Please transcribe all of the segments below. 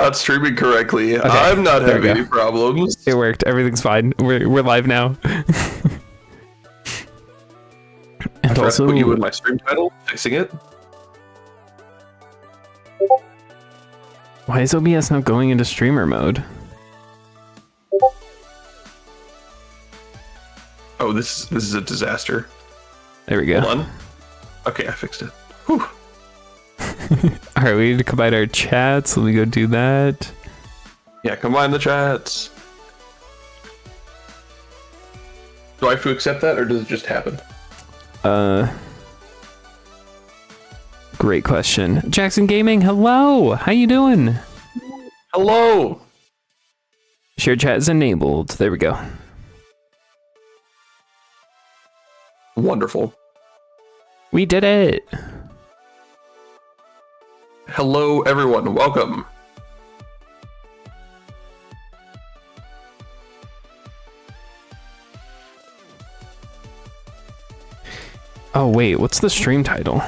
not streaming correctly. Okay, I'm not there we having go. any problems. It worked. Everything's fine. We're live now. I And forgot also, to put you in my stream title, fixing it. why is OBS not going into streamer mode? Oh, this is a disaster. There we go. Hold on. Okay, I fixed it. Whew. All right, we need to combine our chats. Let me go do that. Yeah, combine the chats. Do I have to accept that, or does it just happen? Great question. Jackson Gaming, hello. How you doing? Hello. Share chat is enabled. There we go. Wonderful. We did it. Hello, everyone. Welcome. Oh wait, what's the stream title?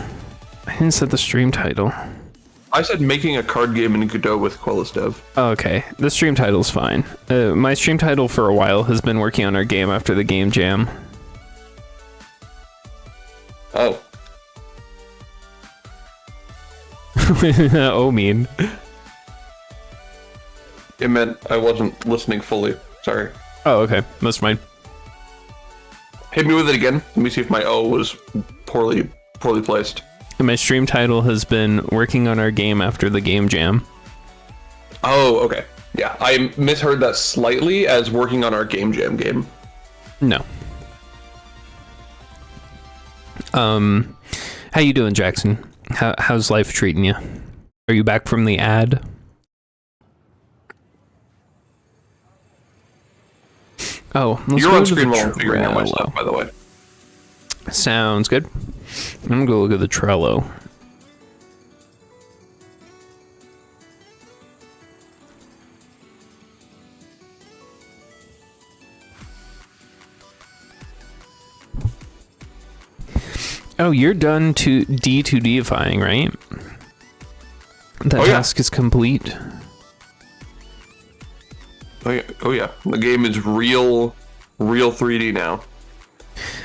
I didn't set the stream title. I said making a card game in Godot with Quellis Dev. Oh, okay, the stream title's fine. My stream title for a while has been working on our game after the game jam. Oh. Oh, mean. It meant I wasn't listening fully. Sorry. Oh, okay, that's mine. Hit me with it again. Let me see if my O was poorly placed. My stream title has been working on our game after the game jam. Oh, okay. Yeah, I misheard that slightly as working on our game jam game. No. How you doing, Jackson? How's life treating you? Are you back from the ad? Oh, let's You're go on to screen the while I'm figuring out my Trello. stuff, by the way. Sounds good. I'm gonna go look at the Trello. Oh, you're done to D2Difying, right? That task is complete. Oh yeah. The game is real 3D now.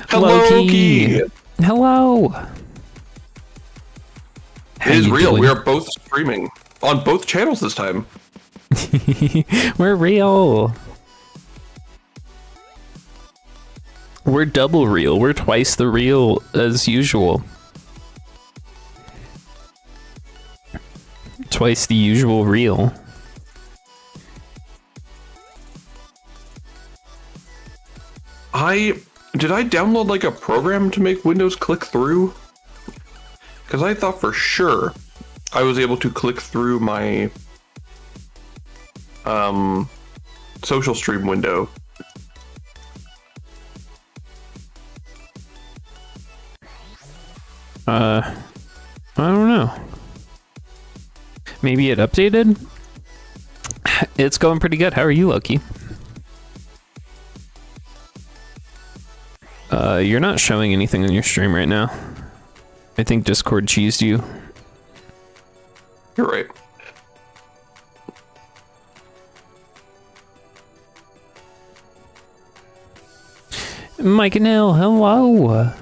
Hello, Key. Hello. It is real. We are both streaming on both channels this time. We're real. We're double real. We're twice the real as usual. Twice the usual real. Did I download like a program to make Windows click through? Because I thought for sure I was able to click through my social stream window. I don't know. Maybe it updated? It's going pretty good. How are you, Loki? You're not showing anything on your stream right now. I think Discord cheesed you. You're right. Mike and Hill, hello.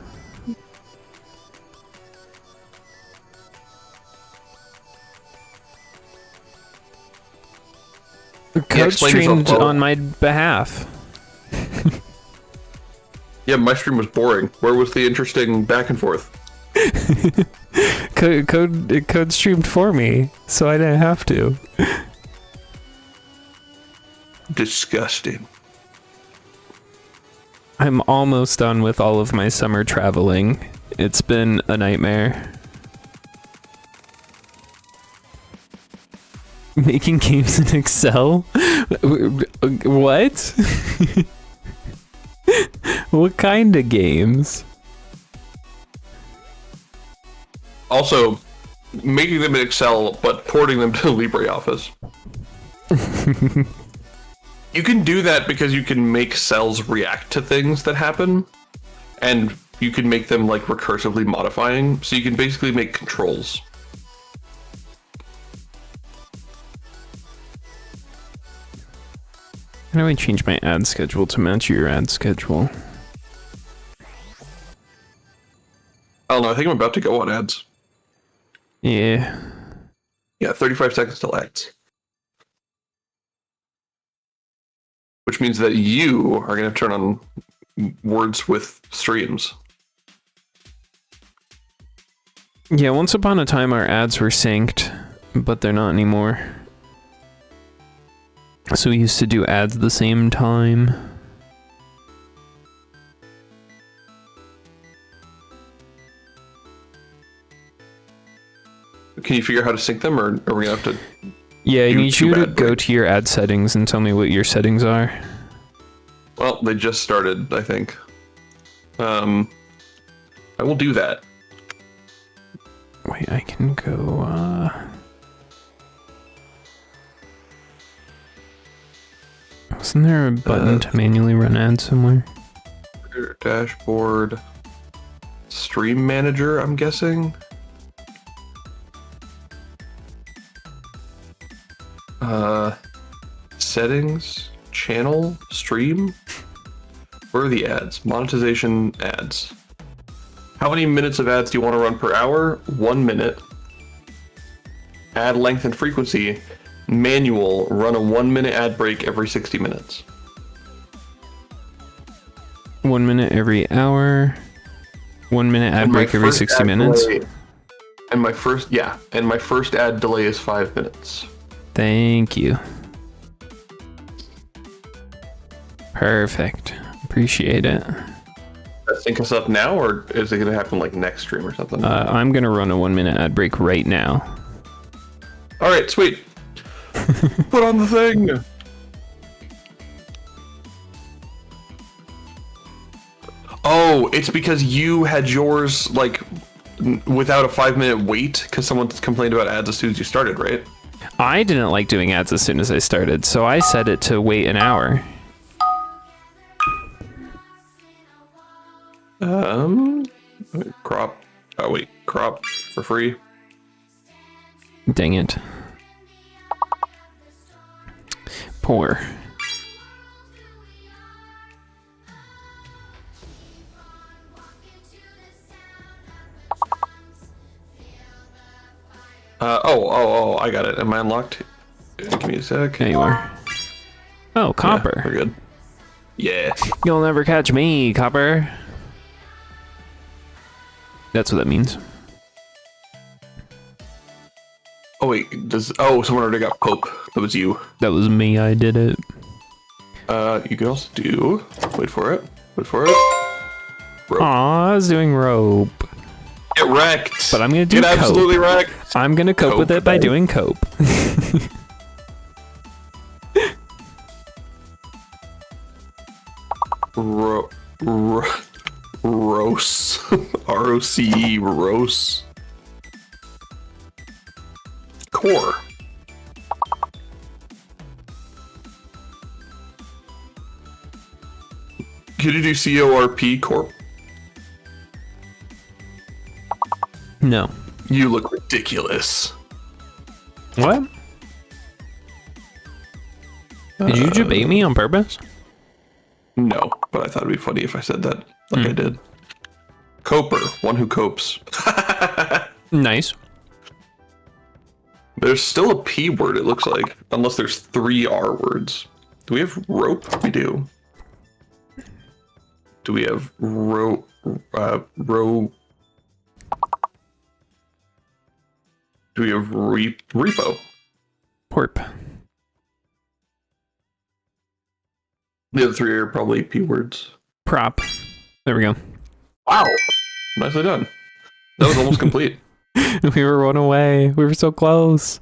Code streamed on my behalf. Yeah, my stream was boring. Where was the interesting back and forth? Code streamed for me, so I didn't have to. Disgusting. I'm almost done with all of my summer traveling. It's been a nightmare. Making games in Excel? What? What kind of games? Also, making them in Excel, but porting them to LibreOffice. You can do that because you can make cells react to things that happen, and you can make them like recursively modifying, so you can basically make controls. How do I change my ad schedule to match your ad schedule? I don't know. I think I'm about to go on ads. Yeah. Yeah, 35 seconds till ads. Which means that you are going to turn on words with streams. Yeah, once upon a time our ads were synced, but they're not anymore. So we used to do ads at the same time. Can you figure out how to sync them, or are we going to have to... Yeah, I need you to go to your ad settings and tell me what your settings are. Well, they just started, I think. I will do that. Wait, I can go, Wasn't there a button to manually run ads somewhere? Dashboard... Stream Manager, I'm guessing? Settings, channel, stream. Where are the ads? Monetization ads. How many minutes of ads do you want to run per hour? 1 minute. Ad length and frequency. Manual, run a 1 minute ad break every 60 minutes. 1 minute every hour. 1 minute ad break every 60 minutes. Delay, and my first ad delay is 5 minutes. Thank you. Perfect. Appreciate it. That sync us up now, or is it going to happen like next stream or something? I'm going to run a 1 minute ad break right now. All right, sweet. Put on the thing. Oh, it's because you had yours like without a 5 minute wait because someone complained about ads as soon as you started, right? I didn't like doing ads as soon as I started, so I set it to wait an hour. Crop. Oh wait, crop for free. Dang it. Poor. Oh, I got it. Am I unlocked? Give me a sec. There you are. Oh, Copper. Yeah, we're good. Yeah. You'll never catch me, Copper. That's what that means. Oh wait, someone already got Pope. That was you. That was me, I did it. You can also do... Wait for it. Rope. Aw, I was doing rope. Get wrecked! But I'm gonna do Get cope. absolutely wrecked! I'm gonna cope with it by doing cope. Rose. R-O-C-E, Rose. Core. Could you do C-O-R-P, Corp? No. You look ridiculous. What? Did you debate me on purpose? No, but I thought it'd be funny if I said that like I did. Coper, one who copes. Nice. There's still a P word, it looks like. Unless there's 3 R words. Do we have rope? We do. Do we have row? Do we have repo? Porp. The other 3 are probably P words. Prop. There we go. Wow. Nicely done. That was almost complete. We were 1 away. We were so close.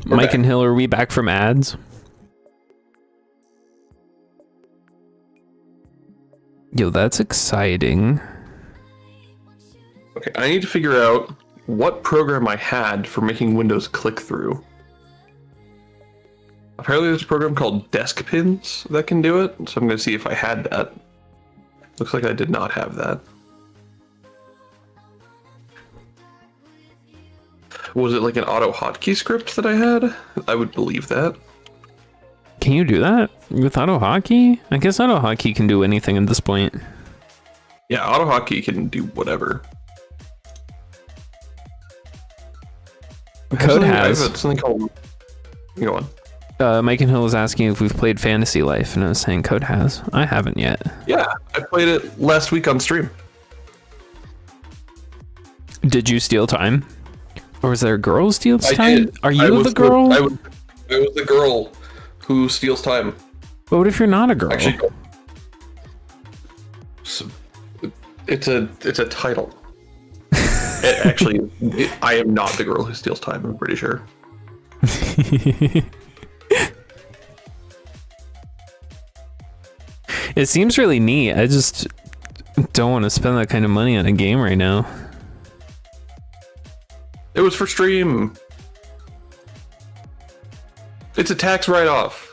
We're Mike back. and Hill, are we back from ads? Yo, that's exciting. Okay, I need to figure out what program I had for making Windows click through. Apparently there's a program called Desk Pins that can do it, so I'm going to see if I had that. Looks like I did not have that. Was it like an auto hotkey script that I had? I would believe that. Can you do that with auto hotkey? I guess auto hotkey can do anything at this point. Yeah, auto hotkey can do whatever. Code has. something called. Go on. Mike and Hill was asking if we've played Fantasy Life, and I was saying Code has. I haven't yet. Yeah, I played it last week on stream. Did you steal time? Or was there a girl who steals time? Did. Are you the girl? I was the girl who steals time. But what if you're not a girl? Actually, it's a title. I am not the girl who steals time. I'm pretty sure. It seems really neat. I just don't want to spend that kind of money on a game right now. It was for stream. It's a tax write-off.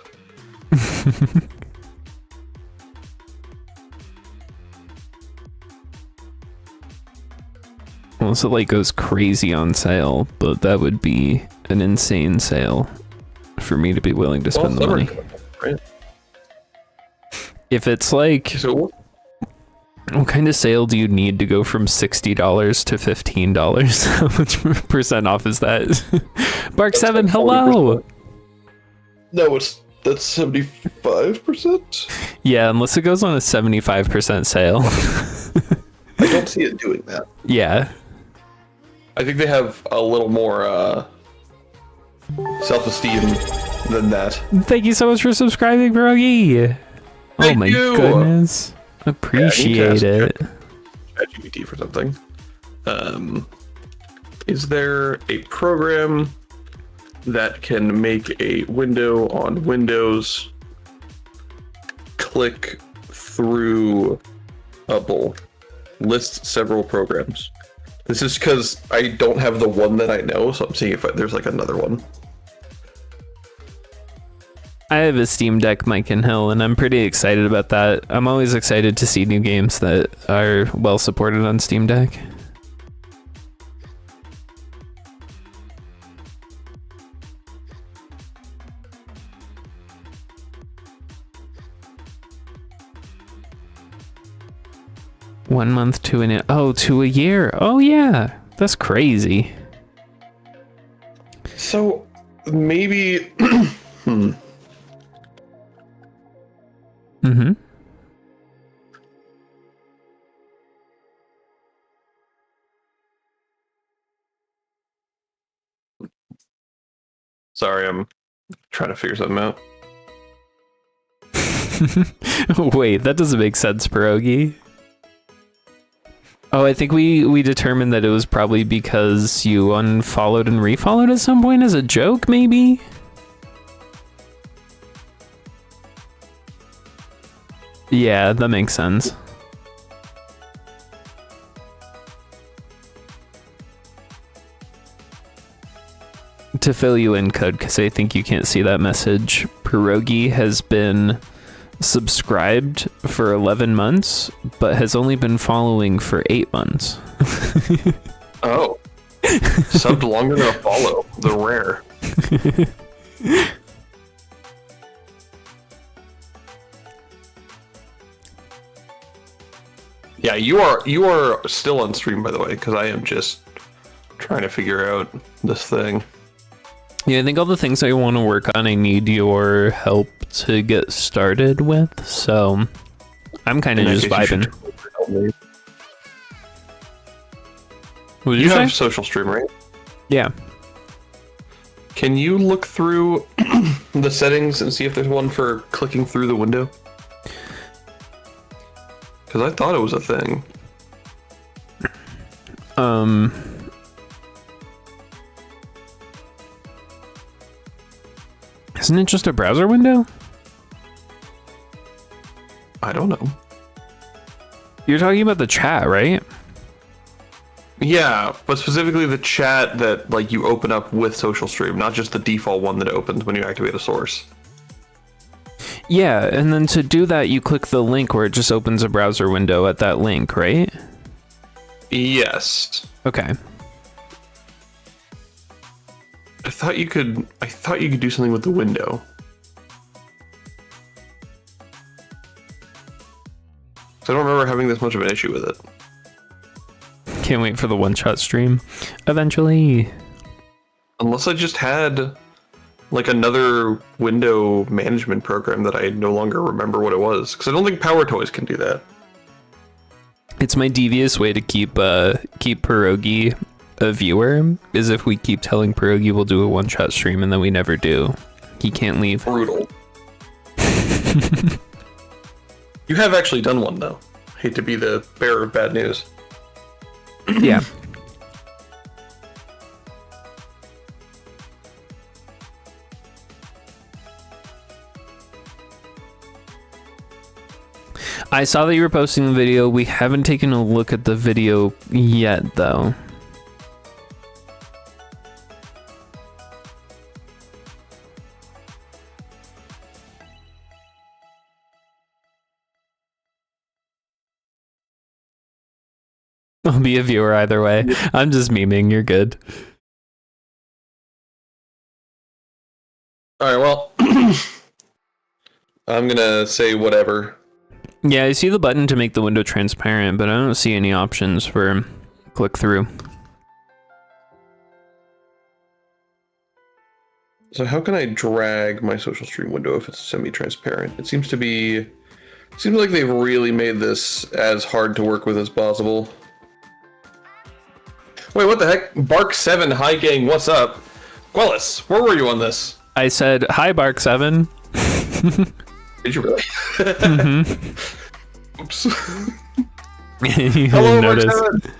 Unless it like goes crazy on sale, but that would be an insane sale for me to be willing to spend the money. Right? If it's like, So, what kind of sale do you need to go from $60 to $15? How much percent off is that? Bark7, like hello! 40%. No, that's 75%. Yeah, unless it goes on a 75% sale. I don't see it doing that. Yeah. I think they have a little more self-esteem than that. Thank you so much for subscribing, Brogy. Oh Thank my you. goodness. Appreciate it. ChatGPT for something. Is there a program that can make a window on Windows click through a bowl? List several programs. This is because I don't have the one that I know, so I'm seeing if there's like another one. I have a Steam Deck, Mike and Hill, and I'm pretty excited about that. I'm always excited to see new games that are well supported on Steam Deck. One month to to a year. Oh yeah, that's crazy. So maybe Mm-hmm. Sorry, I'm trying to figure something out. Wait, that doesn't make sense, Pierogi. Oh, I think we determined that it was probably because you unfollowed and refollowed at some point as a joke, maybe? Yeah, that makes sense. To fill you in, Code, because I think you can't see that message, Pierogi has been subscribed for 11 months, but has only been following for 8 months. Oh. Subbed longer than a follow. The rare. Yeah, you are still on stream, by the way, because I am just trying to figure out this thing. Yeah, I think all the things I want to work on, I need your help to get started with, so I'm kind of just vibing. What did You you have say? social stream, right? Yeah. Can you look through the settings and see if there's one for clicking through the window? Because I thought it was a thing. Isn't it just a browser window? I don't know. You're talking about the chat, right? Yeah, but specifically the chat that like you open up with social stream, not just the default one that opens when you activate a source. Yeah, and then to do that, you click the link where it just opens a browser window at that link, right? Yes. Okay. I thought you could do something with the window. I don't remember having this much of an issue with it. Can't wait for the one-shot stream eventually. Unless I just had like another window management program that I no longer remember what it was. Because I don't think Power Toys can do that. It's my devious way to keep Pierogi a viewer, is if we keep telling Pierogi we'll do a one-shot stream and then we never do. He can't leave. Brutal. You have actually done one, though. Hate to be the bearer of bad news. Yeah. I saw that you were posting the video. We haven't taken a look at the video yet, though. I'll be a viewer either way. I'm just memeing. You're good. Alright, well. I'm gonna say whatever. Yeah, I see the button to make the window transparent, but I don't see any options for click through. So how can I drag my social stream window if it's semi-transparent? It seems like they've really made this as hard to work with as possible. Wait, what the heck? Bark7, hi gang, what's up? Quellis, where were you on this? I said, hi, Bark7. Did you really? Mm-hmm. Oops. You Hello, notice. Bark7.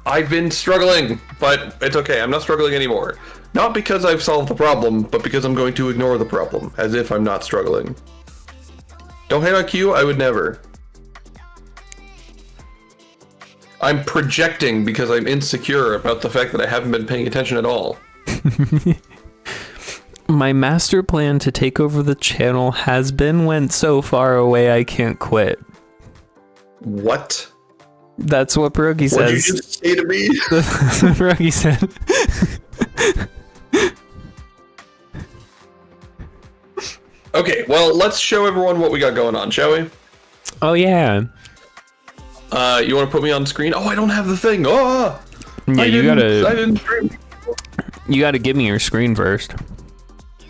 I've been struggling, but it's okay. I'm not struggling anymore. Not because I've solved the problem, but because I'm going to ignore the problem, as if I'm not struggling. Don't hate on Q, I would never. I'm projecting because I'm insecure about the fact that I haven't been paying attention at all. My master plan to take over the channel went so far away I can't quit. What? That's what Pierogi says. What did you just say to me? That's what Pierogi said. Okay, well, let's show everyone what we got going on, shall we? Oh, yeah. You want to put me on screen? Oh, I don't have the thing. Oh! Yeah, I didn't stream. You gotta give me your screen first.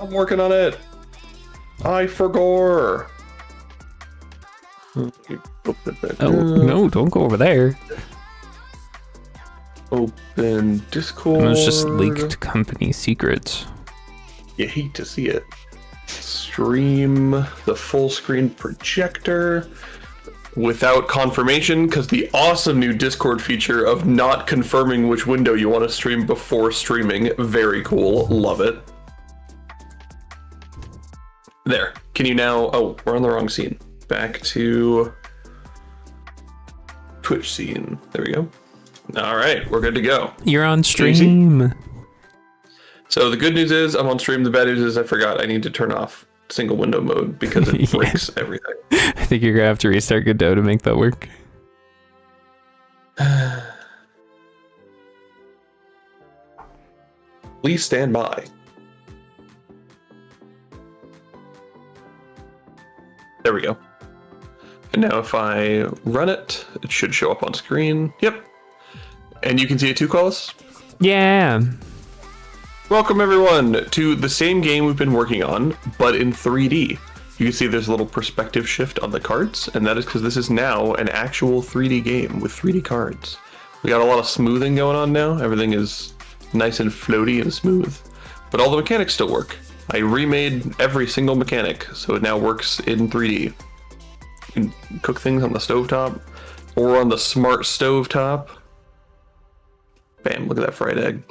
I'm working on it. I forgot. Oh, no, don't go over there. Open Discord. It was just leaked company secrets. You hate to see it. Stream the full screen projector without confirmation, because the awesome new Discord feature of not confirming which window you want to stream before streaming. Very cool. Love it. There. Can you now... Oh, we're on the wrong scene. Back to Twitch scene. There we go. All right, we're good to go. You're on stream. So the good news is I'm on stream. The bad news is I forgot I need to turn off single window mode because it breaks everything. I think you're gonna have to restart Godot to make that work. Please stand by. There we go. And now if I run it, it should show up on screen. Yep. And you can see it too, Collis? Yeah. Welcome everyone to the same game we've been working on, but in 3D. You can see there's a little perspective shift on the cards, and that is because this is now an actual 3D game with 3D cards. We got a lot of smoothing going on now. Everything is nice and floaty and smooth, but all the mechanics still work. I remade every single mechanic, so it now works in 3D. You can cook things on the stovetop, or on the smart stovetop. Bam, look at that fried egg.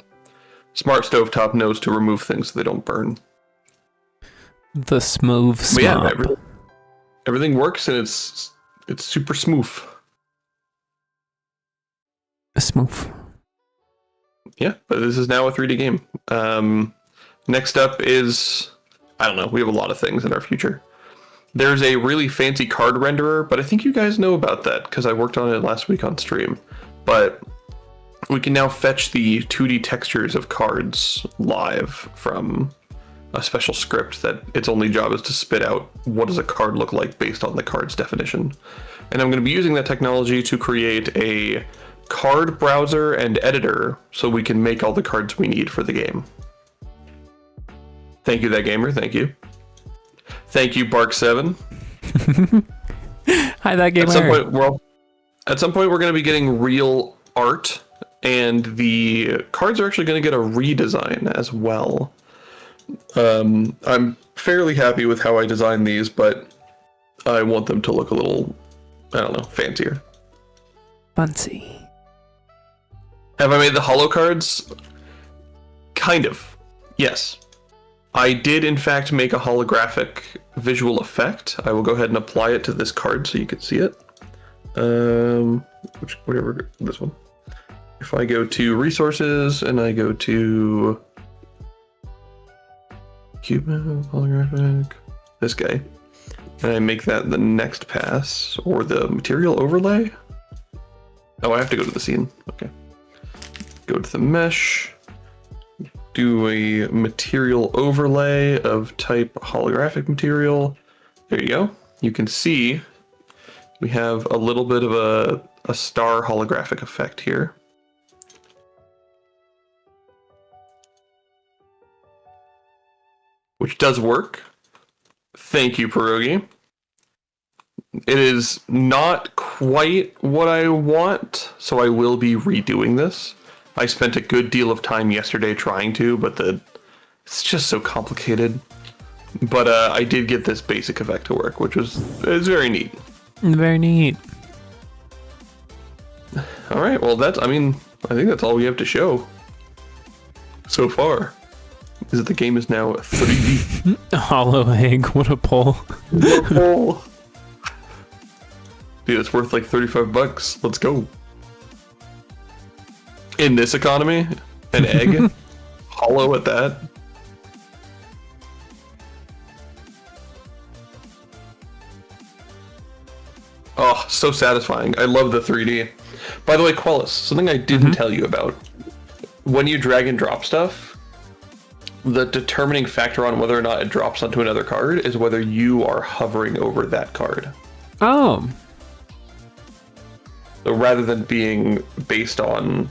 Smart stovetop knows to remove things so they don't burn. The smooth But yeah, smop. everything works and it's super smooth. Smooth. Yeah, but this is now a 3D game. Next up is, I don't know, we have a lot of things in our future. There's a really fancy card renderer, but I think you guys know about that because I worked on it last week on stream. But we can now fetch the 2D textures of cards live from a special script that its only job is to spit out what does a card look like based on the card's definition. And I'm going to be using that technology to create a card browser and editor so we can make all the cards we need for the game. Thank you, That Gamer. Thank you. Thank you, Bark7. Hi, That Gamer. At some point, we're going to be getting real art, and the cards are actually going to get a redesign as well. I'm fairly happy with how I designed these, but I want them to look a little, I don't know, fancier. Fancy. Have I made the holo cards? Kind of. Yes. I did, in fact, make a holographic visual effect. I will go ahead and apply it to this card so you can see it. Whatever, this one. If I go to resources and I go to Cuban holographic, this guy, and I make that the next pass or the material overlay. Oh, I have to go to the scene. Okay. Go to the mesh. Do a material overlay of type holographic material. There you go. You can see we have a little bit of a star holographic effect here. Which does work. Thank you, Pierogi. It is not quite what I want, so I will be redoing this. I spent a good deal of time yesterday trying to, but it's just so complicated. But I did get this basic effect to work, which is very neat. Very neat. All right, well, I think that's all we have to show so far. Is that the game is now 3D. Hollow egg, what a pull. Dude, it's worth like $35. Let's go. In this economy, an egg, hollow at that. Oh, so satisfying. I love the 3D. By the way, Quellis, something I didn't tell you about. When you drag and drop stuff, the determining factor on whether or not it drops onto another card is whether you are hovering over that card. Oh. So rather than being based on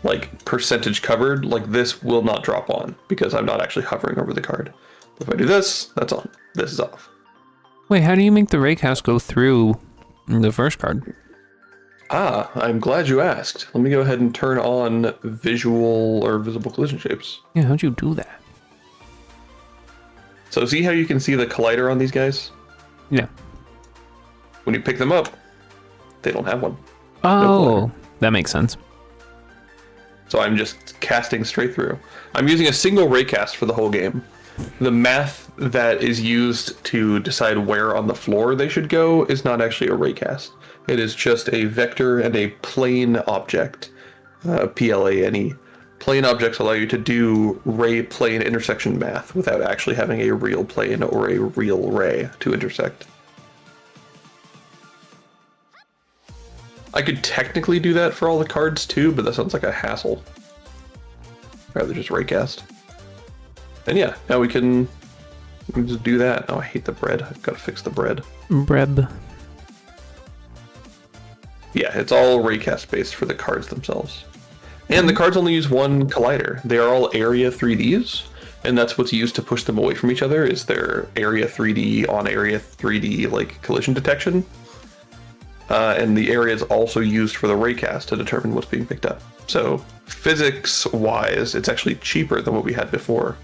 like percentage covered, like this will not drop on because I'm not actually hovering over the card. If I do this, that's on. This is off. Wait, how do you make the raycast go through the first card? Ah, I'm glad you asked. Let me go ahead and turn on visual or visible collision shapes. Yeah, how'd you do that? So see how you can see the collider on these guys? Yeah. When you pick them up, they don't have one. Oh, that makes sense. So I'm just casting straight through. I'm using a single raycast for the whole game. The math that is used to decide where on the floor they should go is not actually a raycast. It is just a vector and a plane object, PLANE. Plane objects allow you to do ray-plane intersection math without actually having a real plane or a real ray to intersect. I could technically do that for all the cards too, but that sounds like a hassle. I'd rather just raycast. And yeah, now we can just do that. Oh, I hate the bread. I've got to fix the bread. Breb. Yeah, it's all raycast based for the cards themselves. And the cards only use one collider. They are all area 3Ds, and that's what's used to push them away from each other is their area 3D on area 3D like collision detection. And the area is also used for the raycast to determine what's being picked up. So physics-wise, it's actually cheaper than what we had before.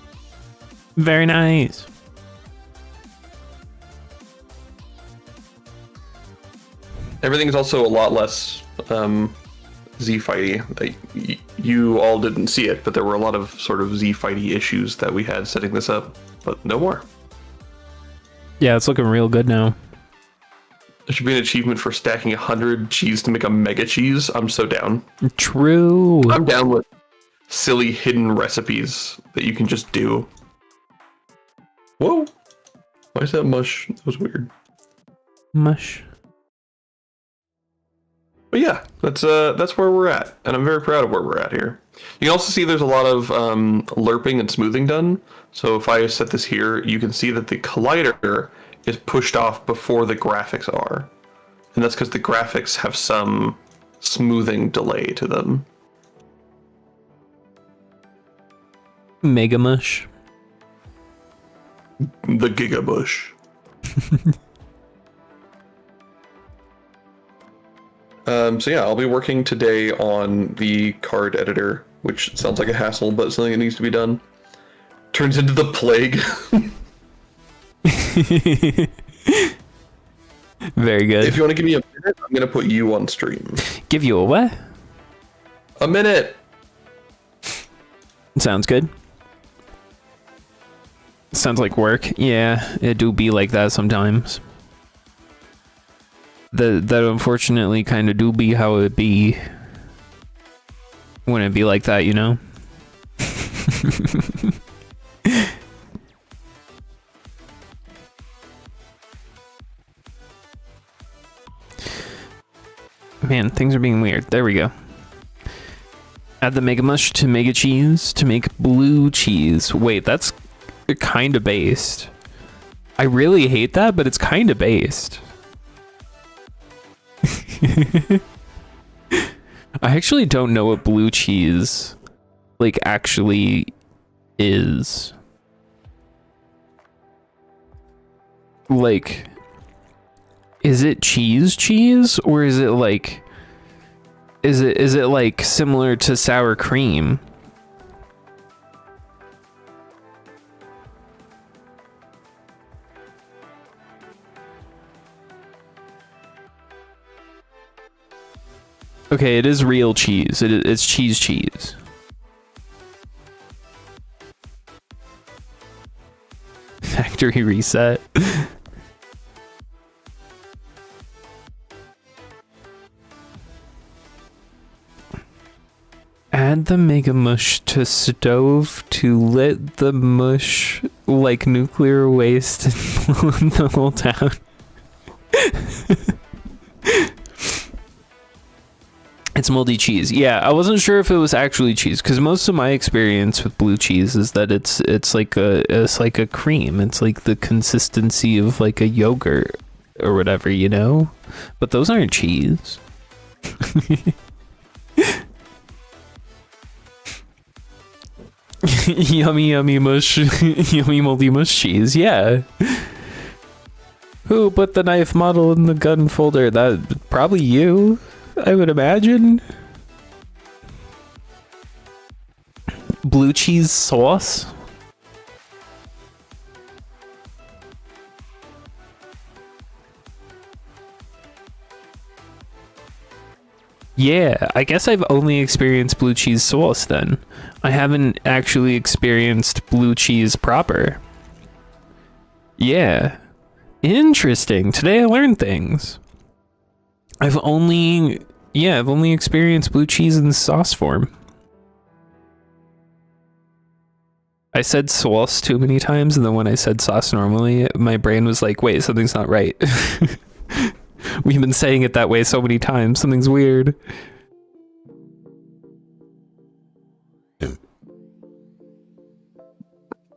Very nice. Everything is also a lot less Z-fighty. You all didn't see it, but there were a lot of sort of Z-fighty issues that we had setting this up, but no more. Yeah, it's looking real good now. There should be an achievement for stacking 100 cheese to make a mega cheese. I'm so down. True. I'm down with silly hidden recipes that you can just do. Whoa. Why is that mush? That was weird. Mush. But yeah, that's where we're at, and I'm very proud of where we're at here. You can also see there's a lot of lerping and smoothing done. So if I set this here, you can see that the collider is pushed off before the graphics are. And that's because the graphics have some smoothing delay to them. Mega mush. The Gigabush. So yeah, I'll be working today on the card editor, which sounds like a hassle, but something that needs to be done. Turns into the plague. Very good. If you want to give me a minute, I'm going to put you on stream. Give you a what? A minute! Sounds good. Sounds like work. Yeah, it do be like that sometimes. That unfortunately kind of do be how it be. Wouldn't it be like that, you know? Man, things are being weird. There we go. Add the mega mush to mega cheese to make blue cheese. Wait, that's kind of based. I really hate that, but it's kind of based. I actually don't know what blue cheese like actually is. Like, is it cheese or is it like is it like similar to sour cream? Okay, it is real cheese. It's cheese. Factory reset. Add the mega mush to stove to lit the mush like nuclear waste and blow the whole town. It's moldy cheese. Yeah, I wasn't sure if it was actually cheese because most of my experience with blue cheese is that it's like a cream. It's like the consistency of like a yogurt or whatever, you know? But those aren't cheese. Yummy mush. Yummy moldy mush cheese. Yeah. Who put the knife model in the gun folder? That probably you, I would imagine. Blue cheese sauce? Yeah, I guess I've only experienced blue cheese sauce then. I haven't actually experienced blue cheese proper. Yeah. Interesting. Today I learned things. I've only experienced blue cheese in sauce form. I said sauce too many times, and then when I said sauce normally, my brain was like, wait, something's not right. We've been saying it that way so many times. Something's weird.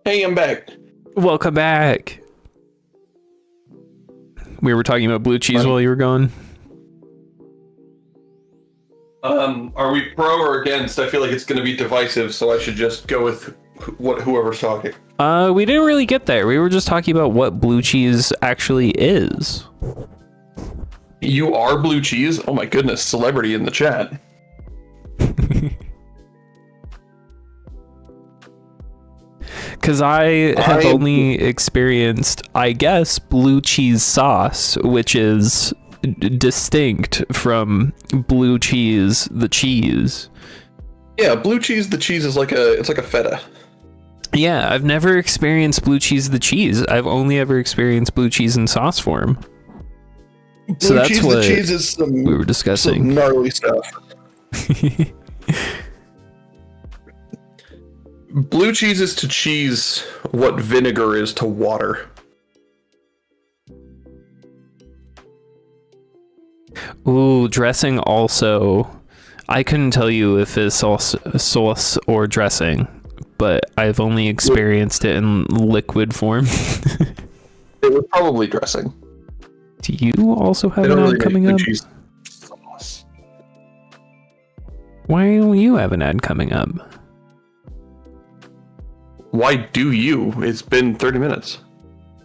Hey, I'm back. Welcome back. We were talking about blue cheese while you were gone. Are we pro or against? I feel like it's going to be divisive, so I should just go with whoever's talking. We didn't really get there. We were just talking about what blue cheese actually is. You are blue cheese? Oh my goodness, celebrity in the chat. Because I have only experienced, I guess, blue cheese sauce, which is distinct from blue cheese, the cheese. Yeah, blue cheese, the cheese is like it's like a feta. Yeah, I've never experienced blue cheese, the cheese. I've only ever experienced blue cheese in sauce form. So that's cheese, what the cheese is we were discussing. Some gnarly stuff. Blue cheese is to cheese what vinegar is to water. Ooh, dressing also. I couldn't tell you if it's sauce or dressing, but I've only experienced it in liquid form. It was probably dressing. Do you also have They an don't ad really coming make up? the cheese sauce. Why don't you have an ad coming up? Why do you? It's been 30 minutes.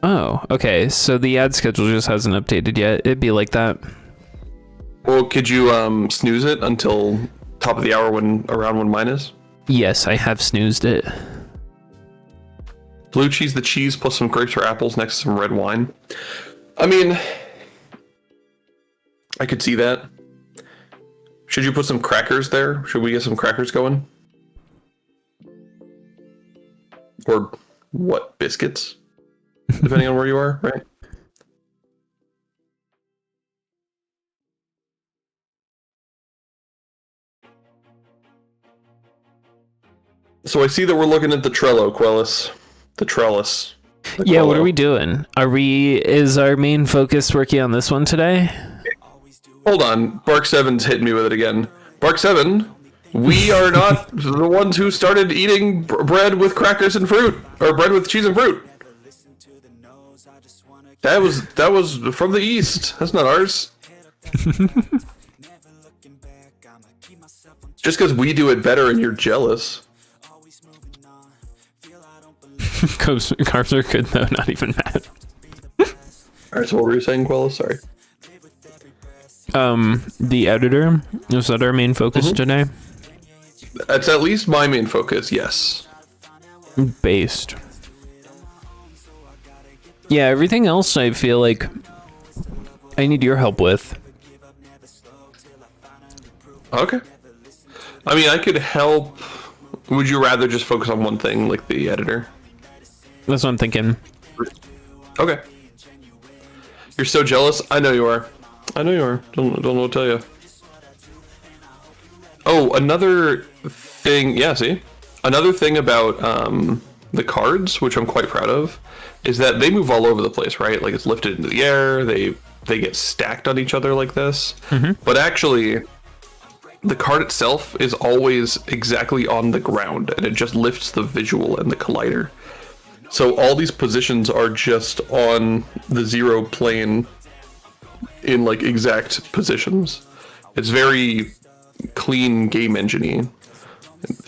Oh, okay. So the ad schedule just hasn't updated yet. It'd be like that. Well, could you snooze it until top of the hour around when mine is? Yes, I have snoozed it. Blue cheese, the cheese plus some grapes or apples next to some red wine. I mean, I could see that. Should you put some crackers there? Should we get some crackers going? Or what, biscuits? Depending on where you are, right? So I see that we're looking at the Trello, Quellis. The trellis. Yeah, what are we doing? Is our main focus working on this one today? Hold on, Bark 7's hitting me with it again. Bark 7, we are not the ones who started eating bread with crackers and fruit, or bread with cheese and fruit. That was from the East. That's not ours. Just because we do it better and you're jealous. Carbs are good though, not even mad. Alright, so what were you saying, Quellis? Sorry. The editor, is that our main focus today? That's at least my main focus, yes. Based. Yeah, everything else I feel like I need your help with. Okay. I mean, I could help. Would you rather just focus on one thing, like the editor? That's what I'm thinking. Okay. You're so jealous. I know you are. I know you are. Don't know what to tell you. Oh, another thing. Yeah, see? Another thing about the cards, which I'm quite proud of, is that they move all over the place, right? Like, it's lifted into the air. They get stacked on each other like this. But actually, the card itself is always exactly on the ground, and it just lifts the visual and the collider. So all these positions are just on the zero plane in like exact positions. It's very clean game engine-y.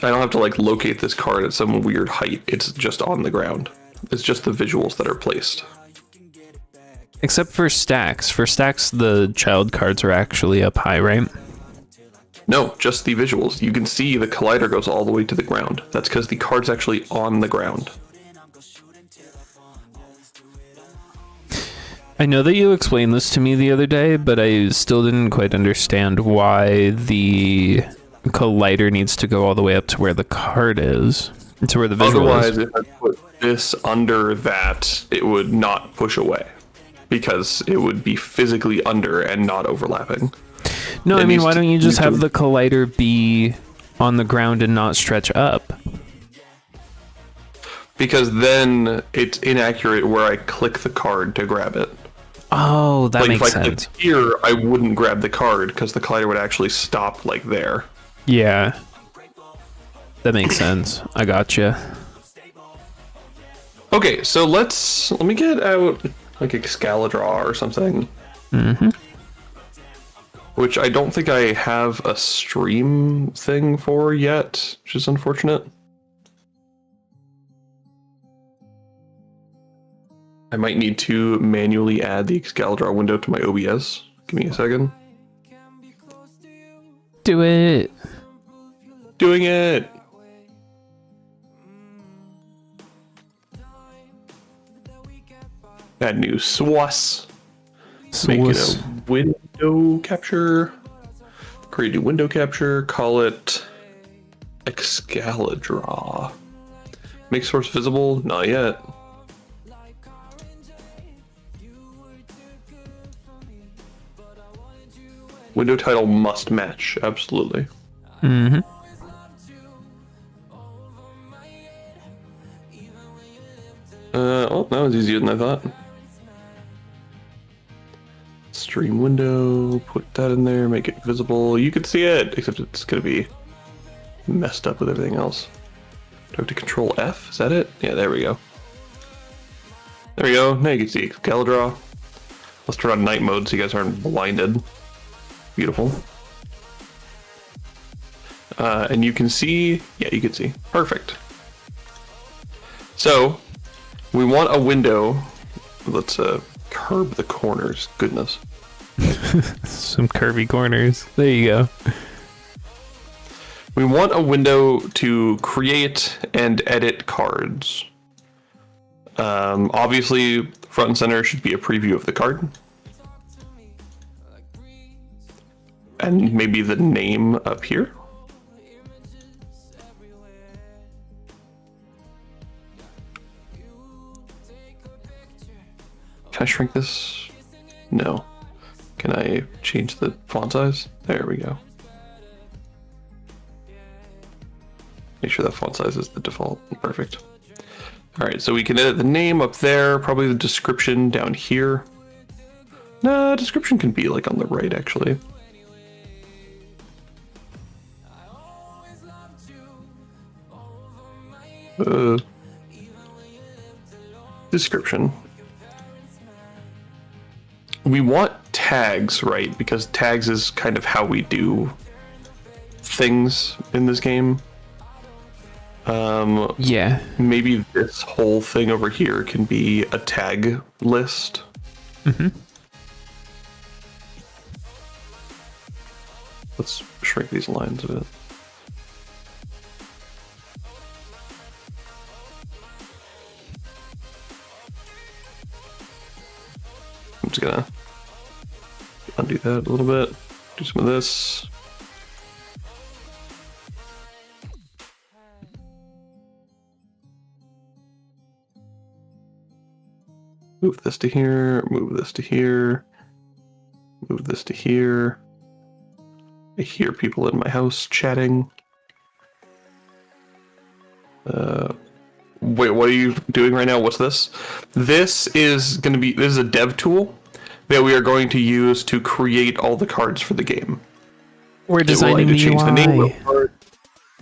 I don't have to like locate this card at some weird height. It's just on the ground. It's just the visuals that are placed. Except for stacks. For stacks, the child cards are actually up high, right? No, just the visuals. You can see the collider goes all the way to the ground. That's because the card's actually on the ground. I know that you explained this to me the other day, but I still didn't quite understand why the collider needs to go all the way up to where the card is, to where the visual Otherwise, is. if I put this under that, it would not push away. Because it would be physically under and not overlapping. No, I mean, why don't you just have to... the collider be on the ground and not stretch up? Because then it's inaccurate where I click the card to grab it. Oh, that like makes if I sense. clicked here, I wouldn't grab the card because the collider would actually stop like there. Yeah. That makes sense. I gotcha. Okay, so let me get out like Excalidraw or something. Which I don't think I have a stream thing for yet, which is unfortunate. I might need to manually add the Excalidraw window to my OBS. Give me a second. Do it. Doing it! Add new sauce. Make it a window capture. Create a window capture. Call it Excalidraw. Make source visible? Not yet. Window title must match. Absolutely. Oh, that was easier than I thought. Let's Stream window, put that in there, make it visible. You can see it, except it's gonna be messed up with everything else. Do I have to control F? Is that it? Yeah, there we go. There we go. Now you can see Excalibur. Let's turn on night mode so you guys aren't blinded. Beautiful. And you can see, yeah, you can see. Perfect. So, we want a window. Let's curb the corners. Goodness. Some curvy corners. There you go. We want a window to create and edit cards. Obviously, front and center should be a preview of the card. And maybe the name up here. Can I shrink this? No. Can I change the font size? There we go. Make sure that font size is the default. Perfect. All right, so we can edit the name up there, probably the description down here. No, description can be like on the right, actually. Description. We want tags, right? Because tags is kind of how we do things in this game. Yeah. Maybe this whole thing over here can be a tag list. Mm-hmm. Let's shrink these lines a bit. I'm just gonna undo that a little bit. Do some of this. Move this to here, move this to here, move this to here. I hear people in my house chatting. Wait, what are you doing right now? What's this? This is a dev tool that we are going to use to create all the cards for the game. We're designing the change UI. the name of the card,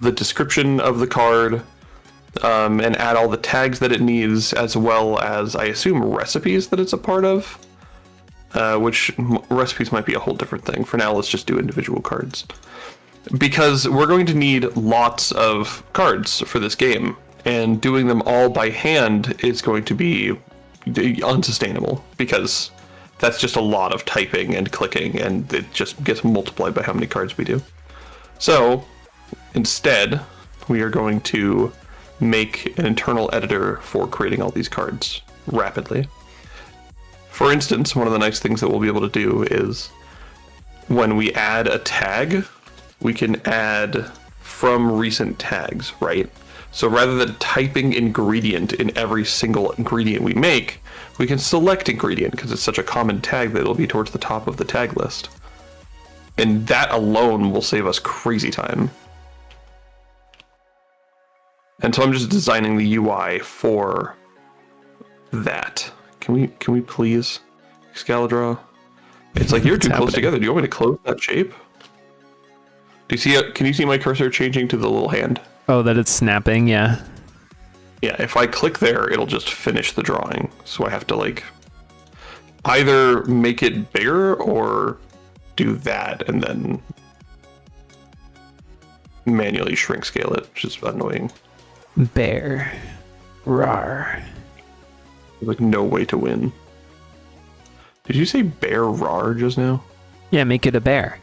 the description of the card, and add all the tags that it needs, as well as, I assume, recipes that it's a part of. Which recipes might be a whole different thing. For now, let's just do individual cards. Because we're going to need lots of cards for this game, and doing them all by hand is going to be unsustainable, because that's just a lot of typing and clicking, and it just gets multiplied by how many cards we do. So, instead, we are going to make an internal editor for creating all these cards rapidly. For instance, one of the nice things that we'll be able to do is when we add a tag, we can add from recent tags, right? So rather than typing ingredient in every single ingredient we make, we can select ingredient because it's such a common tag that it'll be towards the top of the tag list. And that alone will save us crazy time. And so I'm just designing the UI for that. Can we please, Excalibur? It's like you're too close together. Do you want me to close that shape? Do you see? Can you see my cursor changing to the little hand? Oh, that it's snapping. Yeah. Yeah. If I click there, it'll just finish the drawing. So I have to like either make it bigger or do that and then manually shrink scale it, which is annoying. Bear. Rawr. Like no way to win. Did you say bear rar just now? Yeah, make it a bear.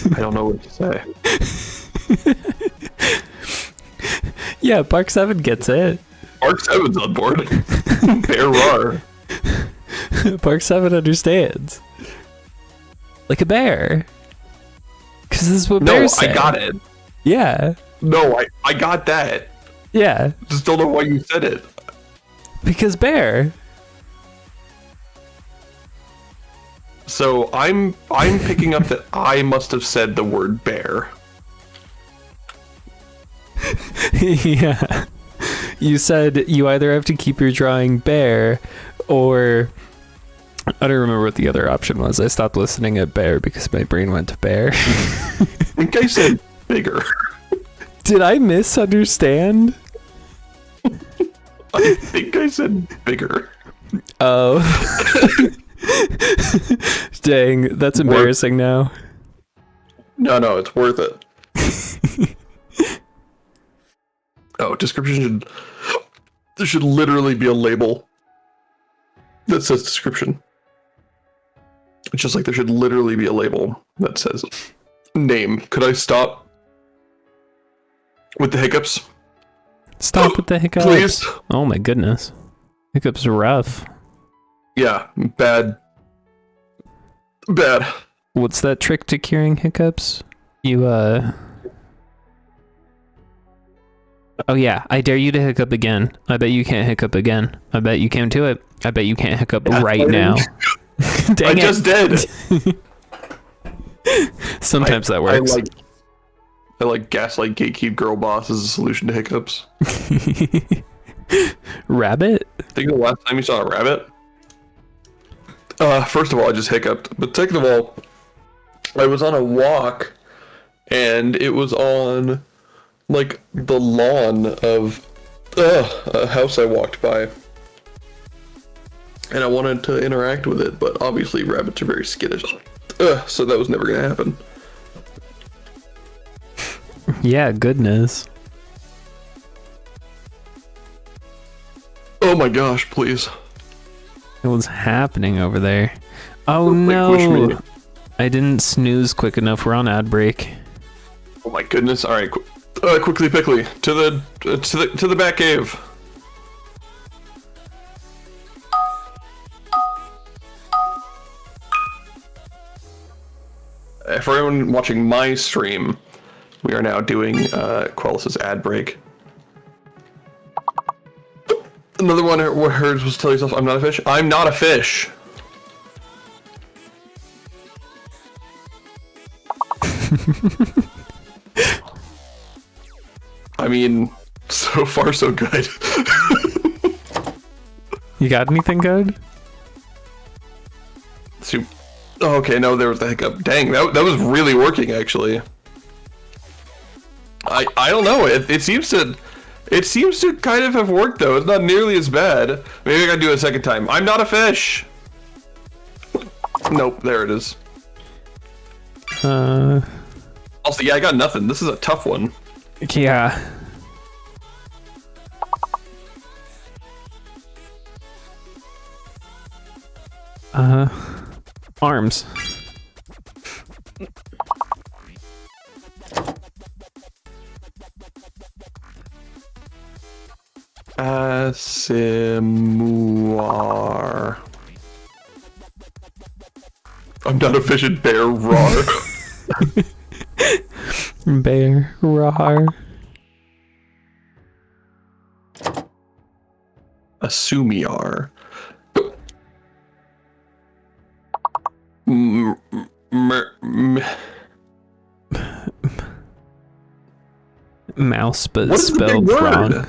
I don't know what to say. Yeah, Park 7 gets it. Park 7's on board. Bear rar. Park 7 understands. Like a bear. Because this is what bears say. No, I got it. Yeah. No, I got that. Yeah. Just don't know why you said it. Because bear. So I'm picking up that I must have said the word bear. Yeah. You said you either have to keep your drawing bear or I don't remember what the other option was. I stopped listening at bear because my brain went to bear. I think I said bigger. Did I misunderstand? I think I said bigger. Oh. Dang, that's embarrassing now. No, it's worth it. Oh, description there should literally be a label that says description. It's just like there should literally be a label that says name. Could I stop with the hiccups? Stop with the hiccups. Please. Oh my goodness. Hiccups are rough. Yeah, bad. What's that trick to curing hiccups? Oh yeah, I dare you to hiccup again. I bet you can't hiccup again. I bet you can't do it. I bet you can't hiccup right now. Dang I it. just did. Sometimes that works. I like gaslight gatekeep girl boss as a solution to hiccups. Rabbit? Think of the last time you saw a rabbit? First of all, I just hiccuped. But second of all, I was on a walk, and it was on, like, the lawn of a house I walked by. And I wanted to interact with it, but obviously rabbits are very skittish. So that was never going to happen. Yeah, goodness. Oh my gosh, please. What's happening over there? Oh Wish no! me. I didn't snooze quick enough. We're on ad break. Oh my goodness! All right, quickly, pickly to the back cave. For everyone watching my stream, we are now doing Quellus's ad break. Another one where hers was tell yourself, I'm not a fish. I'm not a fish. I mean, so far so good. You got anything good? Oh, okay, no, there was the hiccup. Dang, that was really working, actually. I don't know. It seems to kind of have worked, though. It's not nearly as bad. Maybe I gotta do it a second time. I'm not a fish. Nope, there it is. Also, yeah, I got nothing. This is a tough one. Yeah. Arms. Asimuar. I'm not a fish and bear roar. Bear. Rawr. Asumiar. Mouse, but What is the big spelled word? wrong.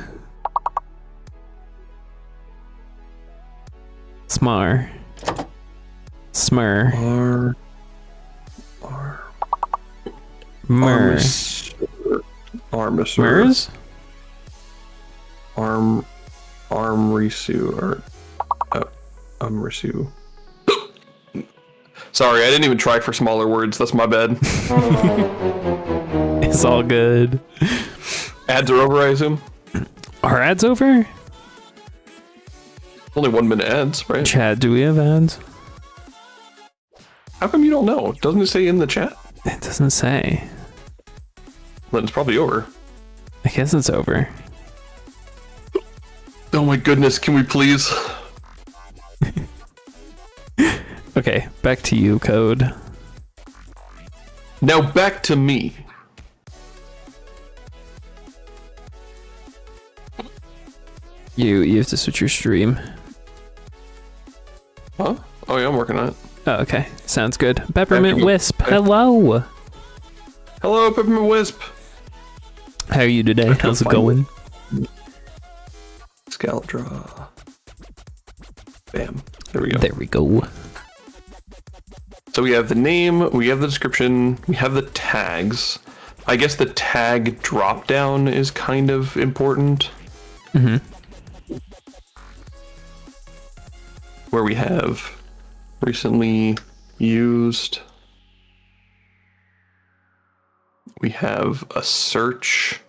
Smar. Smur. Mer. Armisur. Mers? Armrisu or Umrisu. Sorry, I didn't even try for smaller words. That's my bad. It's all good. Ads are over, I assume. Are ads over? Only 1 minute ads, right? Chad, do we have ads? How come you don't know? Doesn't it say in the chat? It doesn't say. Then it's probably over. I guess it's over. Oh my goodness, can we please? Okay, back to you, Code. Now back to me. You have to switch your stream. Huh? Oh yeah, I'm working on it. Oh, okay, sounds good. Peppermint Wisp, Okay. hello. Hello, Peppermint Wisp. How are you today? How's it find going? Scallop draw. Bam. There we go. There we go. So we have the name, we have the description, we have the tags. I guess the tag drop down is kind of important. Mm-hmm. Where we have recently used. We have a search.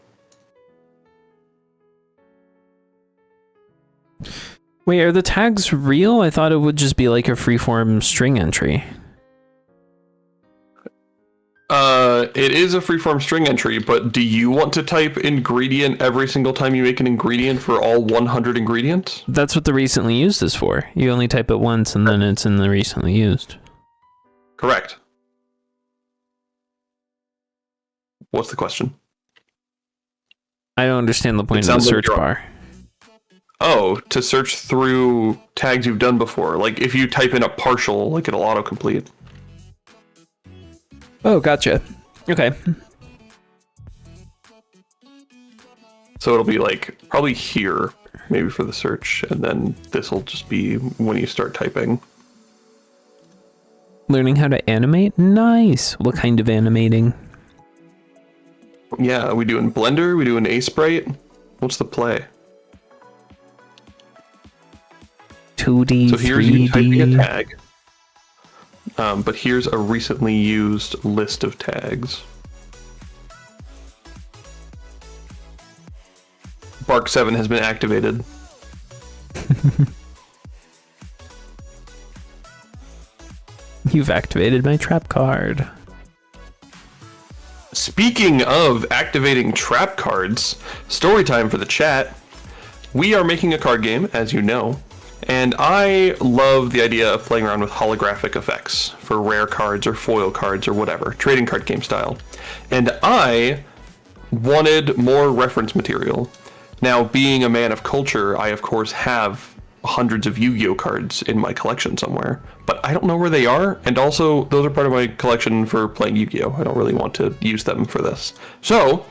Wait, are the tags real? I thought it would just be like a freeform string entry. It is a freeform string entry, but do you want to type ingredient every single time you make an ingredient for all 100 ingredients? That's what the recently used is for. You only type it once and then it's in the recently used. Correct. What's the question? I don't understand the point It of the sounds like search you're- bar. Oh, to search through tags you've done before. Like if you type in a partial, like it'll autocomplete. Oh, gotcha. Okay. So it'll be like probably here, maybe for the search, and then this will just be when you start typing. Learning how to animate? Nice. What kind of animating? Yeah, we do in Blender, we do in Sprite. What's the play? 2D, So here's 3D. you typing a tag. But here's a recently used list of tags. Bark 7 has been activated. You've activated my trap card. Speaking of activating trap cards, story time for the chat. We are making a card game, as you know, and I love the idea of playing around with holographic effects for rare cards or foil cards or whatever, trading card game style. And I wanted more reference material. Now, being a man of culture, I of course have hundreds of Yu-Gi-Oh cards in my collection somewhere, but I don't know where they are, and also those are part of my collection for playing Yu-Gi-Oh. I don't really want to use them for this. So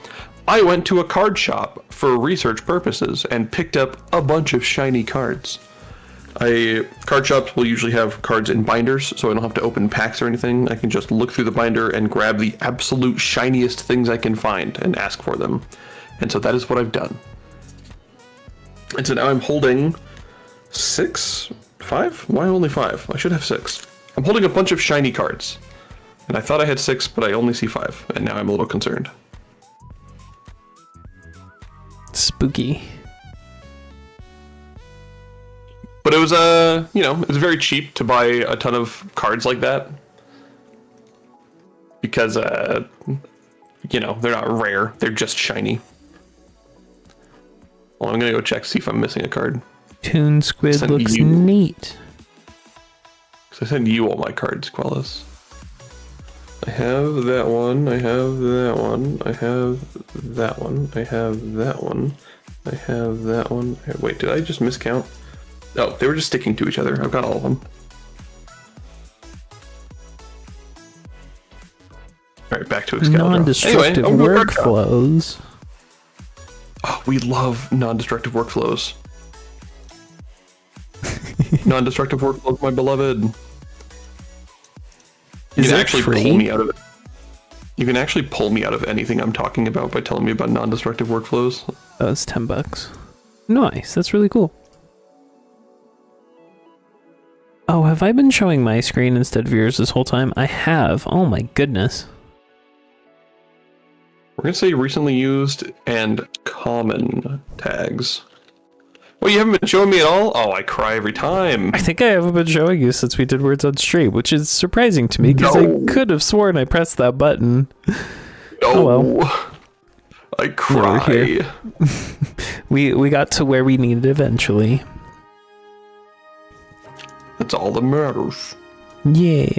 I went to a card shop for research purposes and picked up a bunch of shiny cards. Card shops will usually have cards in binders, so I don't have to open packs or anything. I can just look through the binder and grab the absolute shiniest things I can find and ask for them. And so that is what I've done. And so now I'm holding 5? Why only 5? I should have 6. I'm holding a bunch of shiny cards. And I thought I had 6, but I only see 5. And now I'm a little concerned. Spooky. But it was it was very cheap to buy a ton of cards like that. Because, they're not rare. They're just shiny. Well, I'm gonna go check, see if I'm missing a card. Toon Squid Send looks you. neat. Because I send you all my cards, Quellis. I have that one, I have that one, I have that one, I have that one, I have that one. Wait, did I just miscount? Oh, they were just sticking to each other. I've got all of them. Alright, back to Excalibur. Non-destructive Anyway, workflows. Oh, we love non-destructive workflows. Non-destructive workflows, my beloved. You Is can it actually free? pull me out of it. You can actually pull me out of anything I'm talking about by telling me about non-destructive workflows. That was $10. Nice, that's really cool. Oh, have I been showing my screen instead of yours this whole time? I have. Oh my goodness. We're gonna say recently used and common tags. Well, you haven't been showing me at all? Oh, I cry every time. I think I haven't been showing you since we did Words on Stream, which is surprising to me because No. I could have sworn I pressed that button. No. Oh, well. I cry. here. We got to where we needed eventually. That's all that matters. Yeah.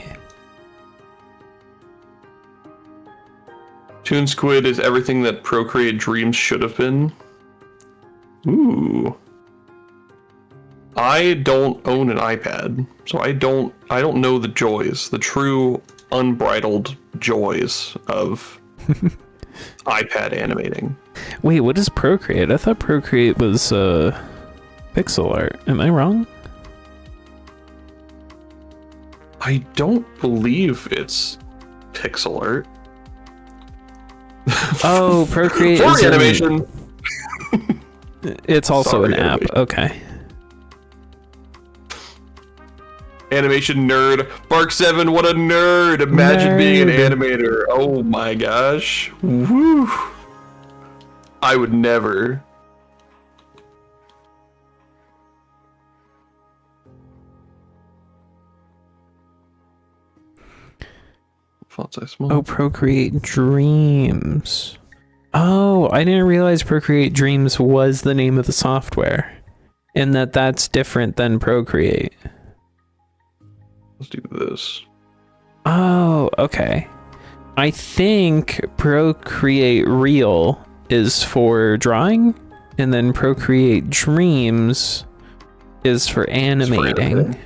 Toon Squid is everything that Procreate Dreams should have been. Ooh. I don't own an iPad, so I don't know the joys, the true unbridled joys of iPad animating. Wait, what is Procreate? I thought Procreate was pixel art. Am I wrong? I don't believe it's pixel art. Oh, Procreate For is animation. It's also Sorry, an app. animation. Okay. Animation nerd. Bark7, what a nerd! Imagine being an animator. Oh my gosh. Woo! I would never. Font size small. Oh, Procreate Dreams. Oh, I didn't realize Procreate Dreams was the name of the software, and that's different than Procreate. Let's do this. Oh, okay. I think Procreate Real is for drawing, and then Procreate Dreams is for animating.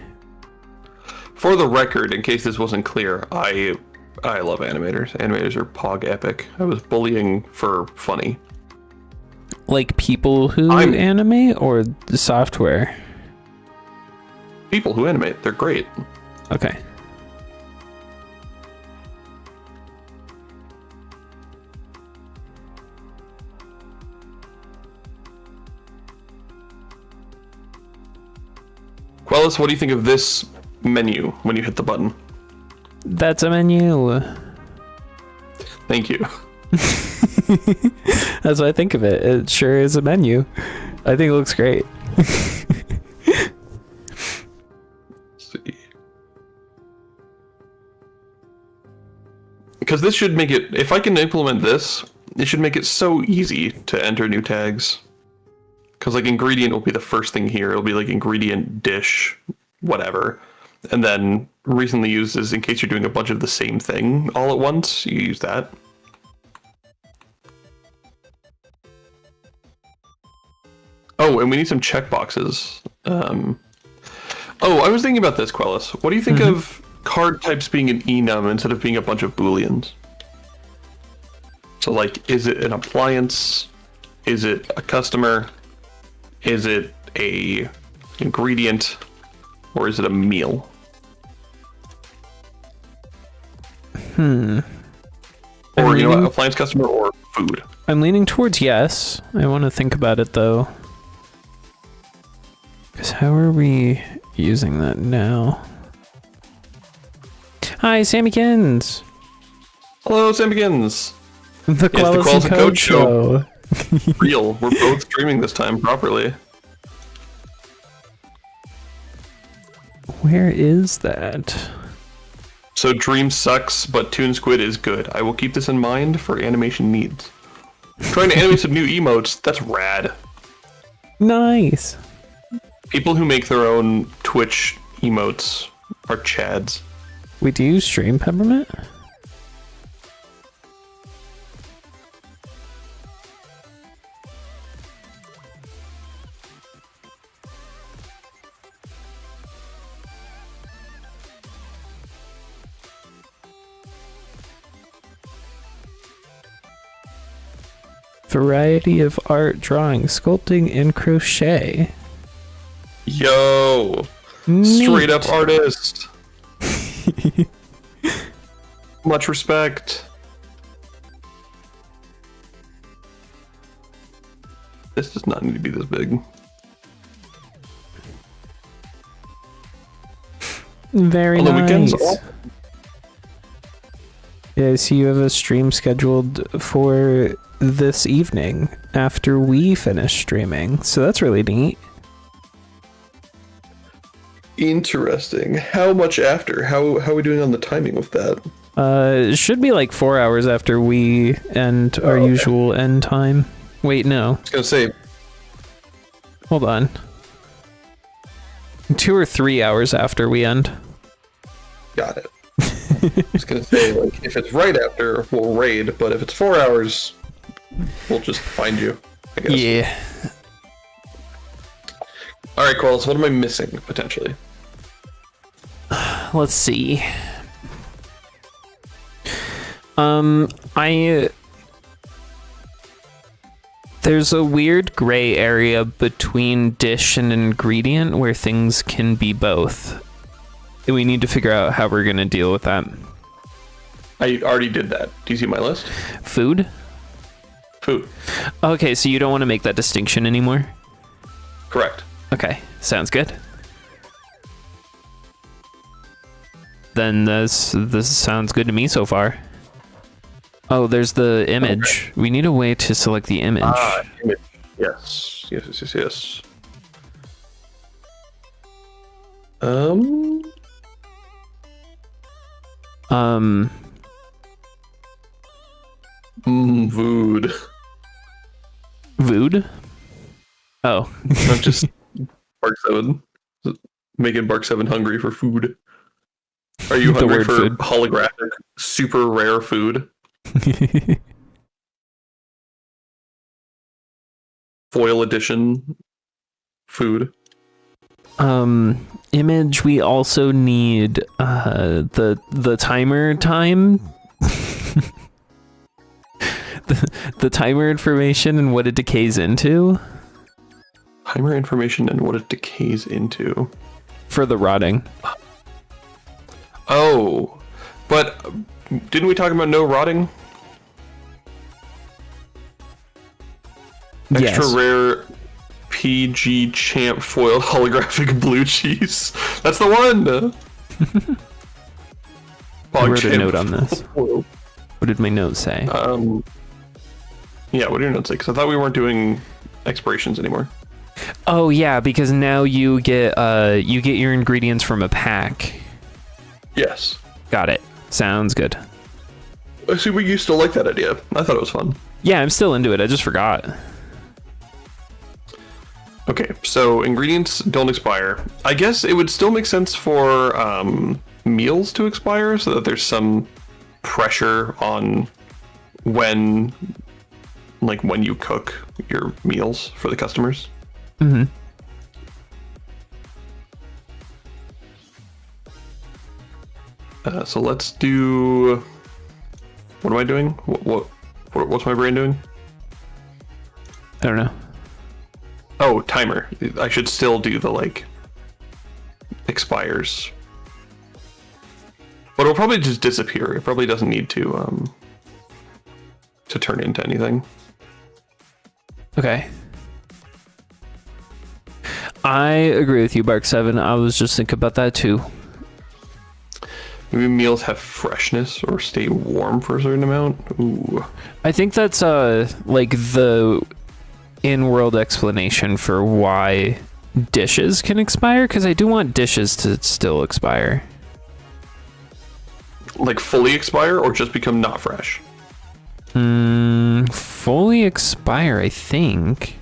For the record, in case this wasn't clear, I love animators. Animators are pog epic. I was bullying for funny. Like people who animate or the software? People who animate, they're great. Okay. Quellis, what do you think of this menu when you hit the button? That's a menu. Thank you. That's what I think of it. It sure is a menu. I think it looks great. See. Because this should make it, if I can implement this, it should make it so easy to enter new tags. Because like ingredient will be the first thing here. It'll be like ingredient, dish, whatever. And then recently used is in case you're doing a bunch of the same thing all at once, you use that. Oh, and we need some checkboxes. Oh, I was thinking about this, Quellis. What do you think of card types being an enum instead of being a bunch of booleans? So like, is it an appliance? Is it a customer? Is it a ingredient? Or is it a meal? Or, you know what, appliance customer or food? I'm leaning towards yes. I want to think about it though. Because how are we using that now? Hi, Sammykins! Hello, Sammykins! The Quellis and Code Show. Real. We're both streaming this time properly. Where is that? So Dream sucks, but Toon Squid is good. I will keep this in mind for animation needs. Trying to animate some new emotes, that's rad. Nice! People who make their own Twitch emotes are chads. Wait, do you stream Peppermint? Variety of art, drawing, sculpting, and crochet. Yo! Neat. Straight up artist! Much respect. This does not need to be this big. Very On the nice. weekends, all- Yeah, I see you have a stream scheduled for this evening after we finish streaming, so that's really neat. Interesting. How much after? How are we doing on the timing with that? It should be like 4 hours after we end our usual end time. Wait, no. I was gonna say, Hold on. 2 or 3 hours after we end. got it. I was gonna say, like, if it's right after, we'll raid, but if it's 4 hours, we'll just find you, I guess. Yeah. All right, Quills, what am I missing potentially? Let's see. There's a weird gray area between dish and ingredient where things can be both. We need to figure out how we're gonna deal with that. I already did that. Do you see my list? Food? Food. Okay, so you don't want to make that distinction anymore? Correct. Okay, sounds good. Then this sounds good to me so far. Oh, there's the image. Okay. We need a way to select the image. Image. Yes. Yes. Food. Vood? Oh. Not just Bark 7. Making Bark 7 hungry for food. Are you hungry for food? Holographic, super rare food? Foil edition food. Image, we also need the timer time. the timer information and what it decays into. Timer information and what it decays into. For the rotting. Oh, but didn't we talk about no rotting? Extra rare PG champ foiled holographic blue cheese. That's the one! I wrote a note on this. What did my note say? Yeah, what did your note say? Because I thought we weren't doing expirations anymore. Oh yeah, because now you get your ingredients from a pack. Yes. Got it. Sounds good. I see, but you still like that idea. I thought it was fun. Yeah, I'm still into it. I just forgot. Okay, so ingredients don't expire. I guess it would still make sense for meals to expire so that there's some pressure on when you cook your meals for the customers. Mm-hmm. So let's do. What am I doing? What's my brain doing? I don't know. Oh, timer. I should still do the expires, but it'll probably just disappear. It probably doesn't need to turn into anything. Okay. I agree with you, Bark 7. I was just thinking about that too. Maybe meals have freshness or stay warm for a certain amount. Ooh. I think that's the in-world explanation for why dishes can expire, because I do want dishes to still expire. Like fully expire or just become not fresh? Fully expire, I think.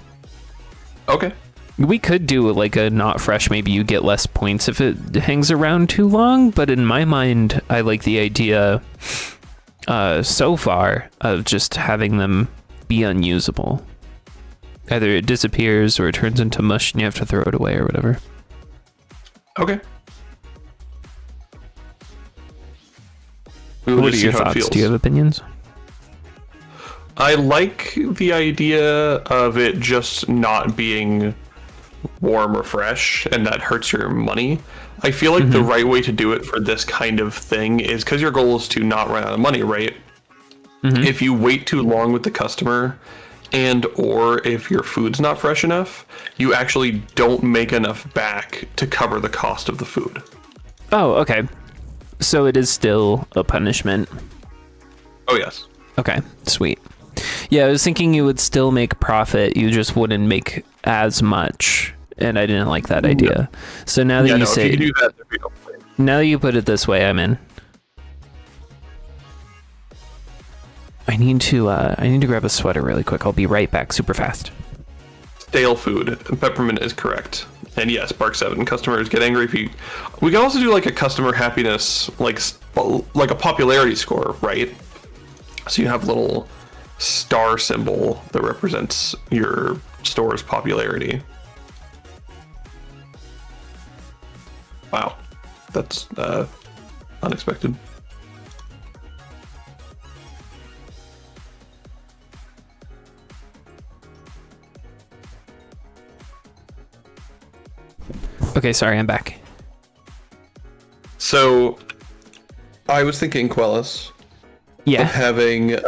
Okay. We could do a not fresh, maybe you get less points if it hangs around too long, but in my mind, I like the idea so far of just having them be unusable. Either it disappears or it turns into mush and you have to throw it away or whatever. Okay. What are your thoughts? Do you have opinions? I like the idea of it just not being warm or fresh, and that hurts your money. I feel like the right way to do it for this kind of thing is, because your goal is to not run out of money, right? If you wait too long with the customer, and or if your food's not fresh enough, you actually don't make enough back to cover the cost of the food. Oh, okay. So it is still a punishment. Oh, yes. Okay, sweet. Yeah, I was thinking you would still make profit, you just wouldn't make as much, and I didn't like that idea. So now that you say, if you do that, now that you put it this way, I'm in. I need to grab a sweater really quick. I'll be right back, super fast. Stale food. Peppermint is correct. And yes, Bark 7 customers get angry if you. We can also do a customer happiness, like a popularity score, right? So you have a little star symbol that represents your store's popularity. Wow, that's unexpected. Okay, sorry, I'm back. So, I was thinking, Quellis, Yeah. of having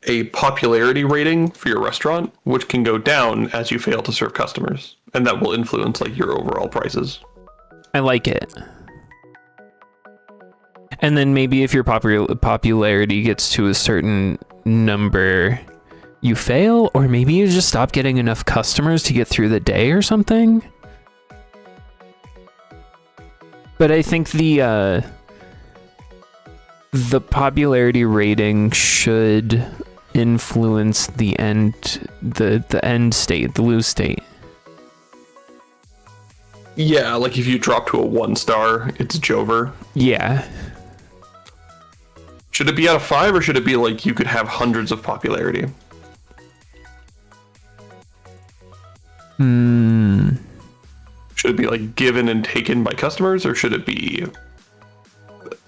a popularity rating for your restaurant, which can go down as you fail to serve customers, and that will influence like your overall prices. I like it. And then maybe if your popularity gets to a certain number, you fail, or maybe you just stop getting enough customers to get through the day or something. But I think the popularity rating should influence the end state, the lose state. Yeah, like if you drop to a 1 star, it's Jover. Yeah. Should it be out of 5, or should it be like you could have hundreds of popularity? Should it be like given and taken by customers, or should it be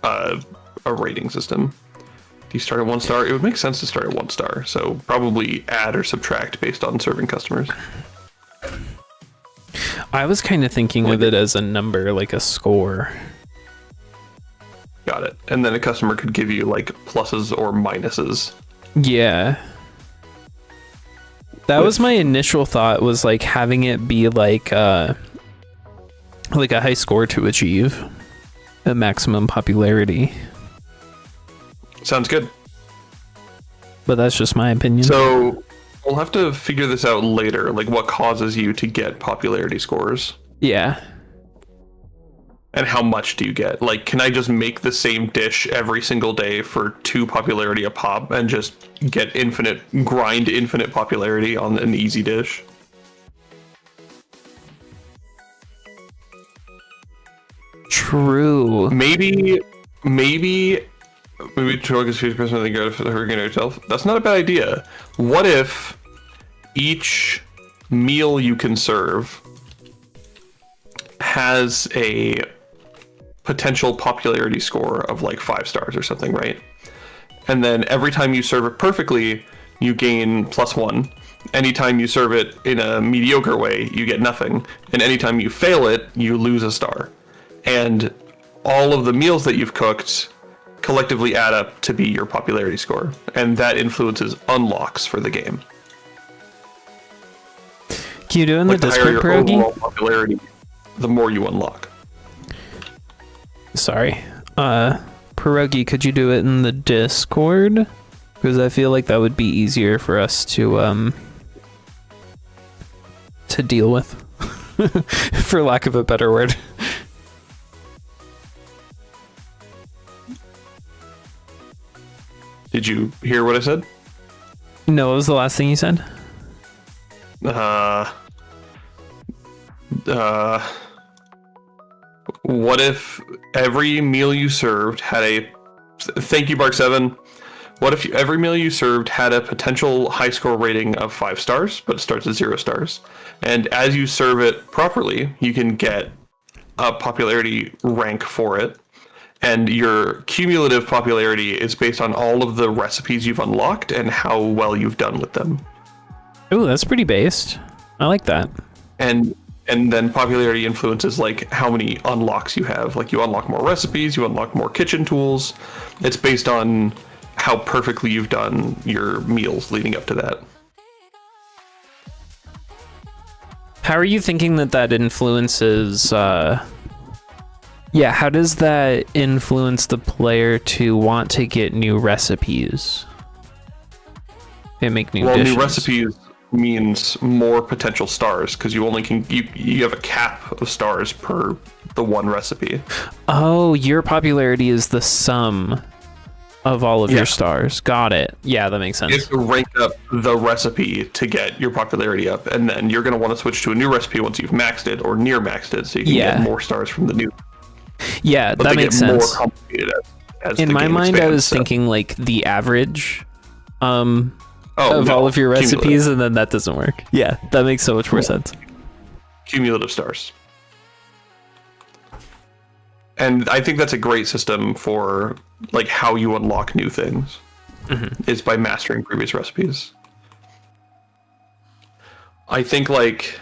a rating system? Do you start at 1 star? It would make sense to start at 1 star, so probably add or subtract based on serving customers. I was kind of thinking of it as a number, like a score. Got it. And then a customer could give you like pluses or minuses. Yeah. That was my initial thought, was like having it be like a high score to achieve a maximum popularity. Sounds good. But that's just my opinion. So we'll have to figure this out later, like what causes you to get popularity scores. Yeah. And how much do you get? Like, can I just make the same dish every single day for 2 popularity a pop and just grind infinite popularity on an easy dish? True. Maybe Troll is the person that go to the hurricane itself. That's not a bad idea. What if each meal you can serve has a potential popularity score of like 5 stars or something, right? And then every time you serve it perfectly, you gain +1. Anytime you serve it in a mediocre way, you get nothing. And anytime you fail it, you lose a star. And all of the meals that you've cooked collectively add up to be your popularity score. And that influences unlocks for the game. Can you do it in Like the the higher Discord, your Pierogi? overall popularity, the more you unlock. Sorry. Pierogi, could you do it in the Discord? Because I feel like that would be easier for us to deal with. For lack of a better word. Did you hear what I said? No, what was the last thing you said? What if every meal you served had a... Thank you, Bark7. What if every meal you served had a potential high score rating of 5 stars, but it starts at 0 stars? And as you serve it properly, you can get a popularity rank for it. And your cumulative popularity is based on all of the recipes you've unlocked and how well you've done with them. Ooh, that's pretty based. I like that. And then popularity influences like how many unlocks you have. Like you unlock more recipes, you unlock more kitchen tools. It's based on how perfectly you've done your meals leading up to that. How are you thinking that influences, how does that influence the player to want to get new recipes? And make new dishes? New recipes means more potential stars, because you only can, you have a cap of stars per the one recipe. Oh, your popularity is the sum of all of your stars. Got it. Yeah, that makes sense. You have to rank up the recipe to get your popularity up, and then you're going to want to switch to a new recipe once you've maxed it or near maxed it, so you can get more stars from the new. Yeah, But that they makes get sense. more complicated as In the my game mind, expands, I was so. thinking like the average of No, all of your recipes, cumulative. and then that doesn't work. Yeah, that makes so much more sense. Cumulative stars. And I think that's a great system for like how you unlock new things is by mastering previous recipes. I think like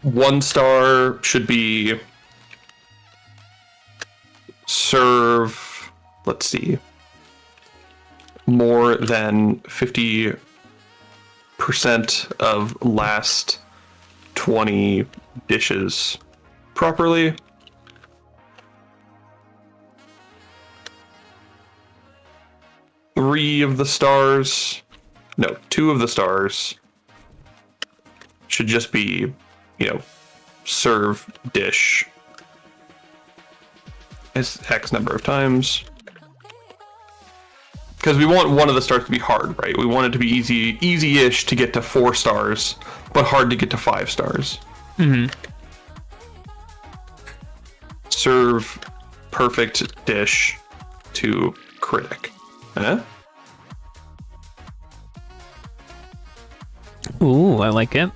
1 star should be serve, let's see, more than 50% of last 20 dishes properly. Two of the stars should just be, serve dish as X number of times. Because we want one of the stars to be hard, right? We want it to be easy-ish to get to 4 stars, but hard to get to 5 stars. Serve perfect dish to critic. Huh? Ooh, I like it.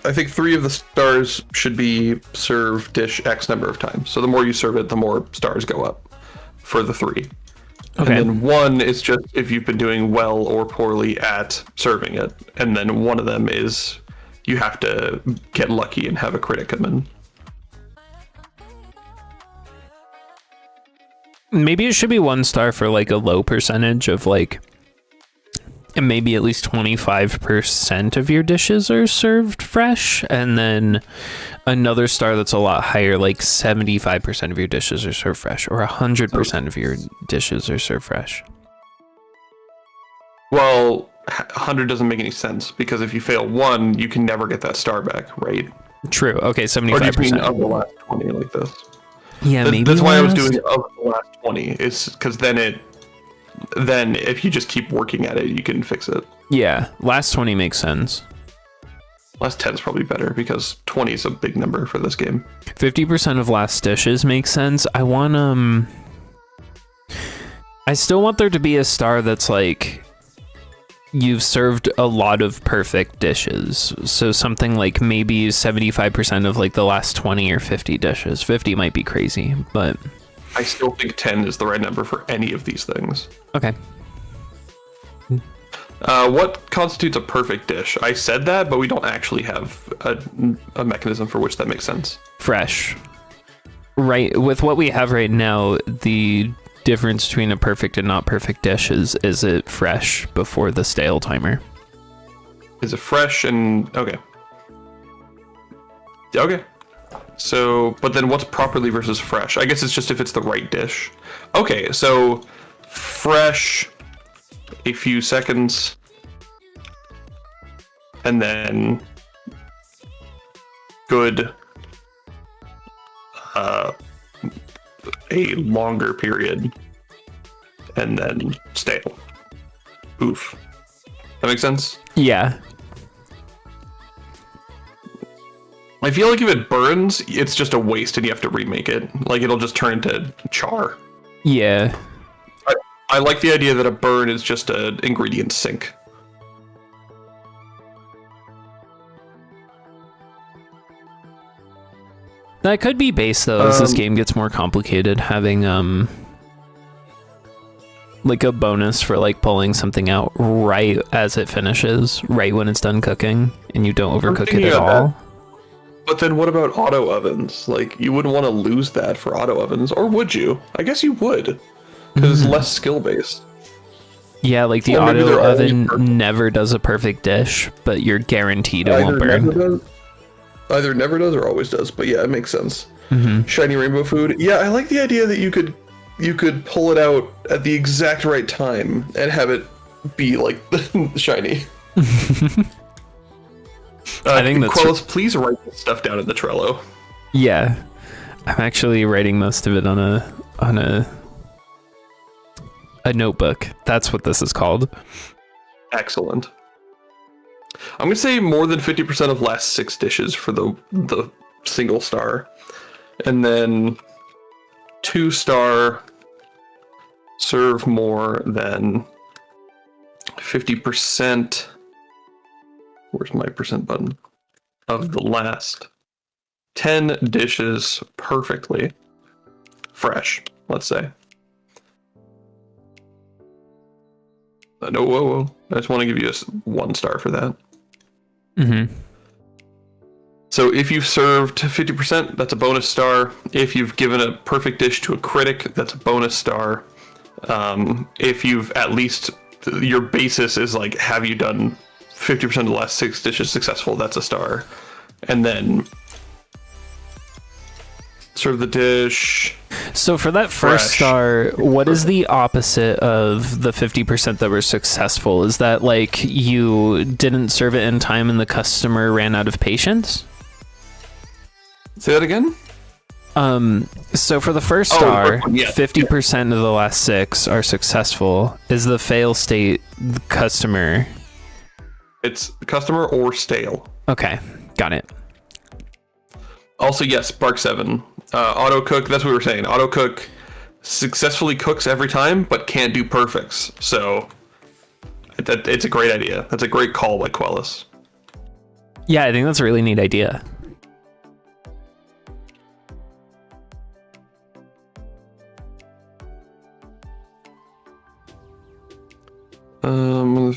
I think 3 of the stars should be serve dish X number of times. So the more you serve it, the more stars go up for the 3. Okay. And then 1 is just if you've been doing well or poorly at serving it. And then 1 of them is you have to get lucky and have a critic come in. Maybe it should be 1 star for like a low percentage of like, and maybe at least 25% of your dishes are served fresh, and then another star that's a lot higher, like 75% of your dishes are served fresh, or 100% of your dishes are served fresh. Well, 100 doesn't make any sense, because if you fail 1, you can never get that star back, right? True. Okay, 75%. Or do you mean of the last 20 like this? Yeah, maybe that's why I was last. doing of the last 20, is because then if you just keep working at it, you can fix it. Yeah, last 20 makes sense. Last 10 is probably better because 20 is a big number for this game. 50% of last dishes makes sense. I still want there to be a star that's like, you've served a lot of perfect dishes. So something like maybe 75% of like the last 20 or 50 dishes. 50 might be crazy, but I still think 10 is the right number for any of these things. okay. What constitutes a perfect dish? I said that, but we don't actually have a mechanism for which that makes sense. Fresh. Right, with what we have right now, the difference between a perfect and not perfect dish is it fresh before the stale timer? Is it fresh and... Okay. Okay. So, but then what's properly versus fresh? I guess it's just if it's the right dish. Okay, so fresh, a few seconds, and then good, a longer period, and then stale. Oof. That makes sense? Yeah. I feel like if it burns, it's just a waste and you have to remake it. Like, it'll just turn into char. Yeah. I like the idea that a burn is just an ingredient sink. That could be base though, as this game gets more complicated, having like a bonus for like pulling something out right as it finishes, right when it's done cooking, and you don't overcook it at all. But then what about auto ovens? Like, you wouldn't want to lose that for auto ovens, or would you? I guess you would, because it's less skill based. Yeah, like the auto oven never does a perfect dish, but you're guaranteed it won't burn. Either never does or always does, but yeah, it makes sense. Shiny rainbow food. Yeah, I like the idea that you could pull it out at the exact right time and have it be like shiny. I think that's Quellis, please write this stuff down in the Trello. Yeah, I'm actually writing most of it on a notebook. That's what this is called. Excellent. I'm gonna say more than 50% of last 6 dishes for the single star, and then 2 star serve more than 50% where's my percent button? Of the last 10 dishes perfectly fresh, let's say. No, whoa. I just want to give you a 1 star for that. Mm-hmm. So if you've served 50%, that's a bonus star. If you've given a perfect dish to a critic, that's a bonus star. If you've at least, your basis is like, have you done 50% of the last 6 dishes successful, that's a star. And then serve the dish. So for that first star, what is the opposite of the 50% that were successful? Is that like you didn't serve it in time and the customer ran out of patience? Say that again? So for the first star, yeah. 50% of the last 6 are successful. Is the fail state the customer? It's customer or stale. Okay, got it. Also, yes, Bark 7. Auto cook, that's what we were saying. Auto cook successfully cooks every time, but can't do perfects. So it's a great idea. That's a great call by Quellis. Yeah, I think that's a really neat idea. Over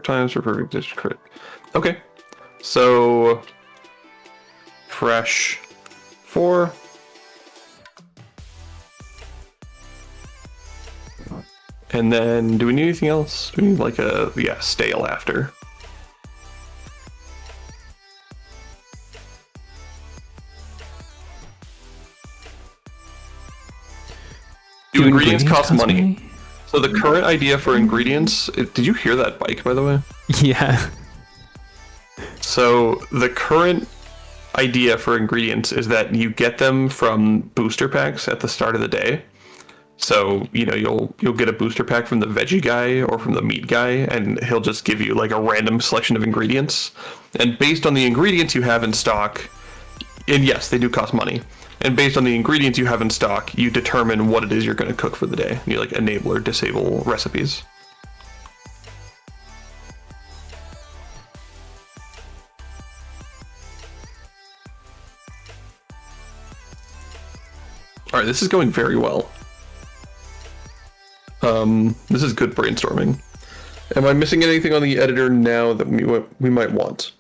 times for perfect dish crit. Okay, so fresh 4. And then, do we need anything else? Do we need like a stale after? Do ingredients cost money? So the current idea for ingredients, did you hear that bike, by the way? Yeah. So the current idea for ingredients is that you get them from booster packs at the start of the day. So, you know, you'll get a booster pack from the veggie guy or from the meat guy, and he'll just give you like a random selection of ingredients. And based on the ingredients you have in stock, and yes, they do cost money. And based on the ingredients you have in stock, you determine what it is you're going to cook for the day. You like enable or disable recipes. All right, this is going very well. This is good brainstorming. Am I missing anything on the editor now that we might want?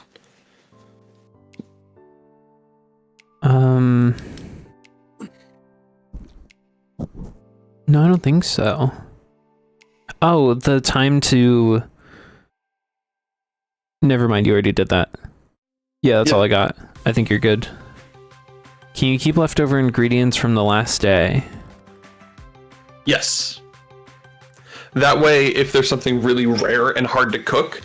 No, I don't think so. Oh, the time to... Never mind, you already did that. Yeah, that's all I got. I think you're good. Can you keep leftover ingredients from the last day? Yes. That way, if there's something really rare and hard to cook,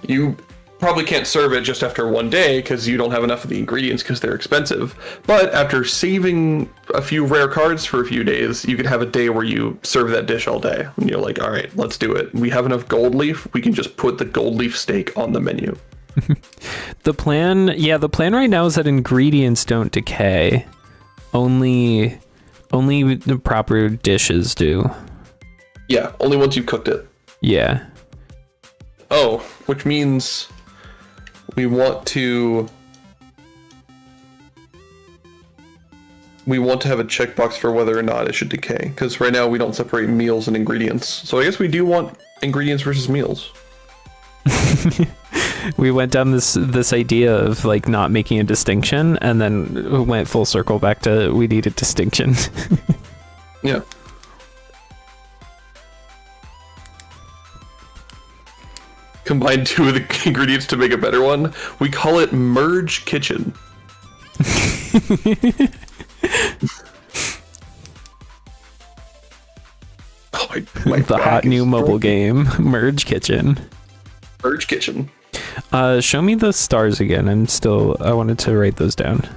you probably can't serve it just after one day because you don't have enough of the ingredients because they're expensive. But after saving a few rare cards for a few days, you could have a day where you serve that dish all day. And you're like, all right, let's do it. We have enough gold leaf. We can just put the gold leaf steak on the menu. The plan right now is that ingredients don't decay. Only the proper dishes do. Yeah, only once you've cooked it. Yeah. Oh, which means we want to have a checkbox for whether or not it should decay, because right now we don't separate meals and ingredients. So I guess we do want ingredients versus meals. We went down this idea of like not making a distinction, and then went full circle back to we need a distinction. Yeah. Combine 2 of the ingredients to make a better one. We call it Merge Kitchen. Oh, my The hot new mobile game, Merge Kitchen. Merge Kitchen. Show me the stars again. I wanted to write those down.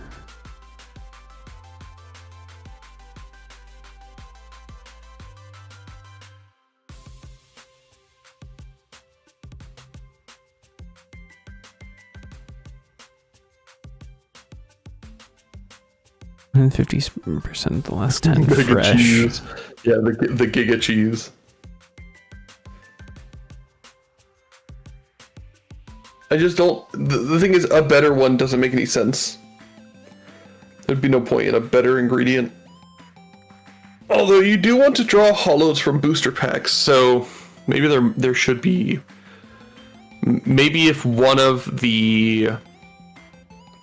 And 50% of the last 10 fresh. Cheese. Yeah, the Giga cheese. I just don't. The thing is, a better one doesn't make any sense. There'd be no point in a better ingredient. Although you do want to draw hollows from booster packs, so maybe there should be. Maybe if one of the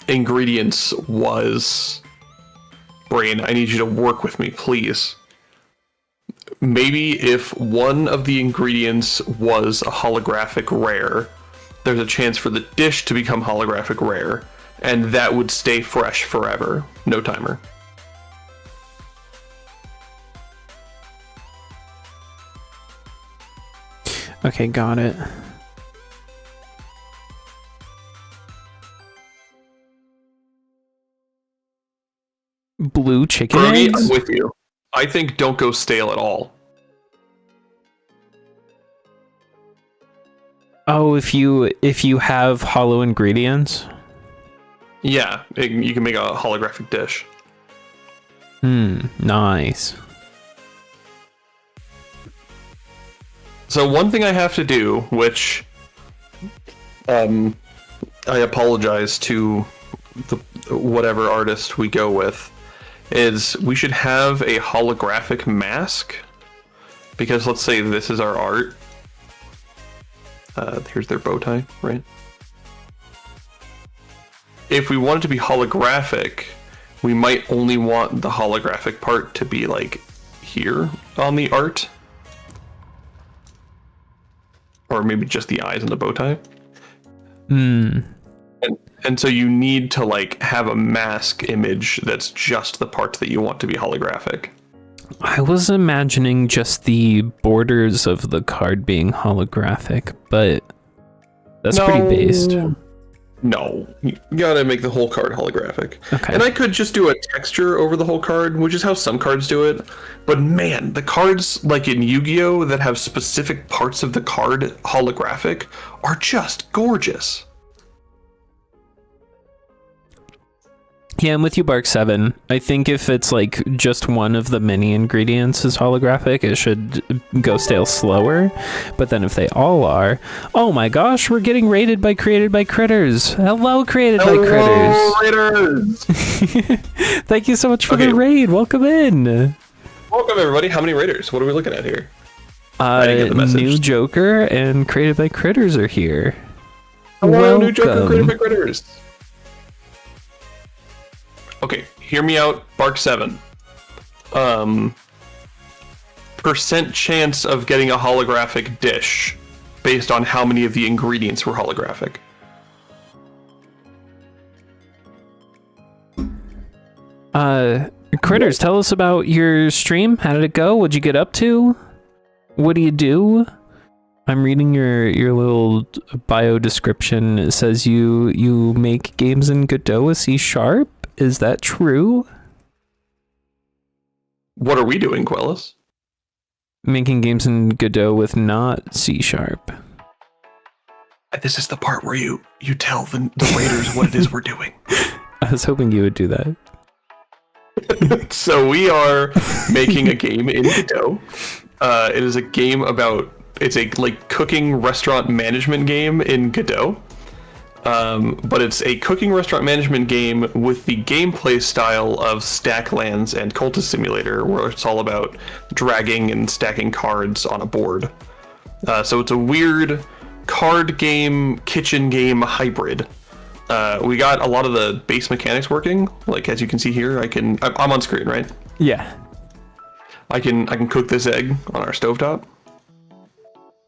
ingredients was Brain, I need you to work with me, please. Maybe if one of the ingredients was a holographic rare, there's a chance for the dish to become holographic rare, and that would stay fresh forever. No timer. Okay, got it. Blue chicken eggs? I'm with you. I think don't go stale at all. Oh, if you have hollow ingredients? Yeah, you can make a holographic dish. Nice. So one thing I have to do, which I apologize to the whatever artist we go with, is we should have a holographic mask. Because let's say this is our art. Here's their bow tie, right? If we want it to be holographic, we might only want the holographic part to be like here on the art. Or maybe just the eyes and the bow tie. And so you need to like have a mask image that's just the part that you want to be holographic. I was imagining just the borders of the card being holographic, but that's pretty based. No, you gotta make the whole card holographic. Okay. And I could just do a texture over the whole card, which is how some cards do it. But man, the cards like in Yu-Gi-Oh! That have specific parts of the card holographic are just gorgeous. Yeah, I'm with you, Bark 7. I think if it's like just one of the many ingredients is holographic, it should go stale slower. But then if they all are, oh my gosh, we're getting rated by Created by Critters. Hello, Created by Critters. Thank you so much for the raid. Welcome in. Welcome everybody. How many raiders? What are we looking at here? I didn't get the message. New Joker and Created by Critters are here. Hello, New Joker, Created by Critters. Okay, hear me out, Bark 7. Percent chance of getting a holographic dish based on how many of the ingredients were holographic. Critters, tell us about your stream. How did it go? What'd you get up to? What do you do? I'm reading your little bio description. It says you make games in Godot with C#. Is that true? What are we doing, Quellis? Making games in Godot with not C#. This is the part where you tell the raiders what it is we're doing. I was hoping you would do that. So we are making a game in Godot. It is a game about, it's a like cooking restaurant management game in Godot. But it's a cooking restaurant management game with the gameplay style of Stacklands and Cultist Simulator, where it's all about dragging and stacking cards on a board. So it's a weird card game, kitchen game hybrid. We got a lot of the base mechanics working. Like as you can see here, I'm on screen, right? Yeah. I can cook this egg on our stovetop.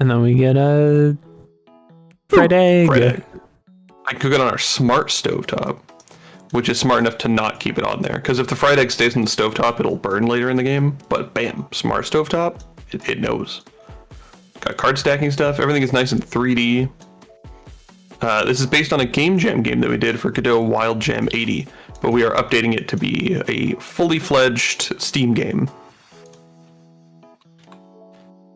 And then we get a fried egg. Fried egg. I can cook it on our smart stovetop, which is smart enough to not keep it on there. Because if the fried egg stays on the stovetop, it'll burn later in the game. But bam, smart stovetop, it knows. Got card stacking stuff. Everything is nice in 3D. This is based on a game jam game that we did for Godot Wild Jam 80, but we are updating it to be a fully fledged Steam game.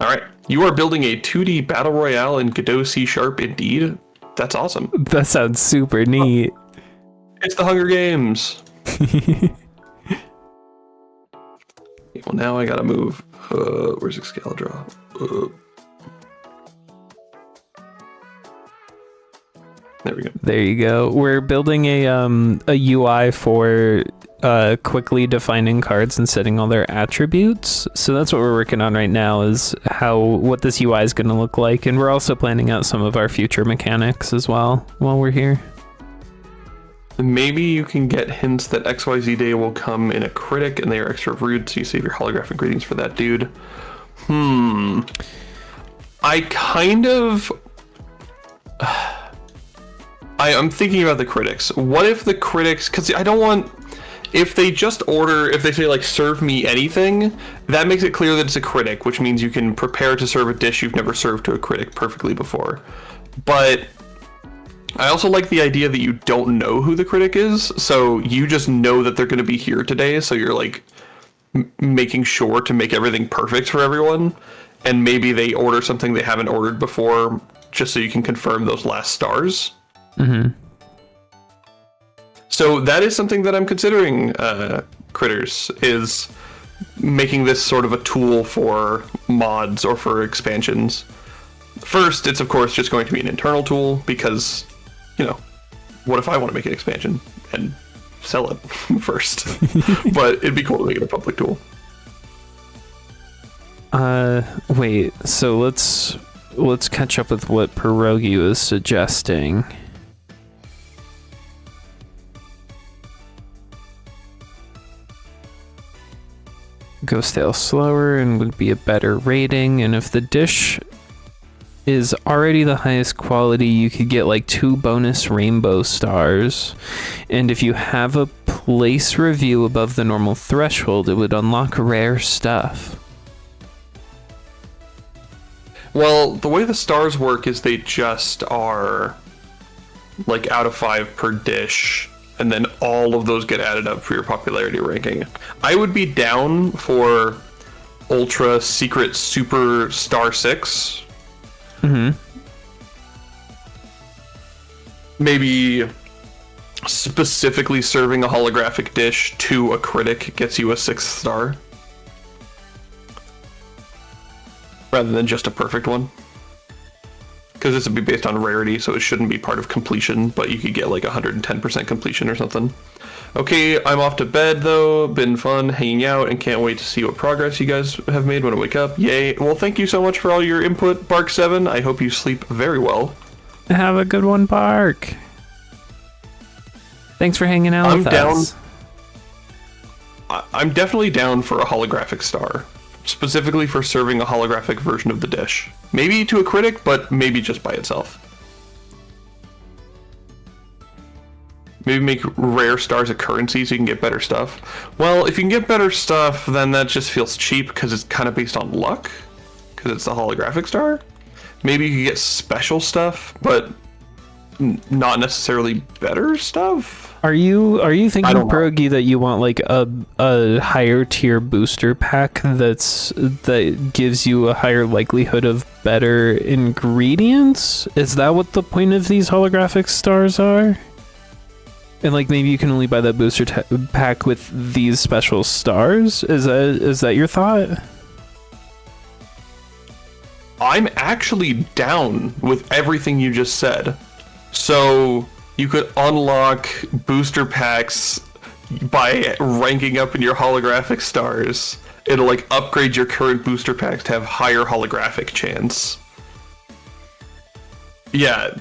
All right, you are building a 2D battle royale in Godot C# indeed. That's awesome. That sounds super neat. It's the Hunger Games. Well, now I gotta move. Where's Excalibur? There we go. There you go. We're building a UI for quickly defining cards and setting all their attributes. So that's what we're working on right now, is what this UI is going to look like. And we're also planning out some of our future mechanics as well while we're here. Maybe you can get hints that XYZ Day will come in a critic and they are extra rude, so you save your holographic greetings for that dude. I kind of... I'm thinking about the critics. What if the critics... Because I don't want... If they just order... If they say, like, serve me anything, that makes it clear that it's a critic, which means you can prepare to serve a dish you've never served to a critic perfectly before. But... I also like the idea that you don't know who the critic is, so you just know that they're going to be here today, so you're like making sure to make everything perfect for everyone, and maybe they order something they haven't ordered before just so you can confirm those last stars. Mm-hmm. So that is something that I'm considering, Critters, is making this sort of a tool for mods or for expansions. First, it's of course just going to be an internal tool because... You know, what if I want to make an expansion and sell it first? But it'd be cool to make it a public tool. Wait, so let's catch up with what Pierogi was suggesting. Go stale slower and would be a better rating, and if the dish is already the highest quality, you could get like 2 bonus rainbow stars, and if you have a place review above the normal threshold, it would unlock rare stuff. Well, the way the stars work is they just are like out of 5 per dish, and then all of those get added up for your popularity ranking. I would be down for Ultra Secret Super Star 6. Mm-hmm. Maybe specifically serving a holographic dish to a critic gets you a 6th star, rather than just a perfect one. Because this would be based on rarity, so it shouldn't be part of completion, but you could get like 110% completion or something. Okay, I'm off to bed though. Been fun hanging out and can't wait to see what progress you guys have made when I wake up. Yay. Well, thank you so much for all your input, Bark7. I hope you sleep very well. Have a good one, Bark. Thanks for hanging out with us. I'm definitely down for a holographic star. Specifically for serving a holographic version of the dish. Maybe to a critic, but maybe just by itself. Maybe make rare stars a currency so you can get better stuff. Well, if you can get better stuff, then that just feels cheap because it's kind of based on luck. Because it's the holographic star. Maybe you can get special stuff, but not necessarily better stuff. Are you thinking, Pierogi, that you want like a higher tier booster pack that gives you a higher likelihood of better ingredients? Is that what the point of these holographic stars are? And like maybe you can only buy that booster pack with these special stars? Is that your thought? I'm actually down with everything you just said. So you could unlock booster packs by ranking up in your holographic stars. It'll like upgrade your current booster packs to have higher holographic chance. Yeah.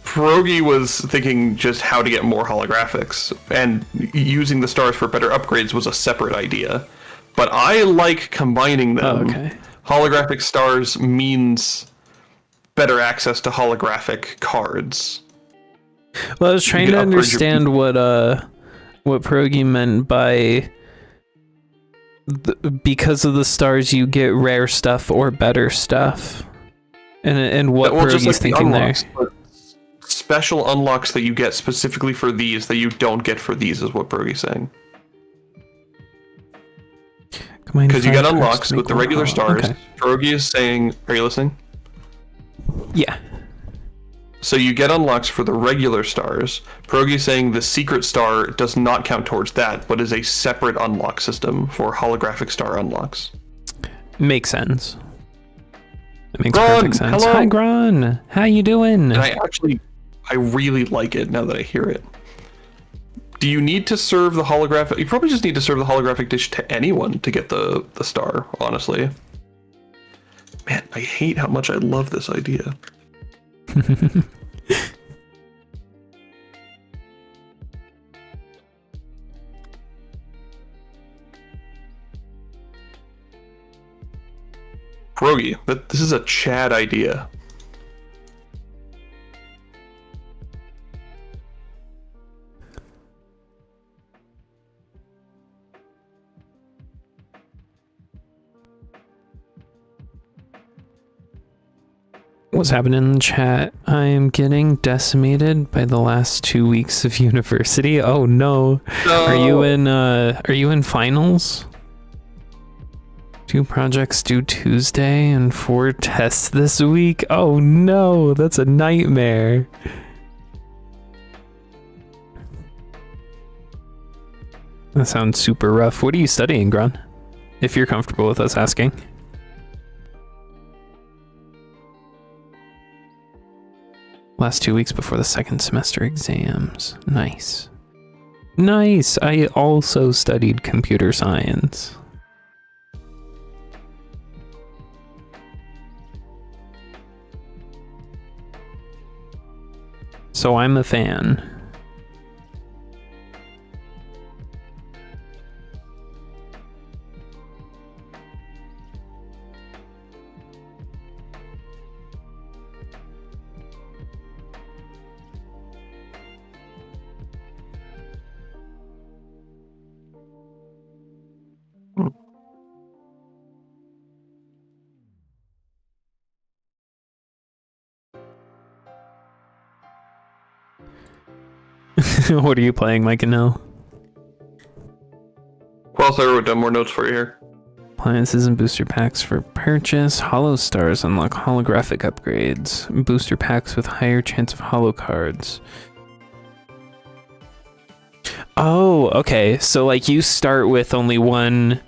Pierogi was thinking just how to get more holographics, and using the stars for better upgrades was a separate idea. But I like combining them. Oh, okay. Holographic stars means better access to holographic cards. Well, I was trying to understand what Pierogi meant by because of the stars you get rare stuff or better stuff, and what Pierogi's like thinking there. Special unlocks that you get specifically for these that you don't get for these is what Pierogi's saying. Because you get unlocks with the regular stars. Okay. Pierogi is saying, are you listening? Yeah. So you get unlocks for the regular stars. Pierogi is saying the secret star does not count towards that, but is a separate unlock system for holographic star unlocks. Makes sense. That makes Gron, perfect sense. hello. Hi, Gron. How you doing? And I really like it now that I hear it. Do you need to serve the holographic? You probably just need to serve the holographic dish to anyone to get the star, honestly. Man, I hate how much I love this idea. Pierogi, this is a Chad idea. What's happening in the chat? I am getting decimated by the last 2 weeks of university. Oh no. No. Are you in finals? 2 projects due Tuesday and 4 tests this week. Oh no, that's a nightmare. That sounds super rough. What are you studying, Grun? If you're comfortable with us asking. Last 2 weeks before the second semester exams. Nice. Nice. I also studied computer science. So I'm a fan. What are you playing, Mike and Hill? Well, I wrote down more notes for you here. Appliances and booster packs for purchase. Hollow stars unlock holographic upgrades. Booster packs with higher chance of hollow cards. Oh, okay. So like you start with only one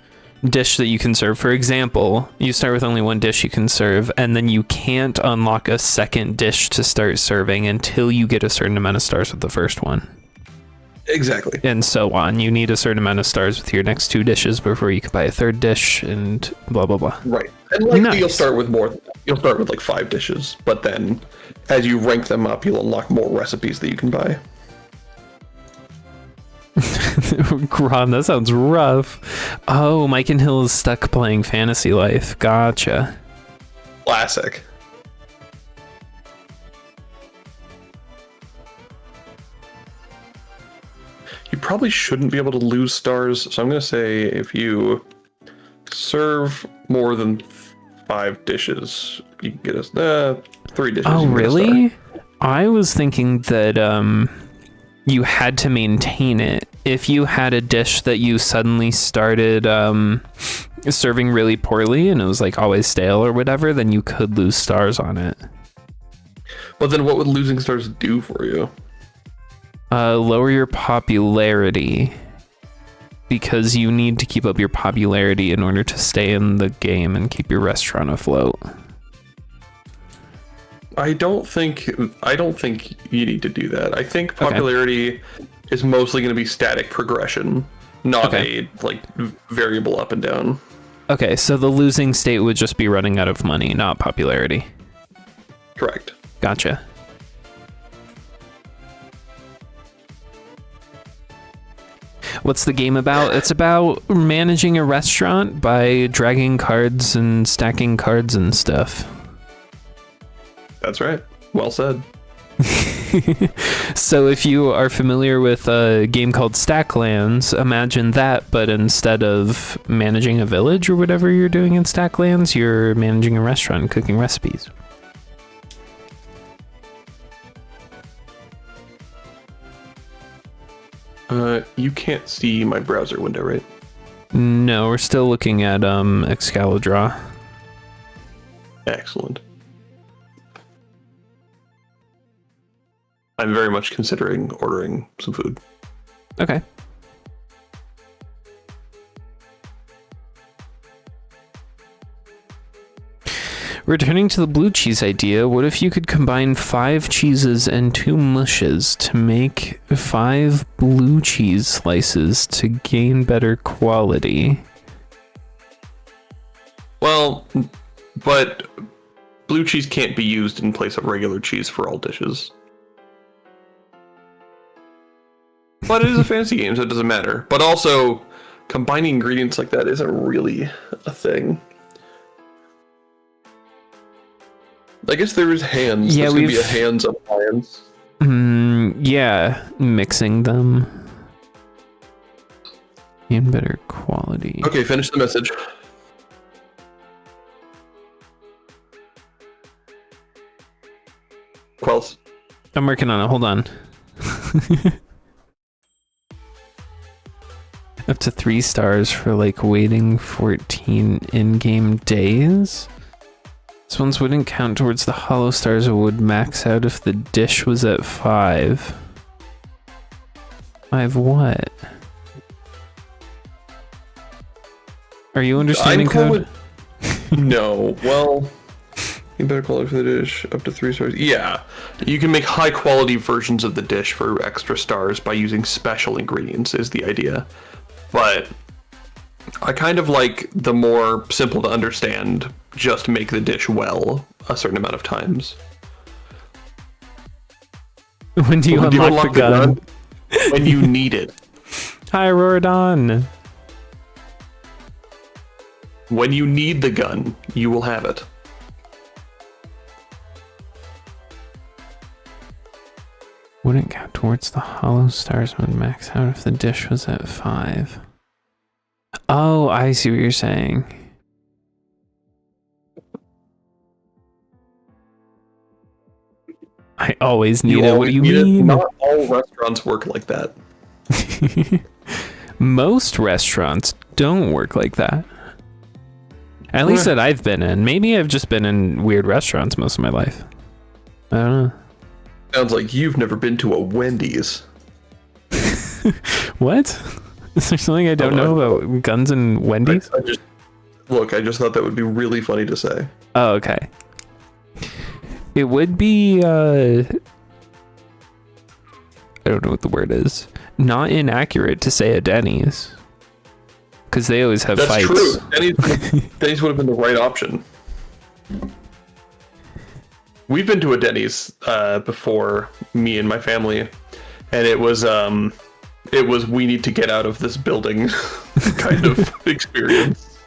dish that you can serve. For example, you start with only one dish you can serve, and then you can't unlock a second dish to start serving until you get a certain amount of stars with the first one. Exactly. And so on. You need a certain amount of stars with your next 2 dishes before you can buy a third dish, and blah blah blah. Right. And likely Nice. you'll start with more. You'll start with like 5 dishes, but then as you rank them up, you'll unlock more recipes that you can buy. Gron, that sounds rough. Oh, Mike and Hill is stuck playing Fantasy Life. Gotcha. Classic. You probably shouldn't be able to lose stars, so I'm going to say if you serve more than 5 dishes, you can get a 3 dishes. Oh, you can get a star. really? I was thinking that you had to maintain it. If you had a dish that you suddenly started serving really poorly and it was like always stale or whatever, then you could lose stars on it. But then what would losing stars do for you? Lower your popularity, because you need to keep up your popularity in order to stay in the game and keep your restaurant afloat. I don't think you need to do that. I think popularity is mostly going to be static progression, not a like variable up and down. Okay, so the losing state would just be running out of money, not popularity. Correct. Gotcha. What's the game about? It's about managing a restaurant by dragging cards and stacking cards and stuff. That's right. Well said. So if you are familiar with a game called Stacklands, imagine that, but instead of managing a village or whatever you're doing in Stacklands, you're managing a restaurant and cooking recipes. You can't see my browser window, right? No, we're still looking at Excalibur. Excellent. I'm very much considering ordering some food. Okay. Returning to the blue cheese idea, what if you could combine 5 cheeses and 2 mushes to make 5 blue cheese slices to gain better quality? Well, but blue cheese can't be used in place of regular cheese for all dishes. But it is a fantasy game, so it doesn't matter. But also, combining ingredients like that isn't really a thing. I guess there is hands. Yeah, There's gonna be a hands appliance. Yeah, mixing them in better quality. Okay, finish the message. Quells. I'm working on it. Hold on. Up to 3 stars for like waiting 14 in-game days. This ones wouldn't count towards the hollow stars. It would max out if the dish was at 5. 5 what? Are you understanding code? No. Well, you better quality for the dish. Up to 3 stars. Yeah. You can make high quality versions of the dish for extra stars by using special ingredients is the idea. But I kind of like the more simple to understand, just make the dish well a certain amount of times. When do you unlock the gun? When you need it. Hi, Rorodon. When you need the gun, you will have it. Wouldn't count towards the hollow stars when max out if the dish was at 5. Oh, I see what you're saying. I always need it. What do you mean? Not all restaurants work like that. Most restaurants don't work like that. At least that I've been in. Maybe I've just been in weird restaurants most of my life. I don't know. Sounds like you've never been to a Wendy's. What? Is there something I don't know about guns and Wendy's? I just thought that would be really funny to say. Oh, okay. It would be, I don't know what the word is. Not inaccurate to say a Denny's. Because they always have fights. That's true. Denny's would have been the right option. We've been to a Denny's before, me and my family, and it was we need to get out of this building kind of experience.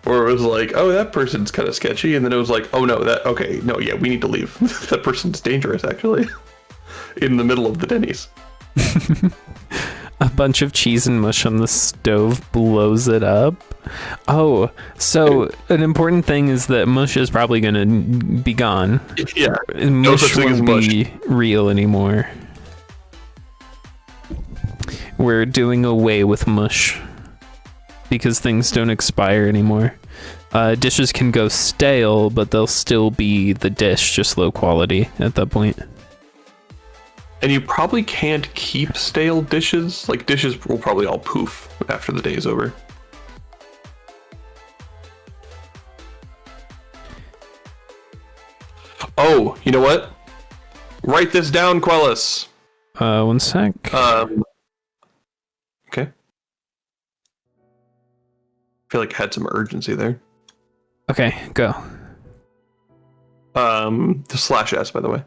Where it was like, oh, that person's kind of sketchy, and then it was like, oh no, we need to leave. That person's dangerous, actually. In the middle of the Denny's. A bunch of cheese and mush on the stove blows it up. Oh, so an important thing is that mush is probably going to be gone. Yeah, mush won't be real anymore. We're doing away with mush because things don't expire anymore. Dishes can go stale, but they'll still be the dish, just low quality at that point. And you probably can't keep stale dishes. Like, dishes will probably all poof after the day is over. Oh, you know what? Write this down, Quellis. 1 sec. Okay. I feel like I had some urgency there. Okay, go. The /s, by the way.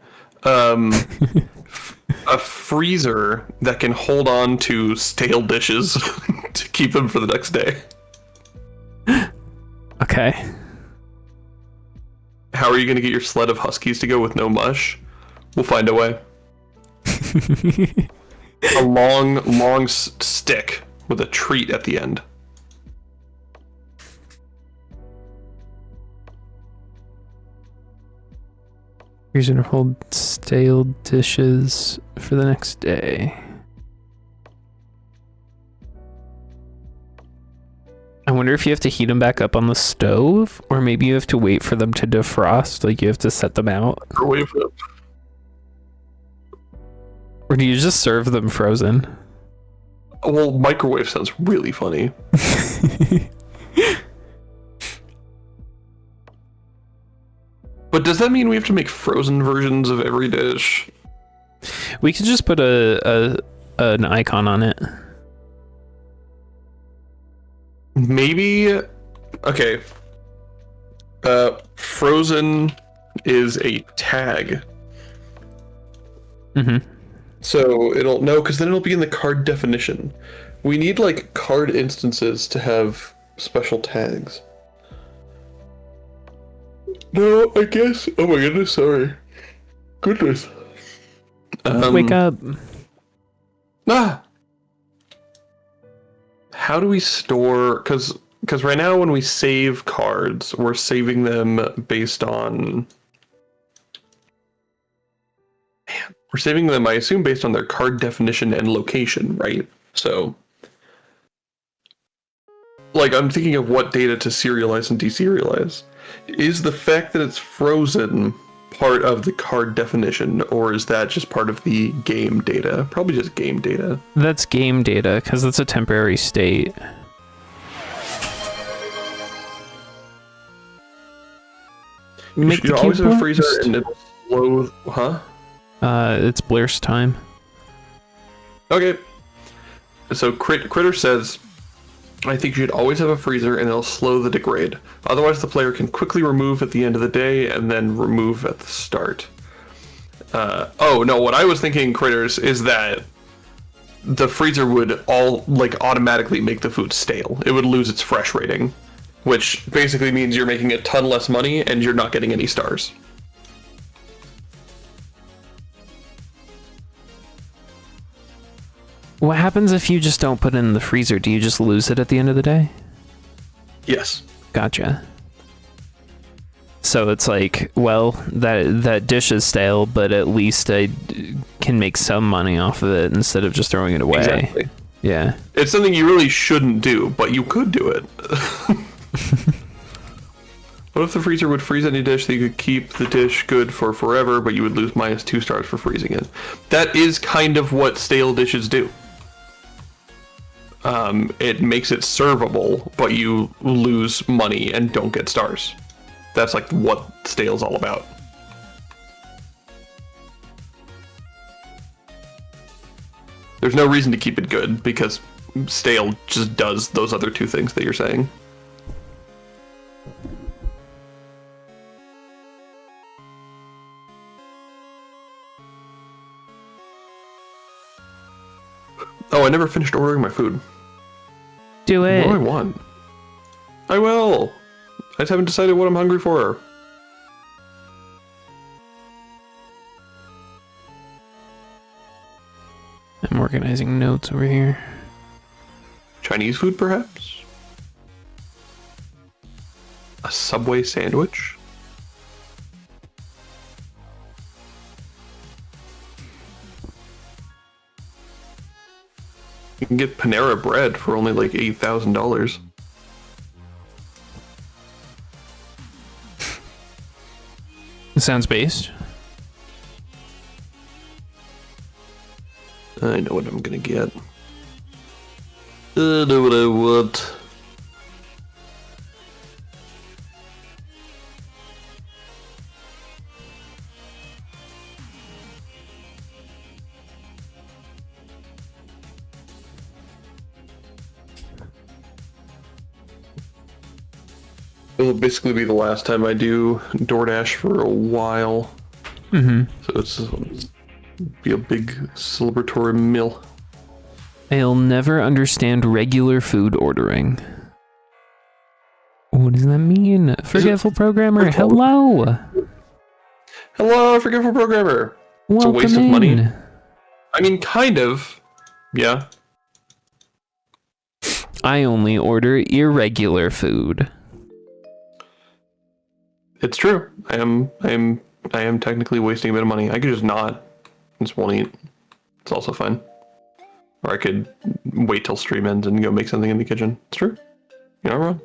A freezer that can hold on to stale dishes to keep them for the next day. Okay. How are you going to get your sled of huskies to go with no mush? We'll find a way. A long stick with a treat at the end. Freezer to hold stale dishes for the next day. I wonder if you have to heat them back up on the stove, or maybe you have to wait for them to defrost, like you have to set them out. Or wait for them. Or do you just serve them frozen? Well, microwave sounds really funny. does that mean we have to make frozen versions of every dish? We could just put an icon on it. Maybe. Okay. Frozen is a tag. Mm-hmm. So it'll no, because then it'll be in the card definition. We need like card instances to have special tags. No, I guess. Oh my goodness, sorry. Goodness. Wake up. Ah. How do we store? Because right now when we save cards, we're saving them based on. Man, we're saving them, I assume, based on their card definition and location, right? So, like, I'm thinking of what data to serialize and deserialize. Is the fact that it's frozen part of the card definition, or is that just part of the game data? Probably just game data. That's game data, because it's a temporary state. You always have a freezer and it's low, huh? It's Blair's time. Okay. So Critter says, I think you should always have a freezer and it'll slow the degrade. Otherwise the player can quickly remove at the end of the day and then remove at the start. Oh no, what I was thinking, Critters, is that the freezer would automatically make the food stale. It would lose its fresh rating, which basically means you're making a ton less money and you're not getting any stars. What happens if you just don't put it in the freezer? Do you just lose it at the end of the day? Yes. Gotcha. So it's like, well, that dish is stale, but at least I can make some money off of it instead of just throwing it away. Exactly. Yeah. It's something you really shouldn't do, but you could do it. What if the freezer would freeze any dish that you could keep the dish good for forever, but you would lose -2 stars for freezing it? That is kind of what stale dishes do. It makes it servable, but you lose money and don't get stars. That's like what stale's all about. There's no reason to keep it good because stale just does those other two things that you're saying. Oh, I never finished ordering my food. Do it. What do I want? I will. I just haven't decided what I'm hungry for. I'm organizing notes over here. Chinese food, perhaps? A Subway sandwich? You can get Panera bread for only like $8,000. Sounds based. I know what I'm gonna get. I know what I want. It'll basically be the last time I do DoorDash for a while. Mm-hmm. So it's be a big celebratory meal. I'll never understand regular food ordering. What does that mean? Forgetful programmer, hello! Hello, forgetful programmer. Welcome it's a waste of in. money. I mean, kind of. Yeah. I only order irregular food. It's true. I am technically wasting a bit of money. I could just not. Just won't eat. It's also fine. Or I could wait till stream ends and go make something in the kitchen. It's true. You're not wrong.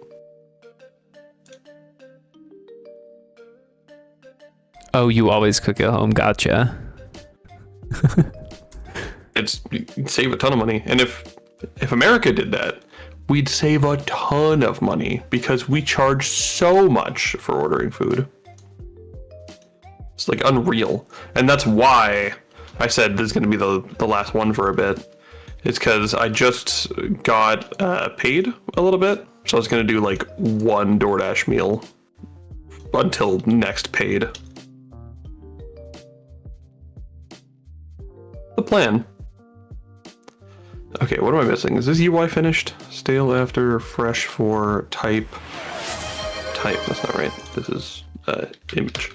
Oh, you always cook at home. Gotcha. You'd save a ton of money. And if America did that, we'd save a ton of money because we charge so much for ordering food. It's like unreal. And that's why I said this is going to be the last one for a bit. It's because I just got paid a little bit. So I was going to do like one DoorDash meal until next paid. The plan. Okay, what am I missing? Is this UI finished? Stale after, fresh for, type. Type, that's not right. This is image.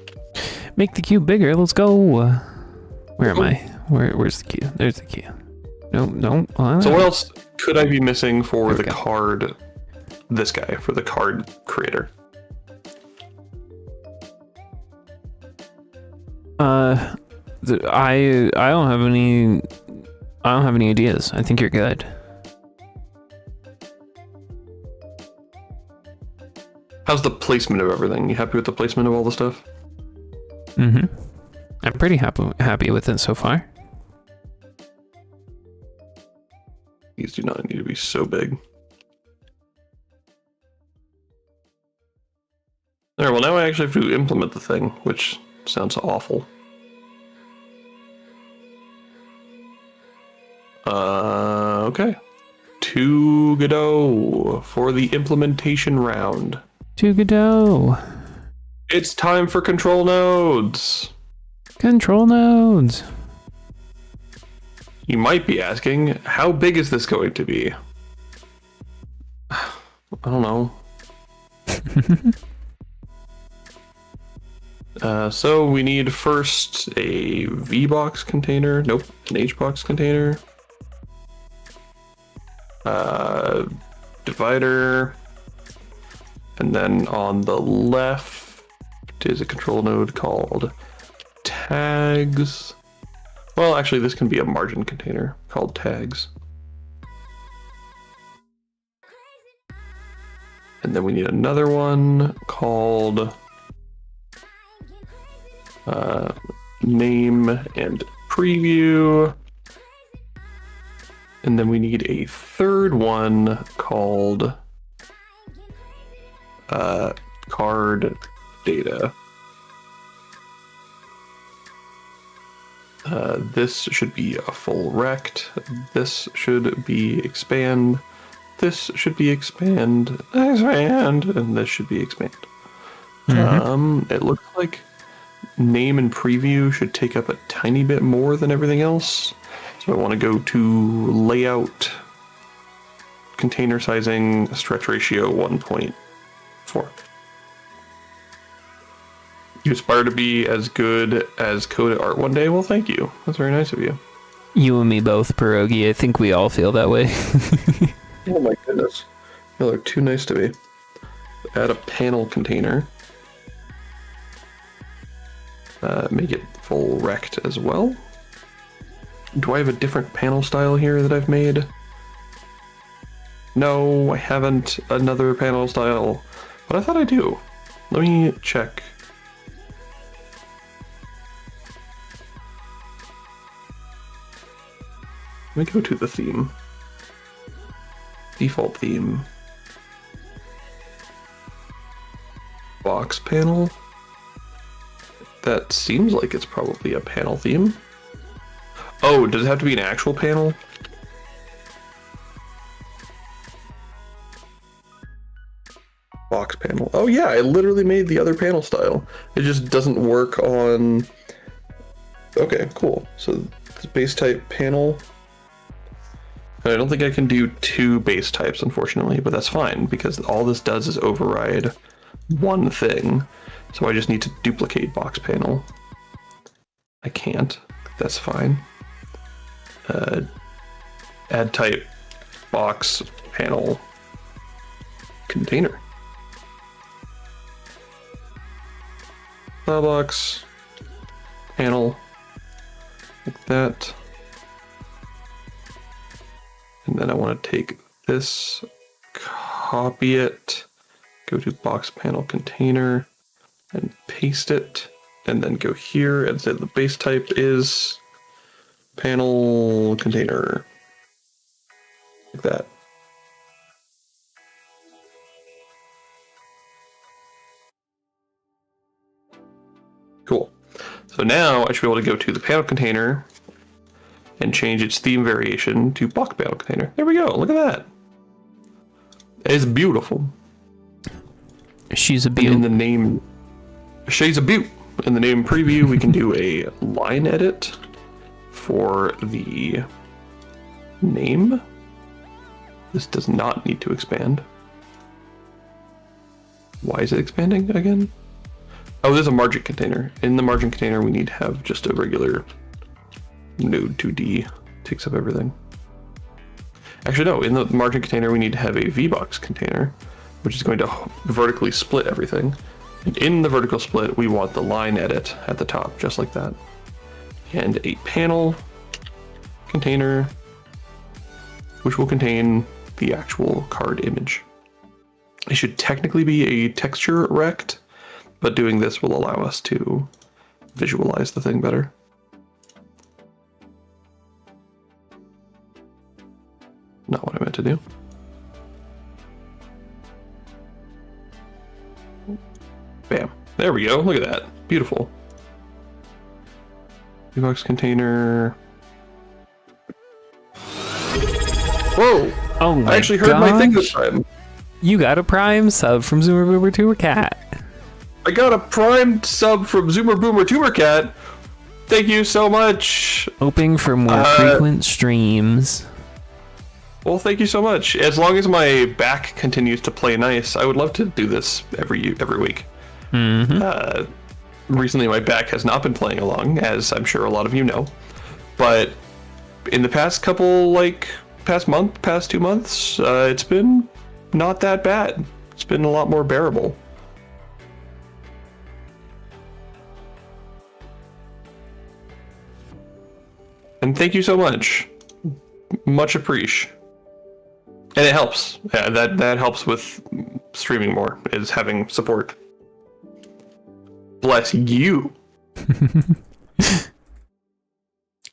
Make the cube bigger. Let's go. Where am I? Where's the cube? There's the cube. No. So what else could I be missing for the card? This guy, for the card creator. I don't have any. I don't have any ideas. I think you're good. How's the placement of everything? You happy with the placement of all the stuff? Mm-hmm. I'm pretty happy with it so far. These do not need to be so big. Alright, well now I actually have to implement the thing, which sounds awful. Okay. To Godot for the implementation round. To Godot. It's time for control nodes. Control nodes. You might be asking, how big is this going to be? I don't know. So we need first a VBox container. Nope, an HBox container. Divider. And then on the left is a control node called tags. Well, actually, this can be a margin container called tags. And then we need another one called name and preview. And then we need a third one called card data. This should be a full rect. This should be expand. This should be expand, and this should be expand. It looks like name and preview should take up a tiny bit more than everything else. So I want to go to layout, container sizing, stretch ratio 1.4. You aspire to be as good as Code Art one day? Well, thank you. That's very nice of you. You and me both, Pierogi. I think we all feel that way. Oh my goodness. Y'all are too nice to me. Add a panel container. Make it full rect as well. Do I have a different panel style here that I've made? No, I haven't. Another panel style. But I thought I do. Let me check. Let me go to the theme. Default theme. Box panel. That seems like it's probably a panel theme. Oh, does it have to be an actual panel? Box panel. Oh yeah, I literally made the other panel style. It just doesn't work on... Okay, cool. So this base type panel. I don't think I can do two base types, unfortunately, but that's fine because all this does is override one thing. So I just need to duplicate box panel. I can't. That's fine. Add type box panel container. Box panel like that. And then I want to take this, copy it, go to box panel container, and paste it, and then go here and say the base type is panel container. Like that. Cool. So now I should be able to go to the panel container and change its theme variation to block panel container. There we go. Look at that. It's beautiful. She's a beaut. In the name, she's a beaut. In the name preview, we can do a line edit for the name. This does not need to expand. Why is it expanding again? Oh, there's a margin container. In the margin container, we need to have just a regular node 2D. Takes up everything. Actually, no. In the margin container, we need to have a VBox container, which is going to vertically split everything. And in the vertical split, we want the line edit at the top, just like that. And a panel container, which will contain the actual card image. It should technically be a texture rect, but doing this will allow us to visualize the thing better. Not what I meant to do. Bam. There we go. Look at that. Beautiful. VBox container. Whoa! Oh my I actually heard my thing this time. You got a Prime sub from Zoomer Boomer Tuber Cat. I got a Prime sub from Zoomer Boomer Tuber Cat. Thank you so much. Hoping for more frequent streams. Well, thank you so much. As long as my back continues to play nice, I would love to do this every week. Mm-hmm. Recently, my back has not been playing along, as I'm sure a lot of you know. But in the past past 2 months, it's been not that bad. It's been a lot more bearable. And thank you so much. Much appreciated. And it helps. Yeah, that helps with streaming more, is having support. Bless you.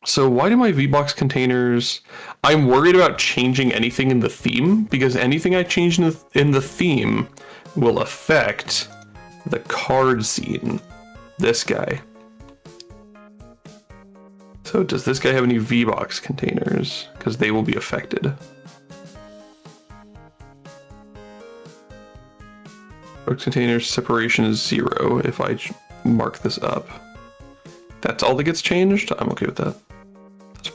So why do my VBox containers... I'm worried about changing anything in the theme, because anything I change in the theme will affect the card scene. This guy. So does this guy have any VBox containers? Because they will be affected. Box containers separation is 0 if I mark this up. That's all that gets changed? I'm okay with that.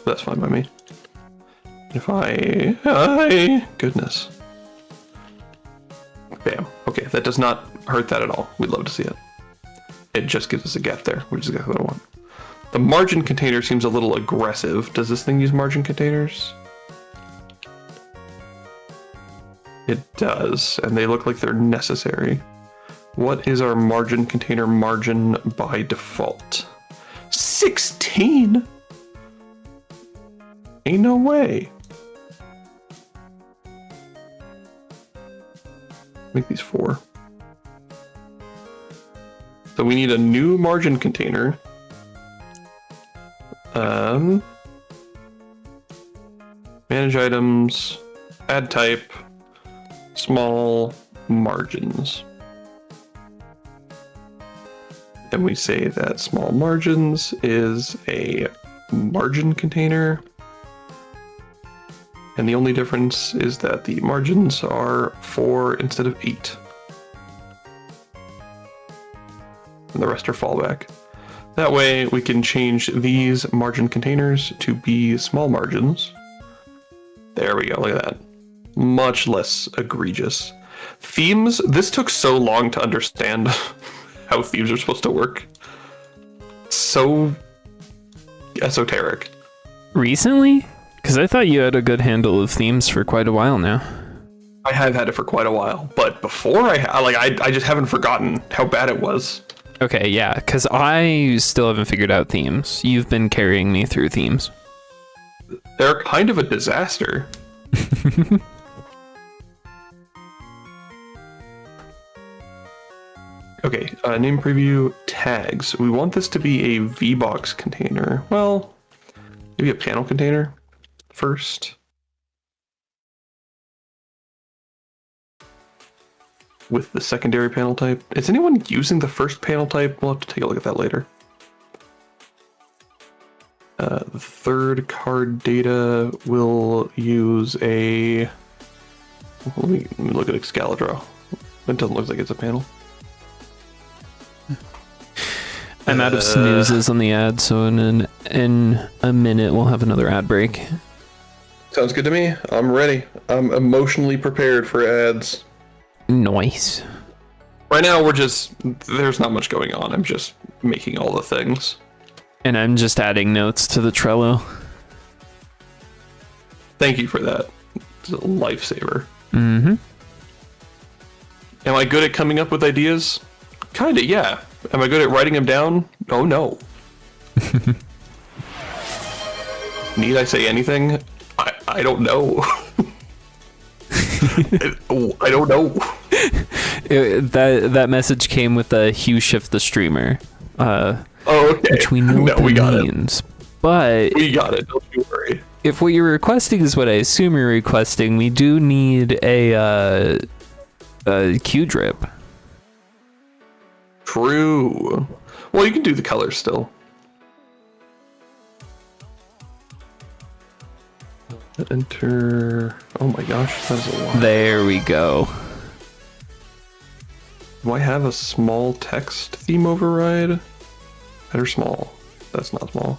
That's fine by me. If goodness. Bam. Okay, that does not hurt that at all. We'd love to see it. It just gives us a gap there, which is exactly what I want. The margin container seems a little aggressive. Does this thing use margin containers? It does, and they look like they're necessary. What is our margin container margin by default? 16? Ain't no way. Make these 4. So we need a new margin container. Manage items, add type, small margins. And we say that small margins is a margin container. And the only difference is that the margins are 4 instead of 8. And the rest are fallback. That way we can change these margin containers to be small margins. There we go, look at that. Much less egregious. Themes, this took so long to understand how themes are supposed to work. So esoteric. Recently? Because I thought you had a good handle of themes for quite a while now. I have had it for quite a while, but before I just haven't forgotten how bad it was. Okay, yeah, because I still haven't figured out themes. You've been carrying me through themes. They're kind of a disaster. Okay, name preview tags. We want this to be a VBox container. Well, maybe a panel container first. With the secondary panel type. Is anyone using the first panel type? We'll have to take a look at that later. The third card data will use a... Let me look at Excalibur. It doesn't look like it's a panel. I'm out of snoozes on the ad, so in a minute we'll have another ad break. Sounds good to me. I'm ready. I'm emotionally prepared for ads. Nice. Right now, there's not much going on. I'm just making all the things. And I'm just adding notes to the Trello. Thank you for that. It's a lifesaver. Mm-hmm. Am I good at coming up with ideas? Kinda, yeah. Am I good at writing them down? Oh, no. Need I say anything? I don't know. I don't know. That message came with a Hugh Shift the Streamer. Oh, okay. Which we know what we that got means. But we got it. Don't you worry. If what you're requesting is what I assume you're requesting, we do need a Q drip. True. Well, you can do the colors still. Enter. Oh my gosh, that's a lot. There we go. Do I have a small text theme override? Header small. That's not small.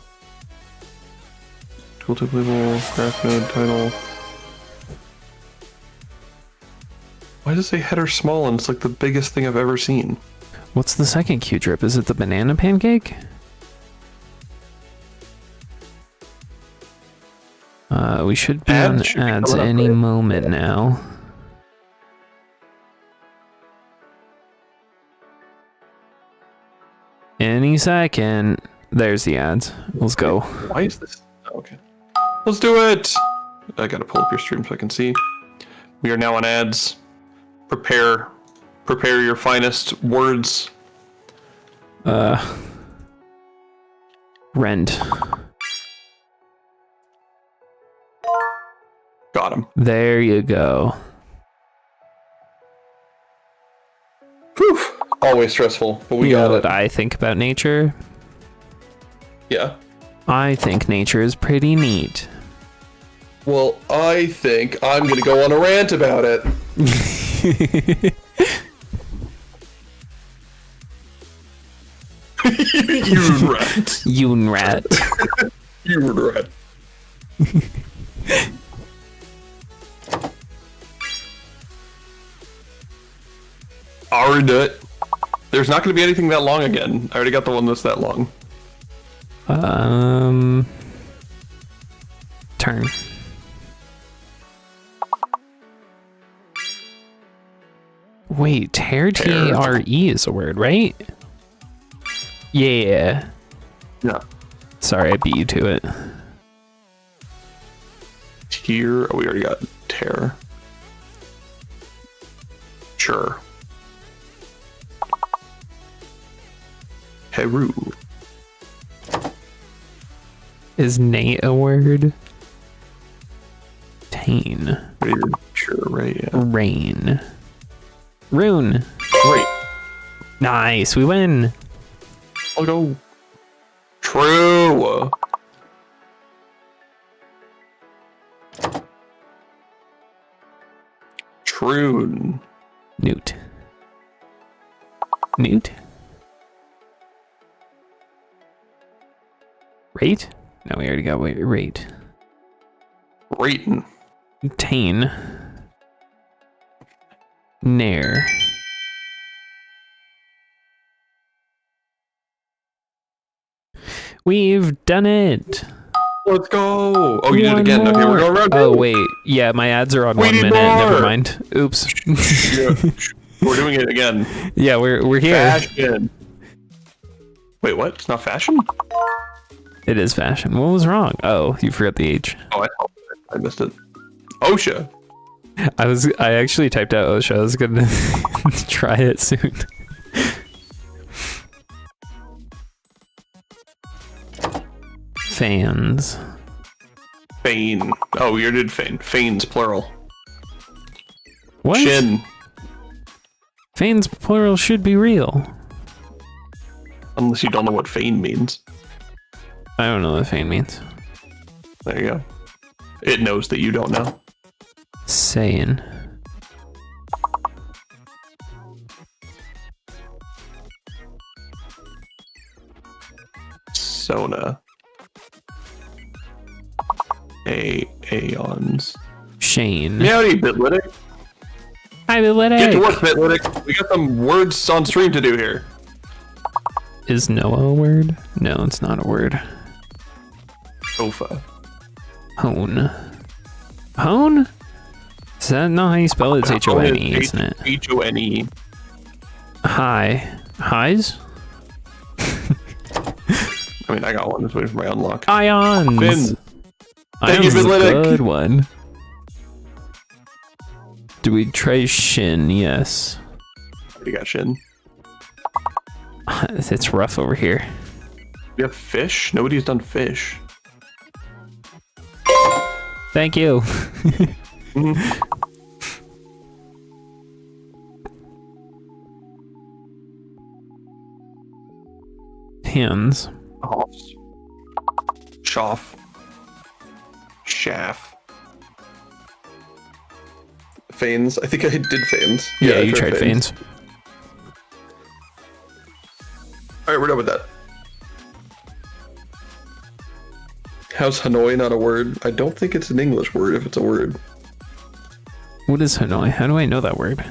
Tooltip label, graph node, title. Why does it say header small and it's like the biggest thing I've ever seen? What's the second Q drip? Is it the banana pancake? We should be on ads any moment now. Any second. There's the ads. Let's go. Why is this? Oh, okay. Let's do it! I gotta pull up your stream so I can see. We are now on ads. Prepare your finest words. Rend. Got him. There you go. Whew. Always stressful, but we You know got what it. I think about nature? Yeah. I think nature is pretty neat. Well, I think I'm gonna go on a rant about it. You rat. You rat. You rat. Alright. There's not going to be anything that long again. I already got the one that's that long. Turn. Wait, tear, T-A-R-E is a word, right? Yeah. Yeah. Sorry, I beat you to it. Tier. Oh, we already got tear. Sure. Heru. Is Nate a word? Tain. Sure, right, yeah. Rain. Rune. Great. Nice, we win. I'll go. True. True. Newt. Newt? Rate? No, we already got rate. Rating. Tain. Nair. We've done it. Let's go. Oh, you did One it again. Okay, we're going round two. Oh, wait. Yeah, my ads are on We 1 need minute. Never more. mind. Oops. Yeah. We're doing it again. Yeah, we're here. Fashion. Wait, what? It's not fashion? It is fashion. What was wrong? Oh, you forgot the H. Oh, I missed it. OSHA. I actually typed out OSHA. I was gonna try it soon. Fans. Fane. Oh, you did Fane. Fane's plural. What? Chin. Fans plural should be real. Unless you don't know what Fane means. I don't know what Fein means. There you go. It knows that you don't know. Saying. Sona. Aeons. Shane. Meowdy, Bitlytic. Hi, Bitlytic. Get to work, Bitlytic. We got some words on stream to do here. Is Noah a word? No, it's not a word. Sofa. Hone. Hone? Is that not how you spell it? It's H-O-N-E, isn't it? H-O-N-E. Hi. Highs? I mean, I got one. Just waiting for my unlock. Ions. Finn. Thank you, Ions is a Bitlytic. good one. Do we try Shin? Yes. We got Shin. It's rough over here. We have fish? Nobody's done fish. Thank you. Hands. Hoffs. Shoff. Shaff. Fanes. I think I did Fanes. Yeah, I you tried Fanes. Alright, we're done with that. How's Hanoi not a word? I don't think it's an English word if it's a word. What is Hanoi? How do I know that word?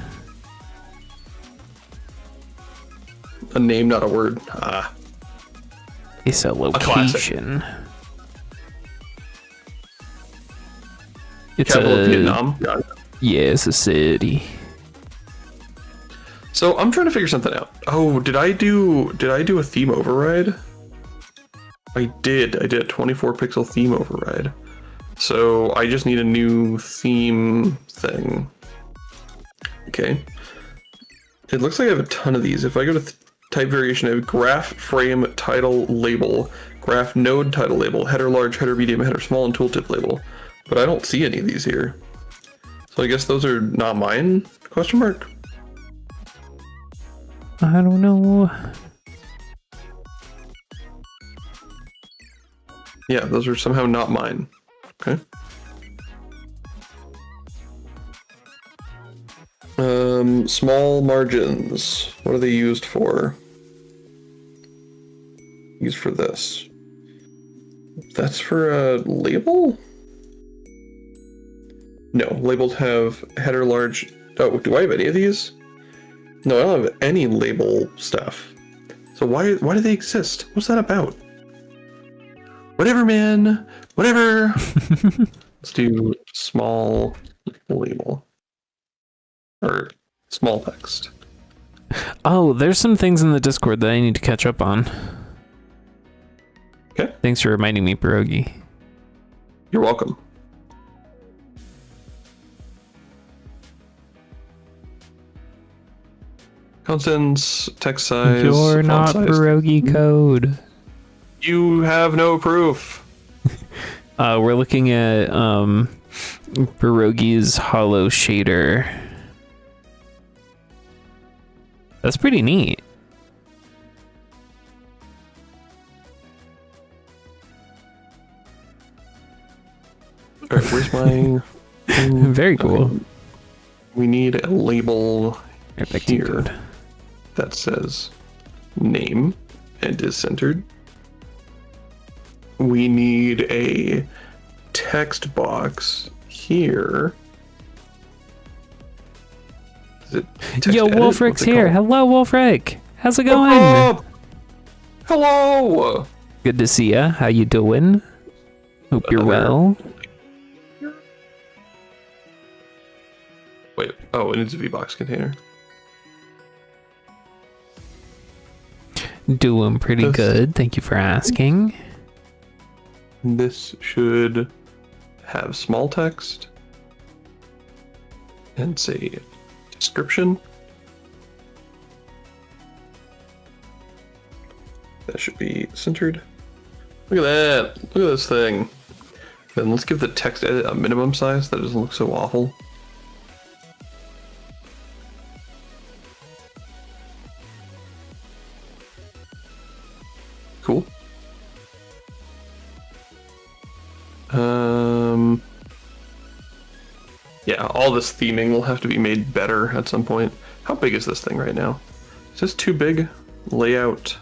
A name, not a word. Ah. It's a location. It's Capital a of Vietnam. Yeah, it's a city. So I'm trying to figure something out. Oh, did I do a theme override? I did a 24 pixel theme override. So I just need a new theme thing. Okay. It looks like I have a ton of these. If I go to type variation, I have graph, frame, title, label, graph, node, title, label, header large, header medium, header small, and tooltip label. But I don't see any of these here. So I guess those are not mine? Question mark. I don't know. Yeah, those are somehow not mine. Okay. Small margins. What are they used for? Used for this. That's for a label? No, labels have header large. Oh, do I have any of these? No, I don't have any label stuff. So why do they exist? What's that about? Whatever, man. Whatever. Let's do small label. Or small text. Oh, there's some things in the Discord that I need to catch up on. Okay. Thanks for reminding me, Pierogi. You're welcome. Constants, text size. You're font not size. Pierogi code. You have no proof. We're looking at Pierogi's hollow shader. That's pretty neat. All right, where's my? Very cool. Okay. We need a label Right, back to your here code. that says name and is centered. We need a text box here. Is it text Yo, edit? Wolfric's What's it here. called? Hello, Wolfric. How's it going? What's up? Hello. Good to see ya. How you doing? Hope you're Another- well. Wait. Oh, it needs a VBox container. Doing pretty This- good. Thank you for asking. This should have small text and say description. That should be centered. Look at that. Look at this thing. Then let's give the text edit a minimum size. That doesn't look so awful. Cool. Yeah, all this theming will have to be made better at some point. How big is this thing right now? Is this too big? Layout.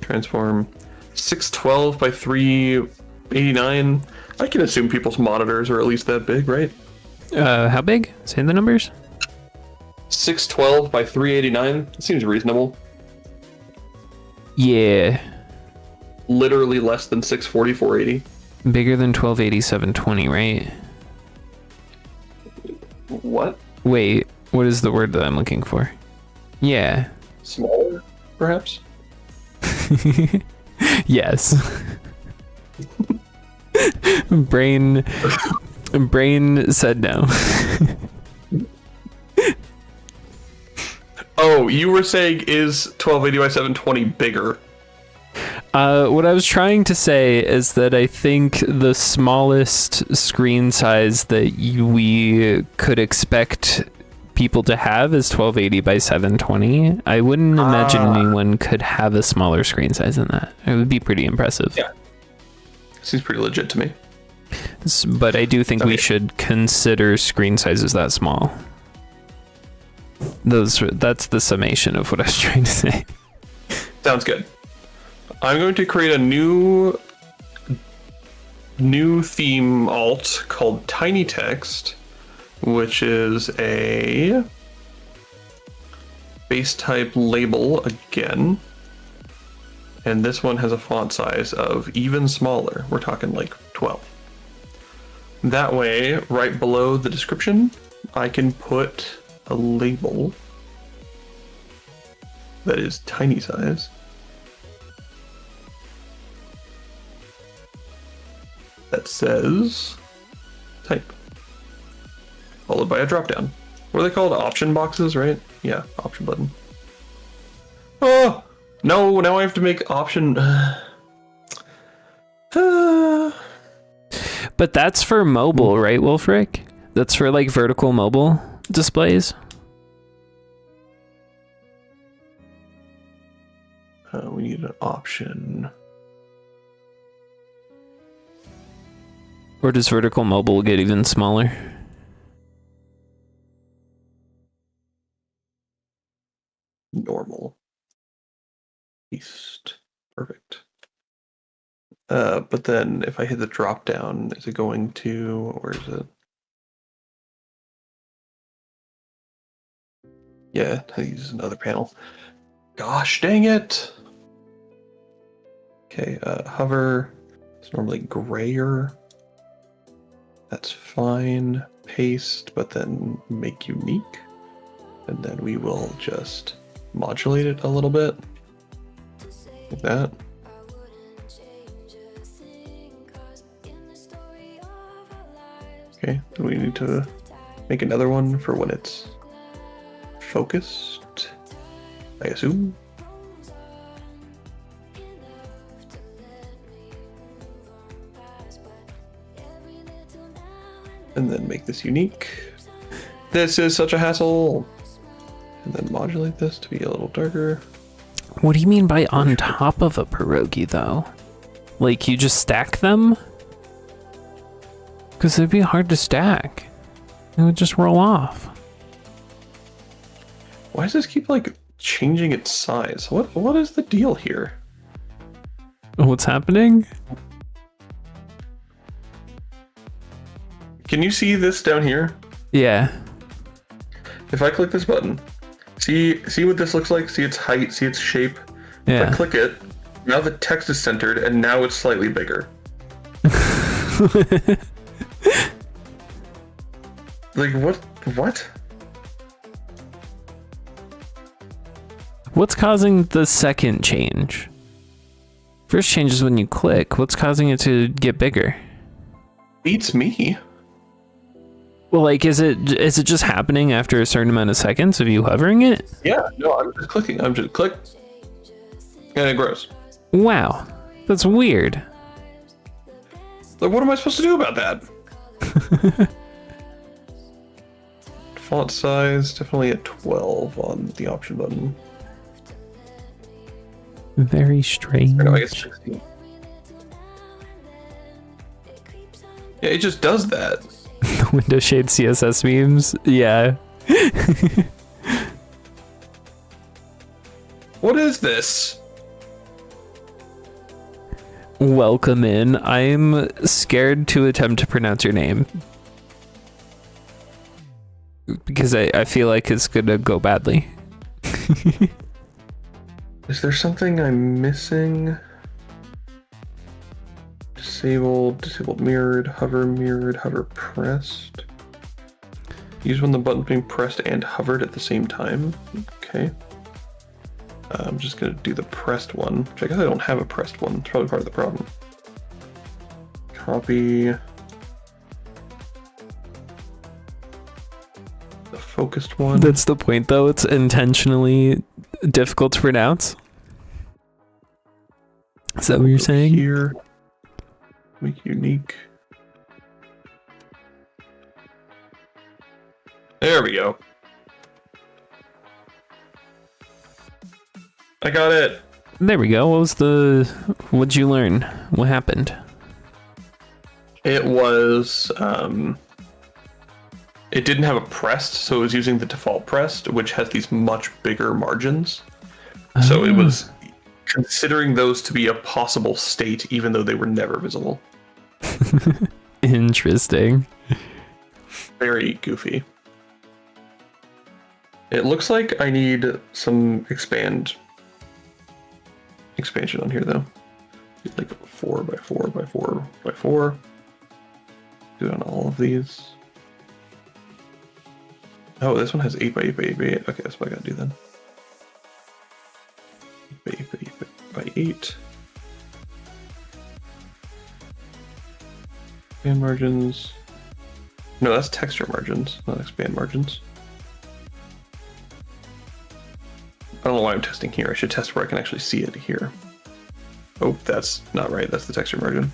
Transform. 612 by 389. I can assume people's monitors are at least that big, right? How big? Say the numbers. 612 by 389. It seems reasonable. Yeah. Literally less than 640, 480. Bigger than 1280, 720, right? What? Wait, what is the word that I'm looking for? Yeah. Smaller, perhaps? Yes. Brain said no. Oh, you were saying is 1280 by 720 bigger? What I was trying to say is that I think the smallest screen size that we could expect people to have is 1280 by 720. I wouldn't imagine anyone could have a smaller screen size than that. It would be pretty impressive. Yeah. Seems pretty legit to me. But I do think we should consider screen sizes that small. That's the summation of what I was trying to say. Sounds good. I'm going to create a new theme alt called Tiny Text, which is a base type label again. And this one has a font size of even smaller. We're talking like 12. That way, right below the description, I can put a label that is tiny size. That says type, followed by a drop down. What are they called? Option boxes, right? Yeah, option button. Oh no! Now I have to make option. But that's for mobile, right, Wolfric? That's for like vertical mobile displays. We need an option. Or does vertical mobile get even smaller? Normal. East. Perfect. But then if I hit the drop down, is it going to, or is it? Yeah, I use another panel. Gosh dang it. Okay, hover. It's normally grayer. That's fine. Paste, but then make unique. And then we will just modulate it a little bit. Like that. Okay, then we need to make another one for when it's focused, I assume. And then make this unique. This is such a hassle. And then modulate this to be a little darker. What do you mean by on top of a pierogi, though? Like, you just stack them? Because it'd be hard to stack. It would just roll off. Why does this keep, like, changing its size? What is the deal here? What's happening? Can you see this down here? Yeah. If I click this button, see what this looks like? See its height, see its shape? Yeah. If I click it, now the text is centered, and now it's slightly bigger. Like, what? What's causing the second change? First change is when you click. What's causing it to get bigger? Beats me. Well, like, is it just happening after a certain amount of seconds of you hovering it? Yeah, no, I'm just clicking. I'm just click, and it grows. Wow, that's weird. Like, what am I supposed to do about that? Font size, definitely at 12 on the option button. Very strange. No, I guess 16. Yeah, it just does that. Window shade CSS memes. Yeah. What is this? Welcome in. I'm scared to attempt to pronounce your name. Because I feel like it's gonna go badly. Is there something I'm missing? Disabled mirrored, hover pressed. Use when the button's being pressed and hovered at the same time. Okay. I'm just gonna do the pressed one, which I guess I don't have a pressed one. It's probably part of the problem. Copy. The focused one. That's the point, though. It's intentionally difficult to pronounce. Is that what you're saying? Here. Make unique. There we go. I got it. There we go. What'd you learn? What happened? It was, it didn't have a pressed, so it was using the default pressed, which has these much bigger margins. So it was considering those to be a possible state, even though they were never visible. Interesting. Very goofy. It looks like I need some expansion on here, though. Like 4x4x4x4. Do it on all of these. Oh, this one has 8x8x8x8. Okay, that's what I gotta do then. 8x8x8x8. Expand margins. No, that's texture margins, not expand margins. I don't know why I'm testing here. I should test where I can actually see it here. Oh, that's not right. That's the texture margin.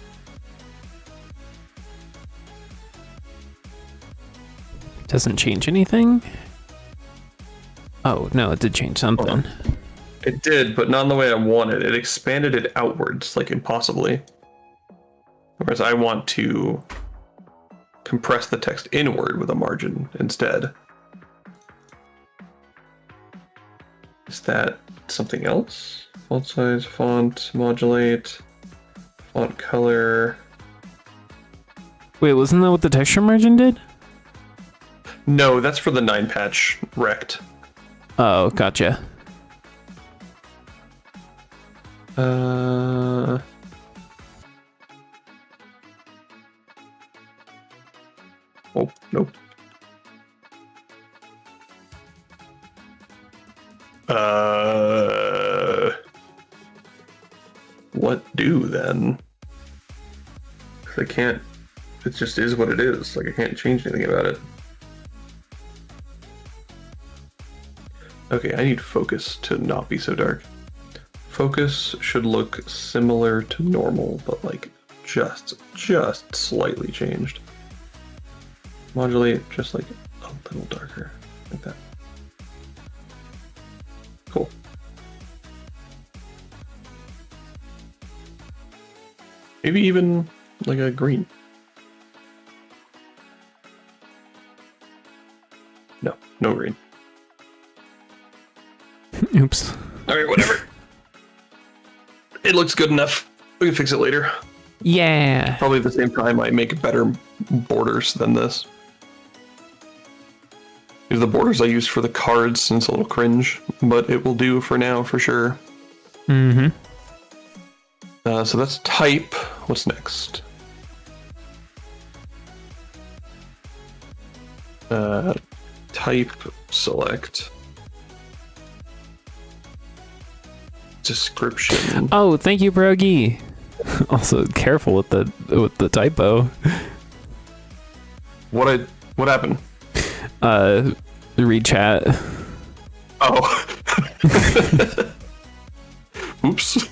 Doesn't change anything? Oh, no, it did change something. It did, but not in the way I wanted. It expanded it outwards, like impossibly. Whereas I want to compress the text inward with a margin instead. Is that something else? Font size, font, modulate, font color. Wait, wasn't that what the texture margin did? No, that's for the 9 patch rect. Oh, gotcha. Oh, nope. What do then? 'Cause I can't, it just is what it is. Like, I can't change anything about it. Okay, I need focus to not be so dark. Focus should look similar to normal, but like just slightly changed. Modulate just like a little darker, like that. Cool. Maybe even like a green. No, no green. Oops. All right, whatever. It looks good enough. We can fix it later. Yeah. Probably at the same time I make better borders than this. These are the borders I use for the cards, and it's a little cringe, but it will do for now for sure. Mm-hmm. So that's type. What's next? Type select. Description. Oh, thank you, Brogy. Also, careful with the typo. What happened? Read chat. Oh. Oops.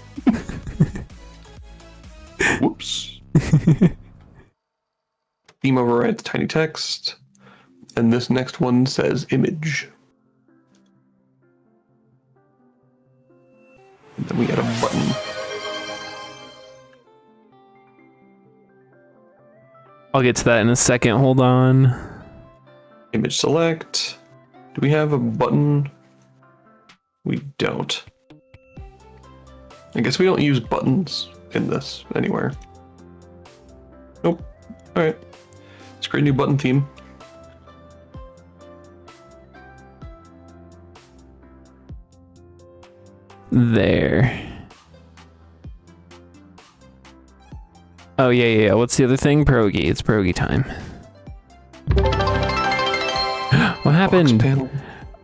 Whoops. Theme overrides tiny text. And this next one says image. And then we got a button. I'll get to that in a second. Hold on. Image select. Do we have a button? We don't. I guess we don't use buttons in this anywhere. Nope. All right. Let's create a new button theme. There. Oh, yeah. What's the other thing? Pierogi. It's pierogi time. What happened? Panel.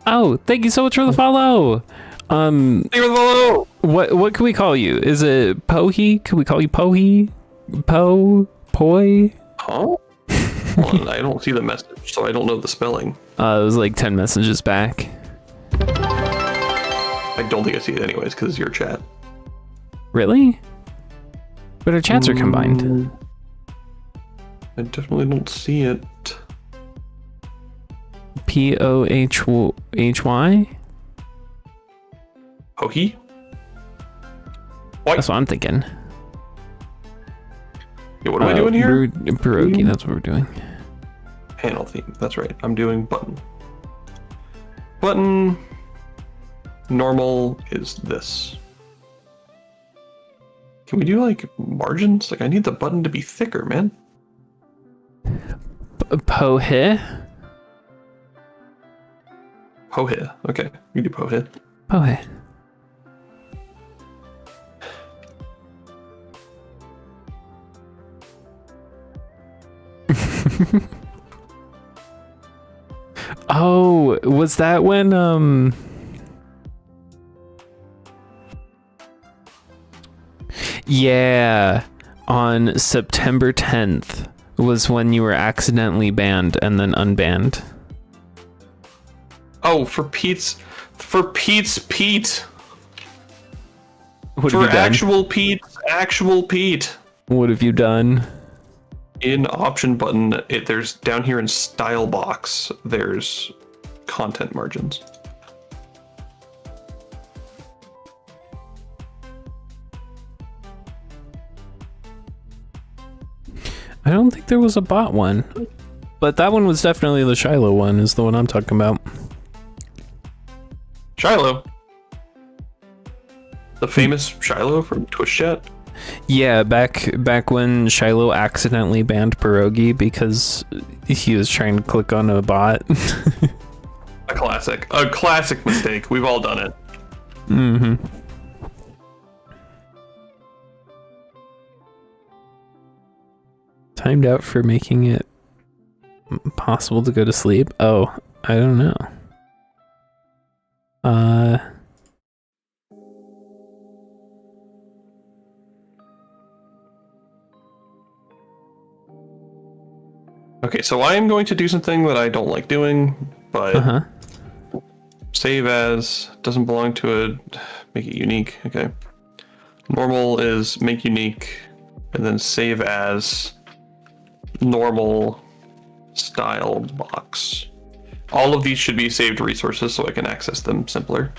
Oh, thank you so much for the follow. Thank you for the follow. What can we call you? Is it Pohi? Can we call you Pohi? Poi? Huh? Hold on, I don't see the message, so I don't know the spelling. It was like 10 messages back. I don't think I see it anyways, because it's your chat. Really? But our chats are combined. I definitely don't see it. Pohy? Pokey? What? That's what I'm thinking. Yeah, what am I doing here? Pierogi, that's what we're doing. Panel theme, that's right. I'm doing button. Button. Normal is this. Can we do like margins? Like I need the button to be thicker, man. Pohe? Pohe. Okay, we do pohe. Pohe. Oh, was that when yeah, on September 10th was when you were accidentally banned and then unbanned. Oh, for Pete's Pete. What For have you done? actual Pete. What have you done? In option button, there's down here in style box, there's content margins. I don't think there was a bot one, but that one was definitely the Shiloh one, is the one I'm talking about. Shiloh. The famous Shiloh from Twitch chat. Yeah, back when Shiloh accidentally banned Pierogi because he was trying to click on a bot. A classic mistake. We've all done it. Mm-hmm. Timed out for making it possible to go to sleep? Oh, I don't know. Okay, so I am going to do something that I don't like doing, but save as doesn't belong to it. Make it unique. Okay. Normal is make unique, and then save as normal style box. All of these should be saved resources so I can access them simpler.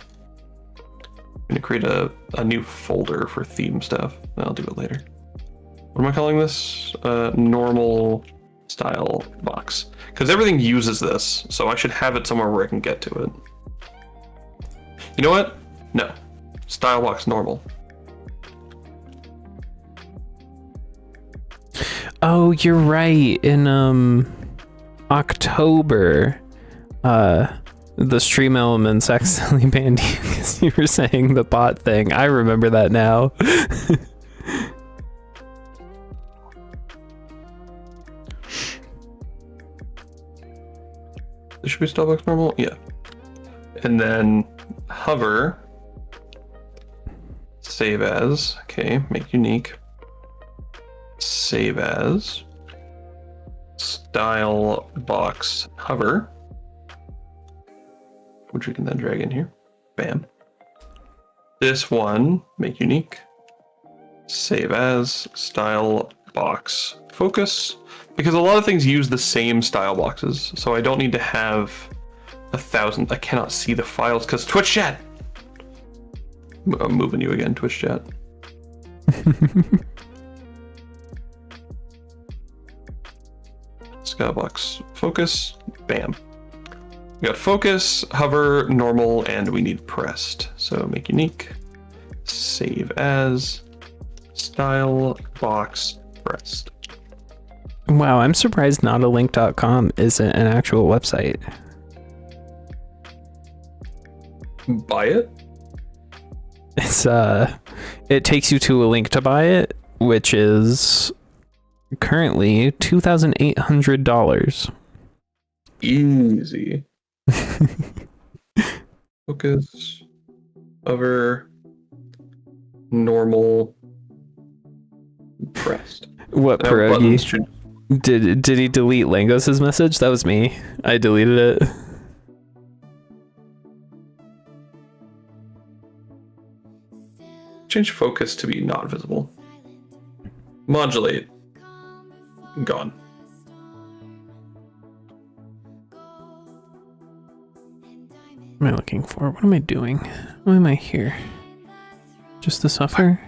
I'm gonna create a new folder for theme stuff. I'll do it later. What am I calling this? Normal style box. Because everything uses this, so I should have it somewhere where I can get to it. You know what? No. Style box normal. Oh, you're right. In October, the stream elements accidentally banned you because you were saying the bot thing. I remember that now. This should be style box normal? Yeah. And then hover, save as, okay, make unique, save as, style box hover, which we can then drag in here. Bam. This one, make unique, save as, style box focus, because a lot of things use the same style boxes, so I don't need to have 1,000. I cannot see the files because Twitch chat. I'm moving you again, Twitch chat. Skybox focus, bam. We got focus, hover, normal, and we need pressed. So make unique, save as, style, box, pressed. Wow, I'm surprised notalink.com isn't an actual website. Buy it? It's it takes you to a link to buy it, which is currently $2,800. Easy. Focus, hover, normal, pressed. What Now pierogi? buttons should- Did he delete Langos's message? That was me. I deleted it. Change focus to be not visible. Modulate. Gone. What am I looking for? What am I doing? Why am I here? Just the suffer?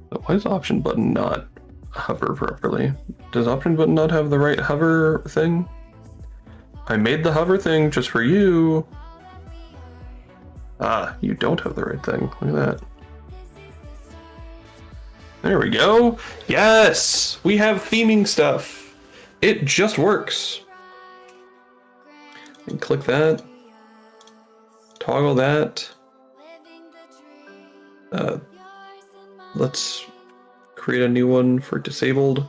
Why is option button not hover properly? Does option button not have the right hover thing? I made the hover thing just for you. Ah, you don't have the right thing. Look at that. There we go. Yes! We have theming stuff. It just works. And click that. Toggle that. Let's create a new one for disabled.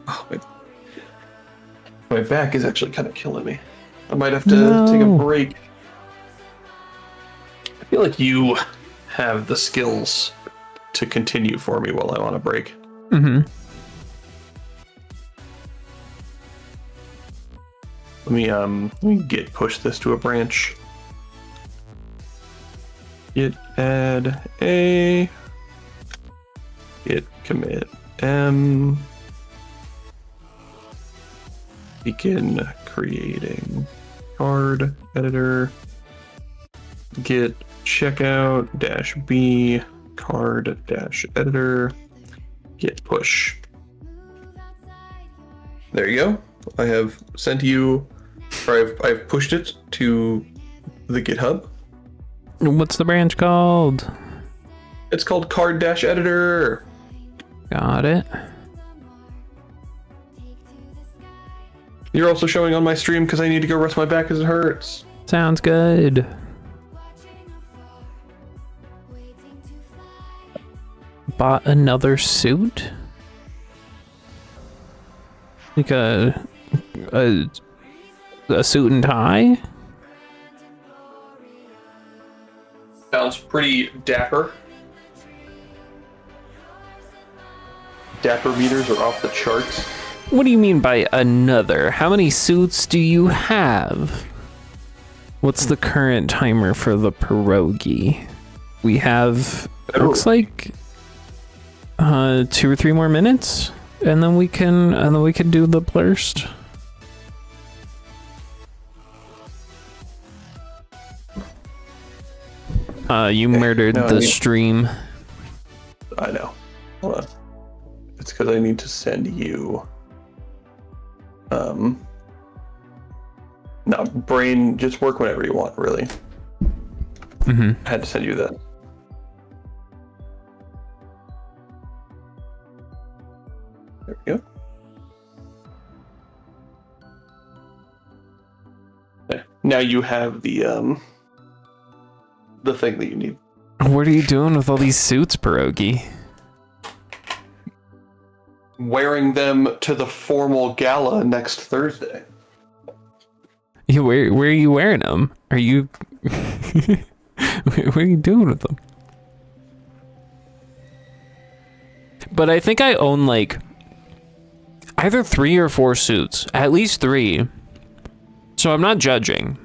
Oh, my back is actually kind of killing me. I might have to take a break. I feel like you have the skills to continue for me while I'm on a break. Mm-hmm. Let me git push this to a branch. Git add a, git commit m, begin creating card editor, git checkout dash b card dash editor, git push. There you go. I have sent you, or I've pushed it to the GitHub. What's the branch called? It's called card dash editor. Got it. You're also showing on my stream because I need to go rest my back because it hurts. Sounds good. Bought another suit? Like a suit and tie? Sounds pretty dapper. Dapper meters are off the charts. What do you mean by another? How many suits do you have? What's the current timer for the pierogi? We have, looks like 2 or 3 more minutes, and then we can do the blurst. You murdered the stream. I know. Hold on. It's because I need to send you. No, brain, just work whenever you want, really. Mm-hmm. I had to send you that. There we go. There. Now you have the thing that you need. What are you doing with all these suits, pierogi? Wearing them to the formal gala next Thursday. Where are you wearing them? Are you... what are you doing with them? But I think I own like either 3 or 4 suits. At least 3. So I'm not judging.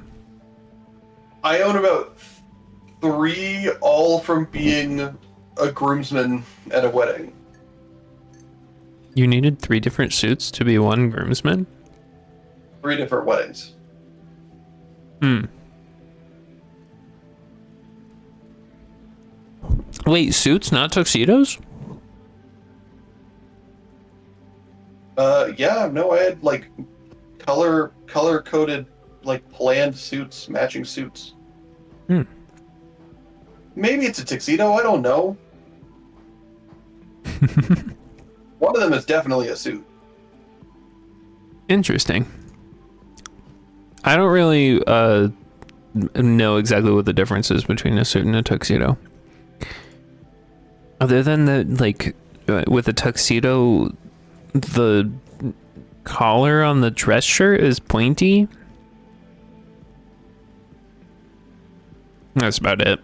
I own about 3, all from being a groomsman at a wedding. You needed 3 different suits to be one groomsman? 3 different weddings. Wait, suits, not tuxedos? Yeah, no, I had like color coded like planned suits, matching suits. Hmm. Maybe it's a tuxedo, I don't know. One of them is definitely a suit. Interesting. I don't really know exactly what the difference is between a suit and a tuxedo. Other than that, like, with a tuxedo, the collar on the dress shirt is pointy. That's about it.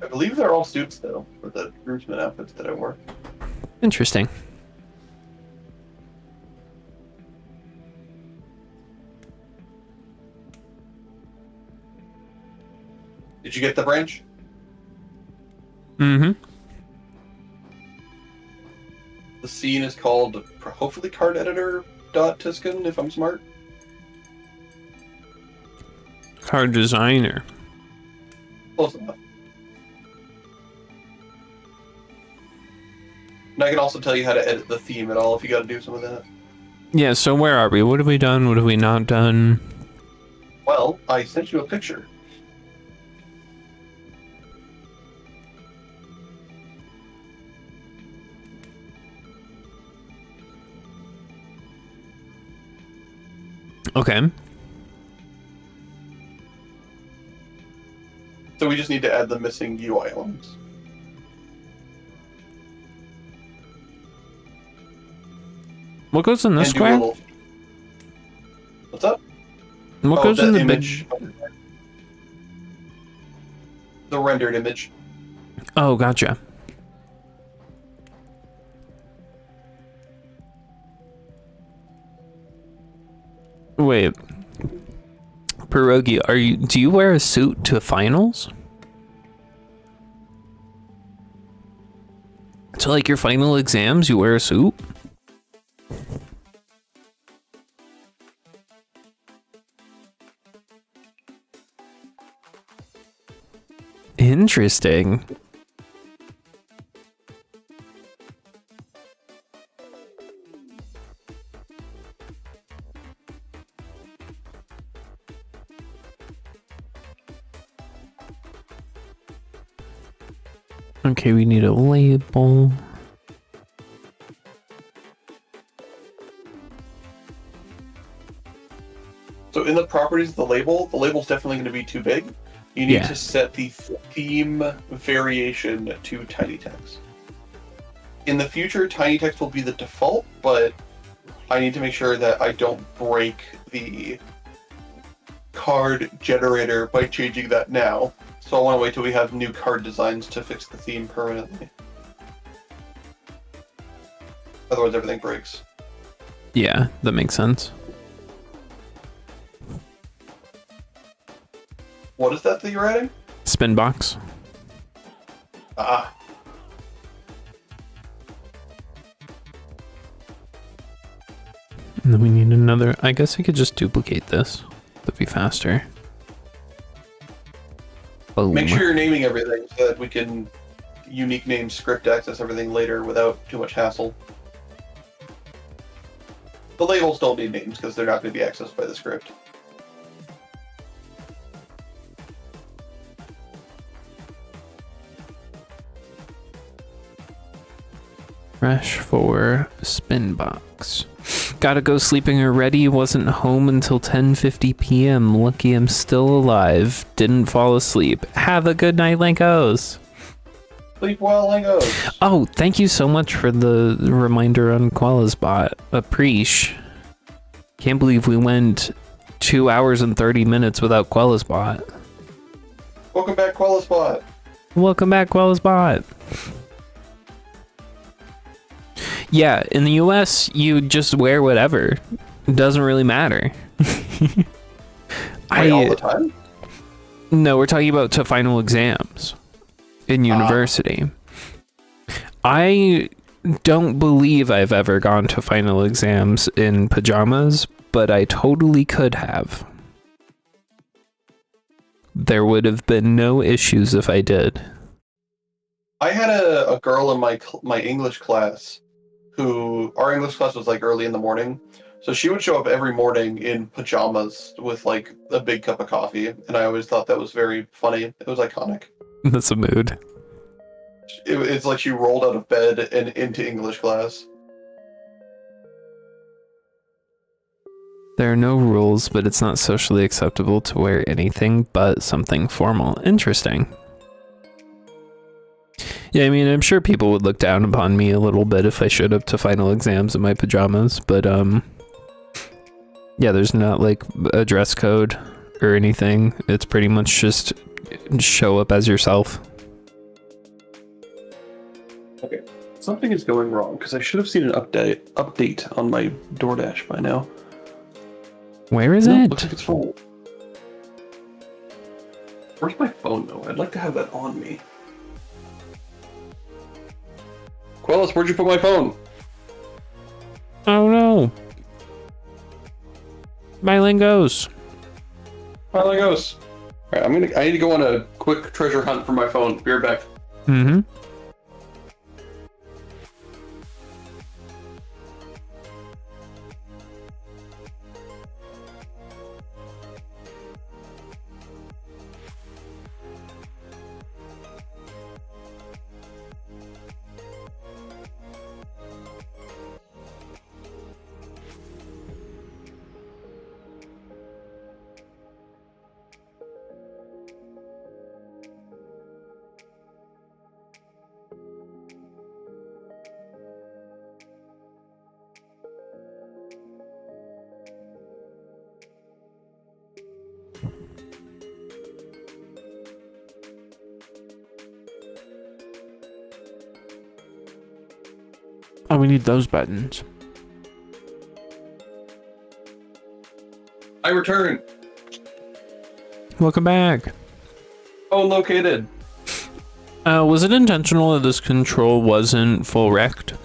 I believe they're all suits, though, for the groomsmen outfits that I wore. Interesting. Did you get the branch? Mm-hmm. The scene is called, hopefully, card editor Tuscan, if I'm smart. Card designer. Close enough. And I can also tell you how to edit the theme at all if you got to do some of that. Yeah, so where are we? What have we done? What have we not done? Well, I sent you a picture. Okay. So we just need to add the missing UI elements. What goes in this And do a square? little- What's up? What goes the in the image. big... The rendered image. Oh, gotcha. Wait. Pierogi, do you wear a suit to finals? So like your final exams, you wear a suit? Interesting. Okay, we need a label. So in the properties of the label's definitely going to be too big. You need to set the theme variation to tiny text. In the future, tiny text will be the default, but I need to make sure that I don't break the card generator by changing that now. So I want to wait till we have new card designs to fix the theme permanently. Otherwise, everything breaks. Yeah, that makes sense. What is that you're adding? Spin box. Ah. And then we need another. I guess I could just duplicate this. That'd be faster. Boom. Make sure you're naming everything so that we can unique name script access everything later without too much hassle. The labels don't need names because they're not going to be accessed by the script. Fresh for spin box. Gotta go sleeping already. Wasn't home until 10:50 p.m. Lucky I'm still alive. Didn't fall asleep. Have a good night, Lankos. Sleep well, Langos. Oh, thank you so much for the reminder on Qualisbot. Appreciate. Can't believe we went 2 hours and 30 minutes without Qualisbot. Welcome back, Qualispot. Welcome back, Qualisbot. Yeah, in the US, you just wear whatever. It doesn't really matter. Wait, all the time? No, we're talking about to final exams in university. I don't believe I've ever gone to final exams in pajamas, but I totally could have. there would have been no issues if I did. I had a girl in my English class who, our English class was like early in the morning. So she would show up every morning in pajamas with like a big cup of coffee. And I always thought that was very funny. It was iconic. That's a mood. It's like she rolled out of bed and into English class. There are no rules, but it's not socially acceptable to wear anything but something formal. Interesting. Yeah, I mean, I'm sure people would look down upon me a little bit if I showed up to final exams in my pajamas, but yeah, there's not like a dress code or anything. It's pretty much just show up as yourself. Okay, something is going wrong because I should have seen an update on my DoorDash by now. Where is it? Looks like it's full. Where's my phone though? I'd like to have that on me. Quellis, where'd you put my phone? Oh no. My Lingos. My Legos. Alright, I need to go on a quick treasure hunt for my phone. Be right back. Mm-hmm. Oh, we need those buttons. I return. Welcome back. Phone located. Was it intentional that this control wasn't full wrecked?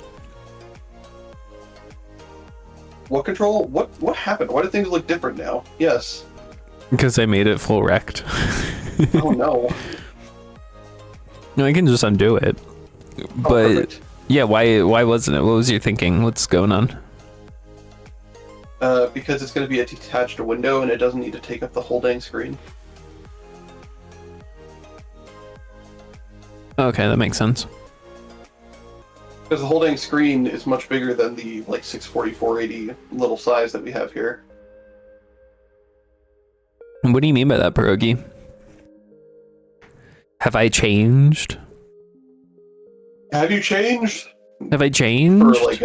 What control? What happened? Why do things look different now? Yes. Because I made it full wrecked. Oh no. No, I can just undo it. But Perfect. yeah, why wasn't it? What was your thinking? What's going on? Because it's going to be a detached window and it doesn't need to take up the whole dang screen. Okay, that makes sense. Because the whole dang screen is much bigger than the like 640, 480 little size that we have here. What do you mean by that, Pierogi? Have I changed? Have you changed? Have I changed? For like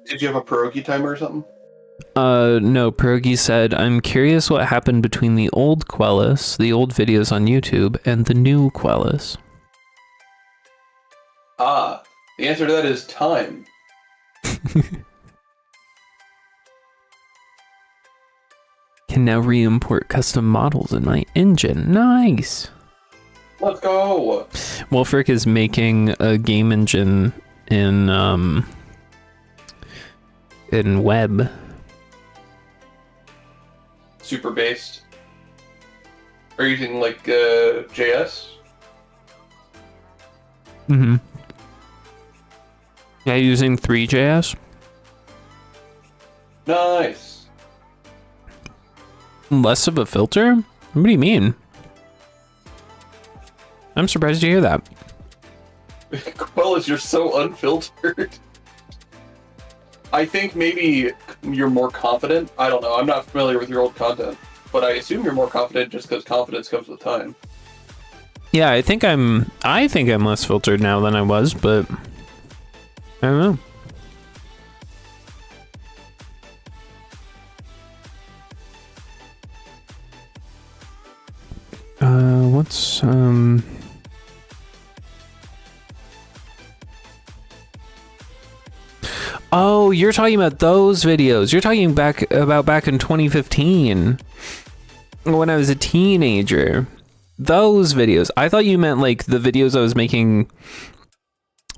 did you have a pierogi timer or something? No, Pierogi said, I'm curious what happened between the old Quellis, the old videos on YouTube, and the new Quellis. Ah, the answer to that is time. Can now re-import custom models in my engine. Nice! Let's go! Wolfric is making a game engine in web. Super based. Are you using like JS? Mm-hmm. Yeah, using 3JS. Nice. Less of a filter? What do you mean? I'm surprised to hear that. Quellis, you're so unfiltered. I think maybe you're more confident. I don't know. I'm not familiar with your old content, but I assume you're more confident just because confidence comes with time. Yeah, I think I'm less filtered now than I was, but I don't know. What's Oh, you're talking about those videos. You're talking back in 2015 when I was a teenager. Those videos. I thought you meant like the videos I was making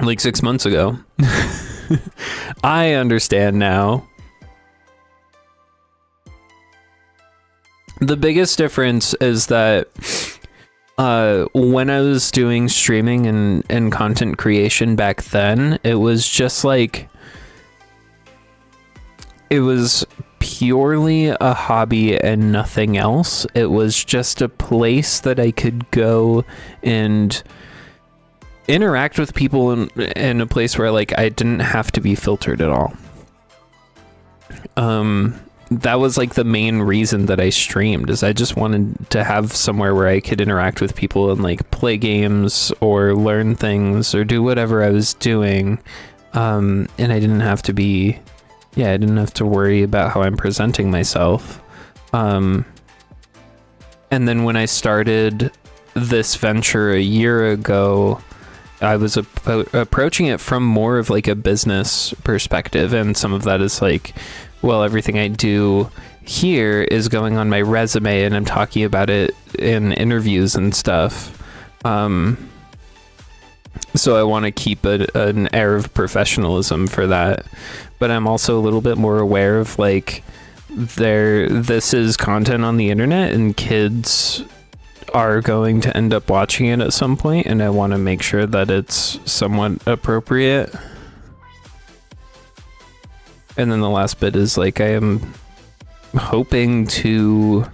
like 6 months ago. I understand now. The biggest difference is that when I was doing streaming and content creation back then, it was just like, it was purely a hobby and nothing else. It was just a place that I could go and interact with people in a place where like I didn't have to be filtered at all. That was like the main reason that I streamed, is I just wanted to have somewhere where I could interact with people and like play games or learn things or do whatever I was doing. And I didn't have to be, I didn't have to worry about how I'm presenting myself. And then when I started this venture a year ago, I was approaching it from more of like a business perspective, and some of that is like, well, everything I do here is going on my resume and I'm talking about it in interviews and stuff. So I want to keep an air of professionalism for that, but I'm also a little bit more aware of like, this is content on the internet and kids are going to end up watching it at some point, and I want to make sure that it's somewhat appropriate. And then the last bit is like, I am hoping to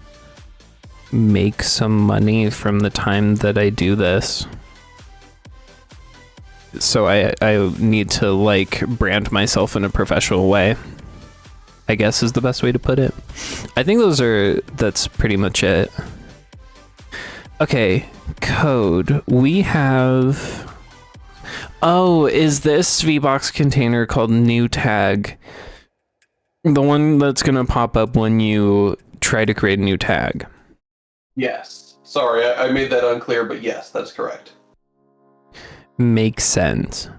make some money from the time that I do this. So I need to like brand myself in a professional way, I guess is the best way to put it. I think that's pretty much it. Okay, code. We have... Oh, is this VBox container called new tag the one that's gonna pop up when you try to create a new tag? Yes. Sorry, I made that unclear, but yes, that's correct. Makes sense.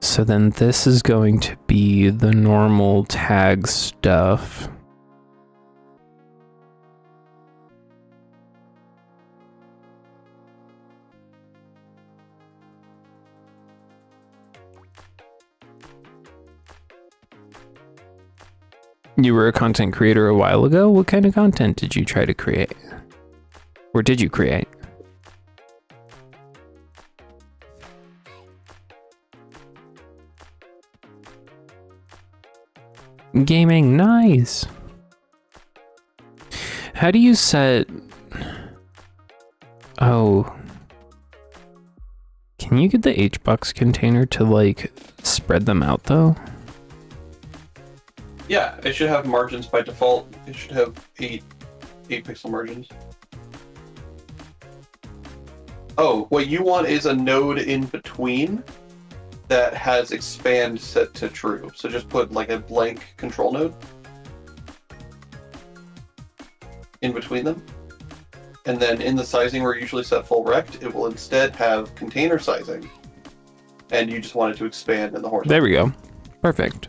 So then this is going to be the normal tag stuff. You were a content creator a while ago. What kind of content did you try to create? Or did you create? Gaming, nice. How do you set... Oh. Can you get the HBox container to like spread them out though? Yeah, it should have margins by default. It should have 8 pixel margins. Oh, what you want is a node in between that has expand set to true. So just put like a blank control node in between them. And then in the sizing where you usually set full rect, it will instead have container sizing. And you just want it to expand in the horizontal. There we go. Perfect.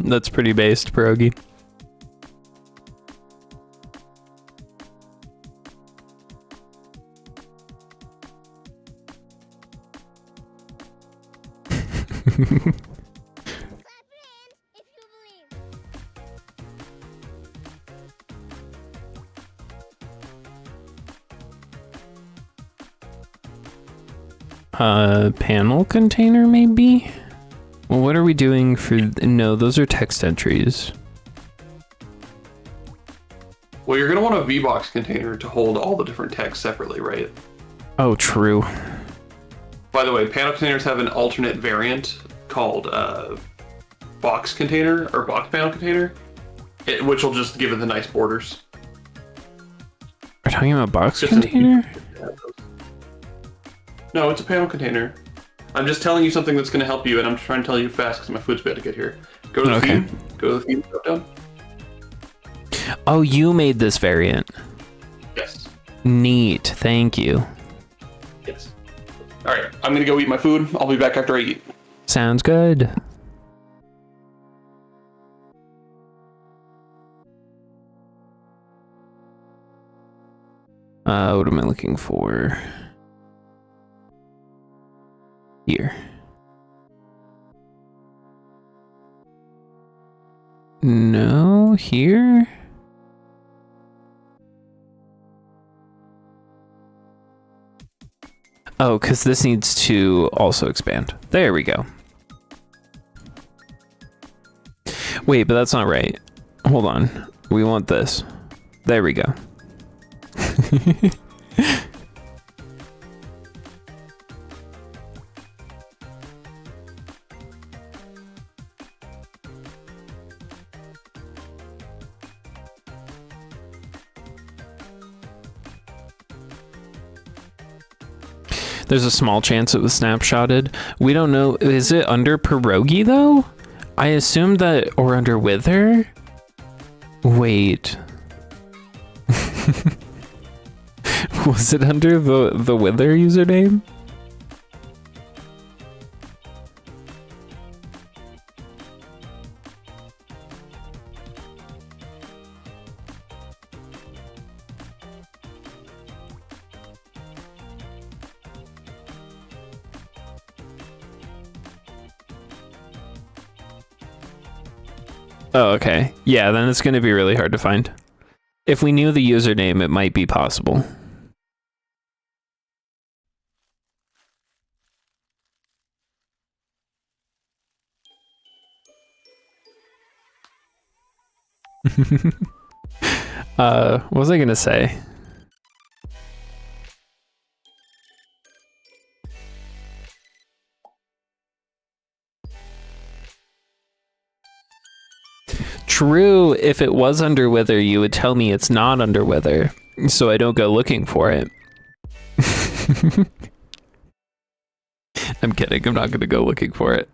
That's pretty based, Pierogi. Panel container maybe? Well, what are we doing for... No, those are text entries. Well, you're going to want a VBox container to hold all the different text separately, right? Oh, true. By the way, panel containers have an alternate variant called box container or box panel container, which will just give it the nice borders. We're talking about box container? No, it's a panel container. I'm just telling you something that's going to help you, and I'm trying to tell you fast because my food's about to get here. Go to the theme. Go to the theme drop down. Oh, you made this variant. Yes. Neat. Thank you. Yes. All right. I'm going to go eat my food. I'll be back after I eat. Sounds good. What am I looking for? Here. No, here? Oh, because this needs to also expand. There we go. Wait, but that's not right. Hold on. We want this. There we go. There's a small chance it was snapshotted. We don't know. Is it under pierogi though? I assume that, or under wither? Wait. Was it under the wither username? Oh, okay. Yeah, then it's going to be really hard to find. If we knew the username, it might be possible. What was I going to say? True, if it was under wither, you would tell me it's not under wither, so I don't go looking for it. I'm kidding, I'm not gonna go looking for it.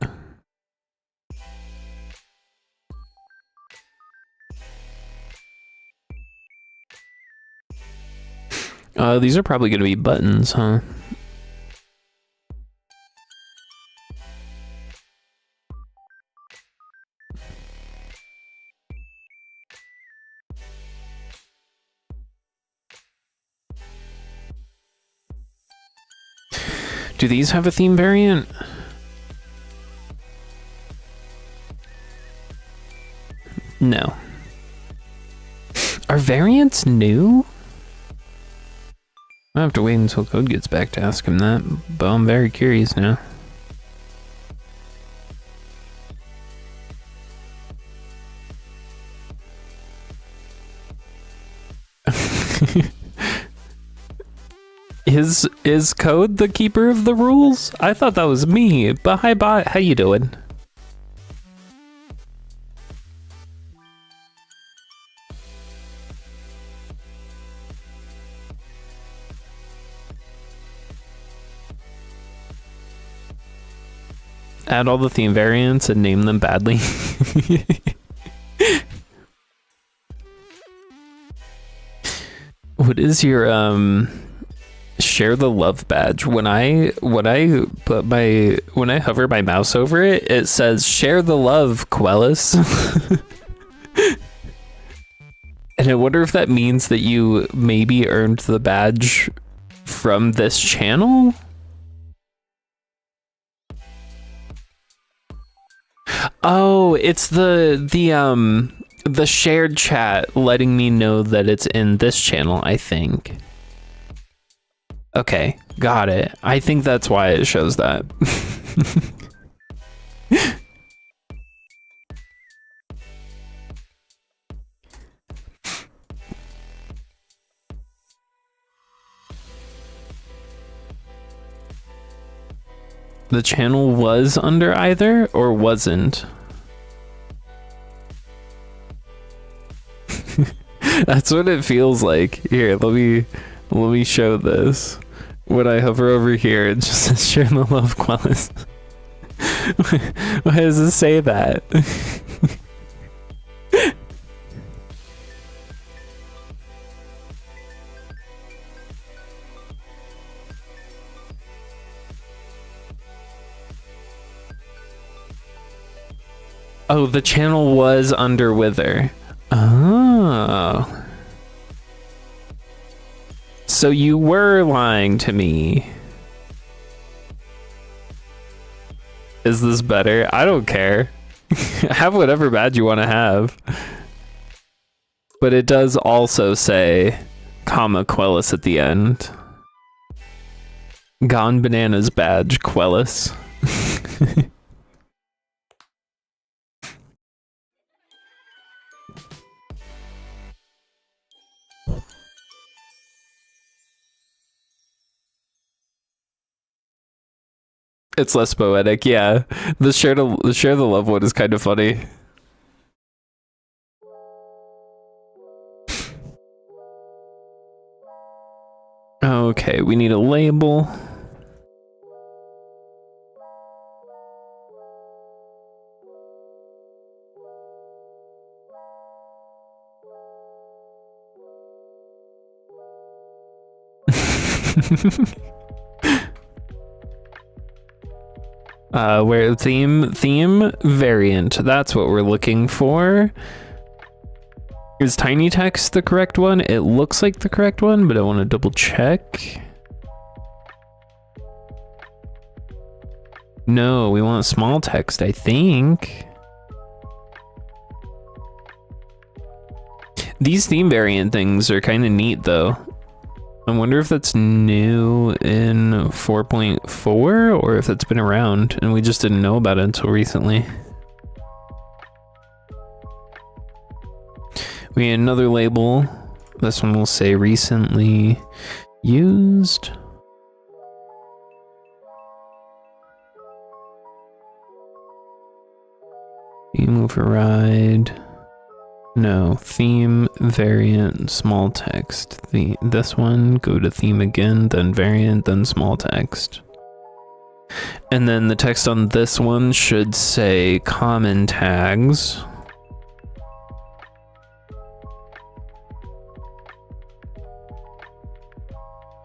These are probably gonna be buttons, huh? Do these have a theme variant? No. Are variants new? I have to wait until Code gets back to ask him that, but I'm very curious now. Is Code the keeper of the rules? I thought that was me, but hi bot, how you doing? Add all the theme variants and name them badly. What is your share the love badge? When I hover my mouse over it, it says share the love, Quellis. And I wonder if that means that you maybe earned the badge from this channel? Oh, it's the shared chat letting me know that it's in this channel, I think. Okay, got it. I think that's why it shows that. The channel was under either or wasn't? That's what it feels like. Here, let me show this. When I hover over here, it just says share the love, Quellis. Why does it say that? Oh, the channel was under Wither. Oh. So you were lying to me. Is this better? I don't care. Have whatever badge you want to have. But it does also say, comma, Quellis at the end. Gone Bananas badge, Quellis. It's less poetic, yeah. The share the love one is kind of funny. Okay, we need a label. Where theme variant, that's what we're looking for. Is tiny text the correct one? It looks like the correct one, but I want to double check. No, we want small text, I think. These theme variant things are kind of neat though. I wonder if that's new in 4.4 or if that's been around and we just didn't know about it until recently. We need another label. This one will say recently used. Theme override. No, theme, variant, small text. This one, go to theme again, then variant, then small text. And then the text on this one should say common tags.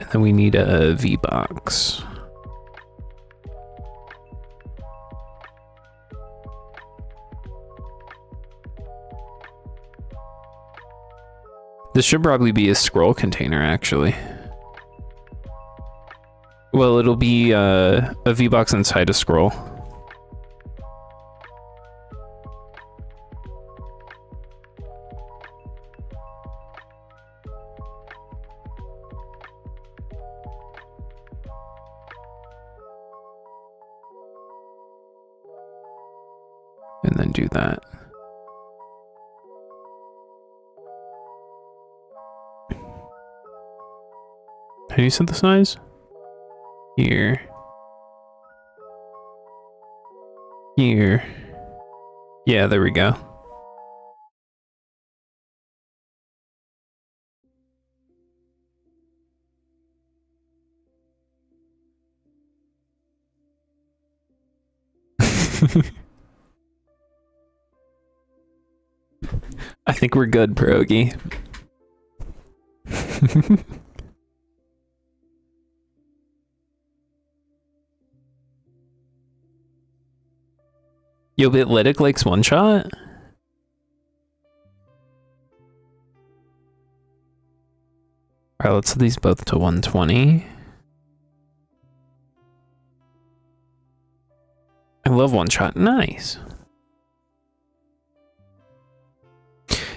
And then we need a VBox. This should probably be a scroll container, actually. Well, it'll be a VBox inside a scroll. And then do that. How do you set the size? Here. Here. Yeah, there we go. I think we're good, Pierogi. Yo, Bitlytic likes one shot? Alright, let's set these both to 120. I love one shot. Nice.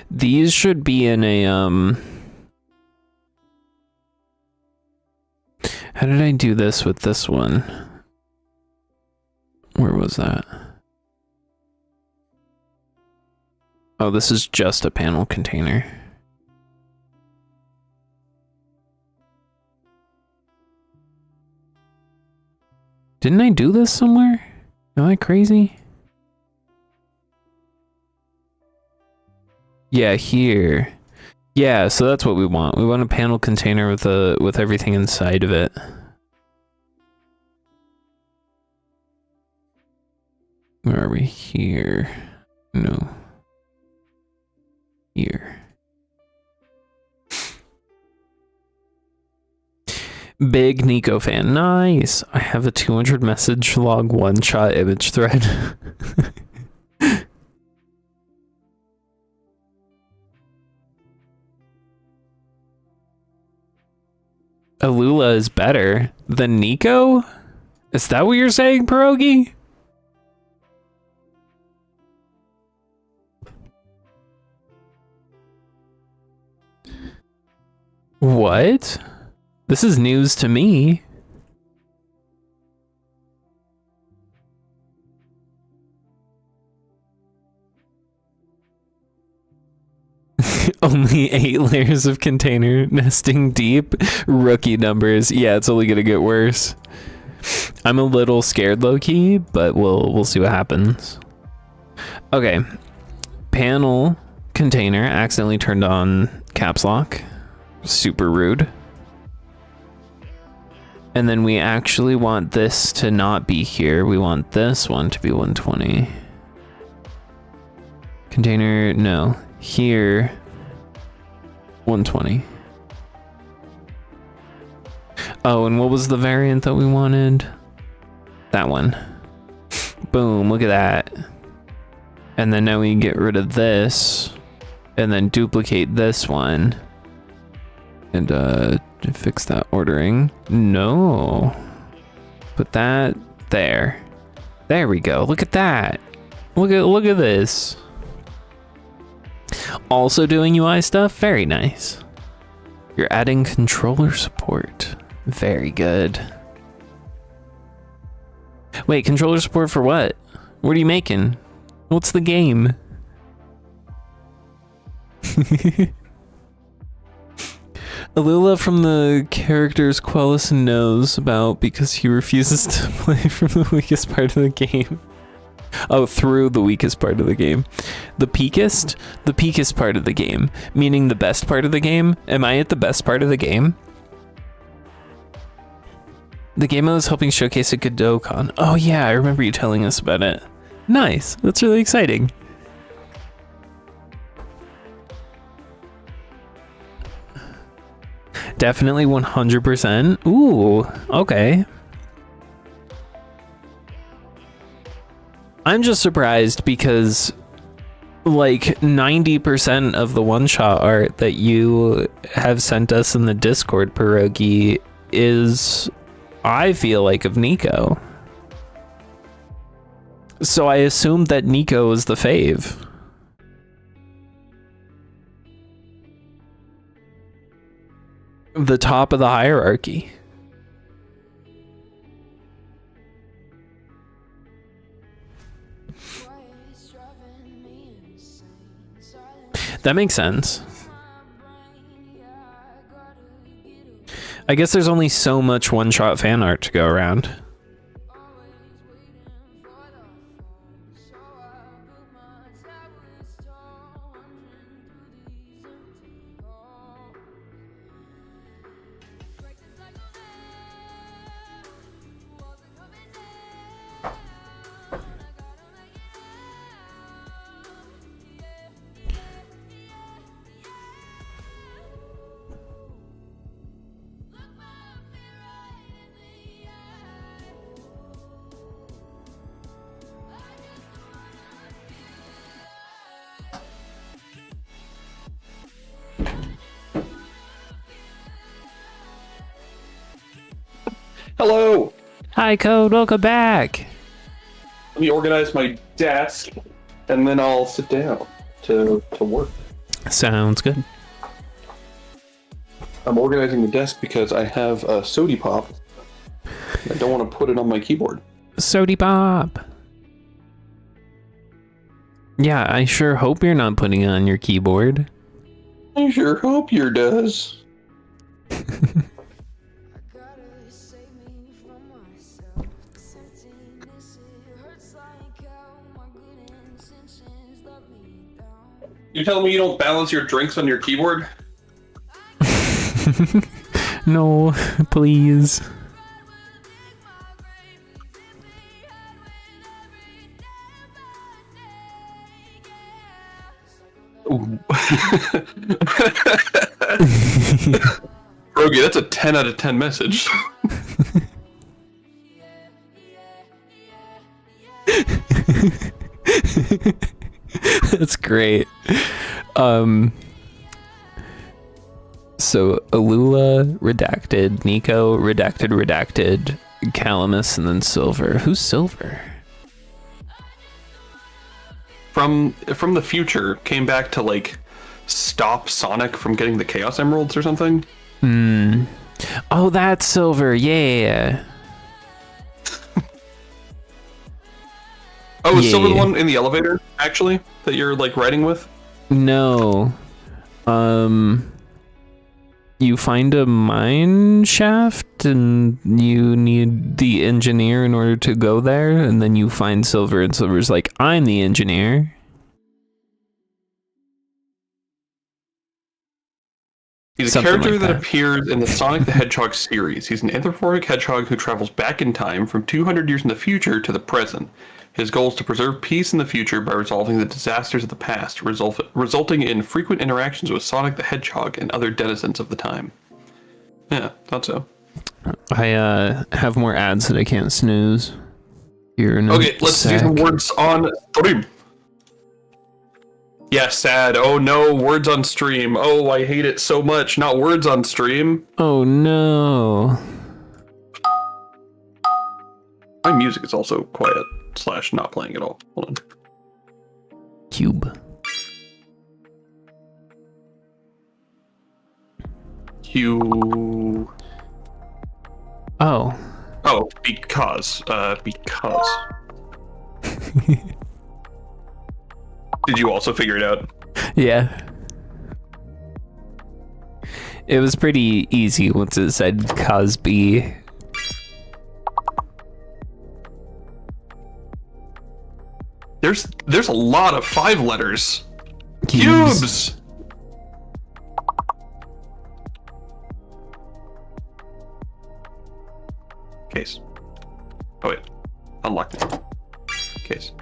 These should be in a, how did I do this with this one? Where was that? Oh, this is just a panel container. Didn't I do this somewhere? Am I crazy? Yeah, here. Yeah, so that's what we want. We want a panel container with everything inside of it. Where are we? Here. No. Here. Big Nico fan. Nice. I have a 200 message log one shot image thread. Alula is better than Nico? Is that what you're saying, Pierogi? What? This is news to me. Only 8 layers of container nesting deep. Rookie numbers. Yeah, it's only gonna get worse. I'm a little scared low-key, but we'll see what happens. Okay. Panel container accidentally turned on caps lock. Super rude. And then we actually want this to not be here. We want this one to be 120. Container, no. Here, 120. Oh, and what was the variant that we wanted? That one. Boom, look at that. And then now we can get rid of this and then duplicate this one. And fix that ordering. No. Put that there. There we go. Look at that. Look at this. Also doing UI stuff, very nice. You're adding controller support. Very good. Wait, controller support for what? What are you making? What's the game? Alula from the characters Quellis knows about because he refuses to play from the weakest part of the game. Oh, through the weakest part of the game. The peakest? The peakest part of the game. Meaning the best part of the game? Am I at the best part of the game? The game I was helping showcase at Godot Con. Oh yeah, I remember you telling us about it. Nice, that's really exciting. Definitely 100%. Ooh, okay. I'm just surprised because like 90% of the one-shot art that you have sent us in the Discord, Pierogi, is, I feel like, of Nico. So I assumed that Nico was the fave. The top of the hierarchy. That makes sense. I guess there's only so much one-shot fan art to go around. Hello! Hi, Code. Welcome back. Let me organize my desk, and then I'll sit down to work. Sounds good. I'm organizing the desk because I have a sody pop. I don't want to put it on my keyboard. Sody pop. Yeah, I sure hope you're not putting it on your keyboard. I sure hope your does. You're telling me you don't balance your drinks on your keyboard? No, please. Ooh. Rogi, that's a 10 out of 10 message. That's great. So Alula, redacted. Nico, redacted. Calamus, and then Silver. Who's Silver? From the future, came back to like stop Sonic from getting the Chaos Emeralds or something. Oh, that's Silver. Yeah. Oh, is Silver the one in the elevator, actually, that you're like riding with? No. You find a mine shaft and you need the engineer in order to go there, and then you find Silver, and Silver's like, I'm the engineer. He's a Something character like that that appears in the Sonic the Hedgehog series. He's an anthropomorphic hedgehog who travels back in time from 200 years in the future to the present. His goal is to preserve peace in the future by resolving the disasters of the past, resulting in frequent interactions with Sonic the Hedgehog and other denizens of the time. Yeah, thought so. I have more ads that I can't snooze. Here in a Okay, let's do some words on stream. Yeah, sad. Oh no, words on stream. Oh, I hate it so much. Not words on stream. Oh no. My music is also quiet / not playing at all. Hold on. Cube. Q. Oh. Oh, because. Because. Did you also figure it out? Yeah. It was pretty easy once it said Cosby. There's a lot of 5 letters. Cubes. Case. Oh wait. Unlocked it. Case.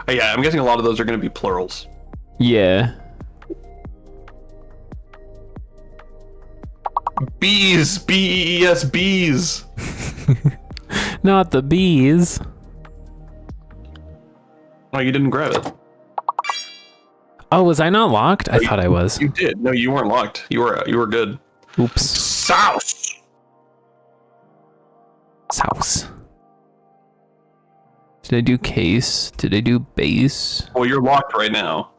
Oh, yeah, I'm guessing a lot of those are going to be plurals. Yeah. Bees. B-E-E-S. Bees. Not the bees. Oh, you didn't grab it. Oh, was I not locked? I thought I was. You did. No, you weren't locked. You were good. Oops. Sauce. Sauce. Did I do case? Did I do base? Well, you're locked right now.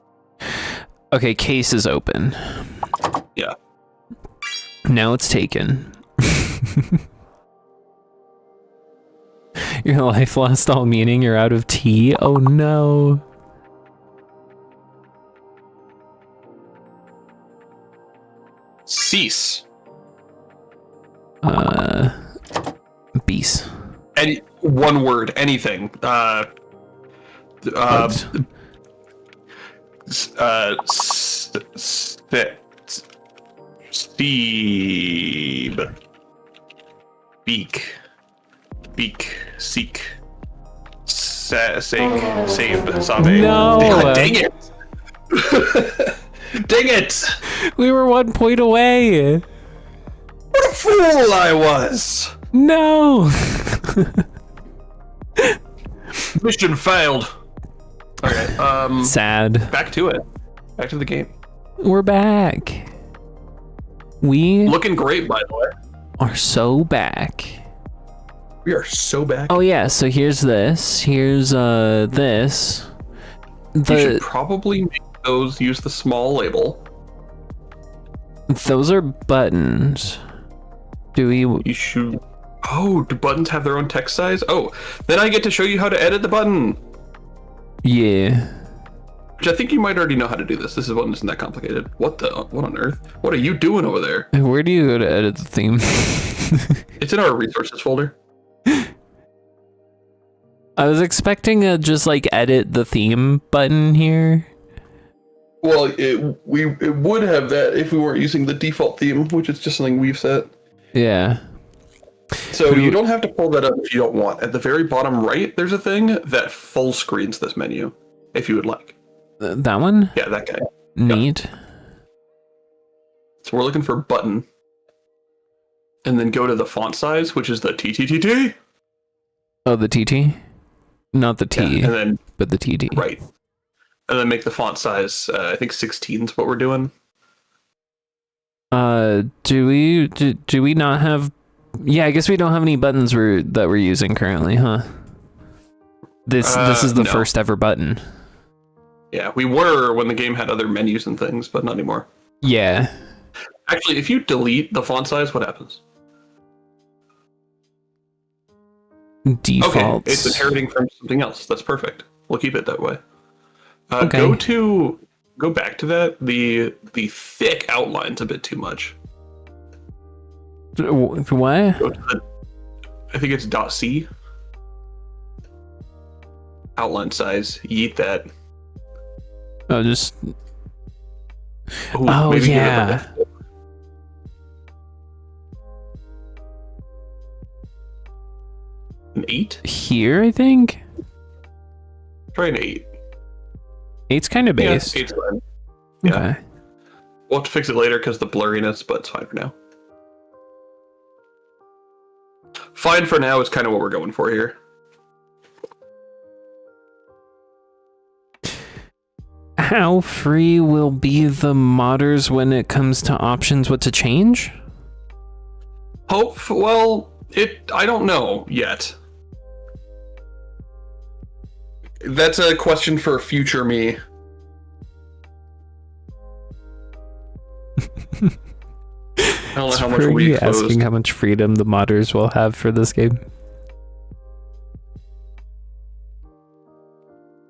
Okay, case is open. Yeah. Now it's taken. Your life lost all meaning. You're out of tea. Oh no. Cease. Beast. Any one word, anything. Steve. Beak. Seek. Save. Sabe. No! Dang it! Dang it! We were 1 point away. What a fool I was! No! Mission failed. Okay, Sad. back to it. Back to the game. We're back. We Looking great, by the way. are so back. We are so back. Oh yeah, so here's this. Here's this. You should probably make those use the small label. Those are buttons. Do we? You should. Oh, do buttons have their own text size? Oh, then I get to show you how to edit the button. Yeah. Which I think you might already know how to do this. This one isn't that complicated. What on earth? What are you doing over there? Where do you go to edit the theme? It's in our resources folder. I was expecting a just like edit the theme button here. Well, it would have that if we weren't using the default theme, which is just something we've set. Yeah. So you don't have to pull that up if you don't want. At the very bottom right, there's a thing that full screens this menu, if you would like. That one? Yeah, that guy. Neat. Yeah. So we're looking for button. And then go to the font size, which is the TTTT. Oh, the TT? Not the T, Yeah, and then, but the TT. right. And then make the font size, I think 16 is what we're doing. Do we not have? Yeah, I guess we don't have any buttons that we're using currently, huh? This is the No. first ever button. Yeah, we were when the game had other menus and things, but not anymore. Yeah. Actually, if you delete the font size, what happens? Defaults. Okay, it's inheriting from something else. That's perfect. We'll keep it that way. Okay. Go back to that. The thick outline's a bit too much. What? Go to the, I think it's .c. Outline size. Yeet that. Oh, just. Ooh, Oh, maybe give it yeah. an 8? Here, I think. Try an 8. 8's kind of based. Yeah, 8's fine. Yeah. Okay. We'll have to fix it later because the blurriness, but it's fine for now. Fine for now is kind of what we're going for here. How free will be the modders when it comes to options what to change? Well, I don't know yet. That's a question for future me. I don't know how much we exposed. Asking how much freedom the modders will have for this game.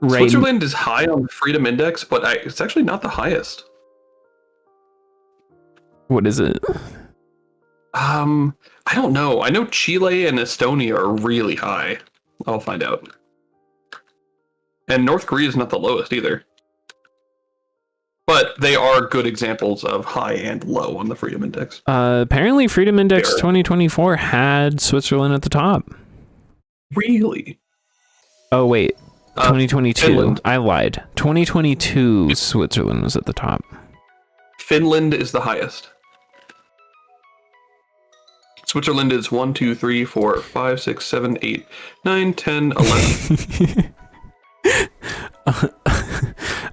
Right. Switzerland is high on the freedom index, but it's actually not the highest. What is it? I don't know. I know Chile and Estonia are really high. I'll find out. And North Korea is not the lowest either. But they are good examples of high and low on the freedom index. Apparently Freedom Index 2024 had Switzerland at the top. Really? Oh, wait. 2022. Finland. I lied. 2022, Switzerland was at the top. Finland is the highest. Switzerland is 1, 2, 3, 4, 5, 6, 7, 8, 9, 10, 11.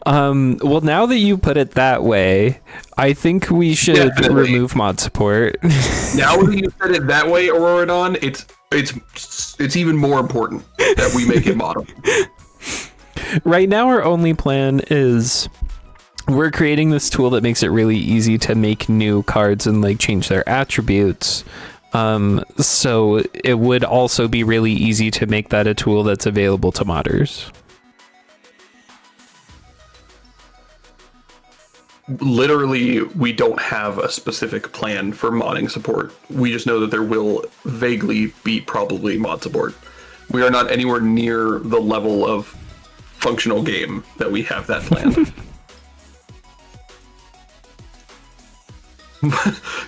Well, now that you put it that way, I think we should Definitely. remove mod support. Now that you said it that way, Auroradon, it's even more important that we make it moddable. Right now, our only plan is we're creating this tool that makes it really easy to make new cards and like change their attributes. So it would also be really easy to make that a tool that's available to modders. Literally, we don't have a specific plan for modding support. We just know that there will vaguely be probably mod support. We are not anywhere near the level of functional game that we have that plan.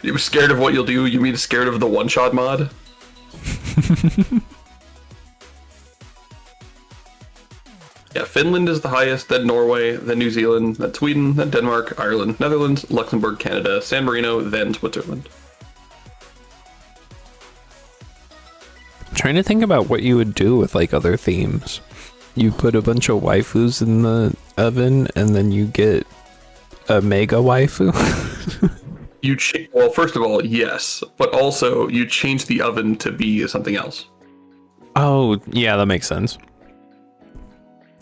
You were scared of what you'll do? You mean scared of the one-shot mod? Yeah, Finland is the highest, then Norway, then New Zealand, then Sweden, then Denmark, Ireland, Netherlands, Luxembourg, Canada, San Marino, then Switzerland. I'm trying to think about what you would do with like other themes. You put a bunch of waifus in the oven and then you get a mega waifu. Well, first of all, yes, but also you change the oven to be something else. Oh, yeah, that makes sense.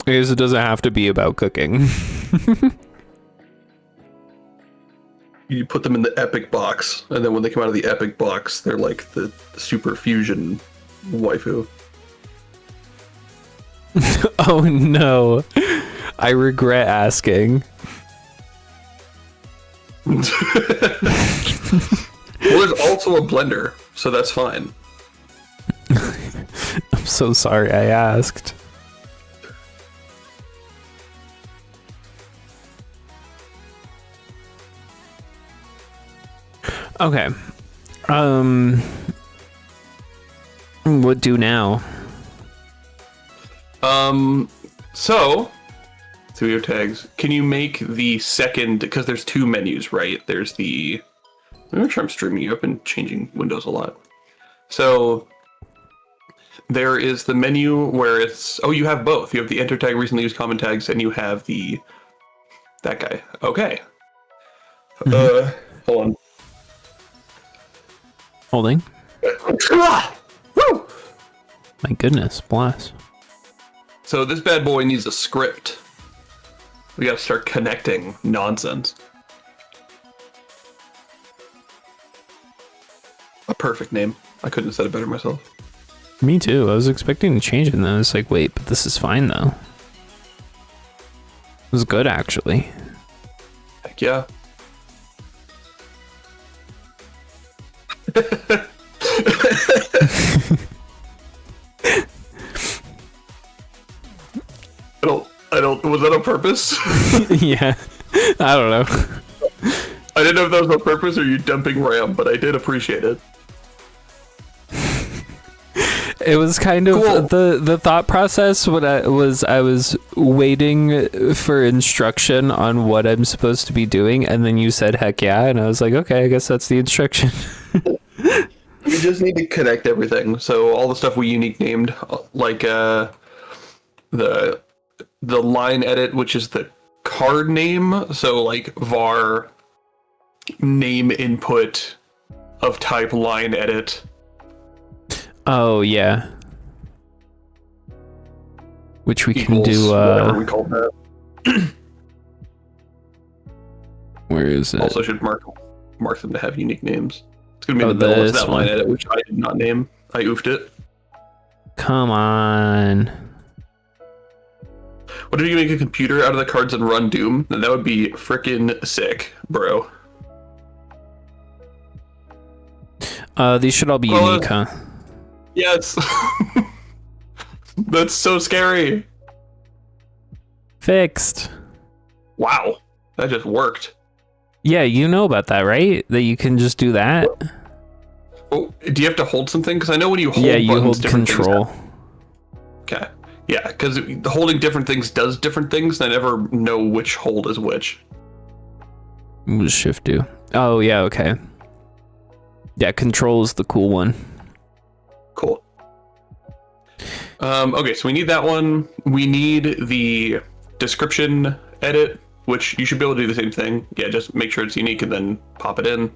Because it doesn't have to be about cooking. You put them in the epic box, and then when they come out of the epic box, they're like the super fusion waifu. Oh no. I regret asking. Well, there's also a blender, so that's fine. I'm so sorry I asked. Okay. What do now? So your tags. Can you make the second, because there's two menus, right? There's the, let me make sure I'm streaming you. I've been changing windows a lot. So there is the menu where it's, oh, you have both. You have the enter tag, recently used common tags, and you have that guy. Okay. Hold on. Holding. Woo! My goodness, bless. So this bad boy needs a script. We gotta start connecting nonsense. A perfect name. I couldn't have said it better myself. Me too. I was expecting to change it, and then I was like, wait, but this is fine though. It was good actually. Heck yeah. I don't, was that on purpose? Yeah. I don't know. I didn't know if that was on purpose or you dumping RAM, but I did appreciate it. It was kind of Cool. the thought process. What I was waiting for instruction on what I'm supposed to be doing, and then you said heck yeah, and I was like, okay, I guess that's the instruction. We just need to connect everything. So all the stuff we unique named, like the line edit, which is the card name. So like var name input of type line edit. Oh yeah. Which we can Equals do. whatever we call that. Where is it? Also should mark them to have unique names. It's gonna be Oh, in the middle of this that line one. edit, which I did not name. I oofed it. Come on. What if you make a computer out of the cards and run Doom? Then that would be frickin' sick, bro. These should all be Well, unique, huh? Yes. That's so scary. Fixed. Wow. That just worked. Yeah, you know about that, right? That you can just do that. Oh, do you have to hold something? Because I know when you hold Yeah, you buttons, hold different things control. happen. Okay. Yeah, because holding different things does different things, and I never know which hold is which. What does shift do? Oh yeah, okay. Yeah, control is the cool one. Cool. Okay, so we need that one. We need the description edit, which you should be able to do the same thing. Yeah, just make sure it's unique and then pop it in.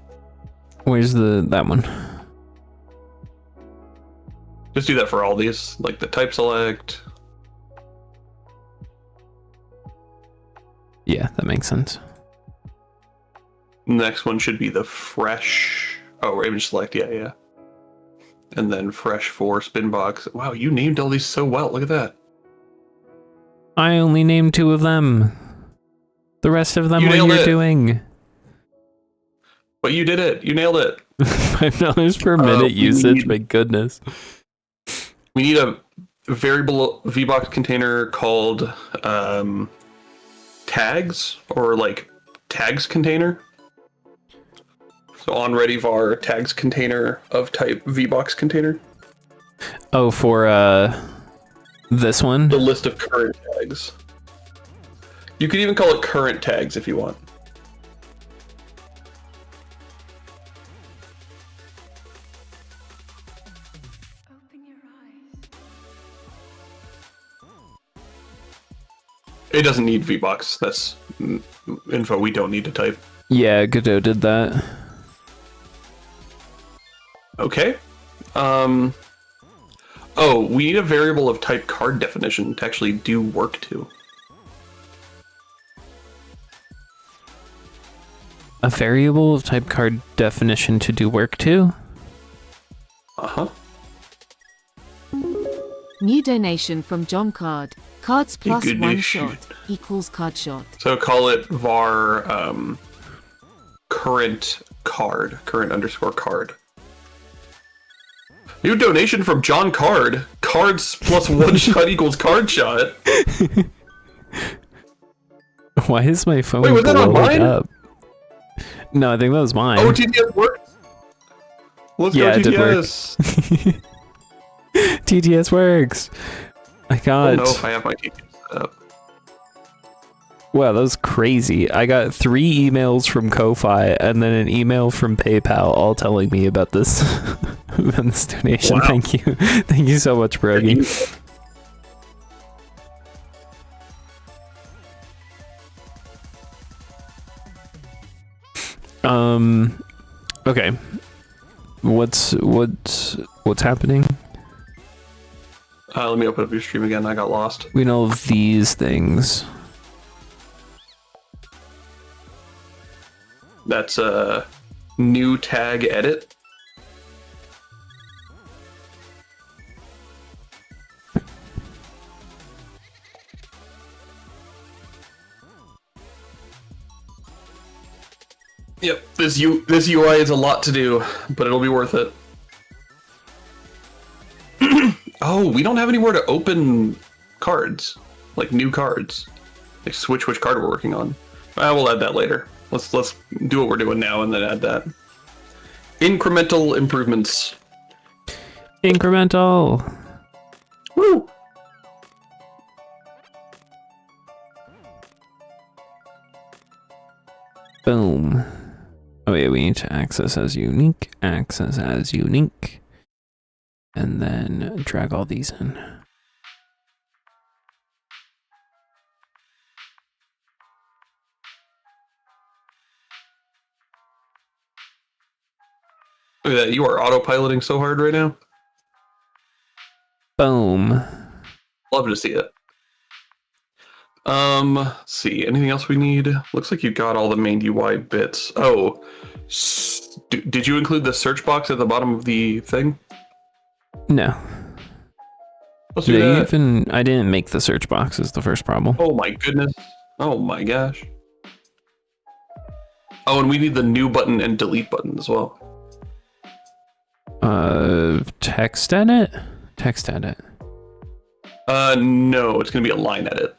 Where's that one? Just do that for all these, like the type select. Yeah, that makes sense. Next one should be the fresh. Oh, image select. Yeah. And then fresh for spin box. Wow, you named all these so well. Look at that. I only named 2 of them. The rest of them You what nailed you're it. doing. But you did it. You nailed it. $5 per minute we usage. need- My goodness. We need a variable VBox container called tags, or like tags container. So on ready var tags container of type VBox container. Oh, for this one. The list of current tags. You could even call it current tags if you want. Open your eyes. It doesn't need VBox. That's info we don't need to type. Yeah, Godot did that. Okay. Oh, we need a variable of type card definition to actually do work to. A variable of type card definition to do work to? Uh-huh. New donation from John Card. Cards plus good one news shot equals card shot. So call it var current card, current underscore card. New donation from John Card. Cards plus one shot equals card shot. Why is my phone Wait, was that on blowing mine? up? No, I think that was mine. Oh, TTS worked. Let's Yeah, go it did work. TTS. TTS works. I I got. don't know if I have my TTS set up. Wow, that was crazy. I got 3 emails from Ko-Fi and then an email from PayPal, all telling me about this, about this donation. Wow. Thank you, thank you so much, Brogy. Okay. What's happening? Let me open up your stream again. I got lost. We know these things. That's a new tag edit. Yep, this UI is a lot to do, but it'll be worth it. Oh, we don't have anywhere to open cards, like new cards. Like switch which card we're working on. We'll add that later. Let's do what we're doing now and then add that. Incremental improvements. Incremental. Woo! Boom. Oh yeah, we need to access as unique, and then drag all these in. Look at that, you are autopiloting so hard right now. Boom. Love to see it. Let's see, anything else we need? Looks like you got all the main UI bits. Oh, did you include the search box at the bottom of the thing? No. Let's do that. I didn't make the search box is the first problem. Oh my goodness. Oh my gosh. Oh, and we need the new button and delete button as well. Text edit? Text edit. No, it's gonna be a line edit.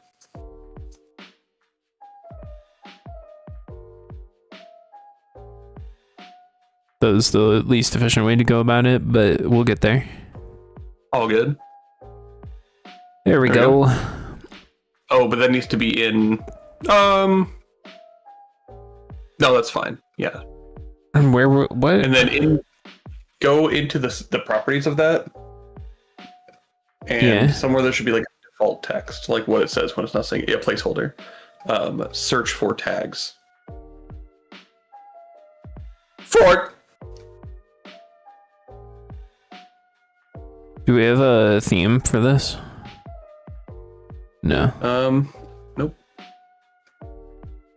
That was the least efficient way to go about it, but we'll get there. All good. There we go. Oh, but that needs to be in... No, that's fine. Yeah. And what? And then go into the properties of that. And somewhere there should be like a default text, like what it says when it's not saying a placeholder. Search for tags. Fork! Do we have a theme for this? No. Nope.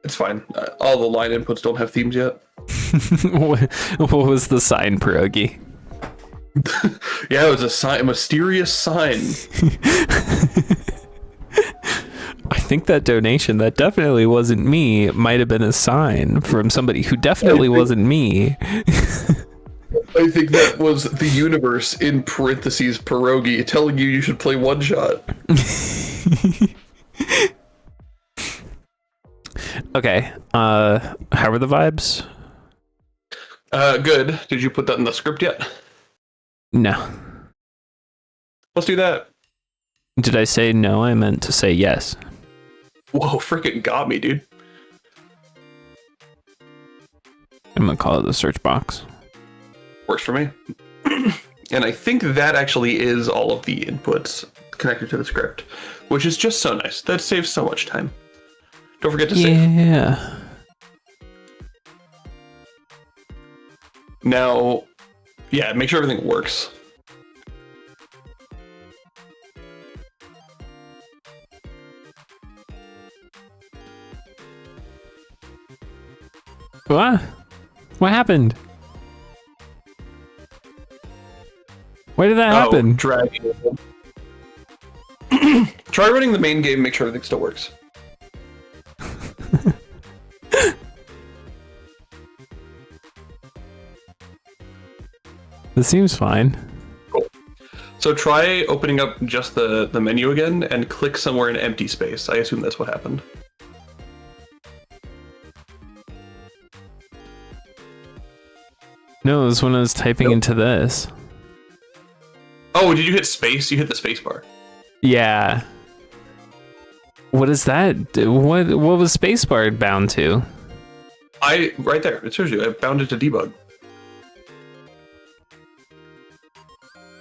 It's fine. All the line inputs don't have themes yet. What was the sign, Pierogi? Yeah, it was a mysterious sign. I think that donation, that definitely wasn't me, might have been a sign from somebody who definitely wasn't me. I think that was the universe in parentheses pierogi telling you should play one shot. Okay. How are the vibes? Good. Did you put that in the script yet? No. Let's do that. Did I say no? I meant to say yes. Whoa, freaking got me, dude. I'm gonna call it the search box. Works for me. And I think that actually is all of the inputs connected to the script, which is just so nice. That saves so much time. Don't forget to save. Yeah. Now, yeah, make sure everything works. What? What happened? Why did that happen? Dragging. Try running the main game, make sure everything still works. This seems fine. Cool. So try opening up just the menu again and click somewhere in empty space. I assume that's what happened. No, it was when I was typing into this. Oh, did you hit space? You hit the space bar. Yeah. What is that? What was spacebar bound to? Right there. It shows you. I bound it to debug.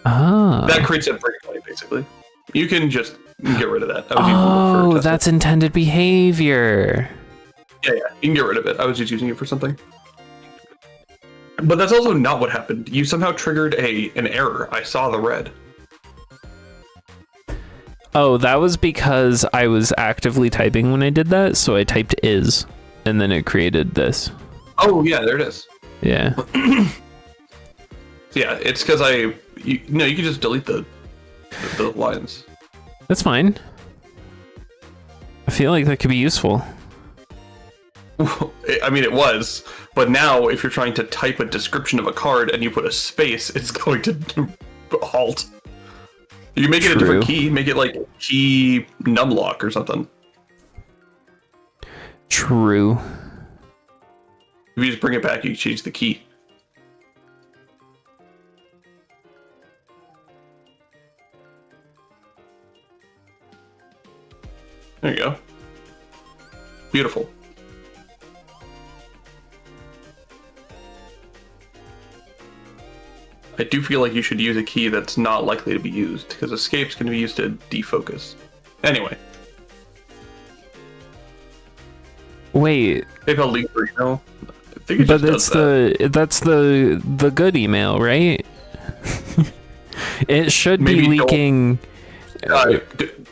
Ah. That creates a breakpoint, basically. You can just get rid of that. Oh, that's intended behavior. Yeah, you can get rid of it. I was just using it for something. But that's also not what happened. You somehow triggered an error. I saw the red. Oh, that was because I was actively typing when I did that, so I typed is, and then it created this. Oh, yeah, there it is. Yeah. Yeah, it's because you can just delete the lines. That's fine. I feel like that could be useful. I mean, it was, but now if you're trying to type a description of a card and you put a space, it's going to halt. You make it a different key, make it like key numlock or something. True. If you just bring it back, you can change the key. There you go. Beautiful. I do feel like you should use a key that's not likely to be used, because escape's going to be used to defocus. Anyway. Wait. PayPal leak for email. I think it But just does that. that's the good email, right? It should Maybe be leaking.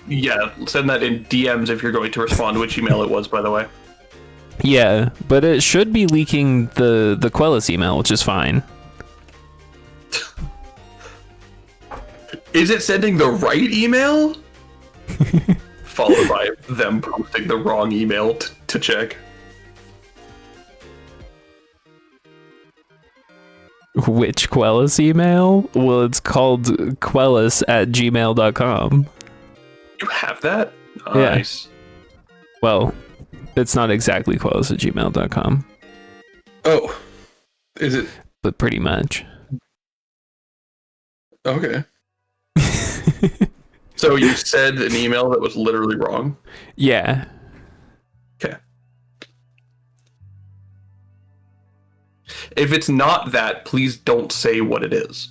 Yeah, send that in DMs if you're going to respond to which email it was, by the way. Yeah, but it should be leaking the Quellis email, which is fine. Is it sending the right email? Followed by them posting the wrong email to check. Which Quellis email? Well, it's called quellis@gmail.com. You have that? Yeah. Nice. Well, it's not exactly quellis@gmail.com, Oh. Is it? but pretty much. Okay. So you said an email that was literally wrong? Yeah. Okay. If it's not that, please don't say what it is.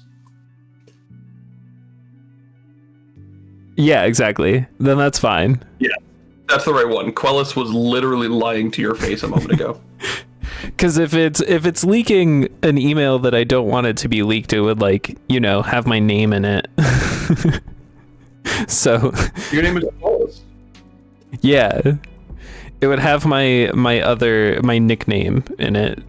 Yeah, exactly. Then that's fine. Yeah, that's the right one. Quellis was literally lying to your face a moment ago. Because if it's leaking an email that I don't want it to be leaked, it would have my name in it. So Your name is Quellis. yeah, it would have my nickname in it.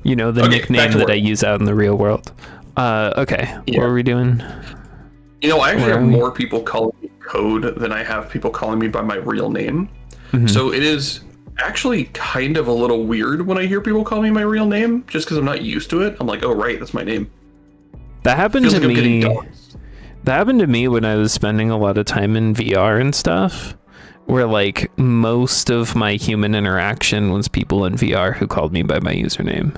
The Okay, back nickname to that work. I use out in the real world. Okay, Yeah. what are we doing? I actually Where have are we? more people calling me Code than I have people calling me by my real name. Mhm. So it is actually kind of a little weird when I hear people call me my real name, just because I'm not used to it. I'm like, oh, right, that's my name. That happened Feels to like I'm getting me. doxxed. That happened to me when I was spending a lot of time in VR and stuff, where most of my human interaction was people in VR who called me by my username.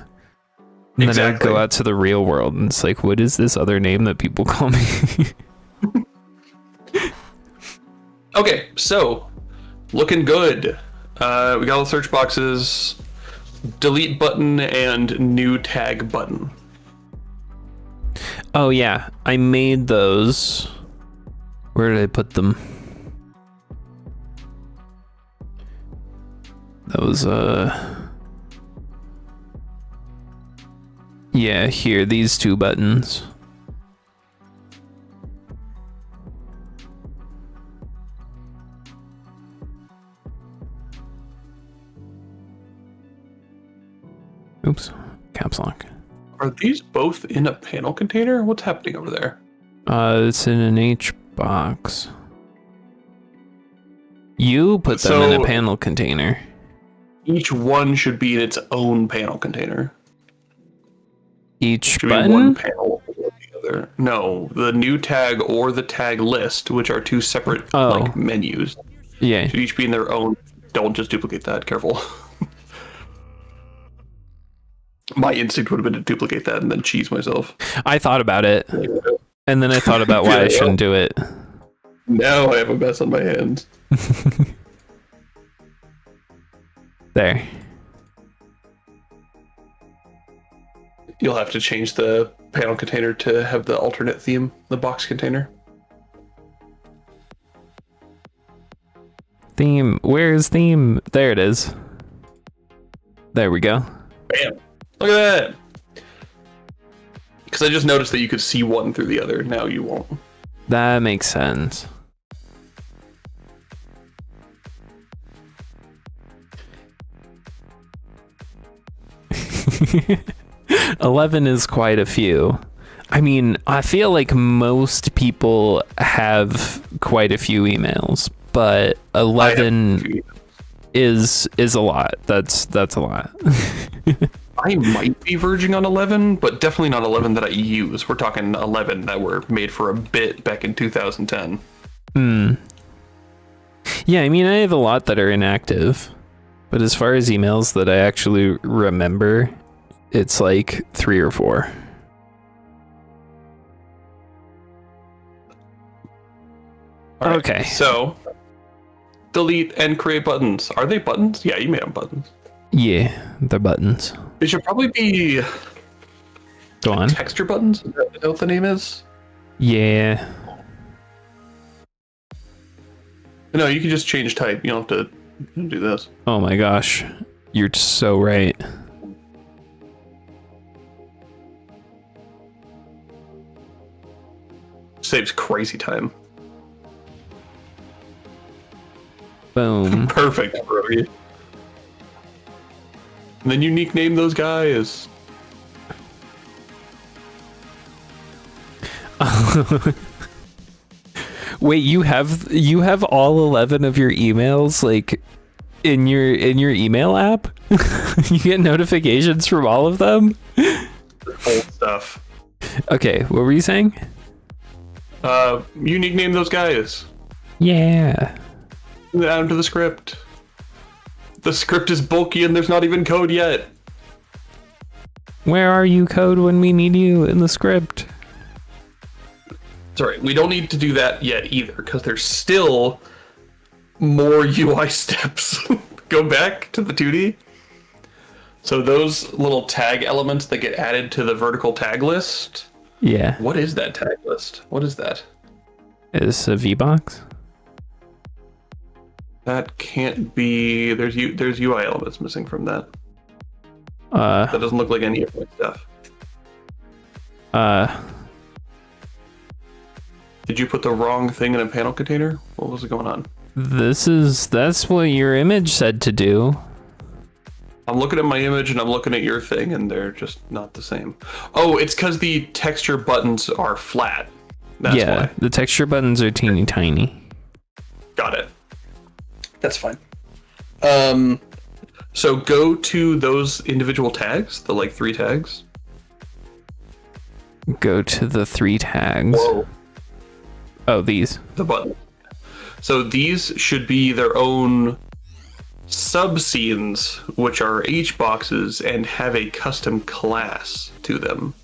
And then I'd go Exactly. out to the real world and it's like, what is this other name that people call me? Okay, so looking good. We got all the search boxes, delete button, and new tag button. Oh yeah, I made those. Where did I put them? That was yeah, here, these two buttons. Oops, caps lock. Are these both in a panel container? What's happening over there? It's in an H box. You put them in a So- panel container. Each one should be in its own panel container. Each Should be one button? panel or the other. No, the new tag or the tag list, which are two separate Oh. menus, Yeah. should each be in their own. Don't just duplicate that. Careful. My instinct would have been to duplicate that and then cheese myself. I thought about it, and then I thought about why I shouldn't do it. Now I have a mess on my hands. There. You'll have to change the panel container to have the alternate theme, the box container. Theme. Where is theme? There it is. There we go. Bam. Look at that. Because I just noticed that you could see one through the other. Now you won't. That makes sense. $11 is quite a few. I mean, I feel like most people have quite a few emails, but 11 is a lot. That's a lot. I might be verging on 11, but definitely not 11 that I use. We're talking 11 that were made for a bit back in 2010. Yeah, I mean, I have a lot that are inactive, but as far as emails that I actually remember, it's like 3 or 4. All right, okay. So, delete and create buttons. Are they buttons? Yeah, you made them buttons. Yeah, they're buttons. They should probably be Go on. texture buttons. Is that what the name is? Yeah. No, you can just change type. You don't have to do this. Oh my gosh. You're so right. Saves crazy time. Boom. Perfect, Brody. And then you nickname those guys. Wait, you have all 11 of your emails like in your email app? You get notifications from all of them? Old stuff. Okay, what were you saying? You nickname those guys. Yeah. Add them to the script. The script is bulky and there's not even code yet. Where are you, code, when we need you in the script? Sorry, we don't need to do that yet either, because there's still more UI steps. Go back to the 2D. So those little tag elements that get added to the vertical tag list. Yeah. What is that tag list? What is that? Is a VBox? That can't be. There's UI elements missing from that. That doesn't look like any of my stuff. Did you put the wrong thing in a panel container? What was going on? That's what your image said to do. I'm looking at my image and I'm looking at your thing and they're just not the same. Oh, it's because the texture buttons are flat. That's why. The texture buttons are teeny tiny. Got it. That's fine. So go to those individual tags, the like 3 tags. Go to the 3 tags. Whoa. Oh, these. The button. So these should be their own subscenes, which are H boxes and have a custom class to them.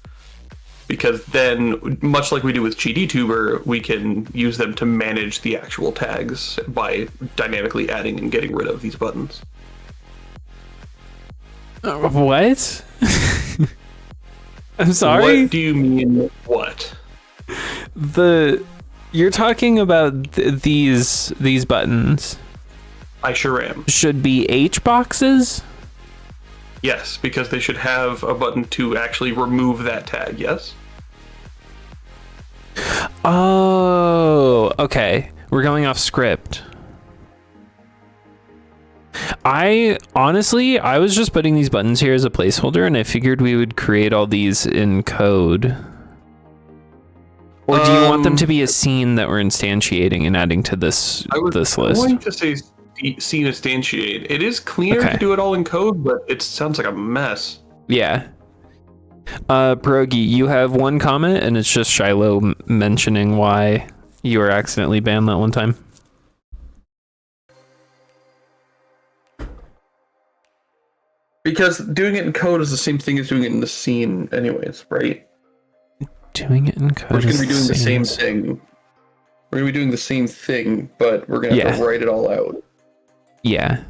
Because then, much like we do with GDTuber, we can use them to manage the actual tags by dynamically adding and getting rid of these buttons. What? I'm sorry? What do you mean, what? You're talking about these buttons I sure am. should be H boxes? Yes, because they should have a button to actually remove that tag, yes? Oh, okay. We're going off script. I was just putting these buttons here as a placeholder, and I figured we would create all these in code. Or do you want them to be a scene that we're instantiating and adding to this list? I was going to say scene instantiate. It is cleaner to do it all in code, but it sounds like a mess. Yeah. Pierogi, you have one comment, and it's just Shiloh mentioning why you were accidentally banned that one time. Because doing it in code is the same thing as doing it in the scene anyways, right? Doing it in code. We're going to be doing the same thing. We're going to be doing the same thing, but we're going to have to write it all out. Yeah.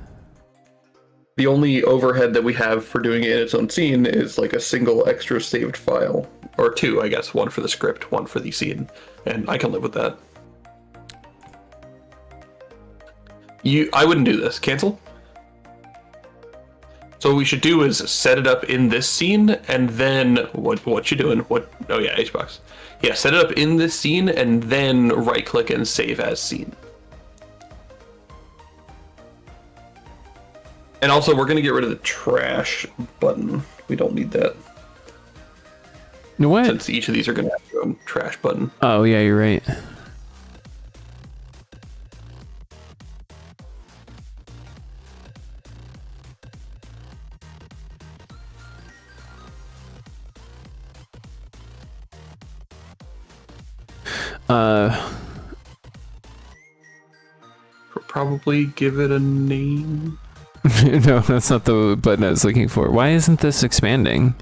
The only overhead that we have for doing it in its own scene is like a single extra saved file. Or 2, I guess. 1 for the script, 1 for the scene. And I can live with that. I wouldn't do this. Cancel? So what we should do is set it up in this scene, and then what you doing? Oh yeah, HBox. Yeah, set it up in this scene, and then right click and save as scene. And also, we're gonna get rid of the trash button. We don't need that. What? Since each of these are gonna have their own trash button. Oh yeah, you're right. Probably give it a name. No, that's not the button I was looking for. Why isn't this expanding?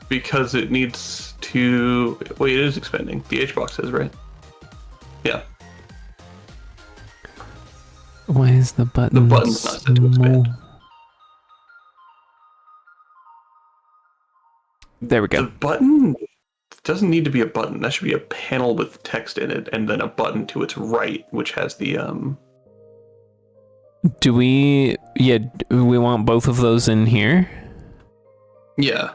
Because it needs to. Wait, it is expanding. The HBox is, right? Yeah. Why is the button? The button's not set to expand. There we go. The button doesn't need to be a button. That should be a panel with text in it, and then a button to its right, which has the Do we? Yeah, we want both of those in here. Yeah.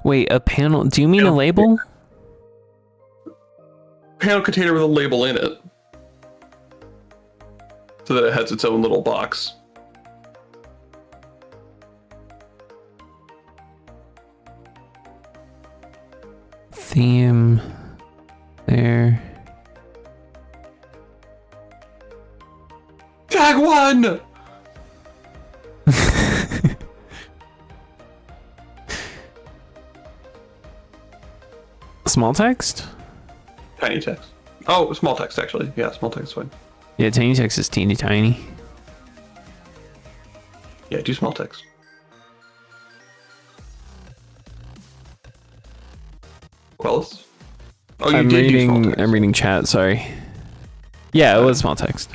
Wait, a panel? Do you mean a label? Panel container with a label in it, so that it has its own little box. Theme. There. Tag 1! Small text? Tiny text. Oh, small text, actually. Yeah, small text is fine. Yeah, tiny text is teeny tiny. Yeah, do small text. Quellis? Oh, you I'm did do small reading. text. I'm reading chat. Sorry. Yeah, it was small text.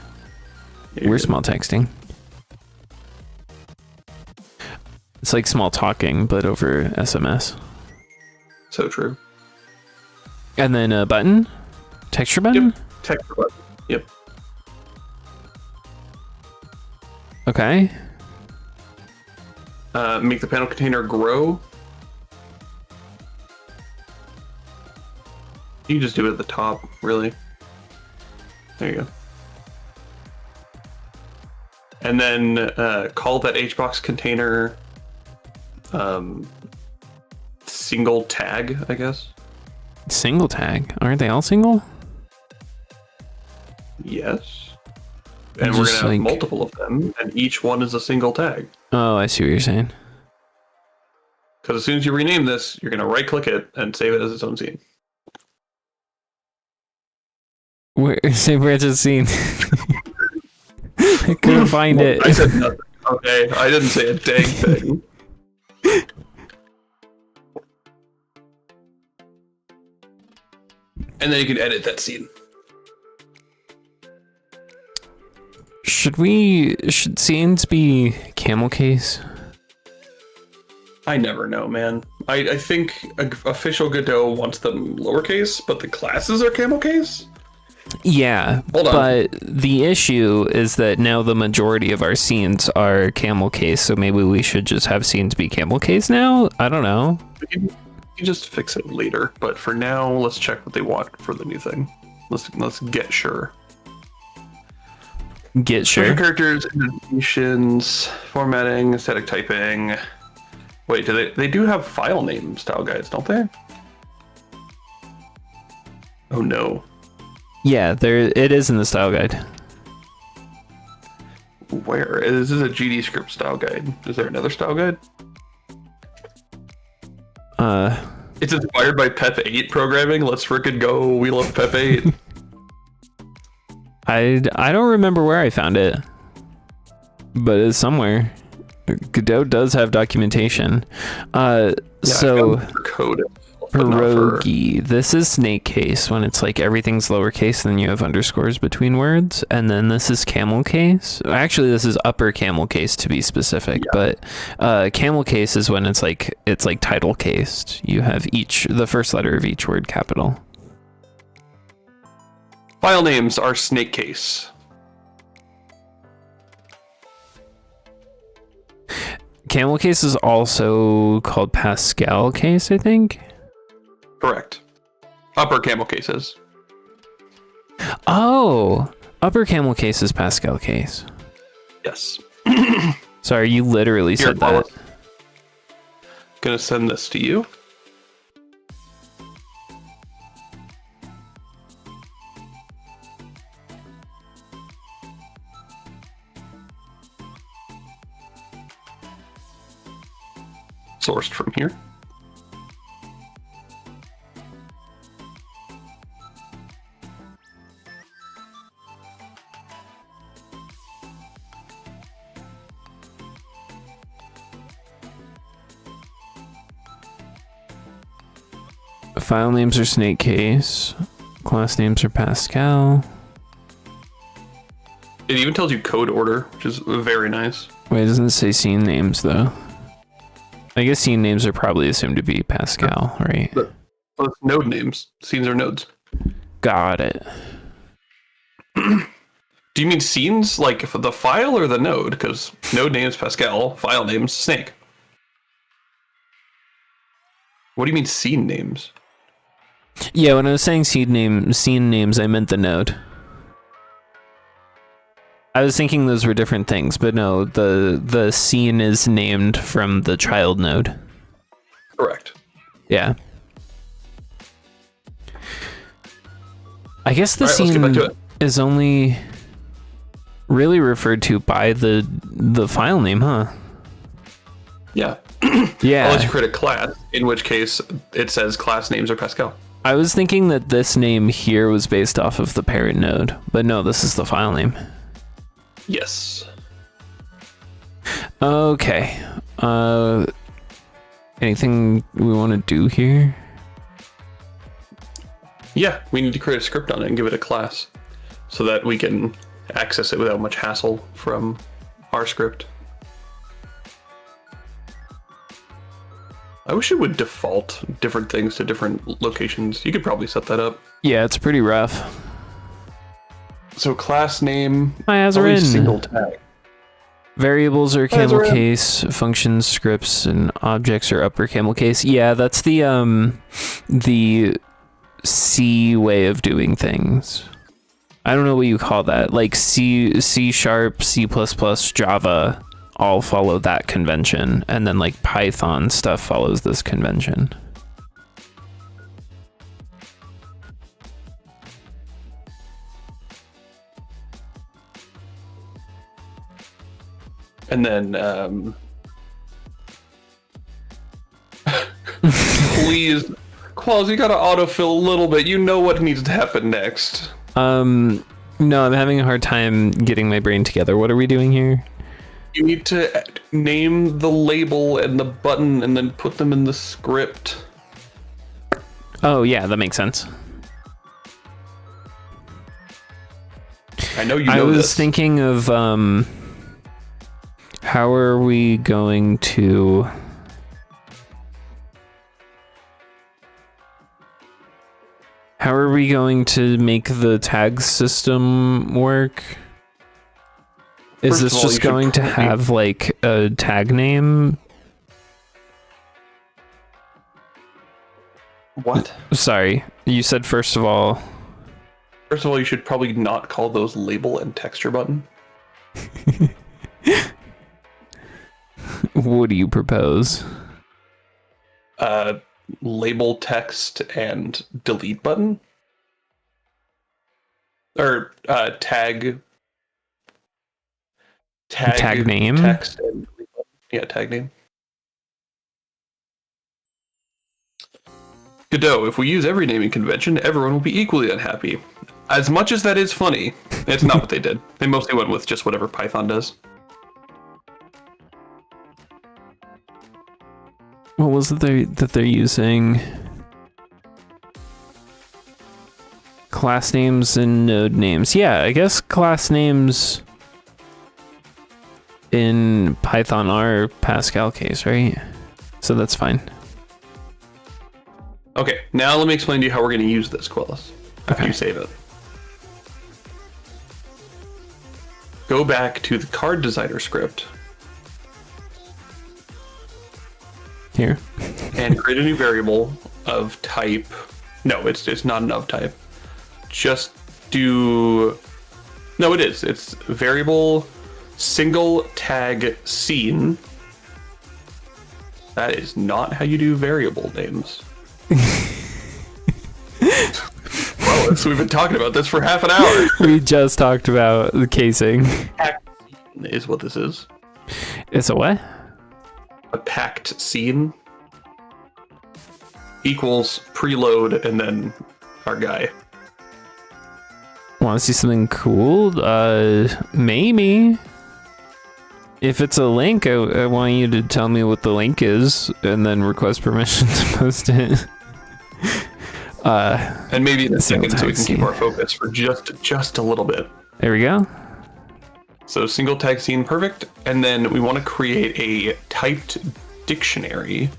Yeah, We're good. small texting. It's like small talking, but over SMS. So true. And then a button, texture button. Yep. Text button. Yep. Okay. Make the panel container grow. You can just do it at the top, really. There you go. And then call that HBox container single tag, I guess. Single tag. Aren't they all single? Yes. And we're Just gonna have like- multiple of them, and each one is a single tag. Oh, I see what you're saying. Because as soon as you rename this, you're gonna right-click it and save it as its own scene. Where, say where's the scene? I couldn't find it. I said nothing. Okay, I didn't say a dang thing. And then you can edit that scene. Should scenes be camel case? I never know, man. I think official Godot wants them lowercase, but the classes are camel case? Yeah, Hold on. but the issue is that now the majority of our scenes are camel case, so maybe we should just have scenes be camel case now? I don't know. You can just fix it later, but for now, let's check what they want for the new thing. Let's get sure. Get Special sure. characters, indentations, formatting, static typing. Wait, they do have file name style guides, don't they? Oh no. Yeah, it is in the style guide. Where? This is a GD script style guide. Is there another style guide? It's inspired by Pep 8 programming. Let's frickin' go. We love Pep 8. I don't remember where I found it, but it's somewhere. Godot does have documentation. So I found the code, but not for- pierogi. This is snake case when it's like everything's lowercase, then you have underscores between words, and then this is camel case. Actually, this is upper camel case to be specific, but camel case is when it's like title cased. You have the first letter of each word capital. File names are snake case. Camel case is also called Pascal case, I think. Correct. Upper camel cases. Oh, upper camel case is Pascal case. Yes. Sorry, you literally Here, said that. Wallace. Gonna send this to you. Sourced from here. File names are snake case. Class names are Pascal. It even tells you code order, which is very nice. Wait, it doesn't say scene names though. I guess scene names are probably assumed to be Pascal, right? But well, it's node names. Scenes are nodes. Got it. Do you mean scenes like for the file or the node? Because node names Pascal, file names Snake. What do you mean scene names? Yeah, when I was saying scene names, I meant the node. I was thinking those were different things, but no, the scene is named from the child node. Correct. Yeah. I guess the All right, let's get back scene to it. is only really referred to by the file name, huh? Yeah. Yeah. Unless you create a class, in which case it says class names are Pascal. I was thinking that this name here was based off of the parent node, but no, this is the file name. Yes. Okay. Anything we want to do here? Yeah, we need to create a script on it and give it a class so that we can access it without much hassle from our script. I wish it would default different things to different locations. You could probably set that up. Yeah, it's pretty rough. So class name, Hi, always Azarin. single tag. Variables are Hi, camel Azarin. case, functions, scripts, and objects are upper camel case. Yeah, that's the C way of doing things. I don't know what you call that. Like C Sharp, C++, Java all follow that convention, and then like Python stuff follows this convention. And then, please, Qualls, you gotta autofill a little bit. You know what needs to happen next. No, I'm having a hard time getting my brain together. What are we doing here? You need to name the label and the button and then put them in the script. Oh yeah, that makes sense. I know you know I was this. thinking of how are we going to make the tag system work? Is First this of all, just you should going to probably- have like a tag name? What? Sorry, you said first of all. First of all, you should probably not call those label and texture button. What do you propose? Label text and delete button? Or tag name? text and delete button. Yeah, tag name. Godot, if we use every naming convention, everyone will be equally unhappy. As much as that is funny, it's not what they did. They mostly went with just whatever Python does. What was it that they're using? Class names and node names. Yeah, I guess class names in Python are Pascal case, right? So that's fine. Okay, now let me explain to you how we're going to use this, Quellis, after Okay. you save it. Go back to the card designer script. Here. and create a new variable of type. No, it's not an of type. Just do. No, it is. It's variable single tag scene. That is not how you do variable names. Well, we've been talking about this for half an hour. We just talked about the casing. Packed scene is what this is. It's a what? A packed scene equals preload and then our guy. Want to see something cool? Maybe. If it's a link, I want you to tell me what the link is and then request permission to post it. And maybe in a second so we can scene. keep our focus for just a little bit. There we go. So single tag scene, perfect. And then we want to create a typed dictionary.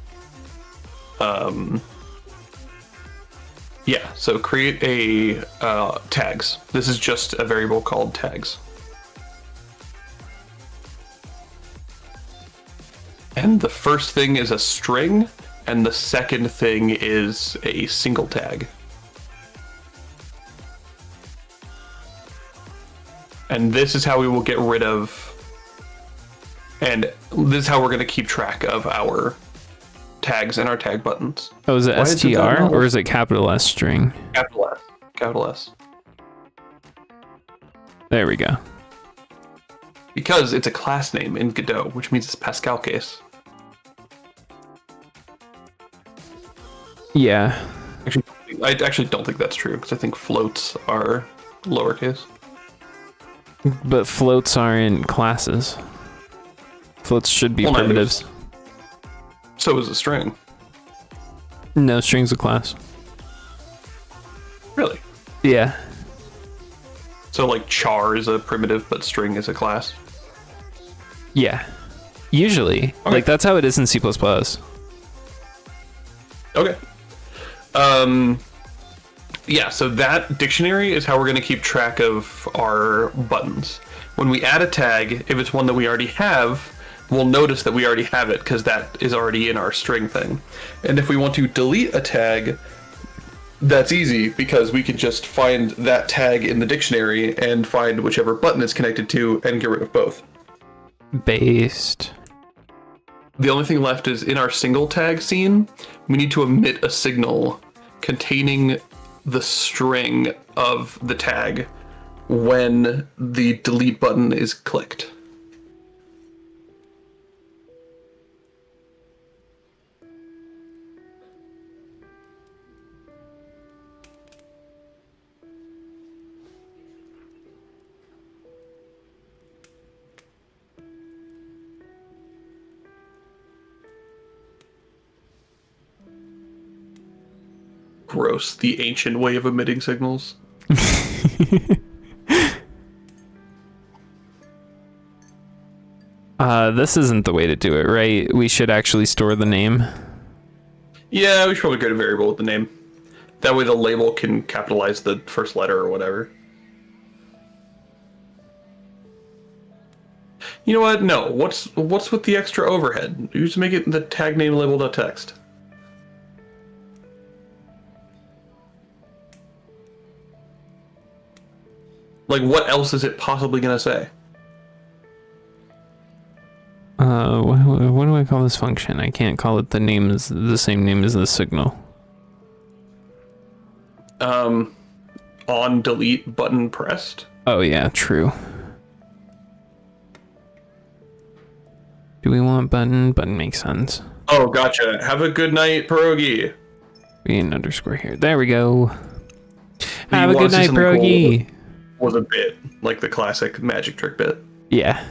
Yeah, so create a tags. This is just a variable called tags. And the first thing is a string, and the second thing is a single tag. And this is how we will get rid of, and this is how we're going to keep track of our tags and our tag buttons. Oh, is it Why is it str that or is it capital S string? Capital S. Capital S. There we go. Because it's a class name in Godot, which means it's Pascal case. Yeah. Actually, I actually don't think that's true, because I think floats are lowercase. But floats aren't classes. Floats should be Well, no, primitives. So is a string. No, string's a class. Really? Yeah. So like char is a primitive, but string is a class. Yeah. Usually. Okay. Like, that's how it is in C++. Okay. Yeah, so that dictionary is how we're going to keep track of our buttons. When we add a tag, if it's one that we already have, we'll notice that we already have it because that is already in our string thing. And if we want to delete a tag, that's easy because we can just find that tag in the dictionary and find whichever button it's connected to and get rid of both. Based. The only thing left is in our single tag scene, we need to emit a signal containing the string of the tag when the delete button is clicked. Gross, the ancient way of emitting signals. This isn't the way to do it, right? We should actually store the name. Yeah, we should probably create a variable with the name. That way the label can capitalize the first letter or whatever. You know what? No. What's with the extra overhead? You just make it the tag name label.text. Like, what else is it possibly gonna say? What do I call this function? I can't call it the same name as the signal. On delete button pressed. Oh yeah, true. Do we want button? Button makes sense. Oh, gotcha. Have a good night, pierogi. We need an underscore here. There we go. Have a wanna good see night, something cool? pierogi. Was a bit like the classic magic trick bit. Yeah.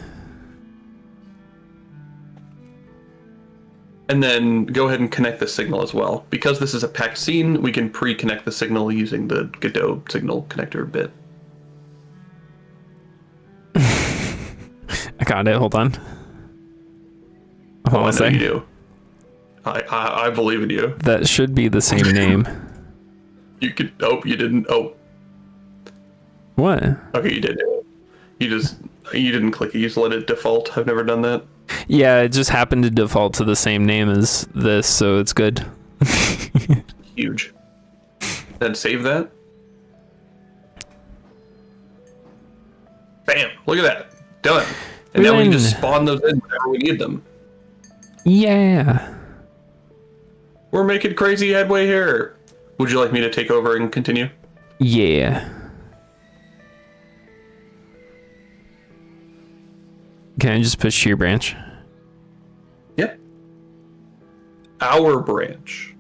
And then go ahead and connect the signal as well. Because this is a packed scene, we can pre-connect the signal using the Godot signal connector bit. I got it. Hold on. Oh, I know you do. I believe in you. That should be the same name. You could. Oh, you didn't. Oh, What? okay, you did. You didn't click it. You just let it default. I've never done that. Yeah, it just happened to default to the same name as this, so it's good. Huge. Then save that. Bam! Look at that. Done. And now we can just spawn those in whenever we need them. Yeah. We're making crazy headway here. Would you like me to take over and continue? Yeah. Can I just push to your branch? Yep. Our branch.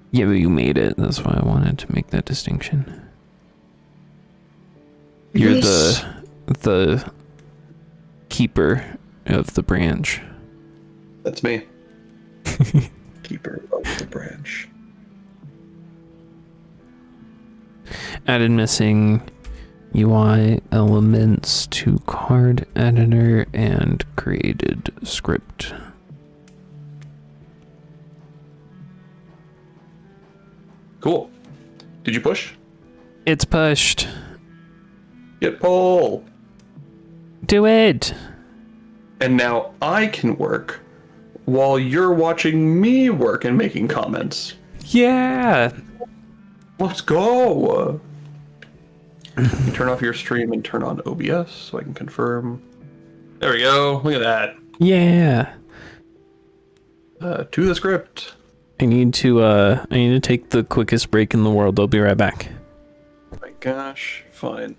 Yeah, but you made it. That's why I wanted to make that distinction. You're Yes. the keeper of the branch. That's me. Keeper of the branch. Added missing UI elements to card editor and created script. Cool. Did you push? It's pushed. Get pull. Do it. And now I can work while you're watching me work and making comments. Yeah. Let's go. You turn off your stream and turn on OBS so I can confirm. There we go. Look at that. Yeah. To the script. I need to take the quickest break in the world. I'll be right back. Oh my gosh. Fine.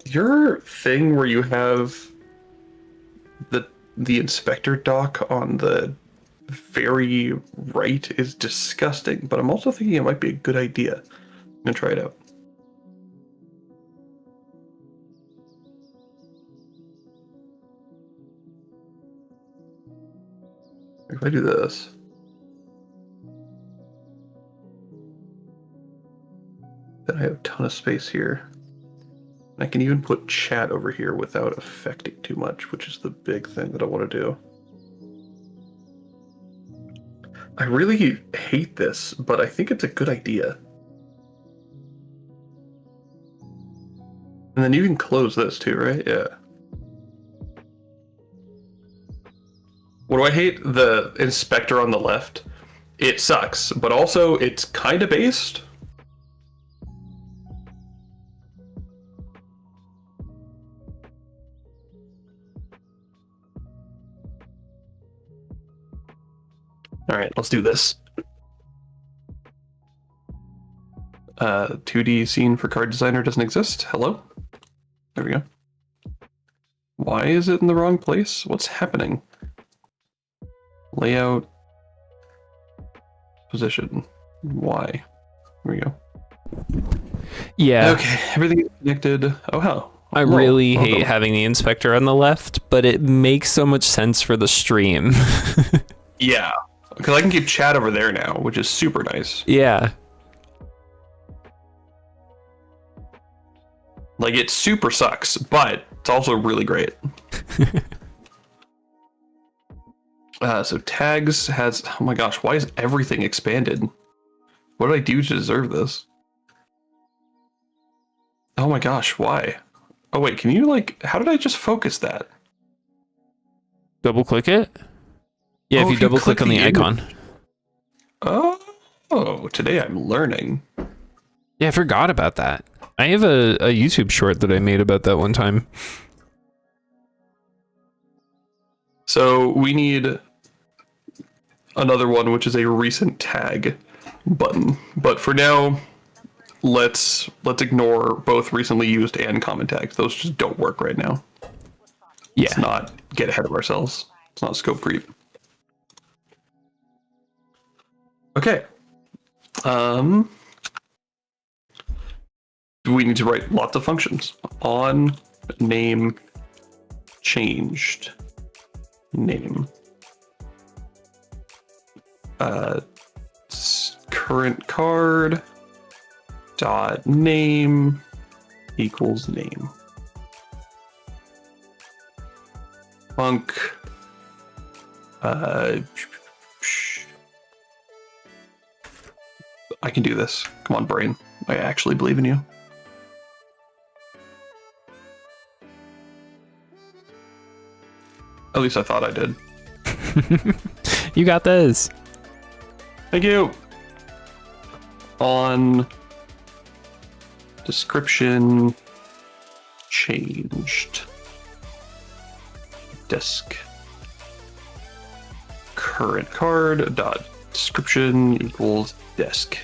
Your thing where you have the inspector dock on the very right is disgusting, but I'm also thinking it might be a good idea. I'm gonna try it out. If I do this. Then I have a ton of space here. I can even put chat over here without affecting too much, which is the big thing that I want to do. I really hate this, but I think it's a good idea. And then you can close this too, right? Yeah. What do I hate? The inspector on the left. It sucks, but also it's kind of based. All right, let's do this. 2D scene for card designer doesn't exist. Hello? There we go. Why is it in the wrong place? What's happening? Layout. Position. Why? There we go. Yeah. Okay, everything is connected. Oh, hell. I really hate having the inspector on the left, but it makes so much sense for the stream. Yeah, because I can keep chat over there now, which is super nice. Yeah. Like, it super sucks, but it's also really great. So tags has, oh my gosh, why is everything expanded? What did I do to deserve this? Oh my gosh, why? Oh wait, can you like, how did I just focus that? Double click it? Yeah, Oh, if you double click on the icon. Oh, today I'm learning. Yeah, I forgot about that. I have a YouTube short that I made about that one time. So we need another one, which is a recent tag button. But for now, let's ignore both recently used and common tags. Those just don't work right now. Yeah. Let's not get ahead of ourselves. It's not scope creep. Okay. We need to write lots of functions. On name changed name. Current card dot name equals name. Func. I can do this. Come on, brain. I actually believe in you. At least I thought I did. You got this. Thank you. On description changed. Disk. Current card dot description equals disk.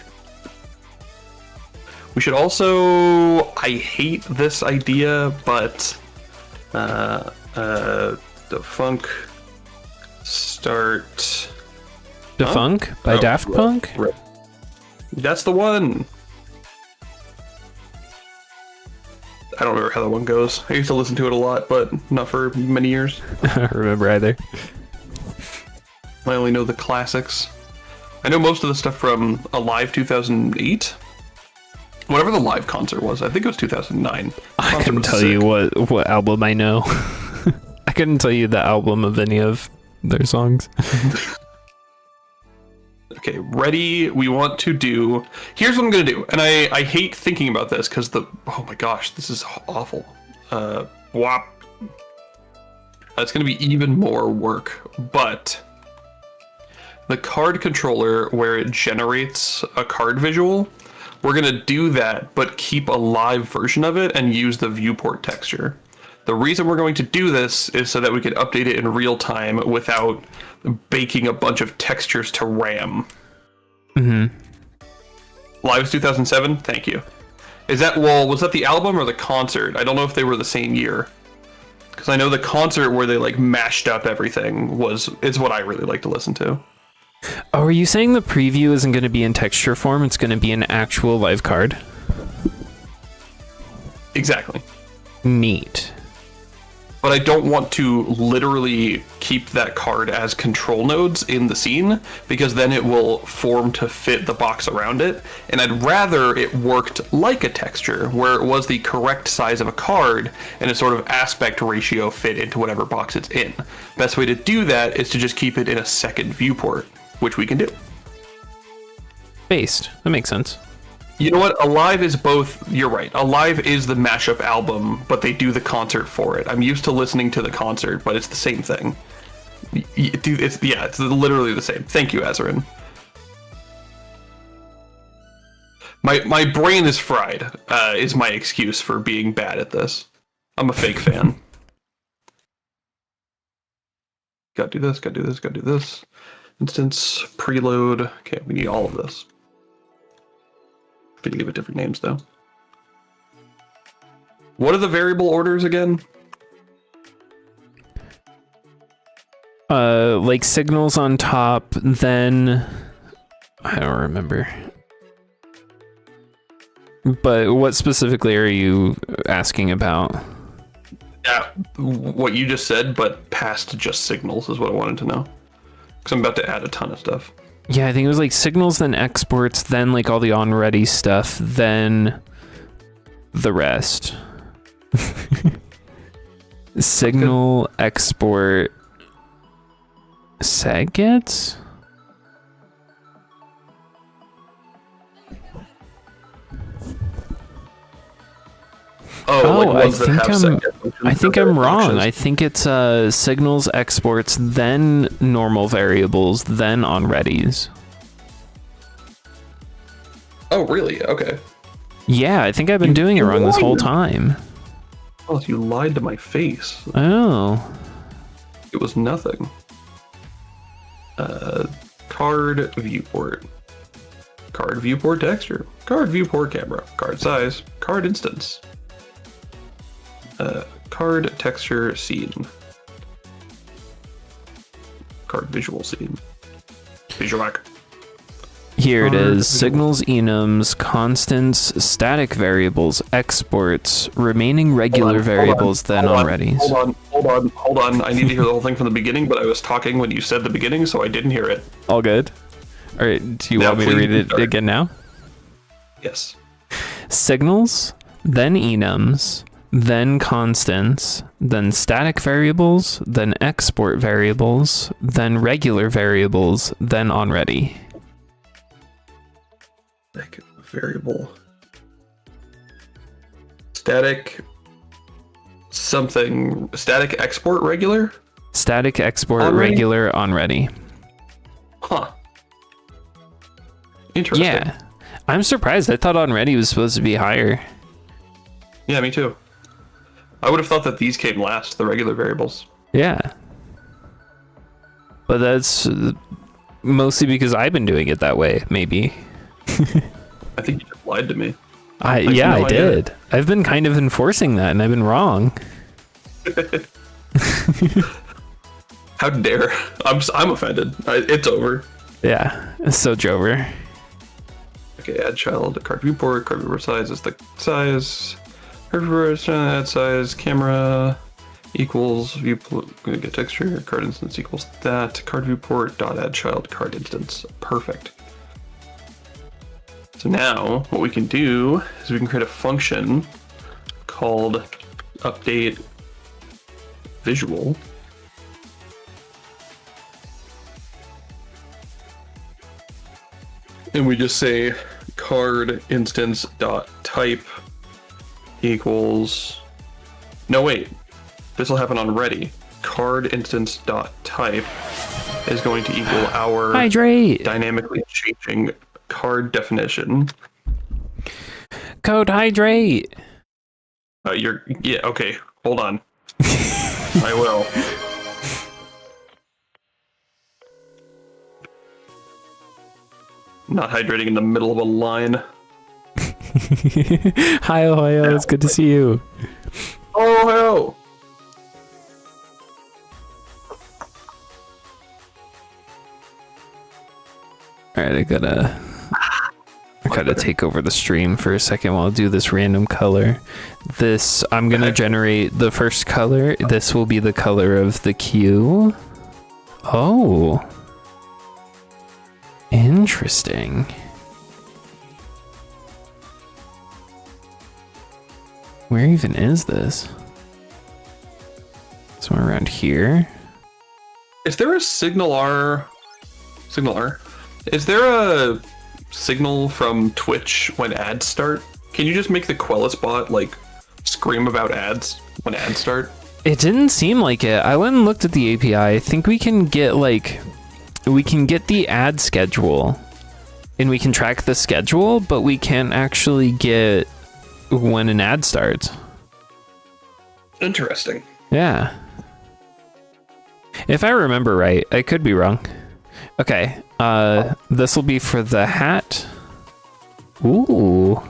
We should also, I hate this idea, but Defunk start. Defunk by Daft Punk? Right. That's the one. I don't remember how that one goes. I used to listen to it a lot, but not for many years. I don't remember either. I only know the classics. I know most of the stuff from Alive 2008. Whatever the live concert was. I think it was 2009. I couldn't tell you what album I know. I couldn't tell you the album of any of their songs. Okay, ready? We want to do... Here's what I'm going to do. And I hate thinking about this because the... Oh my gosh, this is awful. WAP. It's going to be even more work, but... The card controller, where it generates a card visual, we're going to do that, but keep a live version of it and use the viewport texture. The reason we're going to do this is so that we can update it in real time without baking a bunch of textures to RAM. Mm-hmm. Live's 2007? Thank you. Is that, well, was that the album or the concert? I don't know if they were the same year. Because I know the concert where they like mashed up everything is what I really like to listen to. Oh, are you saying the preview isn't going to be in texture form? It's going to be an actual live card? Exactly. Neat. But I don't want to literally keep that card as control nodes in the scene, because then it will form to fit the box around it. And I'd rather it worked like a texture, where it was the correct size of a card and a sort of aspect ratio fit into whatever box it's in. Best way to do that is to just keep it in a second viewport, which we can do. Based. That makes sense. You know what? Alive is both. You're right. Alive is the mashup album, but they do the concert for it. I'm used to listening to the concert, but it's the same thing. It's literally the same. Thank you, Azarin. My brain is fried. Is my excuse for being bad at this. I'm a fake fan. Gotta do this. Gotta do this. Gotta do this. Instance preload. Okay, we need all of this. Gonna give it different names though. What are the variable orders again? Like signals on top, then I don't remember. But what specifically are you asking about? Yeah, what you just said, but past just signals is what I wanted to know. Because I'm about to add a ton of stuff. Yeah, I think it was like signals, then exports, then like all the on-ready stuff, then the rest. Signal, export, segets? Oh, like ones that have I think I'm wrong. functions. I think it's signals, exports, then normal variables, then on-readies. Oh, really? Okay. Yeah, I think I've been doing it wrong this whole time. Oh, you lied to my face. Oh. It was nothing. Card viewport. Card viewport texture. Card viewport camera. Card size. Card instance. Card texture scene. Card visual scene. Visual. Here it Card is. visual. Signals, enums, constants, static variables, exports, remaining regular variables, then on-readies. Hold on. I need to hear the whole thing from the beginning, but I was talking when you said the beginning, so I didn't hear it. All good? All right, do you Now, want me to please read it start. again now? Yes. Signals, then enums, then constants, then static variables, then export variables, then regular variables, then on-ready. Static variable. Static something. Static export regular? Static export On ready? regular on ready. Huh. Interesting. Yeah. I'm surprised. I thought on ready was supposed to be higher. Yeah, me too. I would have thought that these came last, the regular variables. Yeah. But that's mostly because I've been doing it that way, maybe. I think you just lied to me. I no idea. did. I've been kind of enforcing that, and I've been wrong. How dare? I'm offended. It's over. Yeah, so Jover. Okay, add child, card viewport size is the size. Card viewport add size, camera equals get texture, card instance equals that. Card viewport dot add child card instance. Perfect. So now what we can do is we can create a function called update visual. And we just say card instance dot type equals, no wait, this will happen on ready. Card instance dot type is going to equal our Hydrate. dynamically changing card definition. Code hydrate. Yeah, okay, hold on. I will. Not hydrating in the middle of a line. Hi, Ohio. It's good to see you. Oh, hell. All right, I gotta take over the stream for a second while I do this random color. I'm gonna generate the first color. This will be the color of the queue. Oh. Interesting. Where even is this? Somewhere around here. Is there a signal R? Is there a signal from Twitch when ads start? Can you just make the Quellis bot like scream about ads when ads start? It didn't seem like it. I went and looked at the API. I think we can get the ad schedule and we can track the schedule, but we can't actually get when an ad starts. Interesting. Yeah. If I remember right, I could be wrong. Okay, this will be for the hat. Ooh.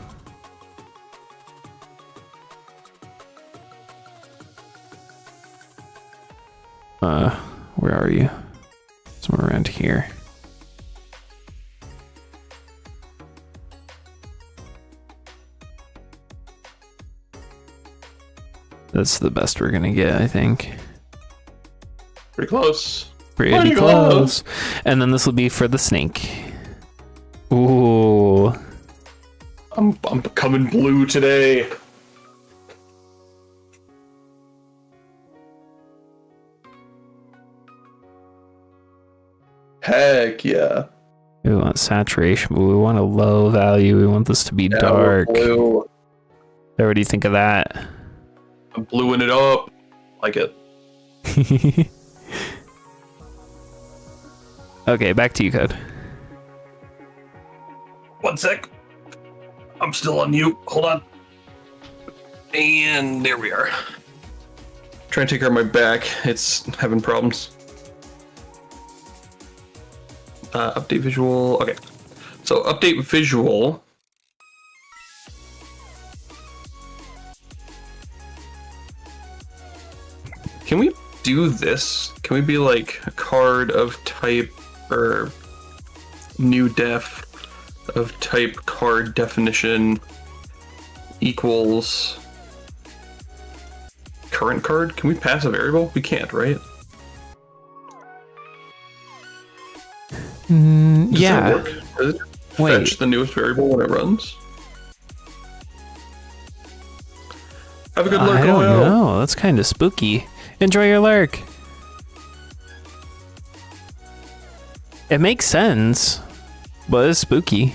Where are you? Somewhere around here. That's the best we're gonna get, I think. Pretty close. Pretty close. And then this will be for the snake. Ooh. I'm coming blue today. Heck yeah. We want saturation, but we want a low value. We want this to be dark. Blue. What do you think of that? I'm bluing it up. Like it. Okay, back to you, Code. 1 sec. I'm still on mute. Hold on. And there we are. Trying to take care of my back. It's having problems. Update visual. Okay. So update visual. Can we do this? Can we be like a card of type or new def of type card definition equals current card? Can we pass a variable? We can't, right? Does Yeah. that work? Does it fetch the newest variable when it runs? Have a good lurk. I don't Ohio. know. That's kind of spooky. Enjoy your lurk. It makes sense, but it's spooky.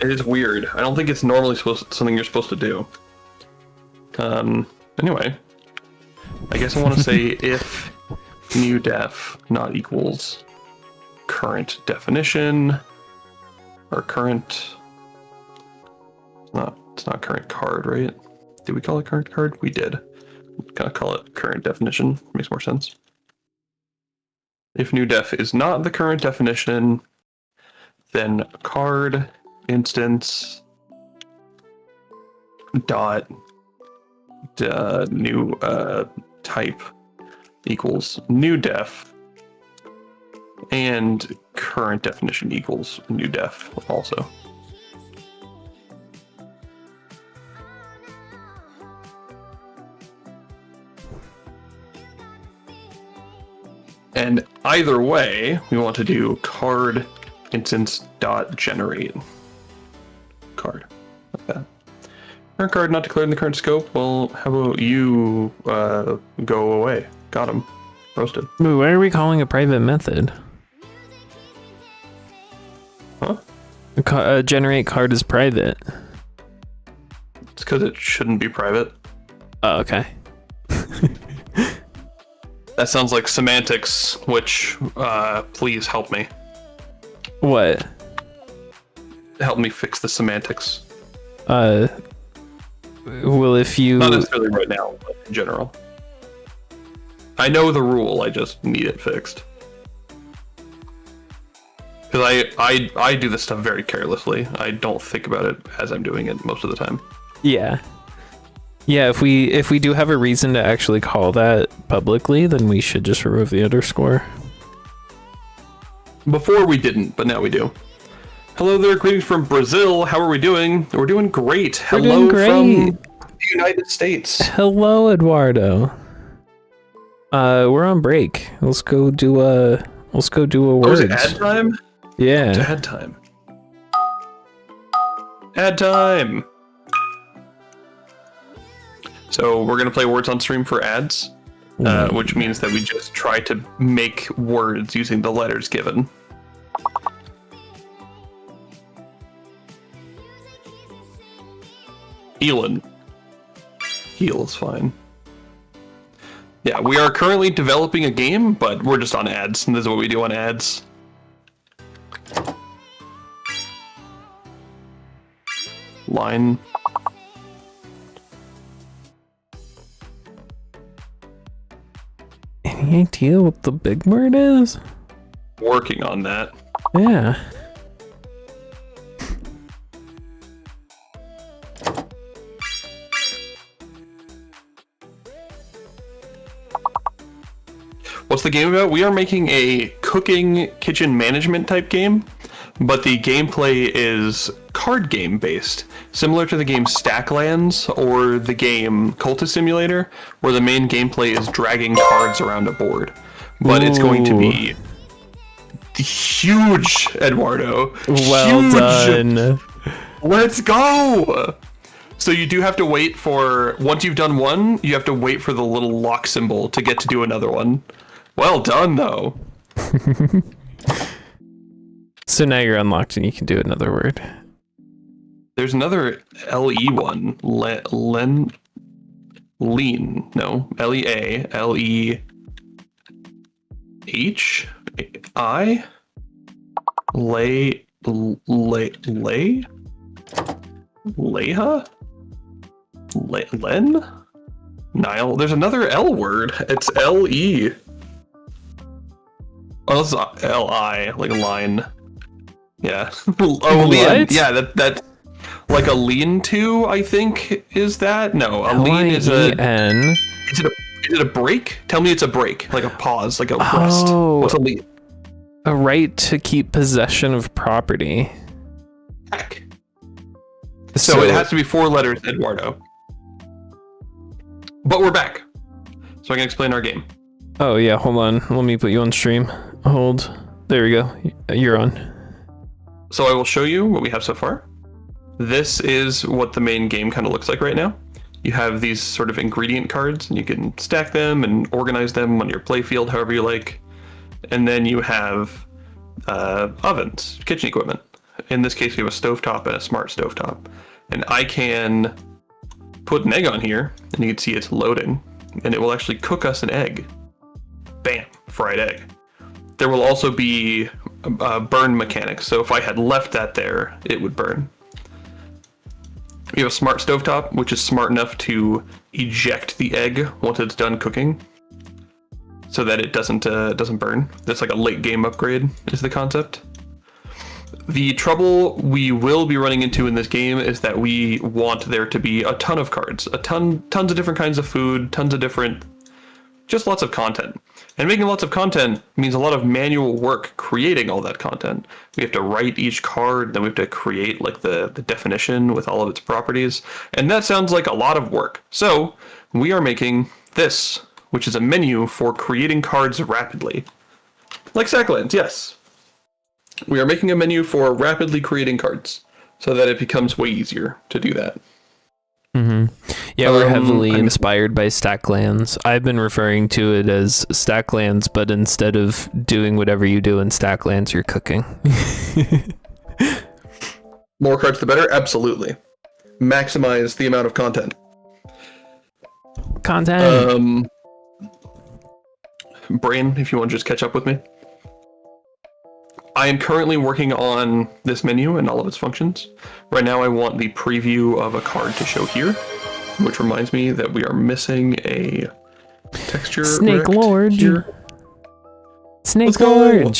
It is weird. I don't think it's normally something you're supposed to do. Anyway, I guess I want to say if new def not equals current definition or current. It's not current card, right? Did we call it current card? We did. Kind of call it current definition. Makes more sense. If new def is not the current definition, then card instance dot new type equals new def, and current definition equals new def also. And either way, we want to do card instance dot generate card, like that. Current card not declared in the current scope. Well, how about you go away? Got him. Roasted. Wait, why are we calling a private method? Huh? Generate card is private. It's because it shouldn't be private. Oh, okay. That sounds like semantics, which please help me. What? Help me fix the semantics. Well, if you... Not necessarily right now, but in general. I know the rule, I just need it fixed. Because I do this stuff very carelessly. I don't think about it as I'm doing it most of the time. Yeah. Yeah, if we do have a reason to actually call that publicly, then we should just remove the underscore. Before we didn't, but now we do. Hello there, greetings from Brazil. How are we doing? We're doing great. Hello from the United States. Hello, Eduardo. We're on break. Let's go do a Oh, is words. it ad time? Yeah. It's ad time. Ad time. So we're gonna play words on stream for ads, which means that we just try to make words using the letters given. Elon. Heel is fine. Yeah, we are currently developing a game, but we're just on ads, and this is what we do on ads. Line. Any idea what the big word is? Working on that. Yeah. What's the game about? We are making a cooking kitchen management type game, but the gameplay is card game based, similar to the game Stacklands or the game Cultist Simulator, where the main gameplay is dragging cards around a board. But it's going to be huge, Eduardo. Well Huge. done. Let's go! So you do have to wait for, once you've done one, you have to wait for the little lock symbol to get to do another one. Well done, though. So now you're unlocked and you can do another word. There's another LE one. Lean. No. LeahI? Leha? Len? Nile? There's another L word. It's LE. Oh, this is LI, like a line. Yeah. Oh, lean. What? Yeah, that's like a lean-to, I think, is that? No, a lean is a... L-I-E-N. Is it a break? Tell me it's a break, like a pause, like a rest. Oh. What's a lean? A right to keep possession of property. Heck. So it has to be 4 letters, Eduardo. But we're back. So I can explain our game. Oh yeah, hold on. Let me put you on stream. Hold. There we go. You're on. So I will show you what we have so far. This is what the main game kind of looks like right now. You have these sort of ingredient cards, and you can stack them and organize them on your playfield however you like. And then you have ovens, kitchen equipment. In this case, we have a stovetop and a smart stovetop. And I can put an egg on here, and you can see it's loading, and it will actually cook us an egg. Bam. fried egg. There will also be burn mechanics, so if I had left that there, it would burn. You have a smart stovetop, which is smart enough to eject the egg once it's done cooking, so that it doesn't burn. That's like a late game upgrade, is the concept. The trouble we will be running into in this game is that we want there to be a ton of cards, tons of different kinds of food, tons of different, just lots of content. And making lots of content means a lot of manual work creating all that content. We have to write each card, then we have to create like the definition with all of its properties. And that sounds like a lot of work. So we are making this, which is a menu for creating cards rapidly. Like Sacklands, yes. We are making a menu for rapidly creating cards so that it becomes way easier to do that. Mm-hmm. Yeah, we're heavily inspired by Stacklands. I've been referring to it as Stacklands, but instead of doing whatever you do in Stacklands, you're cooking. More cards the better? Absolutely. Maximize the amount of content. Brain, if you want to just catch up with me. I am currently working on this menu and all of its functions. Right now I want the preview of a card to show here, which reminds me that we are missing a texture Snake Lord. Here. Snake Lord.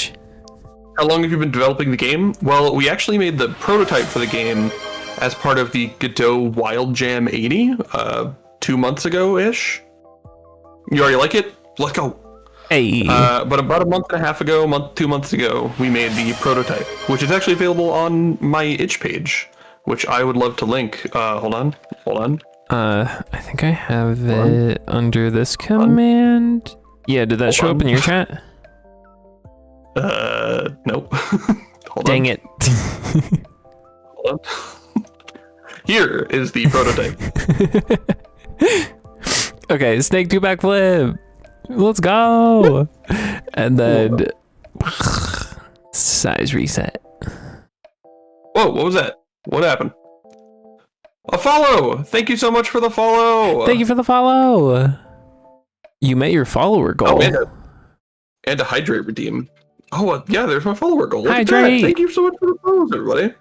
How long have you been developing the game? Well, we actually made the prototype for the game as part of the Godot Wild Jam 80 2 months ago-ish. You already like it? Let's go. Hey. But about a month and a half ago, 2 months ago, we made the prototype, which is actually available on my itch page, which I would love to link. Hold on. I think I have it under this command. Yeah, did that show up in your chat? Nope. Dang it. Hold on. Here is the prototype. Okay, Snake 2 backflip. Let's go. And then size reset. Whoa, what was that? What happened? A follow! Thank you so much for the follow! Thank you for the follow! You met your follower goal. Oh, and a hydrate redeem. Oh, yeah, there's my follower goal. Look at Hydrate! that. Thank you so much for the follows, everybody.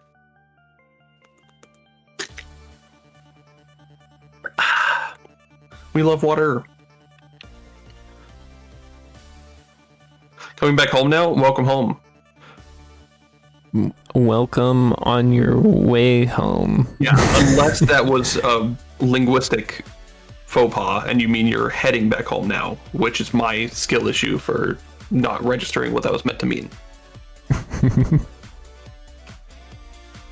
We love water. Coming back home now? Welcome home. Welcome on your way home. Yeah, unless that was a linguistic faux pas and you mean you're heading back home now, which is my skill issue for not registering what that was meant to mean.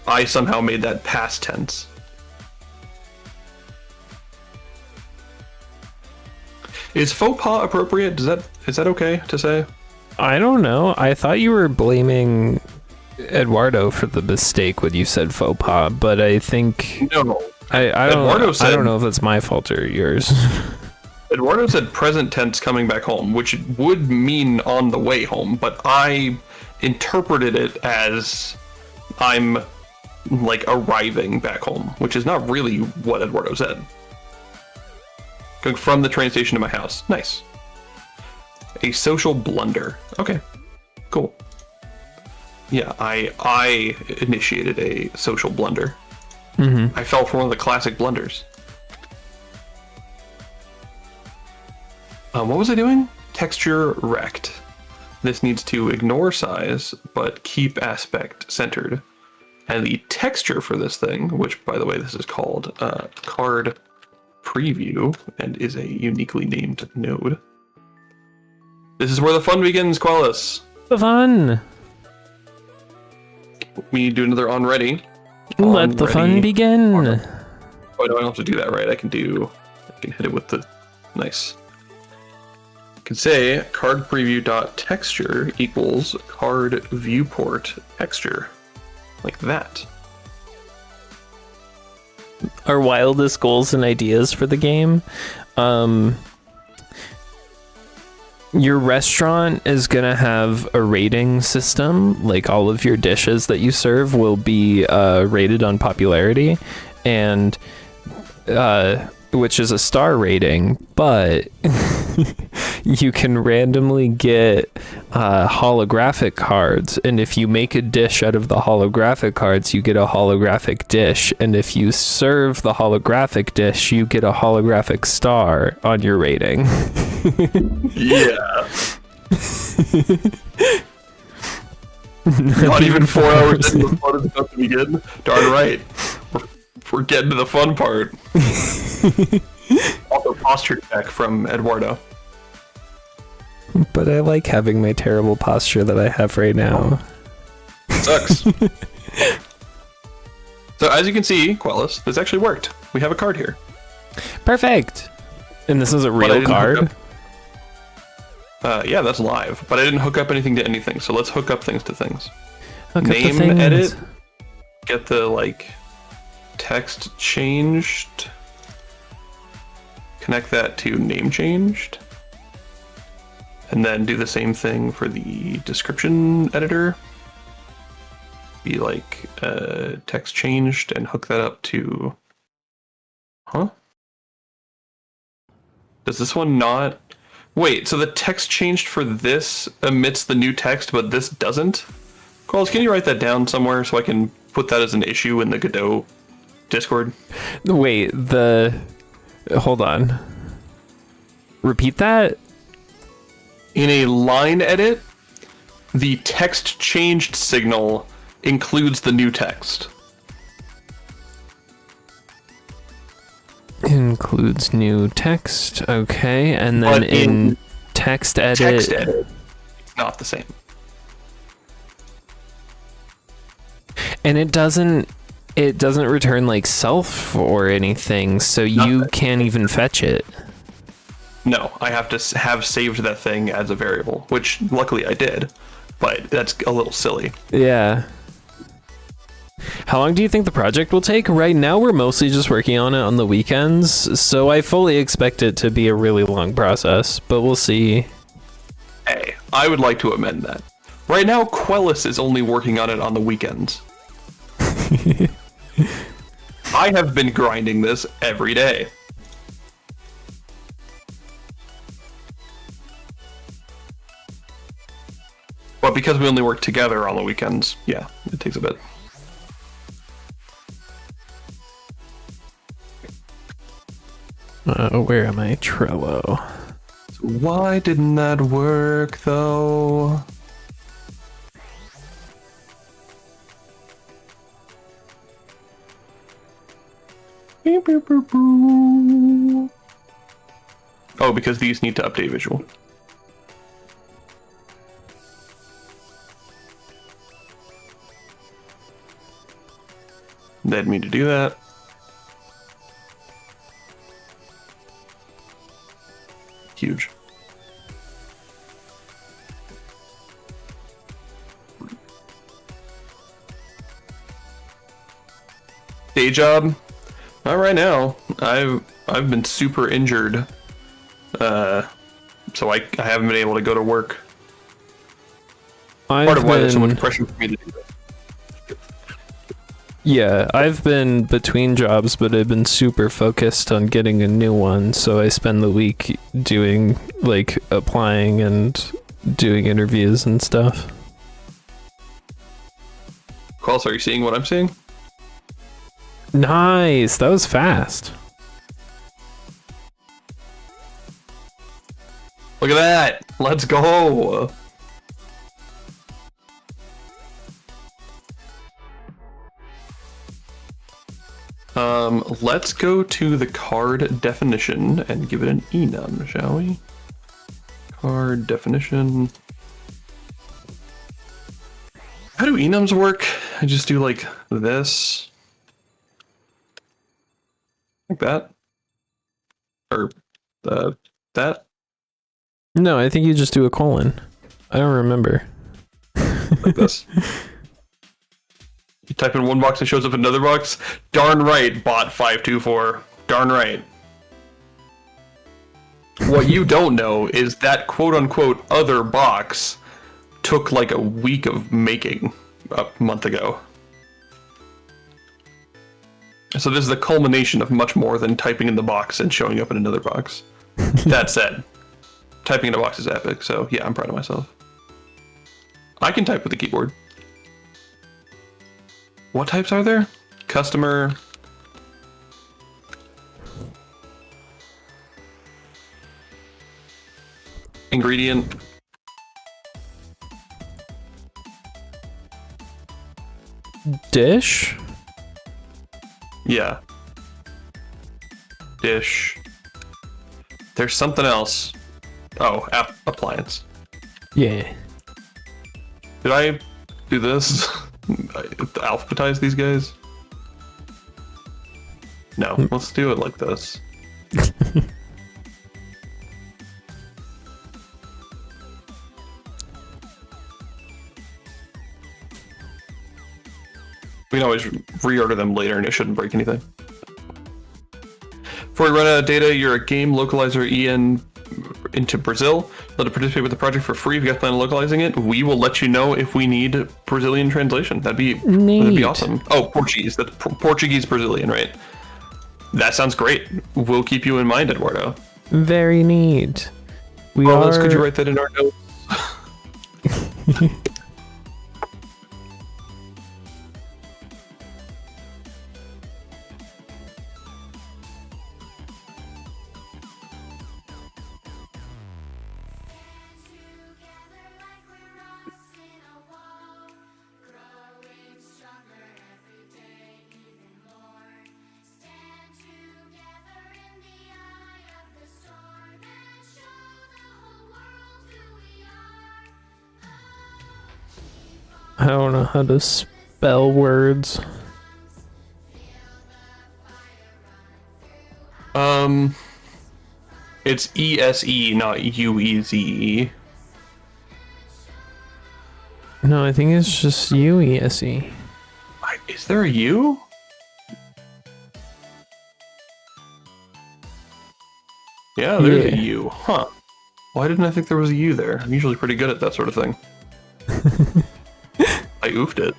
I somehow made that past tense. Is faux pas appropriate? Is that okay to say? I don't know. I thought you were blaming Eduardo for the mistake when you said faux pas, but I think No. I don't know if it's my fault or yours. Eduardo said present tense coming back home, which would mean on the way home, but I interpreted it as I'm like arriving back home, which is not really what Eduardo said. Going from the train station to my house. Nice. A social blunder. Okay, cool. Yeah, I initiated a social blunder. Mm-hmm. I fell for one of the classic blunders. What was I doing? Texture rect. This needs to ignore size, but keep aspect centered. And the texture for this thing, which by the way, this is called card preview and is a uniquely named node. This is where the fun begins, Quellis. The fun. We need to do another on ready. Let the fun begin. Oh, no, I don't have to do that, right? I can hit it with the nice. I can say card preview dot texture equals card viewport texture, like that. Our wildest goals and ideas for the game. Your restaurant is gonna have a rating system, like all of your dishes that you serve will be rated on popularity, and which is a star rating, but you can randomly get holographic cards, and if you make a dish out of the holographic cards, you get a holographic dish, and if you serve the holographic dish, you get a holographic star on your rating. Yeah. Not even 4 hours into the fun is about to begin. Darn right. We're getting to the fun part. Also, posture check from Eduardo. But I like having my terrible posture that I have right now. Sucks. So as you can see, Quellis, this actually worked. We have a card here. Perfect. And this is a But I real didn't hook card? Yeah, that's live. But I didn't hook up anything to anything, so let's hook up things to things. Hook up the Name things. edit. Get the, like, text changed. Connect that to name changed. And then do the same thing for the description editor. Be like text changed and hook that up to... Huh? Does this one not... Wait, so the text changed for this emits the new text, but this doesn't? Carlos, can you write that down somewhere so I can put that as an issue in the Godot Discord? Wait, hold on. Repeat that? In a line edit, the text changed signal includes the new text. Includes new text, okay, and then But in text edit, it's not the same. and it doesn't return like self or anything, so you Nothing. can't even fetch it. No, I have to have saved that thing as a variable, which luckily I did, but that's a little silly. Yeah. How long do you think the project will take? Right now we're mostly just working on it on the weekends, so I fully expect it to be a really long process, but we'll see. Hey, I would like to amend that. Right now, Quellis is only working on it on the weekends. I have been grinding this every day. But because we only work together on the weekends, yeah, it takes a bit. Where am I? Trello. Why didn't that work, though? Beep, beep, boop, boop. Oh, because these need to update visual. They had me to do that. Huge. Day job? Not right now. I've been super injured, so I haven't been able to go to work. Part of why there's so much pressure for me to do that. Yeah, I've been between jobs, but I've been super focused on getting a new one, so I spend the week doing, like, applying and doing interviews and stuff. Carlos, are you seeing what I'm seeing? Nice! That was fast. Look at that! Let's go! Let's go to the card definition and give it an enum, shall we? Card definition. How do enums work? I just do like this. Like that? Or that? No, I think you just do a colon. I don't remember. Like this. You type in one box and shows up another box? Darn right, bot 524. Darn right. What you don't know is that quote-unquote other box took like a week of making a month ago. So this is the culmination of much more than typing in the box and showing up in another box. That said, typing in a box is epic, so yeah, I'm proud of myself. I can type with the keyboard. What types are there? Customer. Ingredient. Dish? Yeah. Dish. There's something else. Oh, appliance. Yeah. Did I do this? Alphabetize these guys? No, let's do it like this. We can always reorder them later and it shouldn't break anything. Before we run out of data, you're a game localizer into Brazil. Let it participate with the project for free if you guys plan on localizing it. We will let you know if we need Brazilian translation. That'd be awesome. Oh, Portuguese. That's Portuguese Brazilian, right? That sounds great. We'll keep you in mind, Eduardo. Very neat. Could you write that in our notes? I don't know how to spell words. It's ESE, not UEZE. No, I think it's just UESE. Is there a U? Yeah, there's a U. Huh. Why didn't I think there was a U there? I'm usually pretty good at that sort of thing. I oofed it.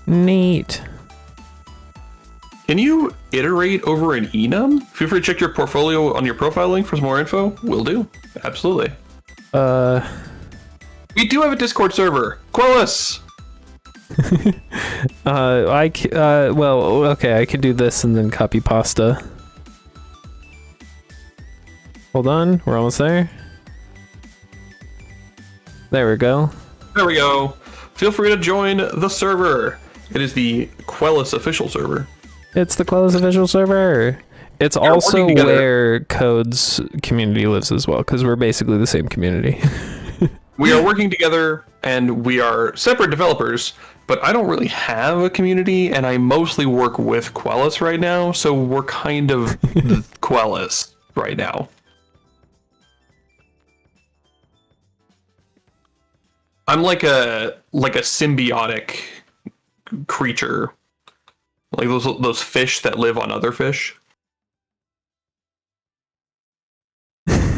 Neat. Can you iterate over an enum? Feel free to check your portfolio on your profile link for some more info. Will do. Absolutely. We do have a Discord server. Quellis! Well, okay, I could do this and then copy pasta. Hold on, we're almost there. There we go. There we go. Feel free to join the server. It is the Quellis official server. It's the Quellis official server. It's also where Code's community lives as well, because we're basically the same community. We are working together, and we are separate developers, but I don't really have a community, and I mostly work with Quellis right now, so we're kind of Quellis right now. I'm like a symbiotic creature, like those fish that live on other fish.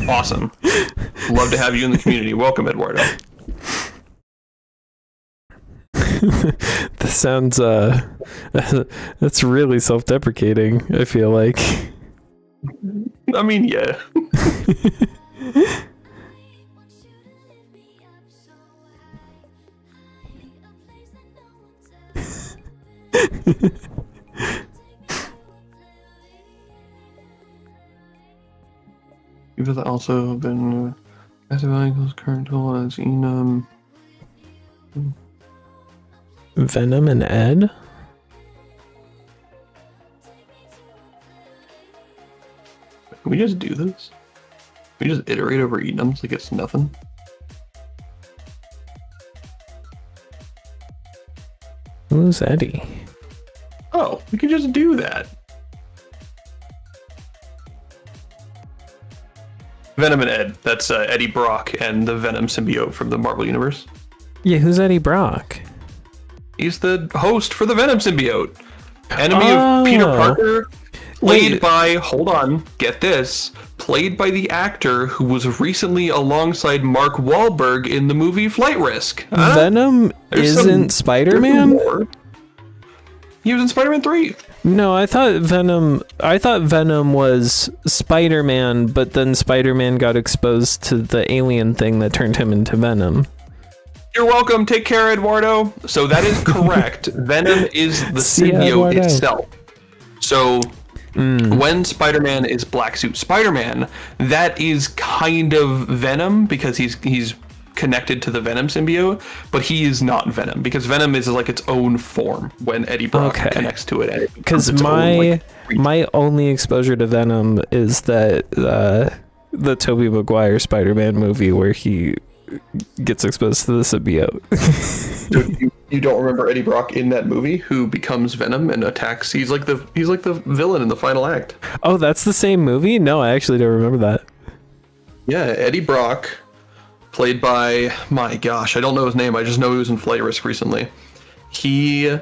Awesome. Love to have you in the community. Welcome, Eduardo. This sounds that's really self-deprecating, I feel like. I mean, yeah. You've also been activating current tool as enum. Venom and Ed? Can we just do this? Can we just iterate over enums like it's nothing? Who's Eddie? Oh, we can just do that. Venom and Ed. That's Eddie Brock and the Venom symbiote from the Marvel Universe. Yeah, who's Eddie Brock? He's the host for the Venom symbiote. Enemy of Peter Parker. Played by, hold on, get this, played by the actor who was recently alongside Mark Wahlberg in the movie Flight Risk. Venom isn't Spider-Man? He was in Spider-Man 3. No, I thought Venom was Spider-Man, but then Spider-Man got exposed to the alien thing that turned him into Venom. You're welcome. Take care, Eduardo. So that is correct. Venom is the symbiote itself. So when Spider-Man is Black Suit Spider-Man, that is kind of Venom because he's connected to the Venom symbiote, but he is not Venom because Venom is like its own form when Eddie Brock connects to it. Because my only exposure to Venom is that the Tobey Maguire Spider-Man movie where he gets exposed to the symbiote. So you don't remember Eddie Brock in that movie who becomes Venom and attacks? He's like the villain in the final act. Oh, that's the same movie? No, I actually don't remember that. Yeah, Eddie Brock, played by, my gosh, I don't know his name. I just know he was in Flight Risk recently. He's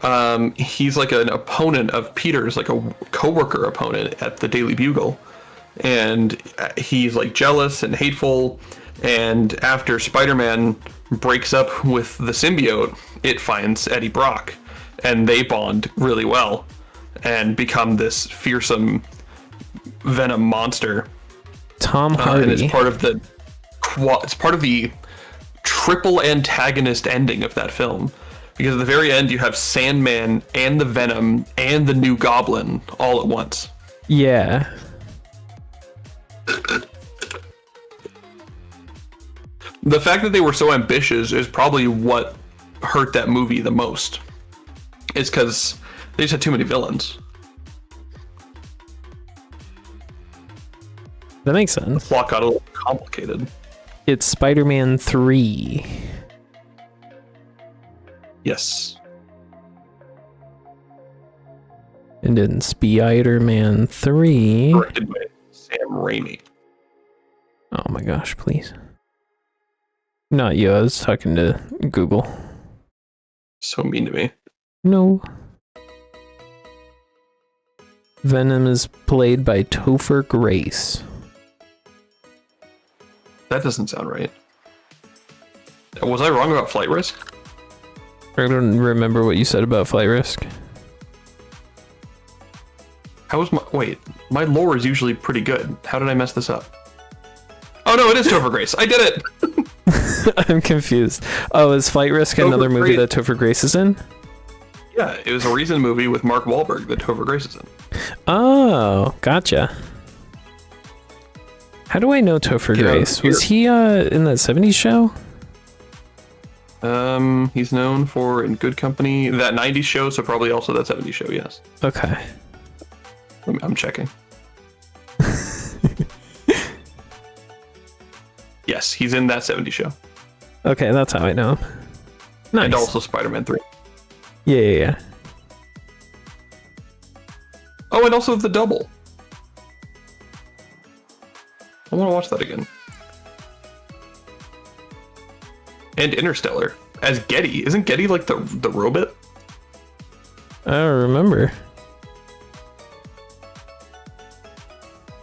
like an opponent of Peter's, like a coworker opponent at the Daily Bugle, and he's like jealous and hateful. And after Spider-Man breaks up with the symbiote, it finds Eddie Brock, and they bond really well and become this fearsome Venom monster. Tom Hardy. And it's part of the triple antagonist ending of that film, because at the very end you have Sandman and the Venom and the New Goblin all at once. Yeah. The fact that they were so ambitious is probably what hurt that movie the most. It's because they just had too many villains. That makes The sense. plot got a little complicated. It's Spider-Man 3. Yes. And in Spider-Man 3... Directed by Sam Raimi. Oh my gosh, please. Not you, I was talking to Google. So mean to me. No. Venom is played by Topher Grace. That doesn't sound right. Was I wrong about Flight Risk? I don't remember what you said about Flight Risk. How was my... Wait, my lore is usually pretty good. How did I mess this up? Oh no, it is Topher Grace. I did it! I'm confused. Oh, is Flight Risk another movie that Topher Grace is in? Yeah, it was a recent movie with Mark Wahlberg that Topher Grace is in. Oh, gotcha. How do I know Topher Grace? Was he in that 70s show? He's known for In Good Company, that 90s show, so probably also that 70s show, yes. Okay. I'm checking. Yes, he's in that 70s show. Okay, that's how I know him. Nice. And also Spider-Man 3. Yeah. Oh, and also The Double. I want to watch that again. And Interstellar. As Getty. Isn't Getty like the robot? I don't remember.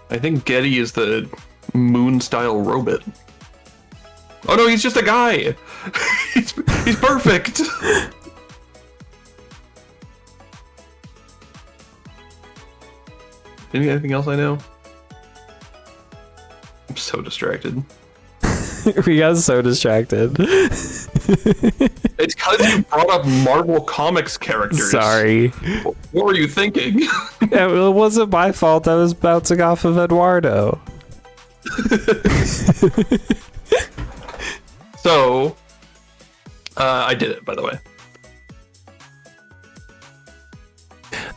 I think Getty is the moon-style robot. Oh no, he's just a guy! he's perfect! Anything else I know? I'm so distracted. We got so distracted. It's because you brought up Marvel Comics characters. Sorry. What were you thinking? It wasn't my fault. I was bouncing off of Eduardo. So, I did it, by the way.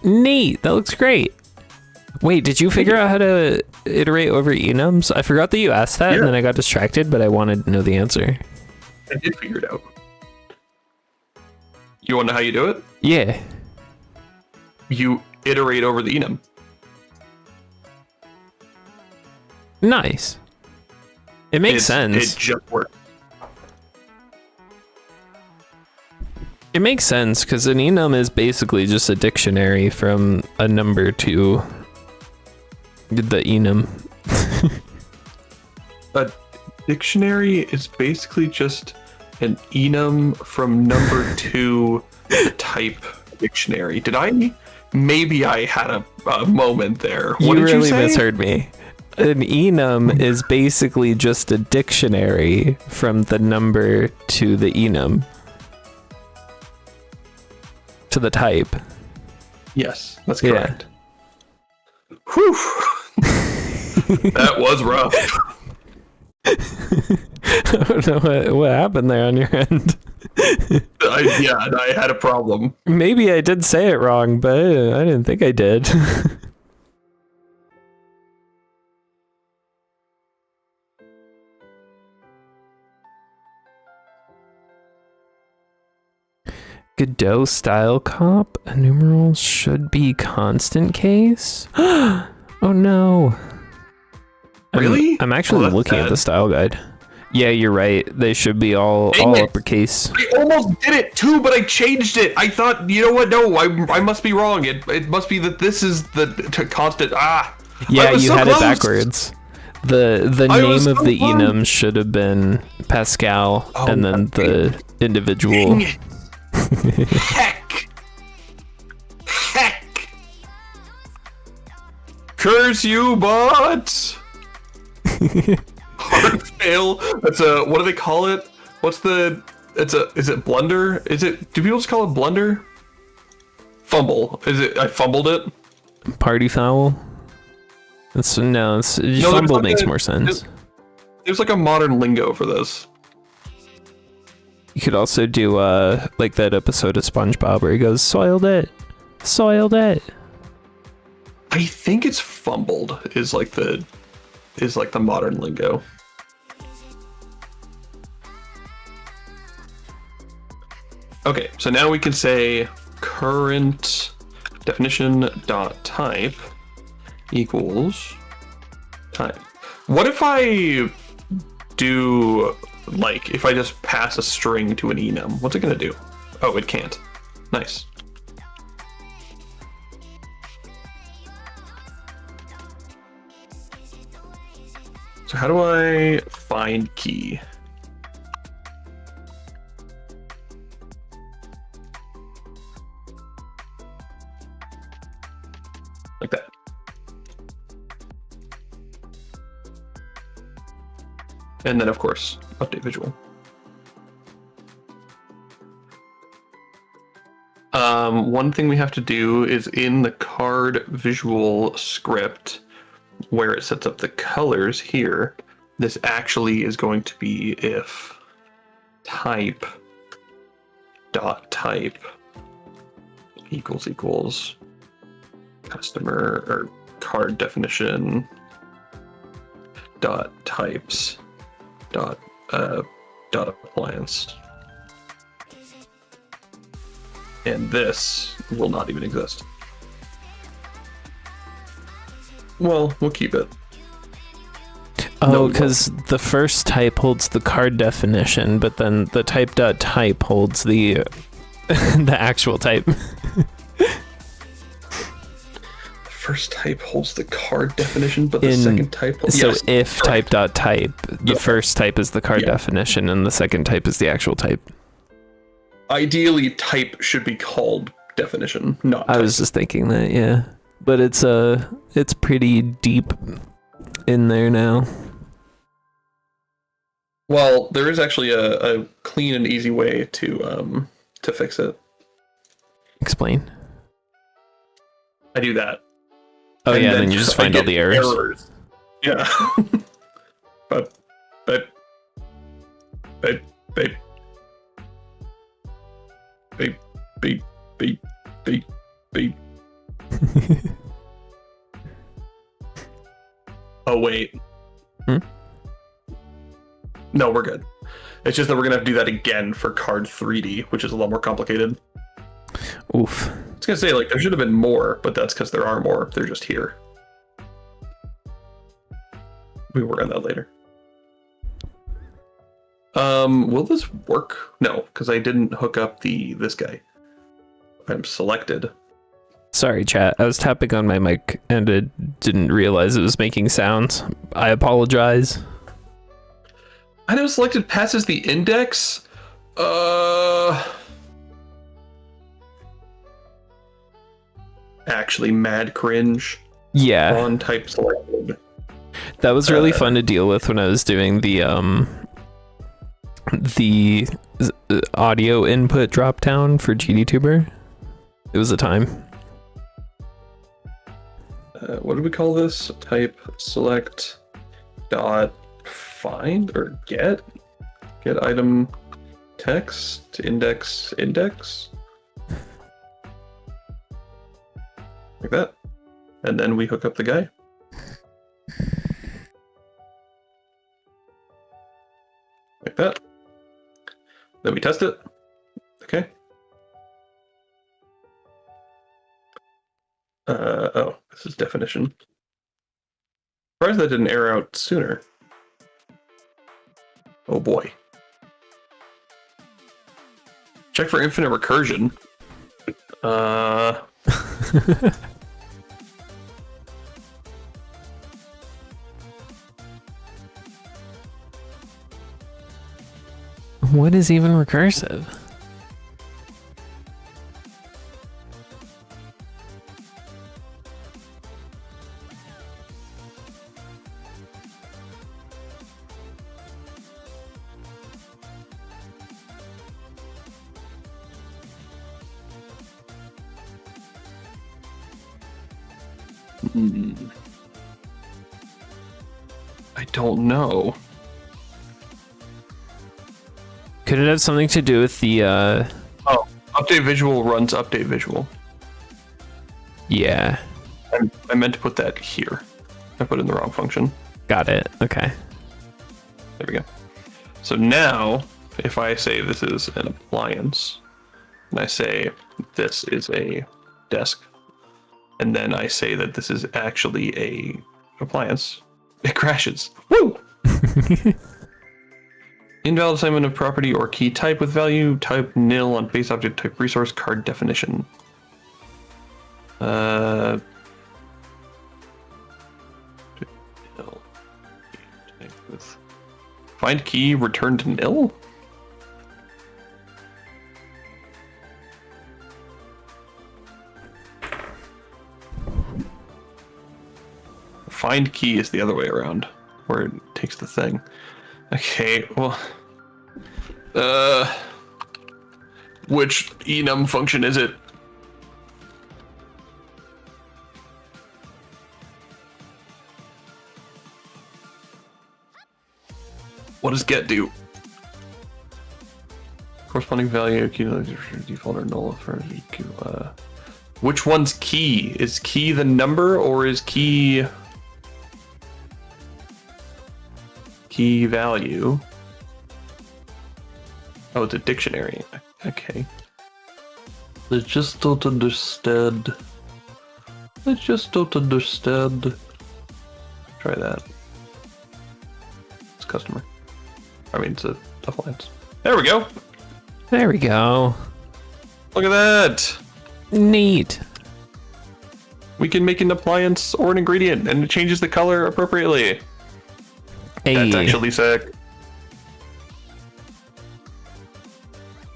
Neat. That looks great. Wait, did you figure out how to iterate over enums? I forgot that you asked that, and then I got distracted, but I wanted to know the answer. I did figure it out. You want to know how you do it? Yeah. You iterate over the enum. Nice. It makes sense. It just works. It makes sense because an enum is basically just a dictionary from a number to the enum. A dictionary is basically just an enum from number 2 type dictionary. Did I maybe I had a moment there. What You did really you say? misheard me. An enum is basically just a dictionary from the number to the enum. To the type. Yes, that's Yeah. correct. Whew. That was rough. I don't know what happened there on your end. I had a problem. Maybe I did say it wrong, but I didn't think I did. Godot style cop, numerals should be constant case. Oh no. Really? I'm actually that's looking at bad. the style guide. Yeah, you're right. They should be all Dang it. uppercase. I almost did it too, but I changed it. I thought, you know what? No, I must be wrong. It must be that this is the constant. I Yeah, was you so had close. it backwards. The I name was of so the close. enum should have been Pascal, Oh, and then the individual. Dang it. Heck. Curse you, bot. Hard fail. That's a, what do they call it? What's the, is it blunder? Do people just call it blunder? Fumble. I fumbled it? Party foul. No, there's fumble like makes a- more sense. There's like a modern lingo for this. You could also do like that episode of SpongeBob where he goes, soiled it. I think it's fumbled is like the modern lingo. Okay, so now we can say current definition dot type equals type. What if I do, like, if I just pass a string to an enum? What's it gonna do? Oh, it can't. Nice. So how do I find key? Like that. And then, of course, update visual. One thing we have to do is in the card visual script, where it sets up the colors here, this actually is going to be if type dot type equals customer or card definition dot types dot appliance, and this will not even exist. Well, we'll keep it. Oh, No, because the first type holds the card definition, but then the type holds the the actual type. First type holds the card definition, but the In- second type holds... So Yes, if correct. type, the Yeah. first type is the card Yeah. definition, and the second type is the actual type. Ideally, type should be called definition, not I type. was just thinking that, yeah. But it's pretty deep in there now. Well, there is actually a clean and easy way to fix it. Explain. I do that. Oh And yeah, then you just I find all get the errors. Yeah. but babe. Babe. Oh wait. Hmm? No, we're good. It's just that we're gonna have to do that again for card 3D, which is a lot more complicated. Oof. I was gonna say, like, there should have been more, but that's because there are more. They're just here. We work on that later. Will this work? No, because I didn't hook up this guy. I'm selected. Sorry, chat. I was tapping on my mic and it didn't realize it was making sounds. I apologize. Item selected passes the index. actually mad cringe Yeah, on type selected. that was really fun to deal with when I was doing the audio input drop down for GDTuber. It was a time. What do we call this? Type select dot find or get item text index like that, and then we hook up the guy. Like that. Then we test it. Okay. Oh, this is definition. Surprised that didn't error out sooner. Oh boy. Check for infinite recursion. What is even recursive? I don't know. Could it have something to do with the Oh, update visual runs update visual. yeah, I meant to put that here. I put it in the wrong function. got it. Okay. There we go. So now, if I say this is an appliance, and I say this is a desk, and then I say that this is actually a appliance, it crashes. Woo! Invalid assignment of property or key type with value type nil on base object type resource card definition. Nil. Type with find key returned nil. Find key is the other way around, where it takes the thing. Okay, well, which enum function is it? What does get do? Corresponding value, key default or null for which one's key? Is key the number or is key value? Oh, it's a dictionary. Okay. I just don't understand. I just don't understand. Try that. It's customer. I mean, it's a appliance. There we go. There we go. Look at that. Neat. We can make an appliance or an ingredient, and it changes the color appropriately. Hey. That's actually sick.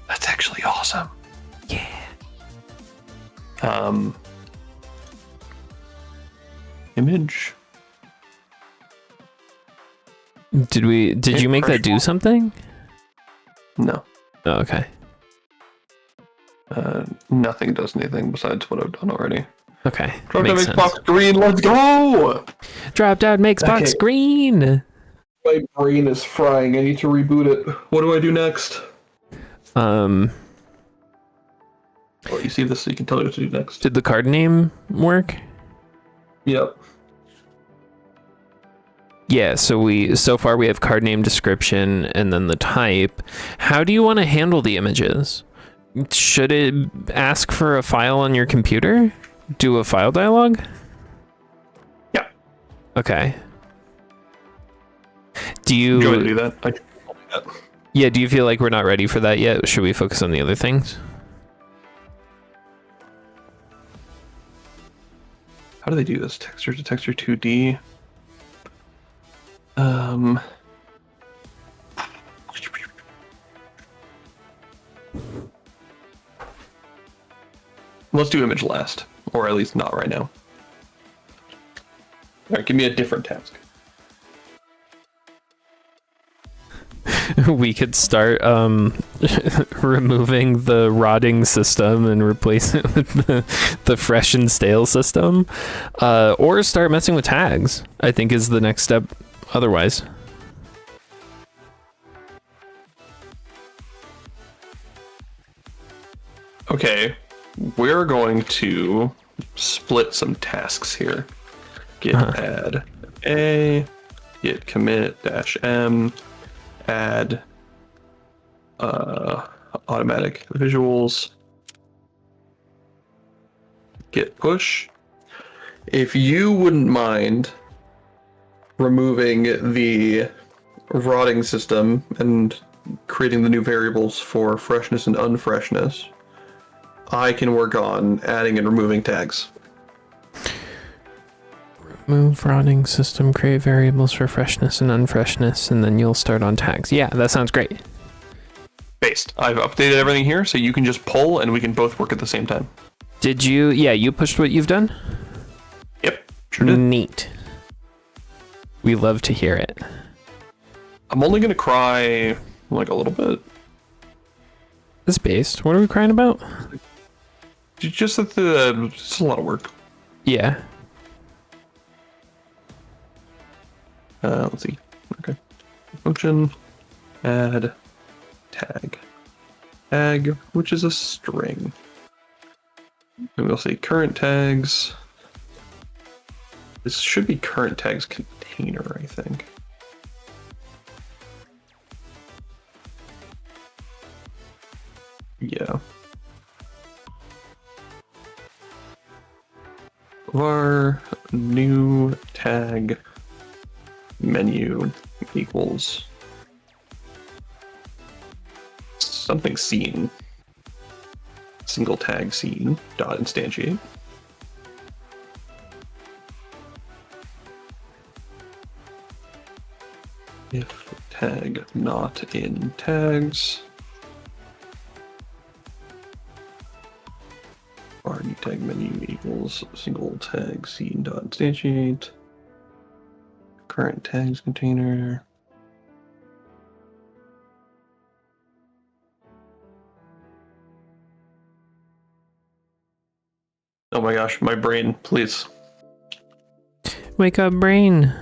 That's actually awesome. Yeah. Image. Did you make that do something? No. Oh, okay. Nothing does anything besides what I've done already. Okay. Drop down Makes makes sense. box green. Let's go. Drop down makes box Okay. green. My brain is frying. I need to reboot it. What do I do next? Oh, you see this, so you can tell me what to do next. Did the card name work? Yep. Yeah, so far we have card name description and then the type. How do you want to handle the images? Should it ask for a file on your computer? Do a file dialog? Yeah. Okay. Do you want to do that? I can do that. Yeah, do you feel like we're not ready for that yet? Should we focus on the other things? How do they do this? Texture to texture 2D. Let's do image last. Or at least not right now. All right, give me a different task. We could start removing the rotting system and replace it with the fresh and stale system, or start messing with tags, I think is the next step otherwise. Okay, we're going to split some tasks here. Git add a, git commit -m, add automatic visuals, git push. If you wouldn't mind removing the rotting system and creating the new variables for freshness and unfreshness, I can work on adding and removing tags. Move rotting system, create variables for freshness and unfreshness, and then you'll start on tags. Yeah, that sounds great. Based. I've updated everything here, so you can just pull and we can both work at the same time. Did you? Yeah, you pushed what you've done? Yep, sure did. Neat. We love to hear it. I'm only gonna cry like a little bit. It's based. What are we crying about? Just that it's a lot of work. Yeah. Let's see. Okay. Function add tag. Tag, which is a string. And we'll say current tags. This should be current tags container, I think. Yeah. Var new tag menu equals something scene. Single tag scene dot instantiate. If tag not in tags, our new tag menu equals single tag scene dot instantiate. Current tags container. Oh my gosh, my brain, please. Wake up, brain.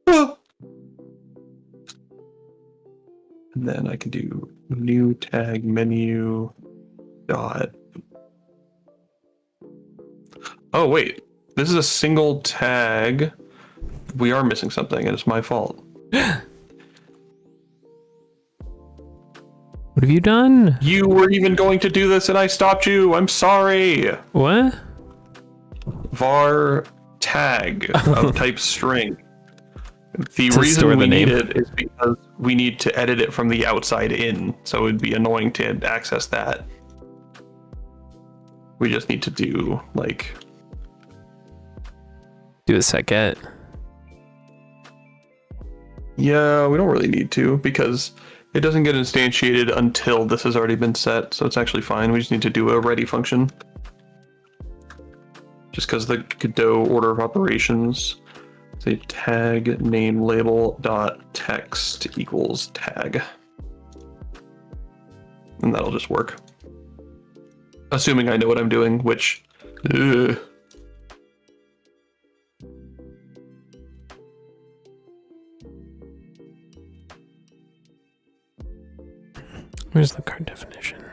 And then I can do new tag menu dot. Oh wait, this is a single tag. We are missing something and it's my fault. What have you done? You were even going to do this and I stopped you. I'm sorry. What? Var tag of type string. The To reason store the we name. need it is because we need to edit it from the outside in, so it'd be annoying to access that. We just need to do like Do a set-get. yeah, we don't really need to because it doesn't get instantiated until this has already been set, so it's actually fine. We just need to do a ready function. Just because the Godot order of operations, say tag name label dot text equals tag. And that'll just work. Assuming I know what I'm doing, which Where's the card definition?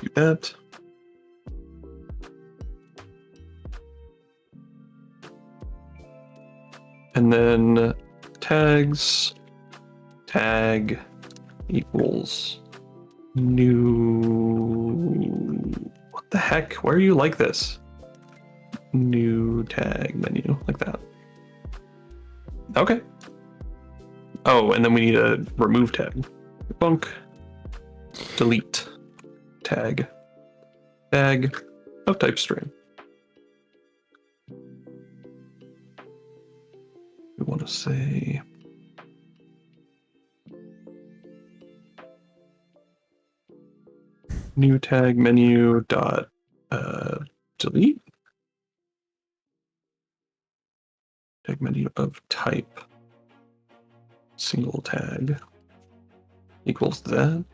do that. And then tags, tag equals new, what the heck? Why are you like this? New tag menu, like that. Okay. Oh, and then we need a remove tag. Bunk, delete tag, tag of type string. We want to say New tag menu dot delete. Tag menu of type single tag equals that.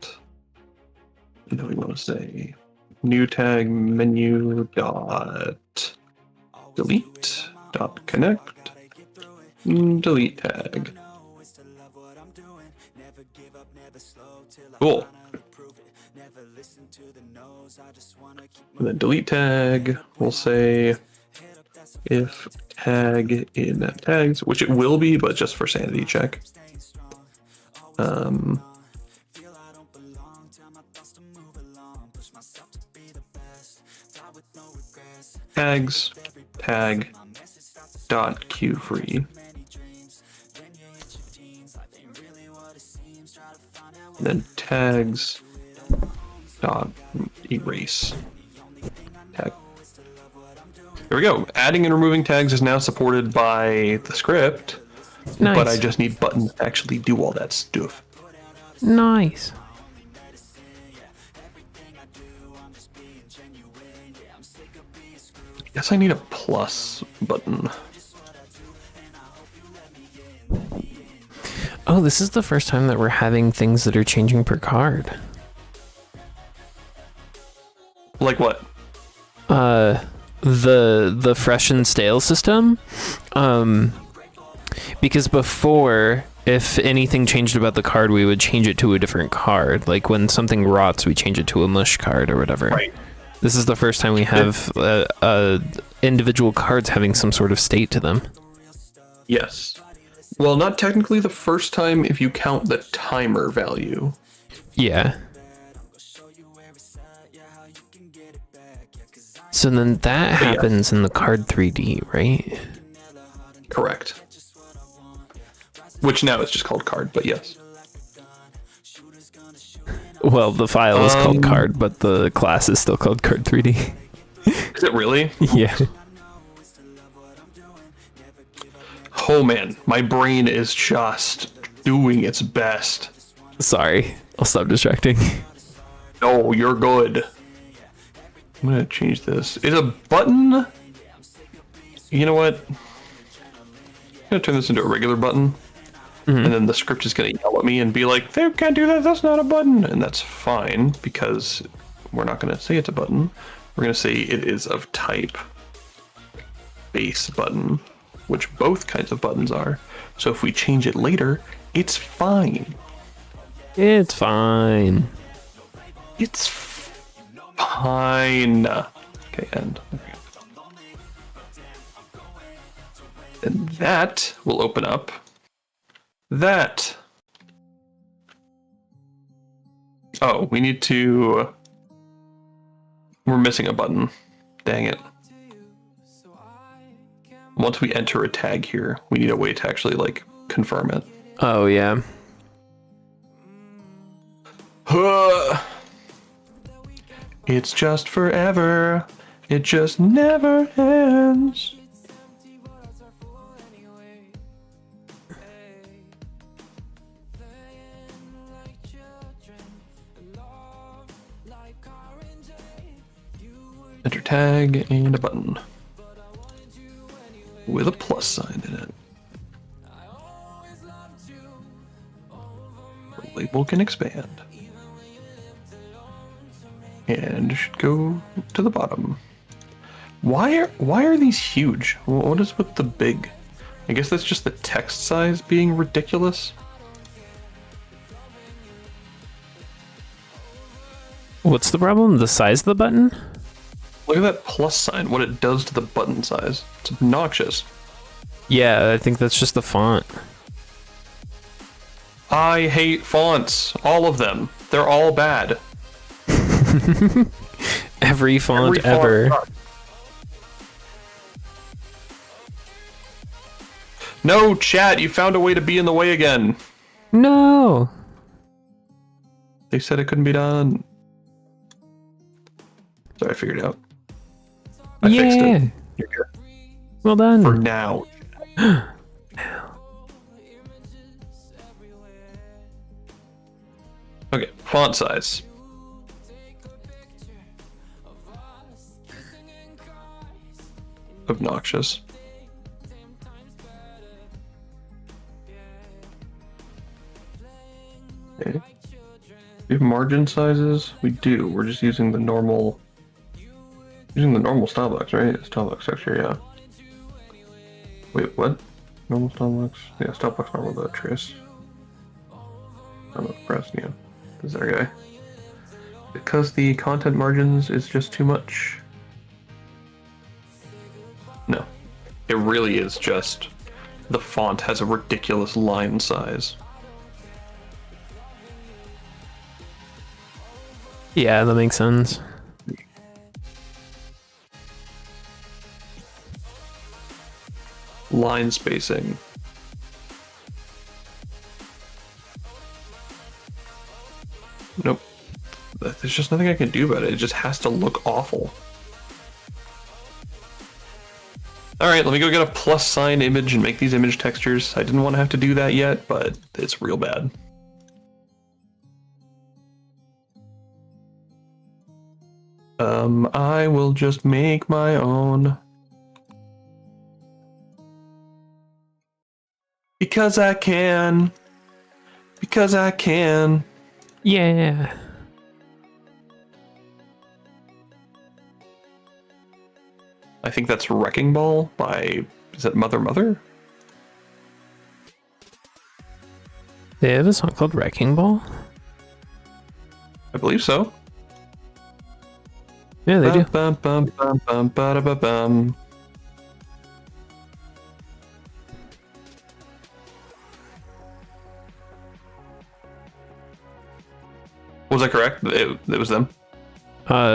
And then we want to say new tag menu dot delete dot connect delete tag. Cool. And then delete tag, we'll say if tag in tags, which it will be, but just for sanity check. Tags tag dot queue free. And then tags dot erase tag. There we go. Adding and removing tags is now supported by the script, Nice. but I just need buttons to actually do all that stuff. Nice. Guess I need a plus button. Oh, this is the first time that we're having things that are changing per card. Like what? The fresh and stale system. Because before, if anything changed about the card, we would change it to a different card. Like when something rots, we change it to a mush card or whatever. Right. This is the first time we have individual cards having some sort of state to them. Yes. Well, not technically the first time if you count the timer value. Yeah. So then that happens in the card 3D, right? Correct. Which now is just called card, but yes. Well, the file is called card, but the class is still called card 3D. Is it really? Yeah. Oh man, my brain is just doing its best. Sorry, I'll stop distracting. No, you're good. I'm gonna change this. Is a button... You know what? I'm gonna turn this into a regular button. And then the script is gonna yell at me and be like, "They can't do that, that's not a button." And that's fine, because we're not gonna say it's a button. We're gonna say it is of type base button, which both kinds of buttons are. So if we change it later, it's fine. It's fine. It's fine. Okay, end. Okay. And that will open up that. Oh, we need to... We're missing a button. Dang it. Once we enter a tag here, we need a way to actually, like, confirm it. Oh, yeah. It's just forever. It just never ends. Enter tag and a button with a plus sign in it. The label can expand and should go to the bottom. Why are these huge? What is with the big? I guess that's just the text size being ridiculous. What's the problem? The size of the button? Look at that plus sign, what it does to the button size. It's obnoxious. Yeah, I think that's just the font. I hate fonts. All of them. They're all bad. Every font ever. Sucks. No, chat, you found a way to be in the way again. No. They said it couldn't be done. Sorry, I figured it out. I fixed it. You're good. Well done. For now. Okay, font size. obnoxious. Okay. Do we have margin sizes? We do. We're just using the normal style box, right? Style box texture, yeah. Wait, what? Normal style box? Yeah, style box normal the trace. I'm not pressed, yeah. This is our guy. Because the content margins is just too much. No. It really is just the font has a ridiculous line size. Yeah, that makes sense. Line spacing. Nope. There's just nothing I can do about it. It just has to look awful. Alright, let me go get a plus sign image and make these image textures. I didn't want to have to do that yet, but it's real bad. I will just make my own. Because I can. Because I can. Yeah. I think that's Wrecking Ball by, is it Mother Mother? They have a song called Wrecking Ball? I believe so. Yeah, they do. Bum, bum, bum, bum, ba-da-ba-bum. Was I correct? It was them?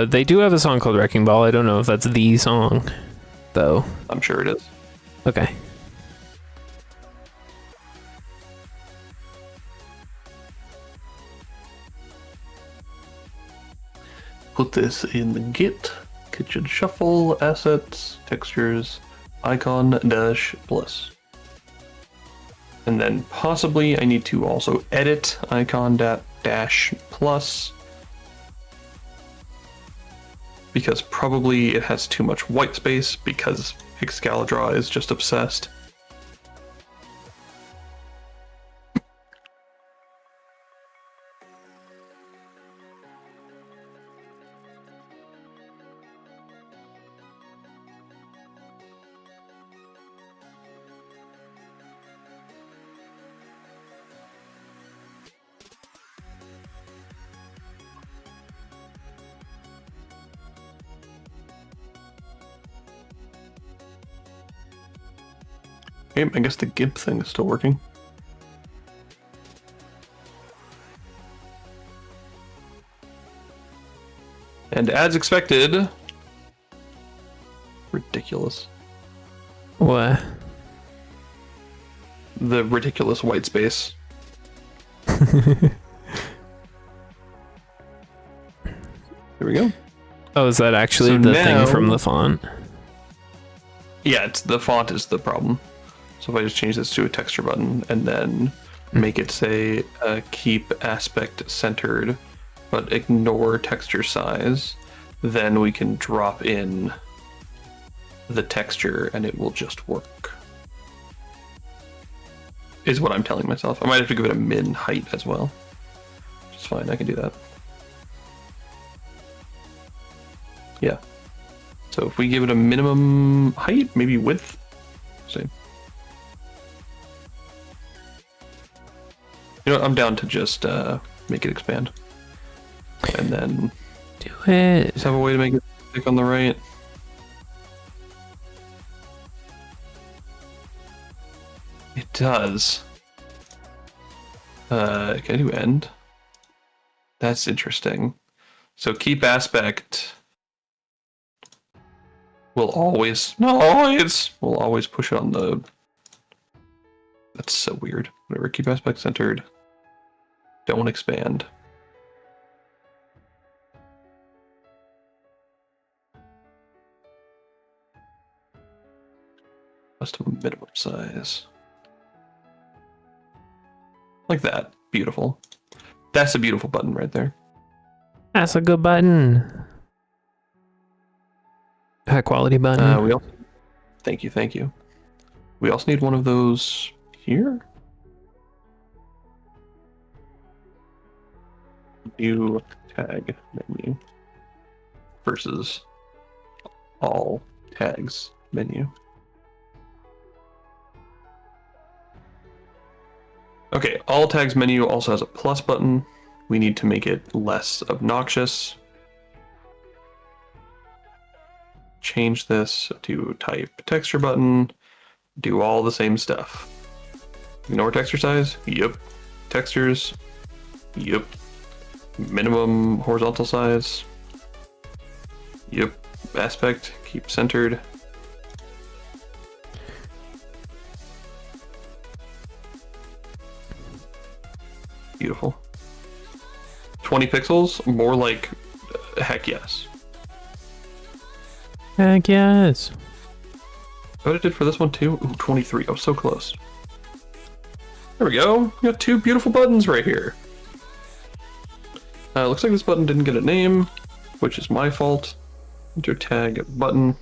They do have a song called Wrecking Ball. I don't know if that's the song, though. I'm sure it is. Okay. Put this in the Git, Kitchen Shuffle, Assets, Textures, Icon, Dash, Plus. And then possibly I need to also edit Icon, Dash, Plus. Because probably it has too much white space because Excalidraw is just obsessed. Okay, I guess the GIMP thing is still working. And as expected, ridiculous. What? The ridiculous white space. Here we go. Oh, is that actually So the now- thing from the font? Yeah, it's the font is the problem. So if I just change this to a texture button and then make it say keep aspect centered, but ignore texture size, then we can drop in the texture and it will just work. Is what I'm telling myself. I might have to give it a min height as well. Which is fine, I can do that. Yeah. So if we give it a minimum height, maybe width, same. You know what, I'm down to just make it expand. And then Do it. just have a way to make it stick on the right. It does. Can I do end? That's interesting. So keep aspect will always we'll always push it on the. That's so weird. Whatever, keep aspect centered. Don't expand. Custom minimum size. Like that. Beautiful. That's a beautiful button right there. That's a good button. High quality button. Thank you, thank you. We also need one of those here. New tag menu versus all tags menu. Okay, all tags menu also has a plus button. We need to make it less obnoxious. Change this to type texture button. Do all the same stuff. Ignore texture size? Yep. Textures? Yep. Minimum horizontal size? Yep. Aspect, keep centered. Beautiful. 20 pixels? More like heck yes. Heck yes. What it did for this one too? Ooh, 23. I was so close. There we go. We got two beautiful buttons right here. Looks like this button didn't get a name, which is my fault. Enter tag button.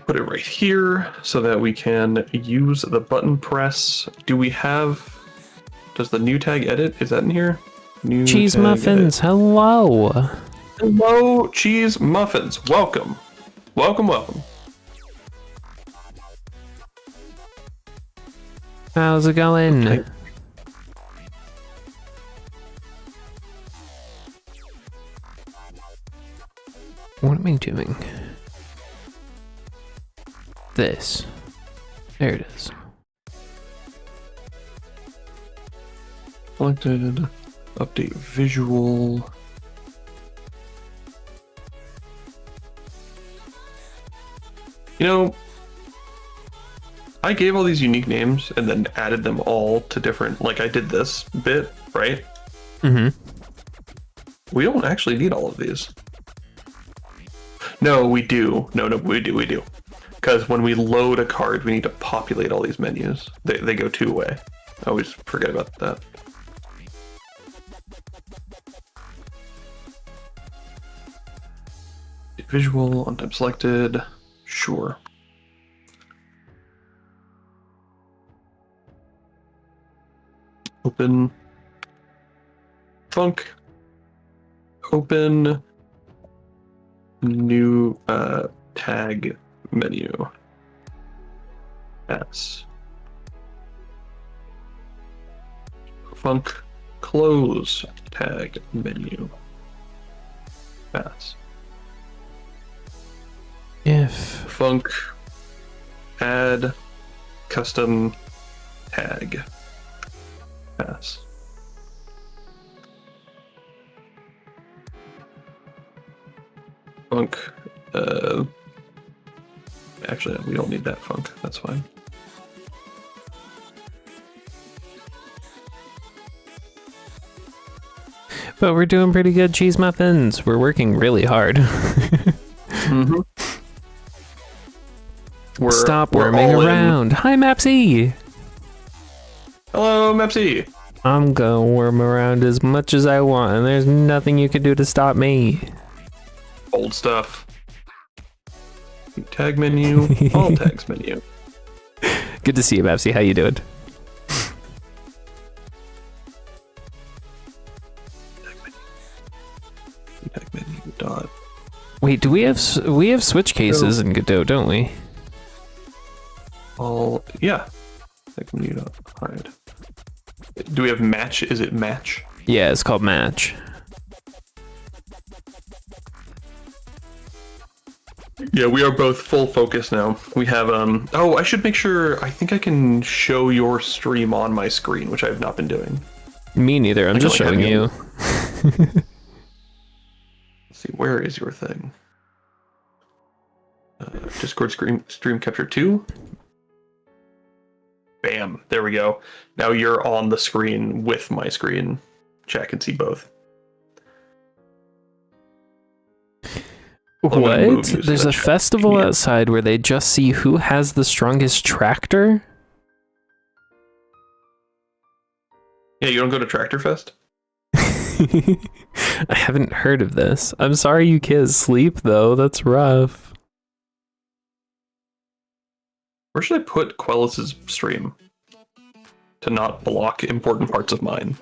Put it right here so that we can use the button press. Do we have... Does the new tag edit? Is that in here? New Cheese tag muffins, edit. hello. Hello, cheese muffins. Welcome. Welcome, welcome. How's it going? Okay. What am I doing? This. There it is. Selected. Update visual. You know, I gave all these unique names and then added them all to different, like I did this bit, right? Mm-hmm. We don't actually need all of these. No, we do. No, we do. Because when we load a card, we need to populate all these menus. They go two-way. I always forget about that. Visual, on time selected. Sure. Open. Func. Open. New tag menu. S. Func. Close tag menu. Pass. If Func. Add custom tag. Pass. Func. Actually, we don't need that func. That's fine. but we're doing pretty good, cheese muffins. We're working really hard. Mm-hmm. Stop we're worming all in. around. Hi, Mapsy. Hello, Mepsi. I'm gonna worm around as much as I want, and there's nothing you can do to stop me. Old stuff. Tag menu. All tags menu. Good to see you, Mapsy. How you doing? Tag menu. Dot. Wait, do we have switch cases in Godot, don't we? All. Yeah. Tag menu. Dot. Hide. Do we have match? Is it match? Yeah, it's called match. Yeah, we are both full focus now. We have oh, I should make sure. I think I can show your stream on my screen, which I have not been doing. Me neither. I'm just like showing having you. Let's see, where is your thing? Discord stream capture 2. Bam, there we go. Now you're on the screen with my screen. Chat can see both. What? There's a festival outside where they just see who has the strongest tractor? Yeah, you don't go to Tractor Fest? I haven't heard of this. I'm sorry you kids sleep, though. That's rough. Where should I put Quellus's stream to not block important parts of mine?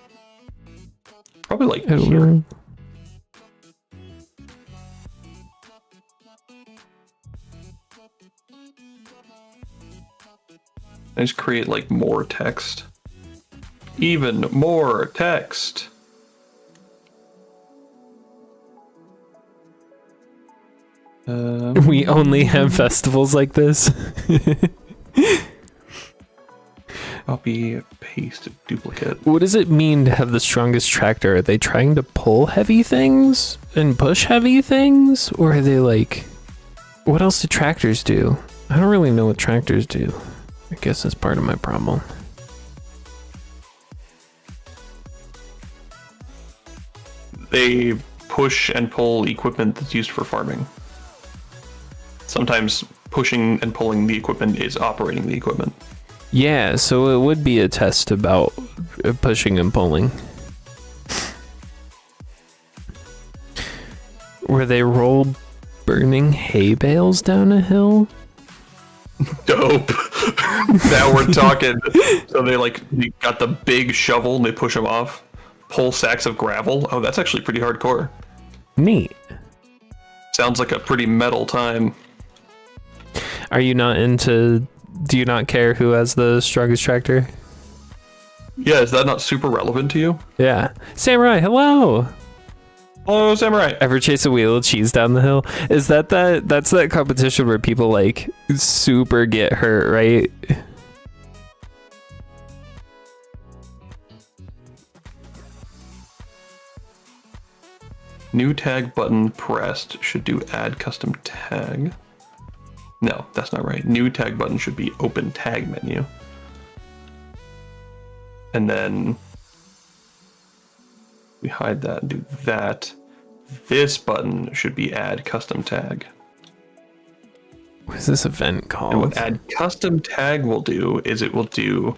Probably like here. I just create like more text. Even more text. We only have festivals like this. Copy, paste, duplicate. What does it mean to have the strongest tractor? Are they trying to pull heavy things and push heavy things? Or are they like... What else do tractors do? I don't really know what tractors do. I guess that's part of my problem. They push and pull equipment that's used for farming. Sometimes pushing and pulling the equipment is operating the equipment. Yeah, so it would be a test about pushing and pulling. Where they roll burning hay bales down a hill? Dope. Now we're talking. So they got the big shovel and they push them off. Pull sacks of gravel. Oh, that's actually pretty hardcore. Neat. Sounds like a pretty metal time. Are you not into... Do you not care who has the strongest tractor? Yeah, is that not super relevant to you? Yeah. Samurai, hello! Hello, Samurai. Ever chase a wheel of cheese down the hill? Is that's that competition where people like super get hurt, right? New tag button pressed should do add custom tag. No, that's not right. New tag button should be open tag menu. And then we hide that and do that. This button should be add custom tag. What is this event called? And what add custom tag will do is it will do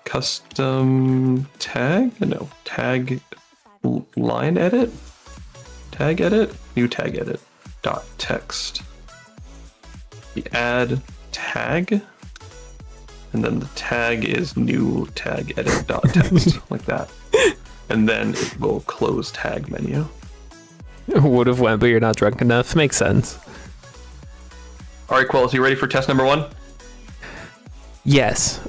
custom tag? No, tag line edit? Tag edit? New tag edit. Dot text. The add tag, and then the tag is new tag edit dot text like that, and then it will close tag menu. Would have went, but you're not drunk enough. Makes sense. All right, Quellis, you ready for test number 1? Yes.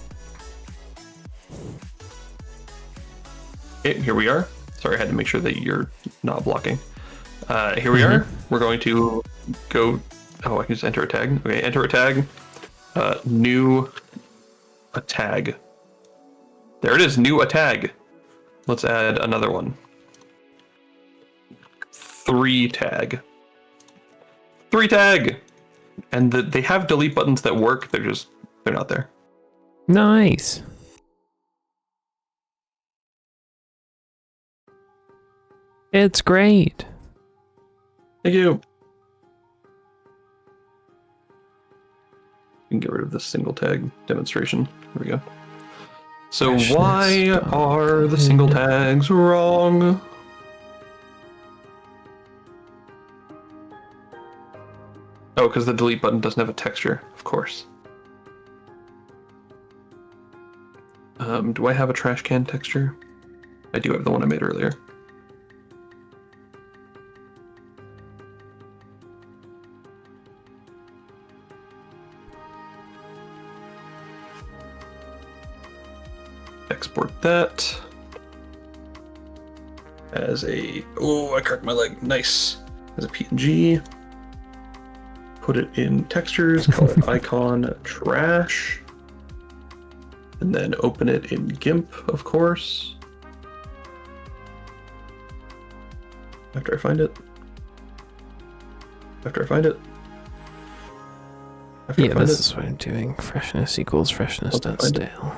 Okay, here we are. Sorry, I had to make sure that you're not blocking. Here we are. We're going to go. Oh, I can just enter a tag. Okay, enter a tag. New a tag. There it is, new a tag. Let's add another one. 3 tag. 3 tag! And they have delete buttons that work, they're not there. Nice. It's great. Thank you. We can get rid of this single tag demonstration. There we go. So why are the single tags wrong? Oh, because the delete button doesn't have a texture, of course. Do I have a trash can texture? I do have the one I made earlier. Export that as a, oh, I cracked my leg, nice, as a PNG. Put it in textures, call it icon trash, and then open it in GIMP, of course. After I find it. Yeah, this is what I'm doing. Freshness equals freshness dot stale.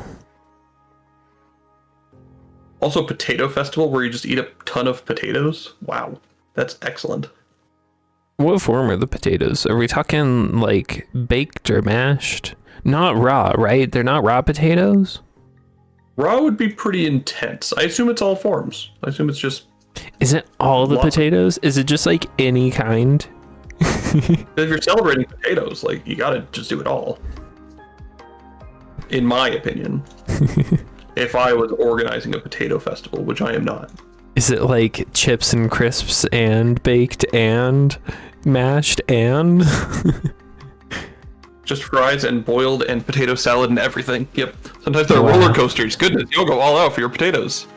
Also, Potato Festival, where you just eat a ton of potatoes. Wow, that's excellent. What form are the potatoes? Are we talking like baked or mashed? Not raw, right? They're not raw potatoes? Raw would be pretty intense. I assume it's all forms. I assume it's just... Is it all the potatoes? Is it just like any kind? If you're celebrating potatoes, like, you gotta just do it all. in my opinion, if I was organizing a potato festival, which I am not. Is it like chips and crisps and baked and mashed and? Just fries and boiled and potato salad and everything. Yep. Sometimes they're Wow. roller coasters. Goodness, you'll go all out for your potatoes.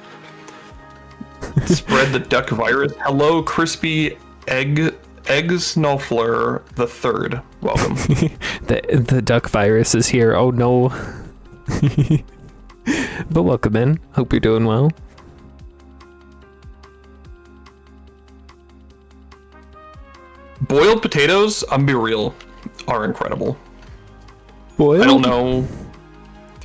Spread the duck virus. Hello, crispy egg Snowfleur the third. Welcome. The duck virus is here. Oh no. But welcome in. Hope you're doing well. Boiled potatoes, I'm be real, are incredible. Boiled? I don't know.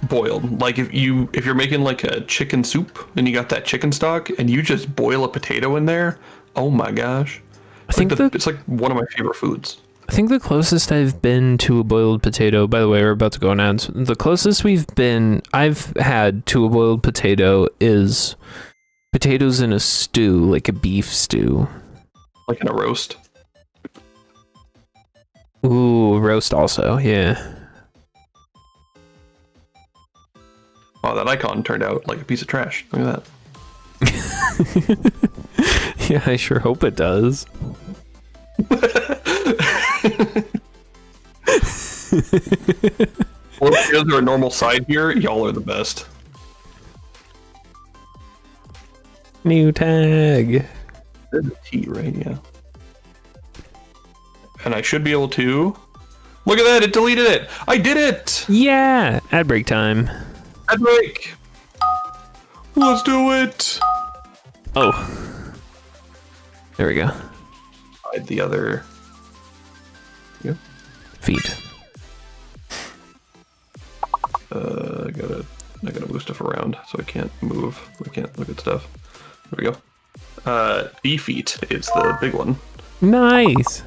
Boiled. Like if you're making like a chicken soup and you got that chicken stock and you just boil a potato in there, oh my gosh. I think It's like one of my favorite foods. I think the closest I've been to a boiled potato, by the way, we're about to go on ads. The closest I've had to a boiled potato is potatoes in a stew, like a beef stew. Like in a roast. Ooh, roast also, yeah. Wow, that icon turned out like a piece of trash. Look at that. Yeah, I sure hope it does. Well, if you guys are a normal side here, y'all are the best. New tag. There's a T, right? Yeah. And I should be able to... Look at that, it deleted it! I did it! Yeah, ad break time. Ad break! Let's do it! Oh. There we go. Hide the other... Yeah. Feet. I gotta move stuff around, so I can't move. I can't look at stuff. There we go. B feet is the big one. Nice.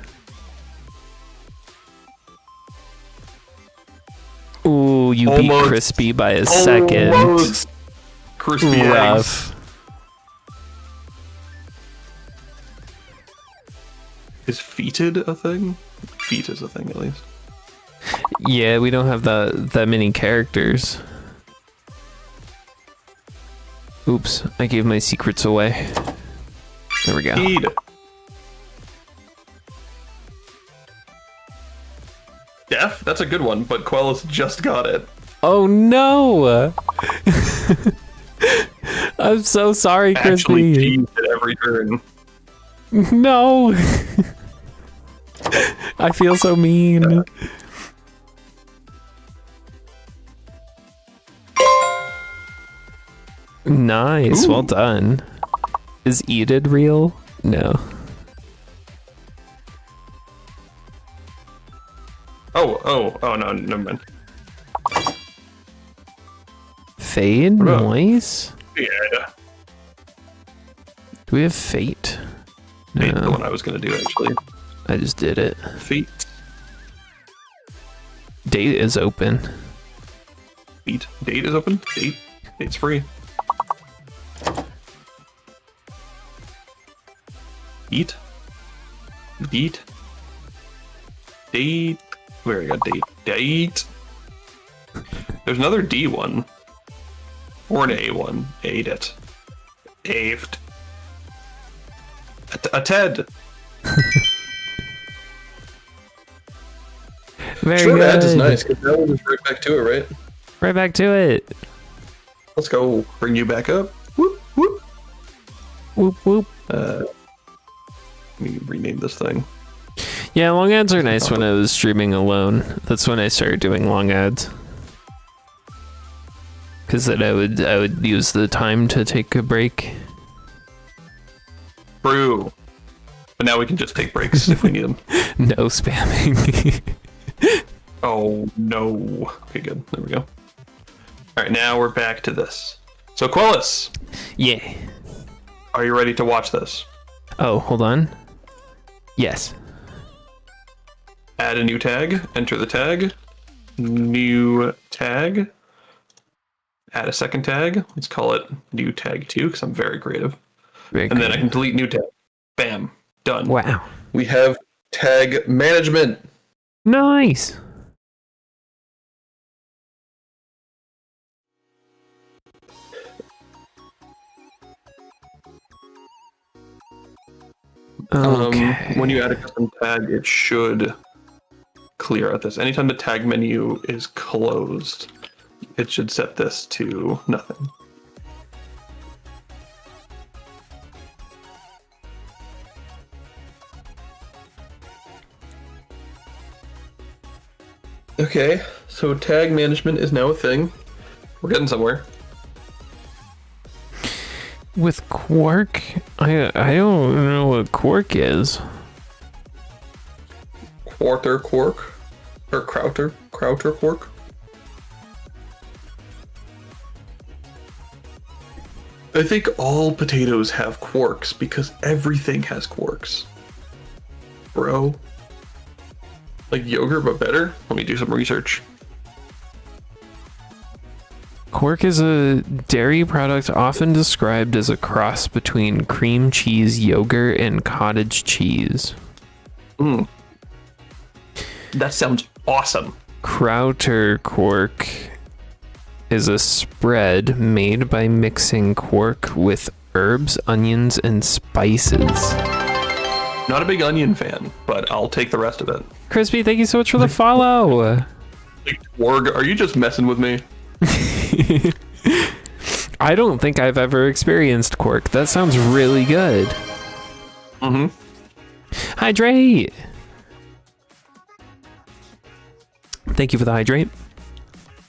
Ooh, you beat Almost. Crispy by a second. Almost. Crispy eggs. Rough. Is feeted a thing? Feet is a thing, at least. Yeah, we don't have that many characters. Oops, I gave my secrets away. There we go. Feed. Def? That's a good one, but Quellis just got it. Oh no! I'm so sorry, Actually Crispy. cheesed at every turn. No! I feel so mean. Nice, Ooh. well done. Is Edid real? No. Oh, no, never mind. Fade? What about- Noise? Yeah, Do we have Fate? Feet, the No, one I was gonna do, actually. I just did it. Feet. Date is open. Feet. Date is open? Date's free. Eat. Deet. Date. Where I got date? Date. There's another D one. Or an A one. Ate it. Aved. A Ted. Very Short good. ads is nice because that one is right back to it, right? Right back to it. Let's go bring you back up. Whoop whoop. Whoop whoop. Let me rename this thing. Yeah, long ads are nice when I was streaming alone. That's when I started doing long ads. Cause then I would use the time to take a break. True. But now we can just take breaks if we need them. No spamming. Oh no. Okay, good. There we go. Alright, now we're back to this. So Quellis, Yeah. are you ready to watch this? Oh, hold on. Yes. Add a new tag, enter the tag, new tag, add a second tag. Let's call it new tag 2 because I'm very creative. Very And then I good. can delete new tag. Bam. Done. Wow. We have tag management. Nice. Okay. When you add a custom tag, it should clear out this. Anytime the tag menu is closed, it should set this to nothing. Okay, so tag management is now a thing. We're getting somewhere. With Quark, I don't know what Quark is. Quarter quark? Or Krauter quark? I think all potatoes have quarks because everything has quarks. Bro. Like yogurt, but better? Let me do some research. Quark is a dairy product often described as a cross between cream cheese, yogurt, and cottage cheese. That sounds awesome. Krauter quark is a spread made by mixing quark with herbs, onions, and spices. Not a big onion fan, but I'll take the rest of it. Crispy, thank you so much for the follow. Like, Warg, are you just messing with me? I don't think I've ever experienced quark. That sounds really good. Hydrate. Thank you for the hydrate.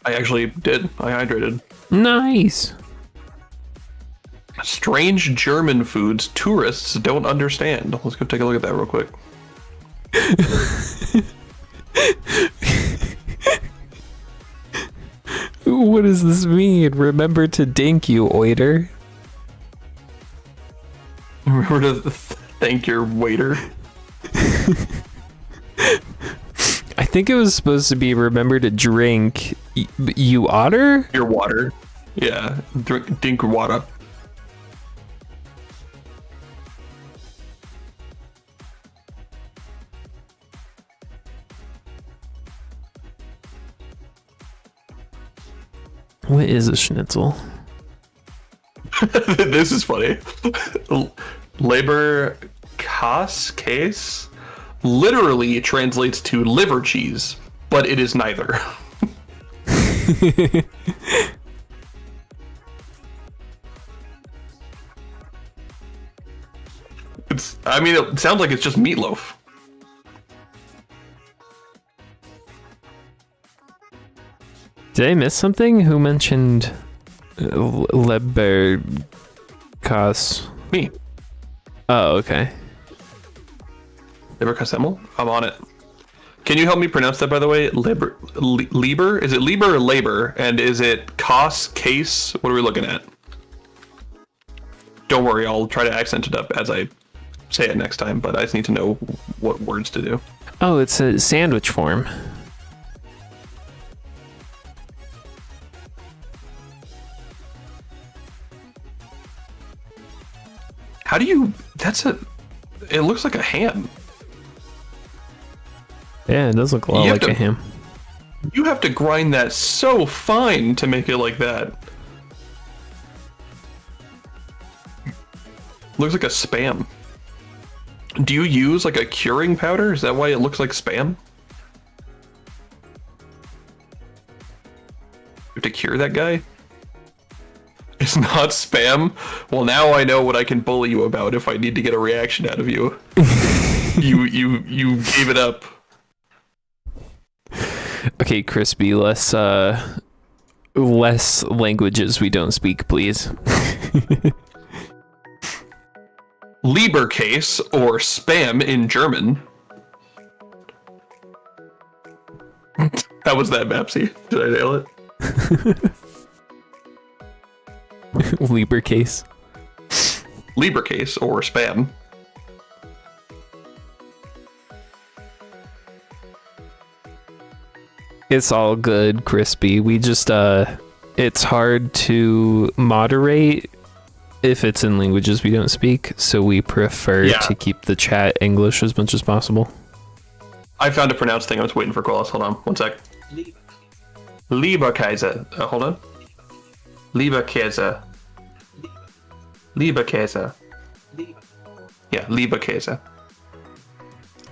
I actually did. I hydrated. Nice. Strange German foods tourists don't understand. Let's go take a look at that real quick. What does this mean? Remember to dink, you oiter. Remember to thank your waiter. I think it was supposed to be remember to drink, you otter? Your water. Yeah, dink water. What is a schnitzel? This is funny. Labor case literally translates to liver cheese, but it is neither. I mean, it sounds like it's just meatloaf. Did I miss something? Who mentioned Leber Cas? Me. Oh, okay. Liber Casemel? I'm on it. Can you help me pronounce that, by the way? Liber? Is it Liber or Labor? And is it case? What are we looking at? Don't worry, I'll try to accent it up as I say it next time, but I just need to know what words to do. Oh, it's a sandwich form. How do you... It looks like a ham. Yeah, it does look a lot like a ham. You have to grind that so fine to make it like that. Looks like a Spam. Do you use like a curing powder? Is that why it looks like Spam? You have to cure that guy? It's not Spam? Well, now I know what I can bully you about if I need to get a reaction out of you. You gave it up. Okay, Crispy, less languages we don't speak, please. Leberkäse, or Spam in German. How was that, Mapsy? Did I nail it? Leberkäse. Leberkäse, or Spam. It's all good, Crispy. We just, it's hard to moderate if it's in languages we don't speak, so we prefer to keep the chat English as much as possible. I found a pronounced thing. I was waiting for Koalas. Hold on, one sec. Leberkäse. Hold on. Leberkäse. Leberkäse. Yeah, Leberkäse.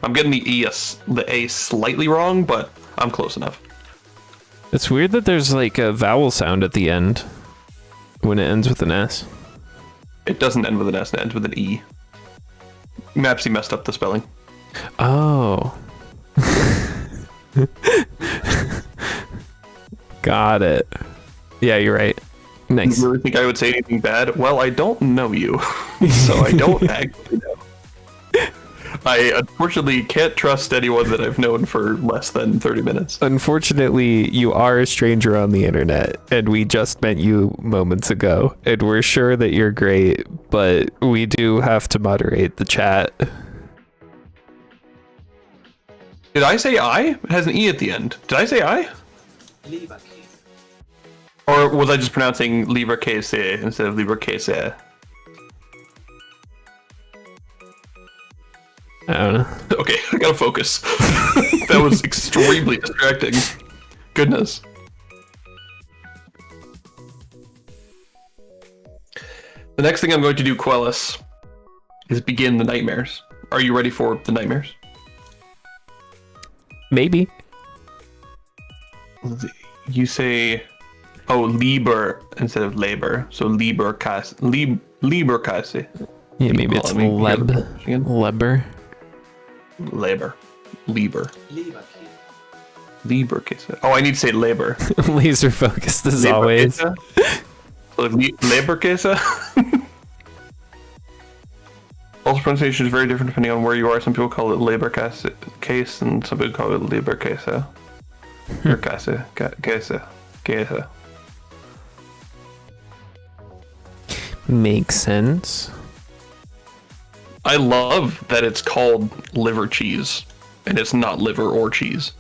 I'm getting the A slightly wrong, but I'm close enough. It's weird that there's like a vowel sound at the end when it ends with an S. It doesn't end with an S, it ends with an E. Mapsy messed up the spelling. Oh. Got it. Yeah, you're right. Nice. You really think I would say anything bad? Well, I don't know you, so I don't actually know. I unfortunately can't trust anyone that I've known for less than 30 minutes. Unfortunately, you are a stranger on the internet, and we just met you moments ago, and we're sure that you're great, but we do have to moderate the chat. Did I say I? It has an E at the end. Did I say I? Or was I just pronouncing Leberkäse instead of Leberkäse? I don't know. Okay, I gotta focus. That was extremely distracting. Goodness. The next thing I'm going to do, Quellis, is begin the nightmares. Are you ready for the nightmares? Maybe. You say, oh, Lieber instead of labor. So Leberkäse. Leberkäse. Yeah, maybe it's Leber. Labor. Lieber. Leberkäse. Oh, I need to say labor. Laser focused as always. Leberkäse? Also, pronunciation is very different depending on where you are. Some people call it Leberkäse case, and some people call it Leberkäse. Or Käse. Makes sense. I love that it's called liver cheese, and it's not liver or cheese.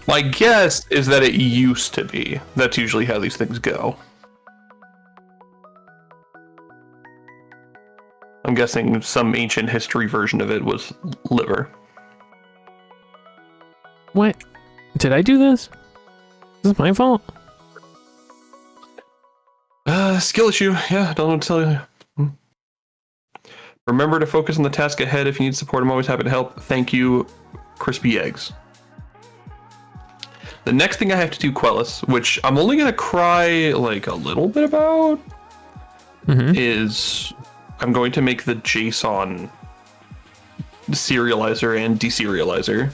My guess is that it used to be. That's usually how these things go. I'm guessing some ancient history version of it was liver. What? Did I do this? Is this my fault? Skill issue. Yeah, don't know what to tell you. Remember to focus on the task ahead. If you need support, I'm always happy to help. Thank you, Crispy Eggs. The next thing I have to do, Quellis, which I'm only going to cry like a little bit about, is I'm going to make the JSON serializer and deserializer.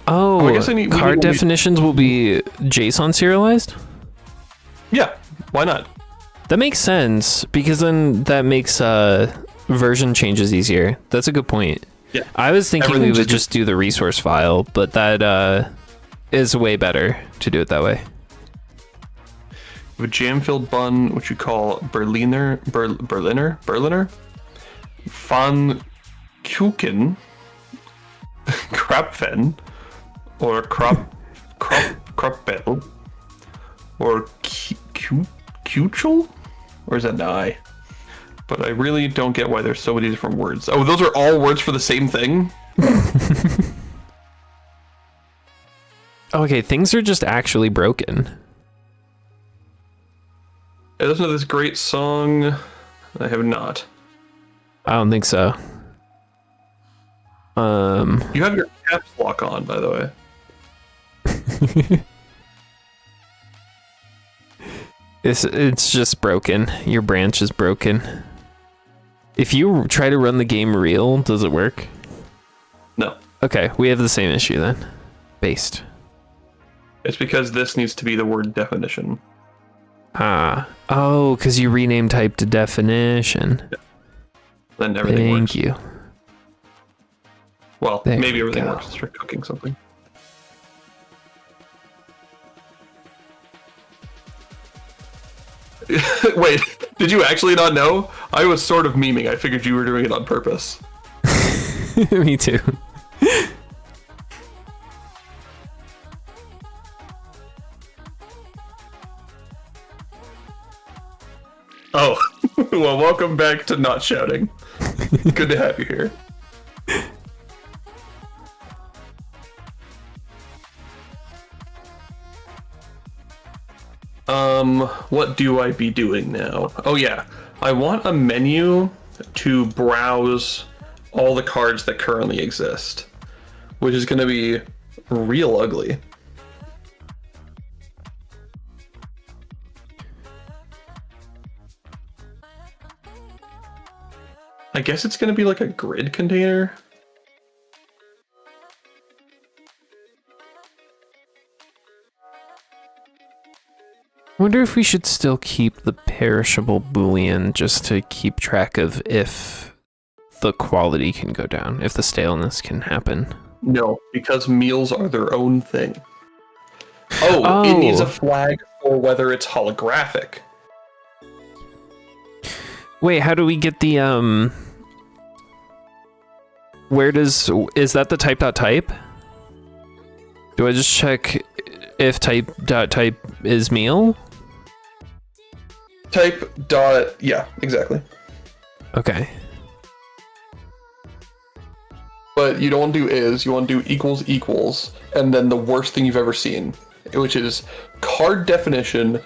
Oh, I guess we card need- definitions will be JSON serialized? Yeah, why not? That makes sense, because then that makes version changes easier. That's a good point. Yeah. I was thinking we Everything would just do the resource file, but that is way better to do it that way. A jam-filled bun, which you call Berliner, Pfannkuchen, Krapfen, or Krapbettel, or Kuchel? Or is that an I? But I really don't get why there's so many different words. Oh, those are all words for the same thing? Okay, things are just actually broken. I listen to this great song. I have not. I don't think so. You have your caps lock on, by the way. It's just broken. Your branch is broken. If you try to run the game real, does it work? No. Okay, we have the same issue then. Based. It's because this needs to be the word definition. Ah. Oh, because you renamed type to definition. Then everything works. Thank you. Well, There maybe we everything go. works. Let's try cooking something. Wait, did you actually not know? I was sort of memeing. I figured you were doing it on purpose. Me too. Oh, well, welcome back to Not Shouting. Good to have you here. what do I be doing now? Oh yeah, I want a menu to browse all the cards that currently exist, which is going to be real ugly. I guess it's going to be like a grid container. I wonder if we should still keep the perishable boolean just to keep track of if the quality can go down, if the staleness can happen. No, because meals are their own thing. Oh, it needs a flag for whether it's holographic. Wait, how do we get the is that the type.type? Do I just check if type.type is meal? Yeah, exactly. Okay. But you don't want to do is, you want to do equals equals, and then the worst thing you've ever seen, which is card definition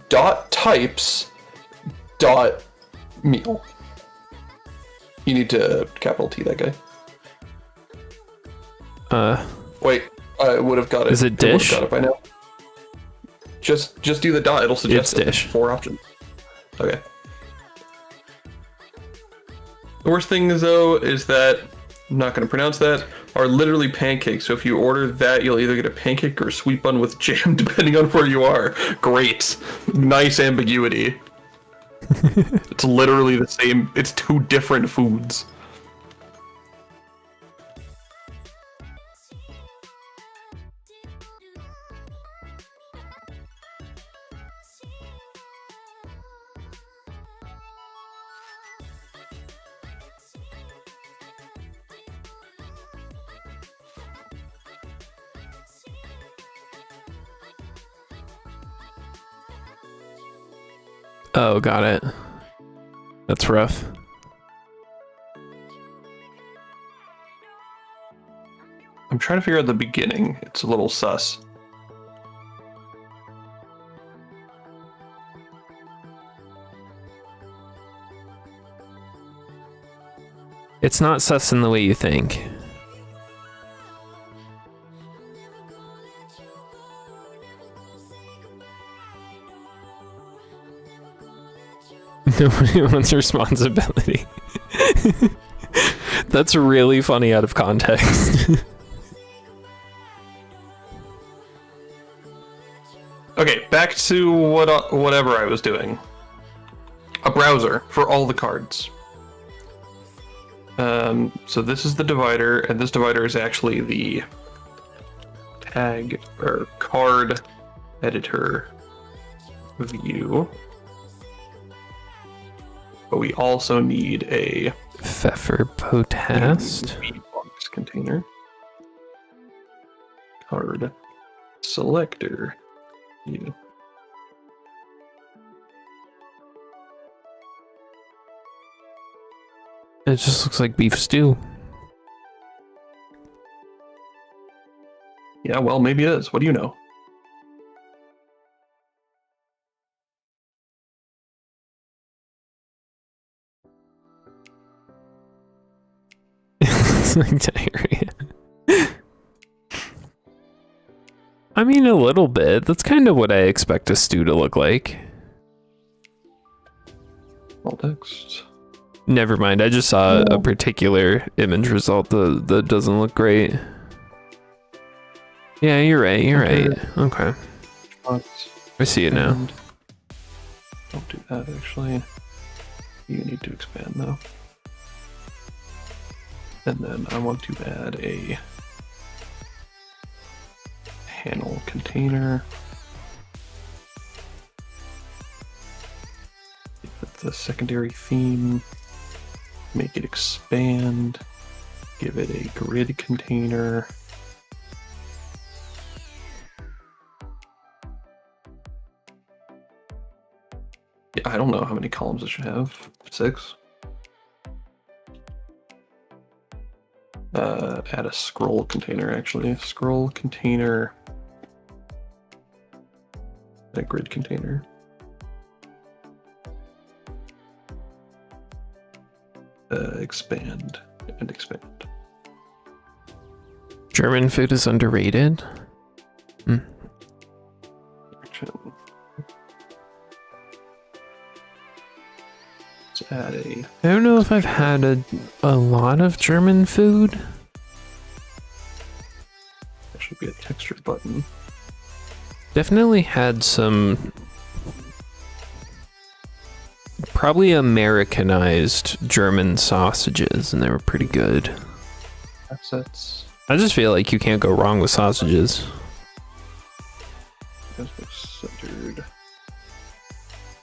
dot types dot meal. You need to capital T that guy. Wait, I would have got it. Is it dish? Got it by now. Just do the dot. It'll suggest It's dish. 4 options. Okay. The worst thing is though is that I'm not going to pronounce that are literally pancakes. So if you order that, you'll either get a pancake or a sweet bun with jam, depending on where you are. Great, nice ambiguity. It's literally the same. It's 2 different foods. Oh, got it. That's rough. I'm trying to figure out the beginning. It's a little sus. It's not sus in the way you think. Nobody wants responsibility. That's really funny out of context. Okay, back to whatever I was doing. A browser for all the cards. So this is the divider, and this divider is actually the tag or card editor view. But we also need a Pfeffer potast. box container. Card selector view. It just looks like beef stew. Yeah, well, maybe it is. What do you know? It's like diarrhea. I mean, a little bit. That's kind of what I expect a stew to look like. All text. Never mind. I just saw a particular image result that doesn't look great. Yeah, you're right. You're right. Okay. I see it now. Don't do that, actually. You need to expand, though. And then I want to add a panel container. Give it the secondary theme. Make it expand. Give it a grid container. Yeah, I don't know how many columns it should have. 6. Add a scroll container, actually. Scroll container. A grid container. expand and expand. German food is underrated. Let's add a. I don't know if I've had a lot of German food. There should be a texture button. Definitely had some probably Americanized German sausages, and they were pretty good. Assets. I just feel like you can't go wrong with sausages. Centered.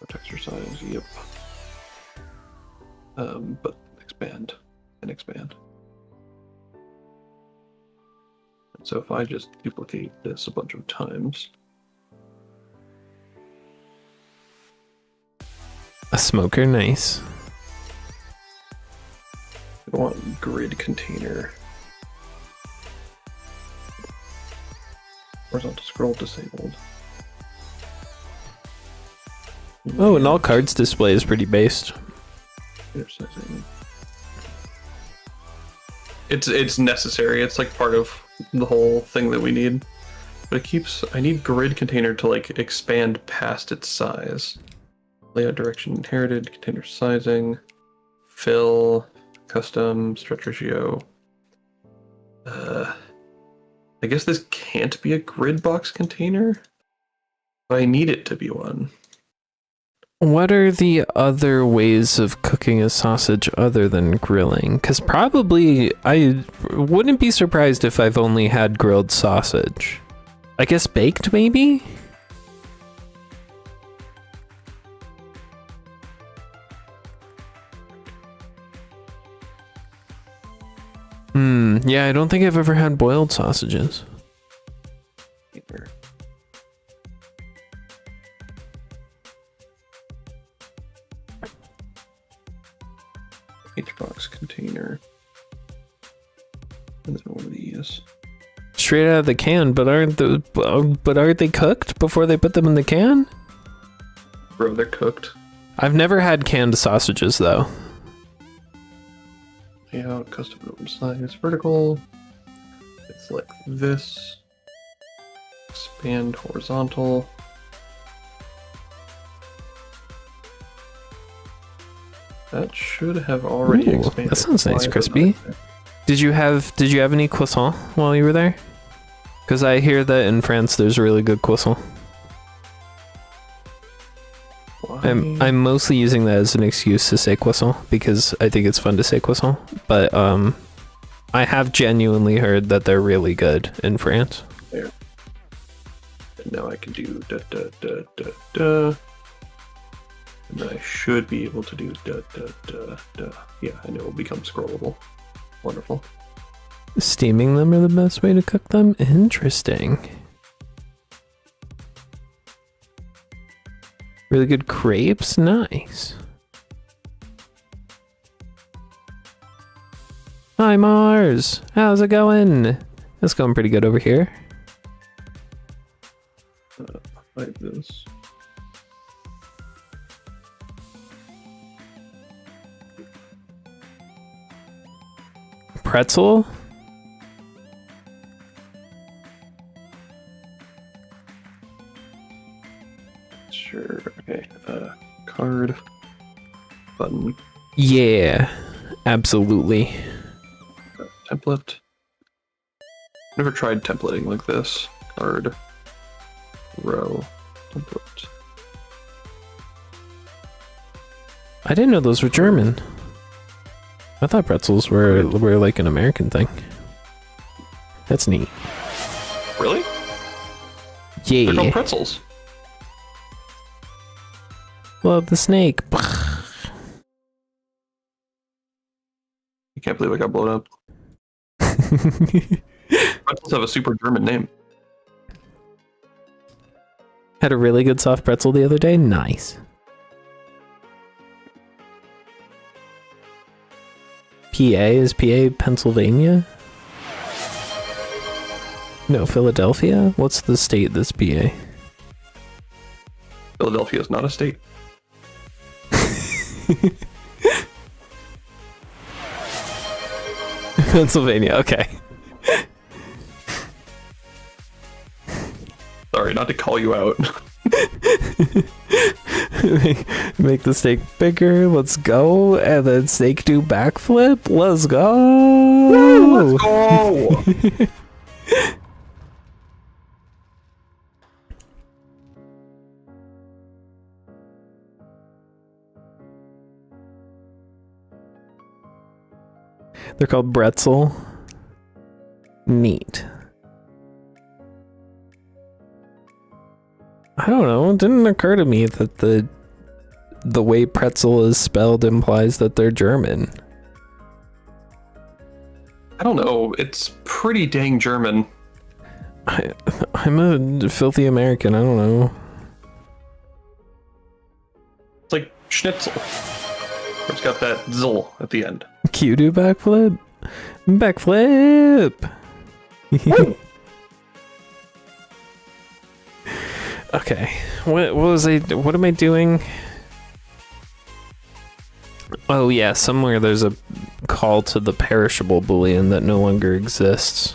Texture size, yep. But expand and expand. And so if I just duplicate this a bunch of times. A smoker, nice. I want grid container. Horizontal scroll disabled. Oh, and all cards display is pretty based. It's necessary. It's like part of the whole thing that we need. But it keeps. I need grid container to like expand past its size. Layout direction inherited, container sizing, fill, custom, stretch ratio. I guess this can't be a grid box container, but I need it to be one. What are the other ways of cooking a sausage other than grilling? Because probably I wouldn't be surprised if I've only had grilled sausage. I guess baked, maybe? Yeah, I don't think I've ever had boiled sausages. Either. H-box container. And then one of these. Straight out of the can, but aren't they cooked before they put them in the can? Bro, they're cooked. I've never had canned sausages though. Layout, custom open size, vertical. It's like this. Expand horizontal. That should have already Ooh, expanded. that sounds nice, Why crispy. doesn't it? Did you have any croissant while you were there? Because I hear that in France there's really good croissant. Why? I'm mostly using that as an excuse to say croissant because I think it's fun to say croissant. But I have genuinely heard that they're really good in France. There. And now I can do da da da da da. And then I should be able to do da da da da. Yeah, and it will become scrollable. Wonderful. Steaming them are the best way to cook them? Interesting. Really good crepes? Nice. Hi Mars! How's it going? It's going pretty good over here. Like this. Pretzel? Sure. Okay. Card. Button. Yeah, absolutely. Template. Never tried templating like this. Card. Row. Template. I didn't know those were German. I thought pretzels were like an American thing. That's neat. Really? They're called Yeah. pretzels. Love the snake. You can't believe I got blown up. Pretzels have a super German name. Had a really good soft pretzel the other day. Nice. PA? Is PA Pennsylvania? No, Philadelphia? What's the state that's PA? Philadelphia is not a state. Pennsylvania. Okay. Sorry, not to call you out. Make the snake bigger. Let's go. And then snake do backflip. Let's go. Woo, let's go. They're called Bretzel. Neat. I don't know. It didn't occur to me that the way pretzel is spelled implies that they're German. I don't know. It's pretty dang German. I'm a filthy American. I don't know. It's like schnitzel. It's got that zill at the end. Q do backflip. Backflip. Okay. What am I doing? Oh yeah, somewhere there's a call to the perishable boolean that no longer exists.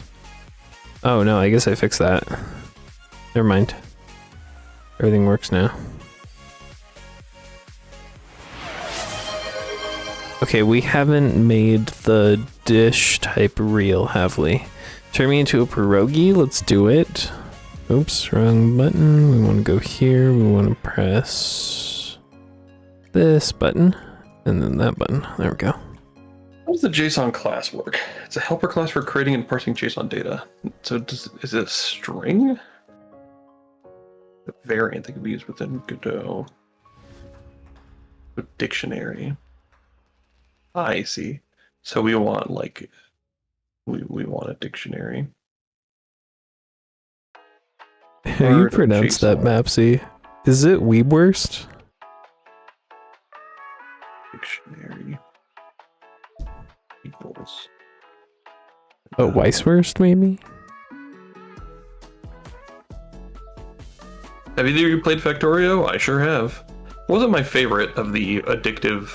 Oh no, I guess I fixed that. Never mind. Everything works now. Okay, we haven't made the dish type real, have we? Turn me into a pierogi? Let's do it. Oops, wrong button. We want to go here. We want to press this button and then that button. There we go. How does the JSON class work? It's a helper class for creating and parsing JSON data. So is it a string? A variant that can be used within Godot. A dictionary. I see. So we want like we want a dictionary. How do you pronounce that, Mapsy? Is it Weebwurst? Dictionary equals. Oh, Weisswurst, maybe? Have either of you played Factorio? I sure have. Wasn't my favorite of the addictive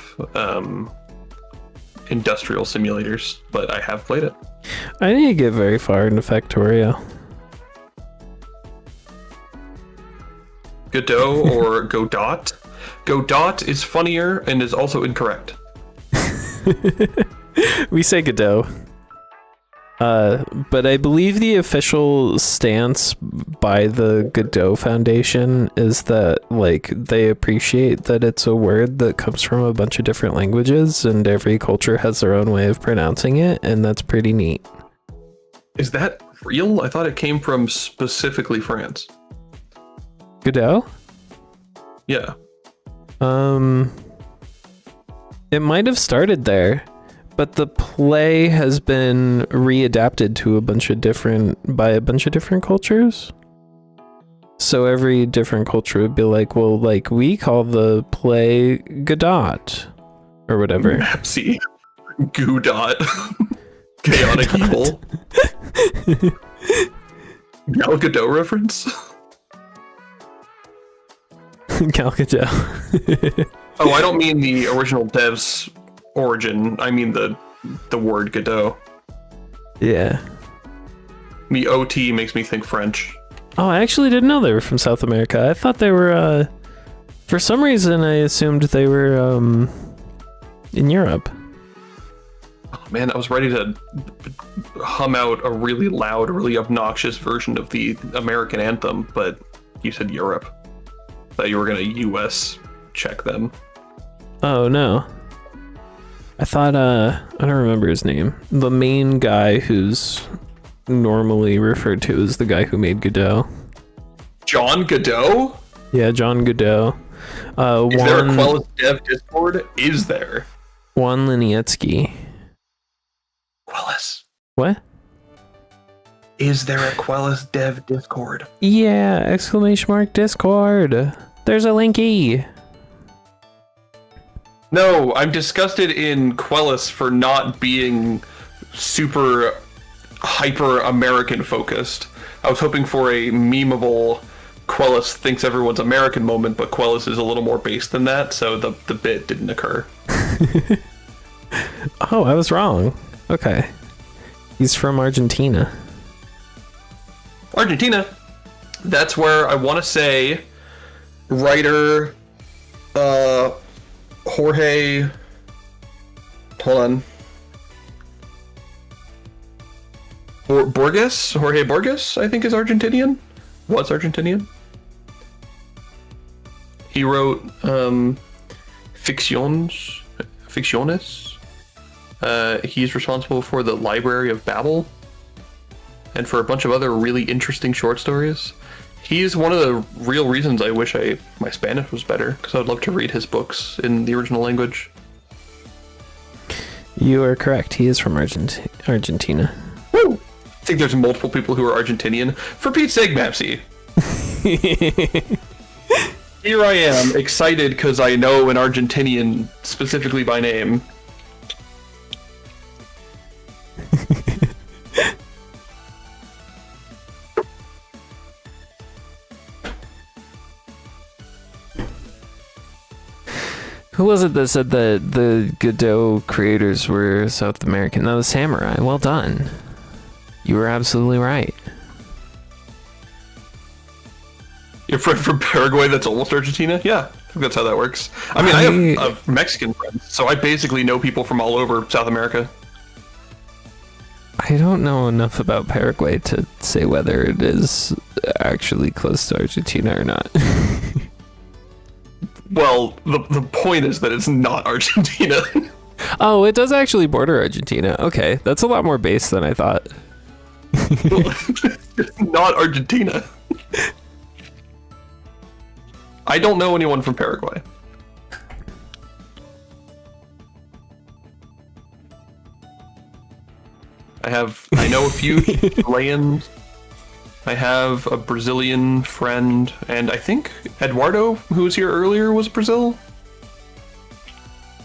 industrial simulators, but I have played it. I didn't get very far into Factorio. Godot or Godot? Godot is funnier and is also incorrect. We say Godot. But I believe the official stance by the Godot Foundation is that, like, they appreciate that it's a word that comes from a bunch of different languages and every culture has their own way of pronouncing it, and that's pretty neat. Is that real? I thought it came from specifically France. Godot? Yeah. It might have started there, but the play has been readapted to by a bunch of different cultures. So every different culture would be like, well, like, we call the play Godot or whatever. Mapsy. Godot. Chaotic evil. Gal Godot reference? Gal Gadot. Oh, I don't mean the original dev's origin. I mean the word Godot. Yeah. The OT makes me think French. Oh, I actually didn't know they were from South America. I thought they were, for some reason I assumed they were, in Europe. Oh, man, I was ready to hum out a really loud, really obnoxious version of the American anthem, but you said Europe. Thought you were gonna US check them. Oh, no. I thought, I don't remember his name. The main guy who's normally referred to as the guy who made Godot. John Godot? Yeah, John Godot. Is there a Quellis Dev Discord? Is there? Juan Linietsky. Quellis. What? Is there a Quellis Dev Discord? Yeah, ! Discord. There's a linky. No, I'm disgusted in Quellis for not being super hyper American focused. I was hoping for a memeable Quellis thinks everyone's American moment, but Quellis is a little more based than that, so the bit didn't occur. Oh, I was wrong. Okay. He's from Argentina. Argentina. That's where I want to say writer Jorge. Hold on. Jorge Borges, I think is Argentinian. Was Argentinian. He wrote Ficciones. He's responsible for the Library of Babel and for a bunch of other really interesting short stories. He's one of the real reasons I wish my Spanish was better, because I'd love to read his books in the original language. You are correct. He is from Argentina. Woo! I think there's multiple people who are Argentinian. For Pete's sake, Mapsy. Here I am, excited because I know an Argentinian specifically by name. Who was it that said that the Godot creators were South American? That was Samurai. Well done. You were absolutely right. Your friend from Paraguay that's almost Argentina? Yeah, I think that's how that works. I mean, I have Mexican friends, so I basically know people from all over South America. I don't know enough about Paraguay to say whether it is actually close to Argentina or not. Well, the point is that it's not Argentina. Oh, it does actually border Argentina. Okay, that's a lot more base than I thought. It's not Argentina. I don't know anyone from Paraguay. I know a few Chileans. I have a Brazilian friend, and I think Eduardo, who was here earlier, was Brazil.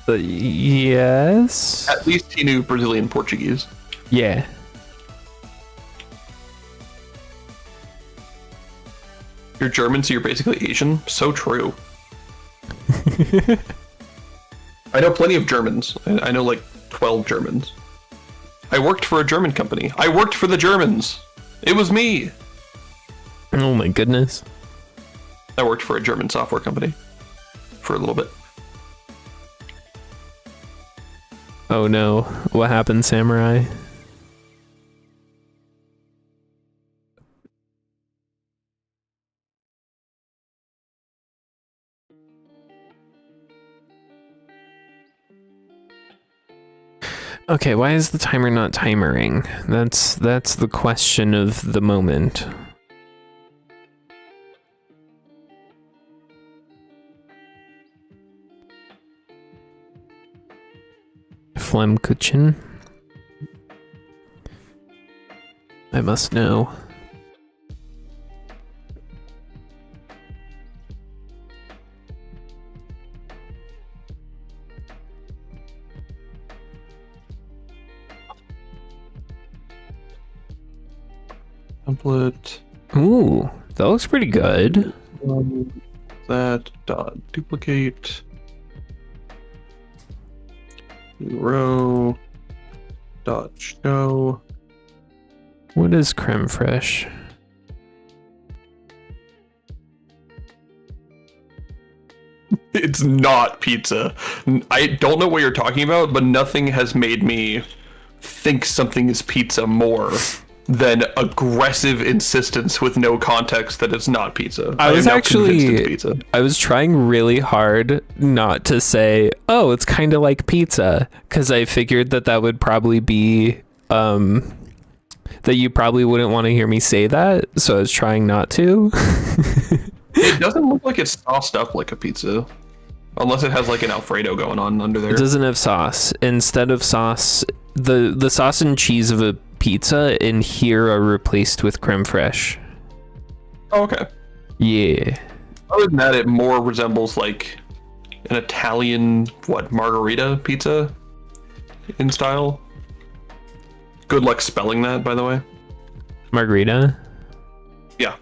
Yes. At least he knew Brazilian Portuguese. Yeah. You're German, so you're basically Asian. So true. I know plenty of Germans. I know like 12 Germans. I worked for a German company. I worked for the Germans. It was me. Oh my goodness. I worked for a German software company for a little bit. Oh no. What happened, Samurai? Okay, why is the timer not timering? That's the question of the moment. Flammkuchen? I must know. Template. Ooh, that looks pretty good. That dot duplicate. Row dot show. What is creme fraiche? It's not pizza. I don't know what you're talking about, but nothing has made me think something is pizza more than aggressive insistence with no context that it's not pizza. I was am now actually convinced it's pizza. I was trying really hard not to say, oh, it's kind of like pizza, because I figured that would probably be that you probably wouldn't want to hear me say that, so I was trying not to. It doesn't look like it's sauced up like a pizza, unless it has like an Alfredo going on under there. It doesn't have sauce. Instead of sauce, the sauce and cheese of a pizza in here are replaced with creme fraiche. Oh, okay. Yeah. Other than that, it more resembles like an Italian margherita pizza in style. Good luck spelling that, by the way. Margarita? Yeah.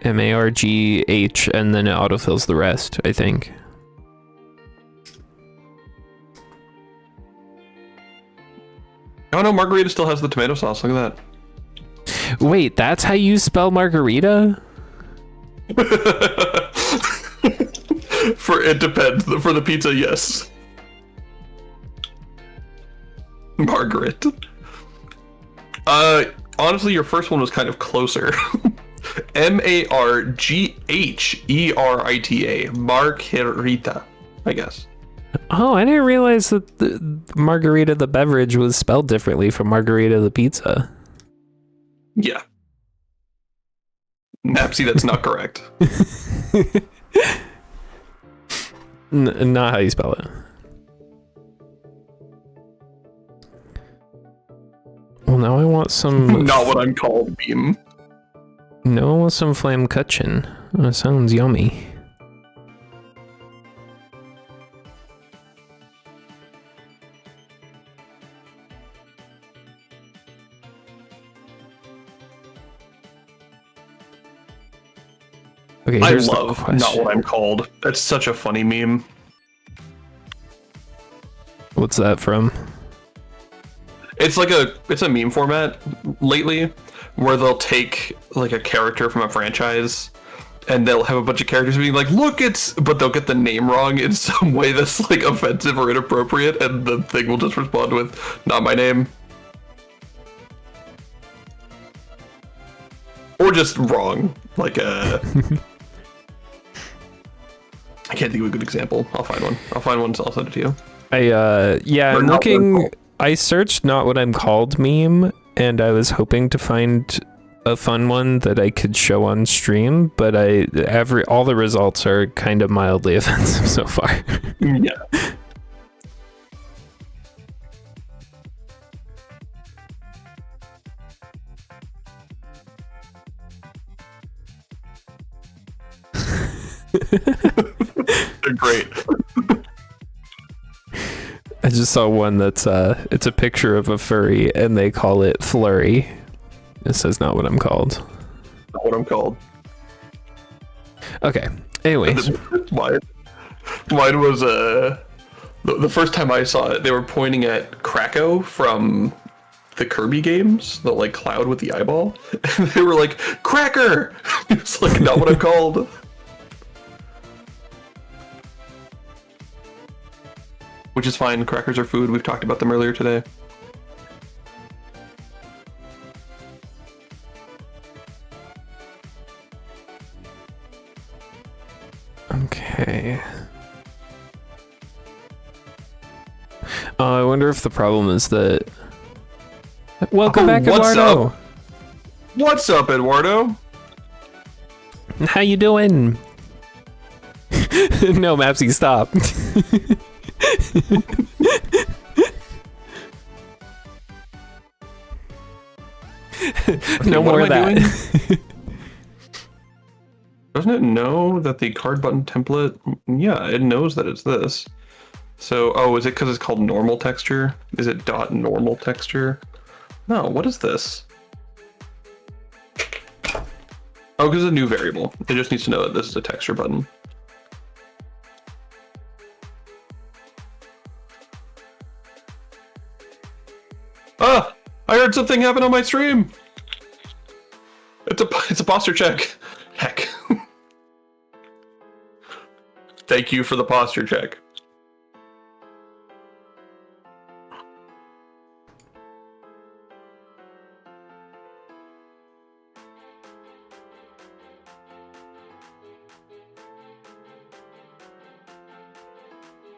MARGH, and then it autofills the rest, I think. Oh no, margarita still has the tomato sauce. Look at Wait, that's how you spell margarita? that. For it depends. For the pizza, yes. Margaret. Honestly, your first one was kind of closer. Margherita. Margherita, I guess. Oh, I didn't realize that the margarita the beverage was spelled differently from margarita the pizza. Yeah. Napsy, that's not correct. Not how you spell it. Well, now I want some... Not what I'm called, meme. No, I want some flammkuchen. That sounds yummy. Okay, I here's love not what I'm called. That's such a funny meme. What's that from? It's a meme format lately where they'll take like a character from a franchise and they'll have a bunch of characters being like, look, but they'll get the name wrong in some way that's like offensive or inappropriate, and the thing will just respond with, not my name. Or just wrong. Like I can't think of a good example. I'll find one. I'll send it to you. Yeah, Or I'm not what I'm looking. called. I searched "not what I'm called" meme, and I was hoping to find a fun one that I could show on stream, but all the results are kind of mildly offensive so far. Yeah. They're great. I just saw one that's it's a picture of a furry, and they call it Flurry. It says "not what I'm called." Not what I'm called. Okay. Anyways, Mine was the first time I saw it, they were pointing at Krakow from the Kirby games, the like cloud with the eyeball, and they were like, "Cracker!" It's like not what I'm called. Which is fine. Crackers are food. We've talked about them earlier today. okay. I wonder if the problem is that. Welcome back, what's Eduardo. up? What's up, Eduardo? How you doing? No, Mapsy, stop. No what more am of I that. Doesn't it know that the card button template? Yeah, it knows that it's this. So, is it because it's called normal texture? Is it dot normal texture? No, what is this? Oh, because it's a new variable. It just needs to know that this is a texture button. Ah! I heard something happen on my stream! It's a posture check. Heck. Thank you for the posture check.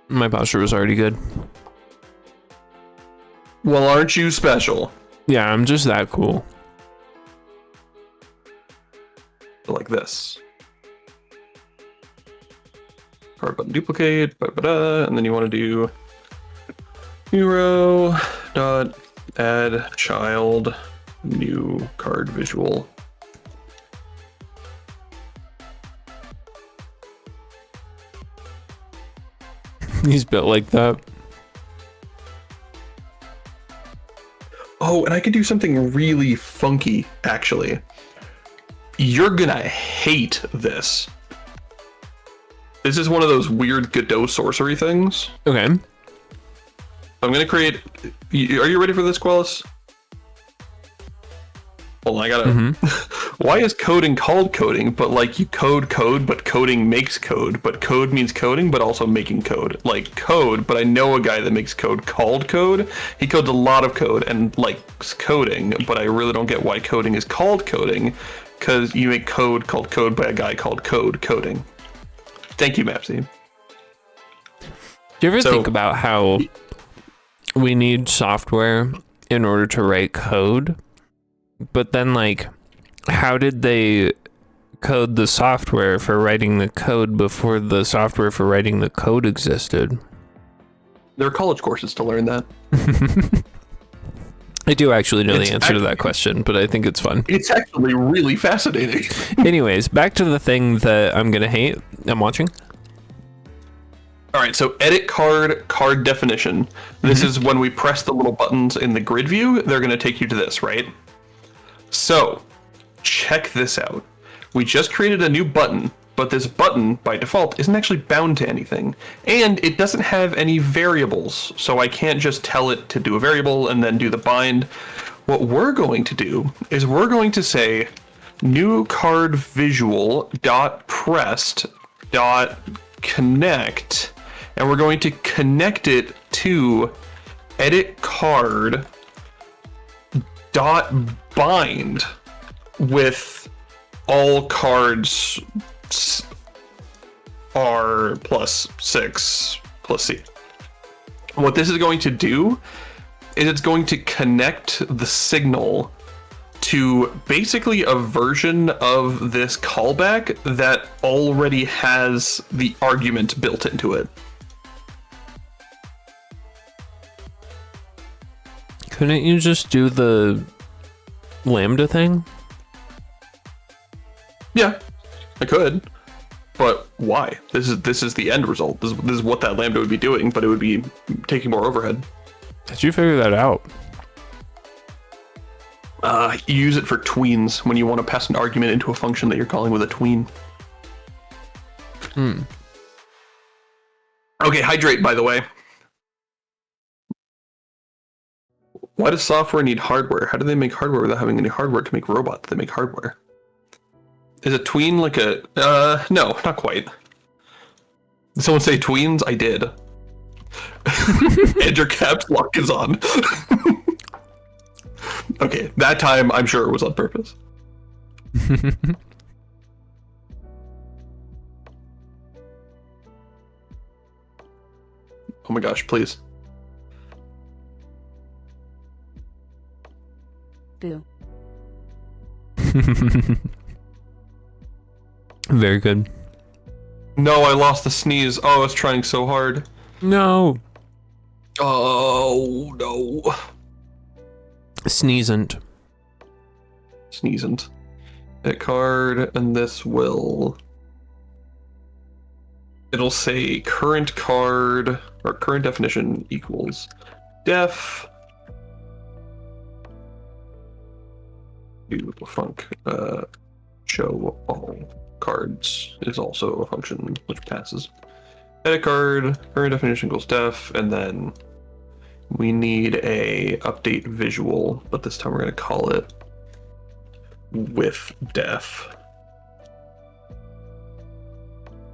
My posture was already good. Well, aren't you special? Yeah, I'm just that cool. Like this. Card button duplicate, and then you want to do hero dot add child new card visual. He's built like that. Oh, and I could do something really funky, actually. You're gonna hate this. This is one of those weird Godot sorcery things. Okay. I'm gonna create. Are you ready for this, Quellis? Hold on, I gotta. Why is coding called coding? But like you code, but coding makes code. But code means coding, but also making code. Like code, but I know a guy that makes code called code. He codes a lot of code and likes coding, but I really don't get why coding is called coding, because you make code called code by a guy called coding. Thank you, Mapsy. Do you ever think about how we need software in order to write code? But then, like, how did they code the software for writing the code before the software for writing the code existed? There are college courses to learn that. I do actually know the answer to that question, but I think it's fun. It's actually really fascinating. Anyways, back to the thing that I'm going to hate. I'm watching. All right, so edit card definition. This is when we press the little buttons in the grid view, they're going to take you to this, right? So, check this out. We just created a new button, but this button, by default, isn't actually bound to anything. And it doesn't have any variables, so I can't just tell it to do a variable and then do the bind. What we're going to do is we're going to say new card visual dot pressed dot connect, and we're going to connect it to edit card dot bind with all cards R plus 6 plus C. What this is going to do is it's going to connect the signal to basically a version of this callback that already has the argument built into it. Couldn't you just do the lambda thing? Yeah, I could, but why? This is the end result. This is what that lambda would be doing, but it would be taking more overhead. Did you figure that out? You use it for tweens when you want to pass an argument into a function that you're calling with a tween. Okay, hydrate, by the way. Why does software need hardware? How do they make hardware without having any hardware to make robots? They make hardware. Is a tween like a... no, not quite. Did someone say tweens? I did. And your caps lock is on. Okay, that time I'm sure it was on purpose. Oh my gosh, please. Boo. Very good. No, I lost the sneeze. Oh, I was trying so hard. No. Oh, no. Sneezant. Sneezant. Hit card, and this will... It'll say current card, or current definition equals def. Do func. Show all cards is also a function which passes. Edit card, current definition equals def, and then we need a update visual, but this time we're going to call it with def.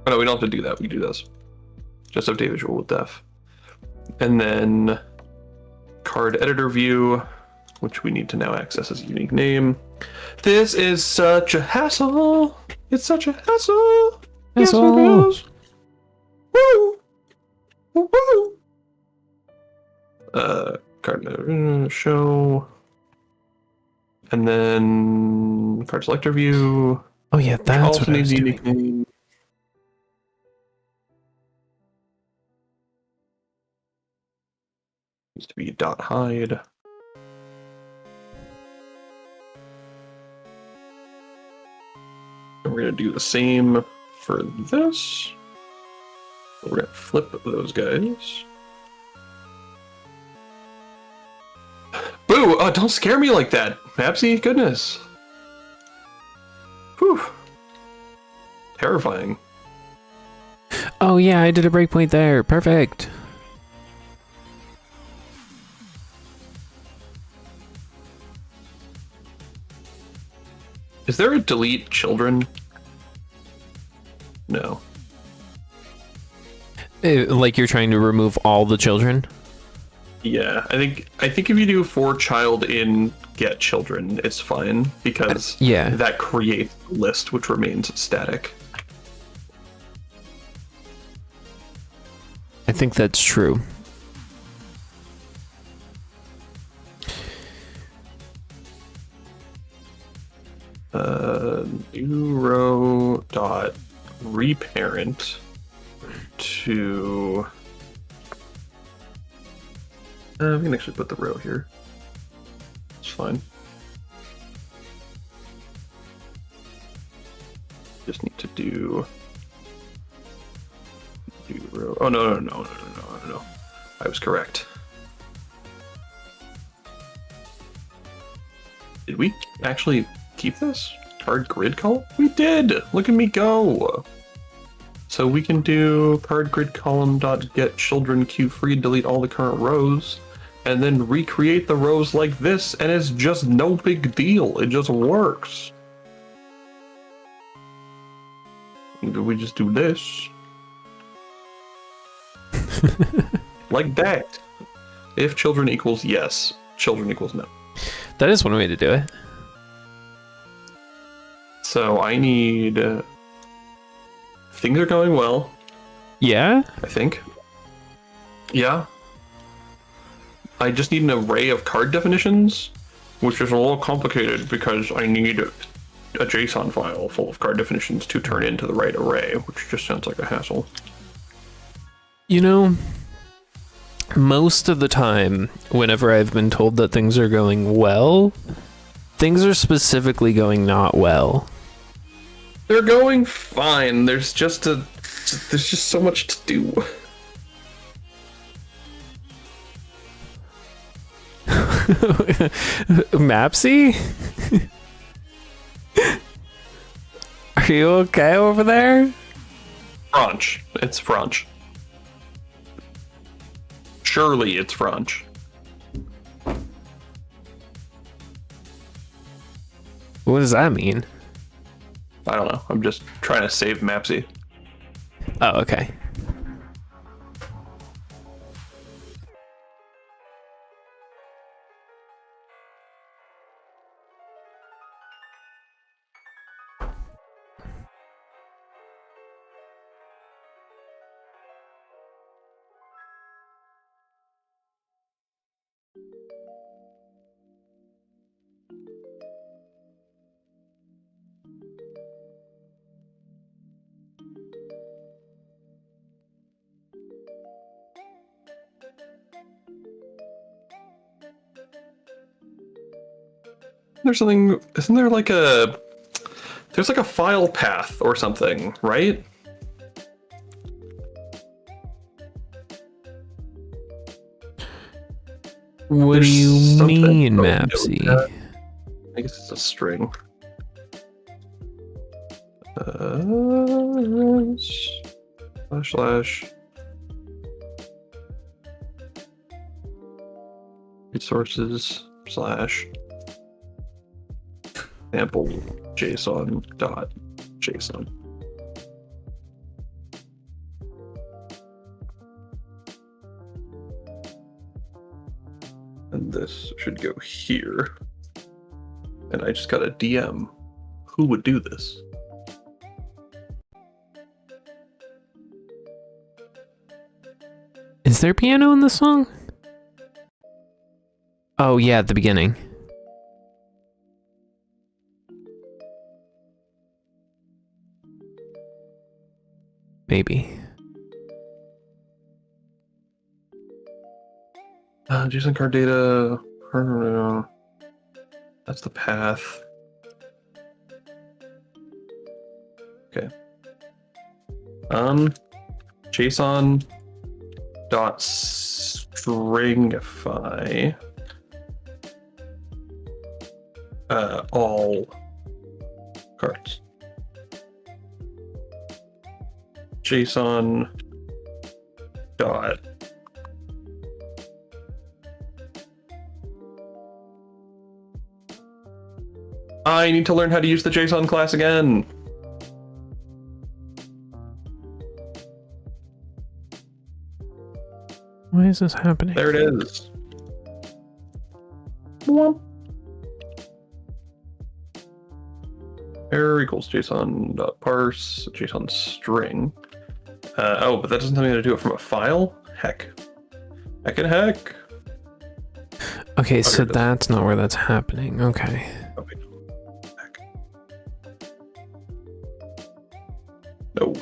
Oh no, we don't have to do that. We do this. Just update visual with def. And then card editor view, which we need to now access as a unique name. This is such a hassle. It's such a hassle. Hassle. Yes, it is. Woo! Woo! Card show. And then card selector view. Oh yeah, that's what I was unique doing. name. Needs to be dot hide. And we're going to do the same for this. We're going to flip those guys. Boo! Don't scare me like that, Mapsy. Goodness. Whew. Terrifying. Oh yeah, I did a breakpoint there. Perfect. Is there a delete children? No. Like you're trying to remove all the children? Yeah, I think if you do for child in get children, it's fine because Yeah. that creates a list which remains static. I think that's true. New row dot reparent to. We can actually put the row here. It's fine. Just need to do row. Oh no! I was correct. Did we actually keep this card grid column? We did. Look at me go. So we can do card grid column dot get children queue free, delete all the current rows, and then recreate the rows like this, and it's just no big deal. It just works. We just do this. Like that. If children equals yes, children equals no. That is one way to do it. So I need... things are going well, Yeah? I think. Yeah. I just need an array of card definitions, which is a little complicated because I need a JSON file full of card definitions to turn into the right array, which just sounds like a hassle. You know, most of the time, whenever I've been told that things are going well, things are specifically going not well. They're going fine. There's just so much to do. Mapsy? Are you okay over there? French. It's French. Surely it's French. What does that mean? I don't know. I'm just trying to save Mapsy. Oh, okay. There's something, isn't there like there's like a file path or something, right? What do you something- mean, oh, Mapsy? no, I guess it's a string. Slash resources slash sample JSON dot JSON. And this should go here. And I just got a DM. Who would do this? Is there piano in the song? Oh, yeah, at the beginning. Maybe. JSON card data. That's the path. Okay. JSON dot stringify all cards. JSON dot I need to learn how to use the JSON class again. Why is this happening? There it is. Whoop. Error equals JSON.parse JSON string. Oh, but that doesn't tell me how to do it from a file? Heck. Heck and heck. Okay, so it is. that's not where that's happening. Okay. Okay. Heck. No.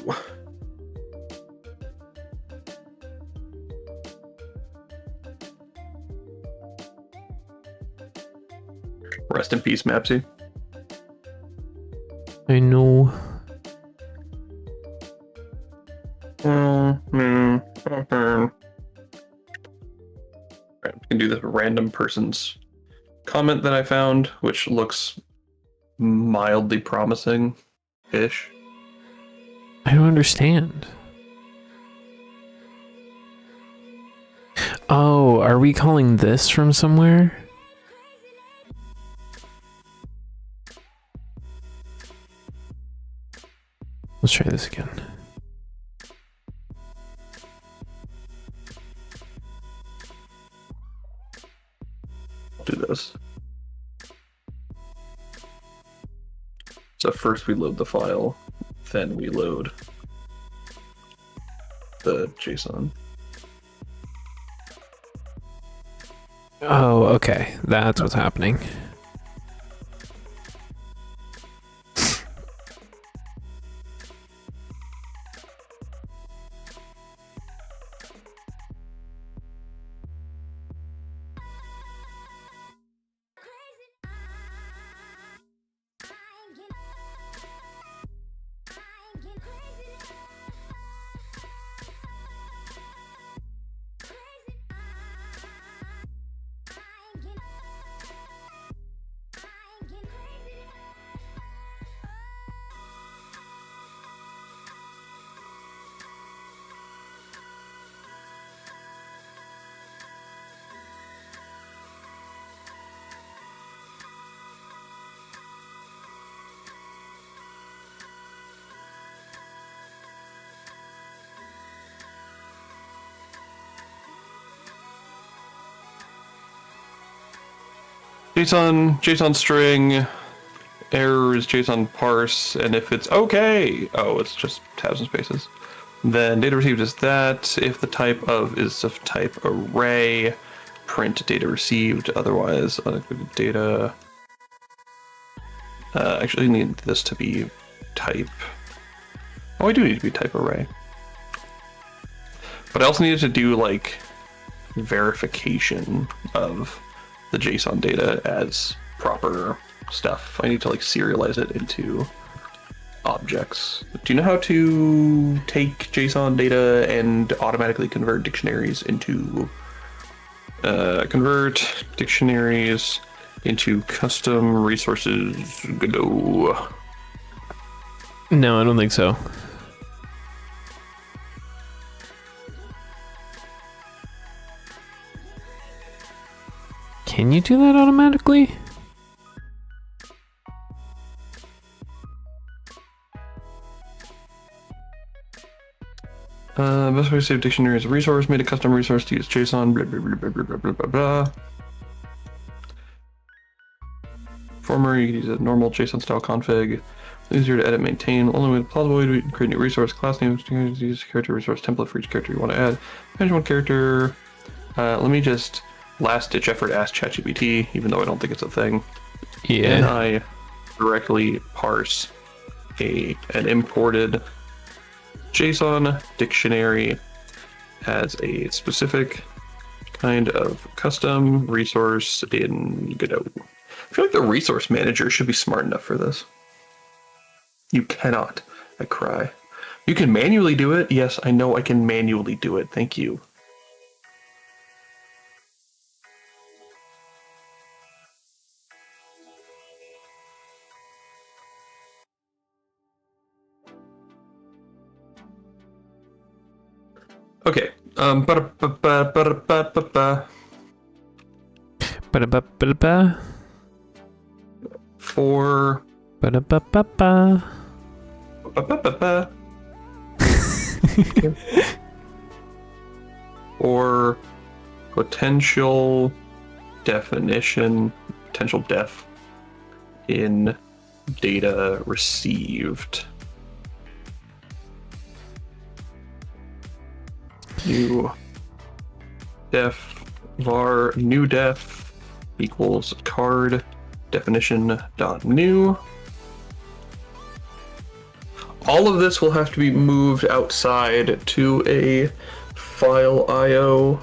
Rest in peace, Mapsy. I know. Alright, we can do this random person's comment that I found, which looks mildly promising-ish. I don't understand. Oh, are we calling this from somewhere? Let's try this again. I'll do this. So first we load the file, then we load the JSON. Oh, okay. That's what's happening. JSON string, error is JSON parse, and if it's okay, oh, it's just tabs and spaces. Then data received is that. If the type of is of type array, print data received, otherwise unincluded data. Actually need this to be type. Oh, I do need to be type array. But I also needed to do like verification of the JSON data as proper stuff. I need to like serialize it into objects. Do you know how to take JSON data and automatically convert dictionaries into custom resources? Godot. No, I don't think so. Can you do that automatically? Best way to save dictionary as a resource, made a custom resource to use JSON, blah, blah, blah, blah, blah, blah, blah, blah. Former, you can use a normal JSON style config. Easier to edit, maintain. Only way plausible way to create new resource, class name, use character resource template for each character you want to add. Manage one character. Let me just last ditch effort ask ChatGPT, even though I don't think it's a thing. Yeah. And I directly parse an imported JSON dictionary as a specific kind of custom resource in Godot. I feel like the resource manager should be smart enough for this. You cannot. I cry. You can manually do it. Yes, I know I can manually do it. Thank you. Okay. Ba-da-ba-ba-ba. for Ba-da-ba-ba-ba. ba-ba-ba-ba. or potential definition, potential def in data received. New def var new def equals card definition dot new. All of this will have to be moved outside to a file IO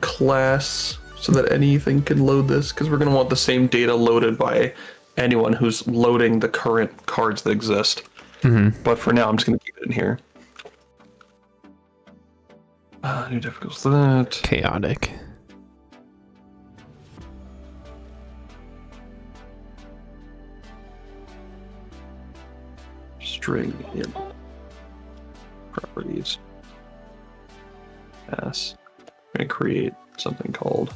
class so that anything can load this, because we're going to want the same data loaded by anyone who's loading the current cards that exist. But for now, I'm just going to keep it in here. New def equals that. Chaotic. String in properties. Pass. We're going to create something called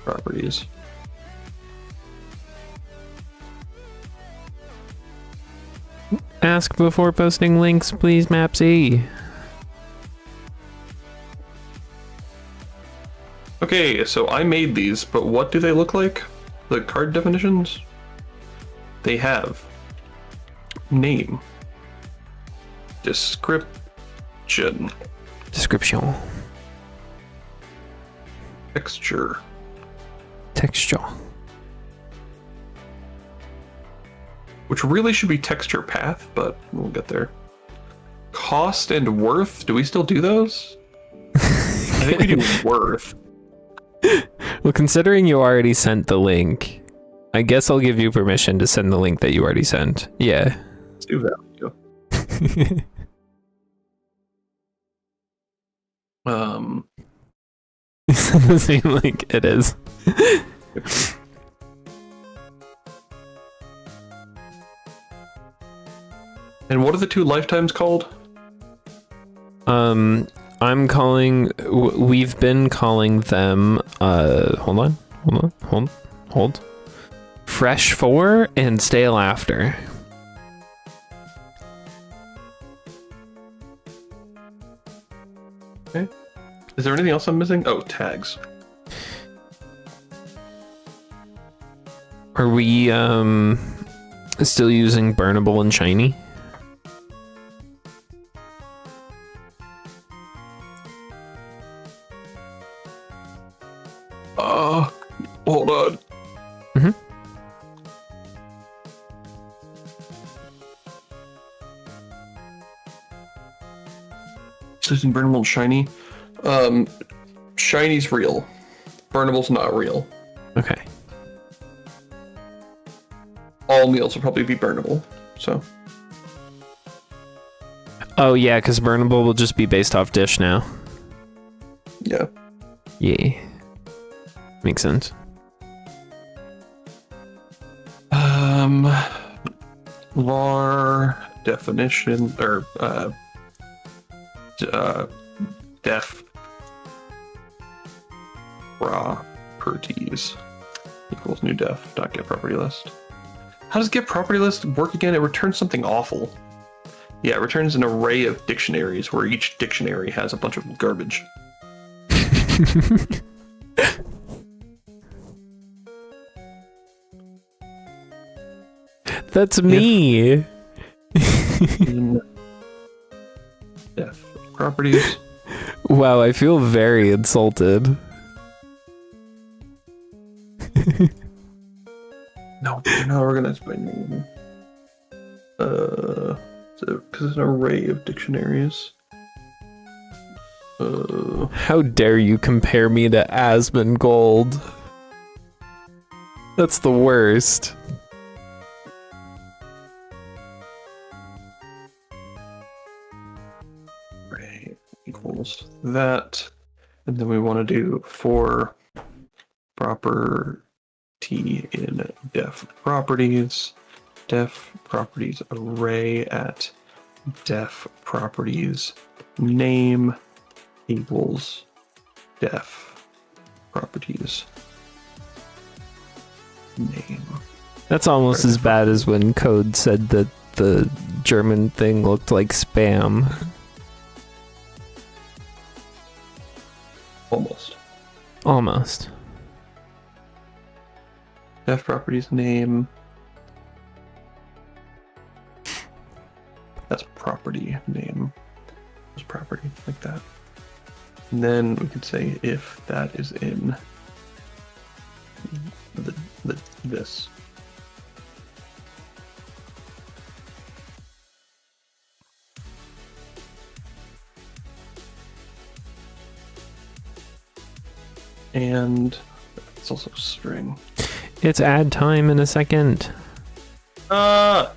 properties. Ask before posting links, please, Mapsy. Okay, so I made these, but what do they look like? The card definitions? They have name, description, Description. texture, Texture. which really should be texture path, but we'll get there. Cost and worth, do we still do those? I think we do worth. Well, considering you already sent the link, I guess I'll give you permission to send the link that you already sent. Yeah. Let's do value. Send the same link. It is. And what are the two lifetimes called? I'm calling. We've been calling them. Hold. Fresh 4 and stale after. Okay. Is there anything else I'm missing? Oh, tags. Are we still using burnable and shiny? Hold on. Mm-hmm. So using burnable and shiny. Shiny's real. Burnable's not real. Okay. All meals will probably be burnable. So. Oh yeah, because burnable will just be based off dish now. Yeah. Yeah. Makes sense. Var definition or def properties equals new def dot get property list. How does get property list work again? It returns something awful. Yeah, it returns an array of dictionaries where each dictionary has a bunch of garbage. That's me. In def properties. Wow, I feel very insulted. No, they're not organized by name. Because it's an array of dictionaries. How dare you compare me to Asmongold? That's the worst. Array equals that. And then we want to do for property in def properties array at def properties name equals def properties name. That's almost as bad as when Code said that the German thing looked like spam. Almost. Almost. Def properties name. That's property name. It's property like that. And then we could say if that is in this. And it's also string. It's add time in a second. Okay.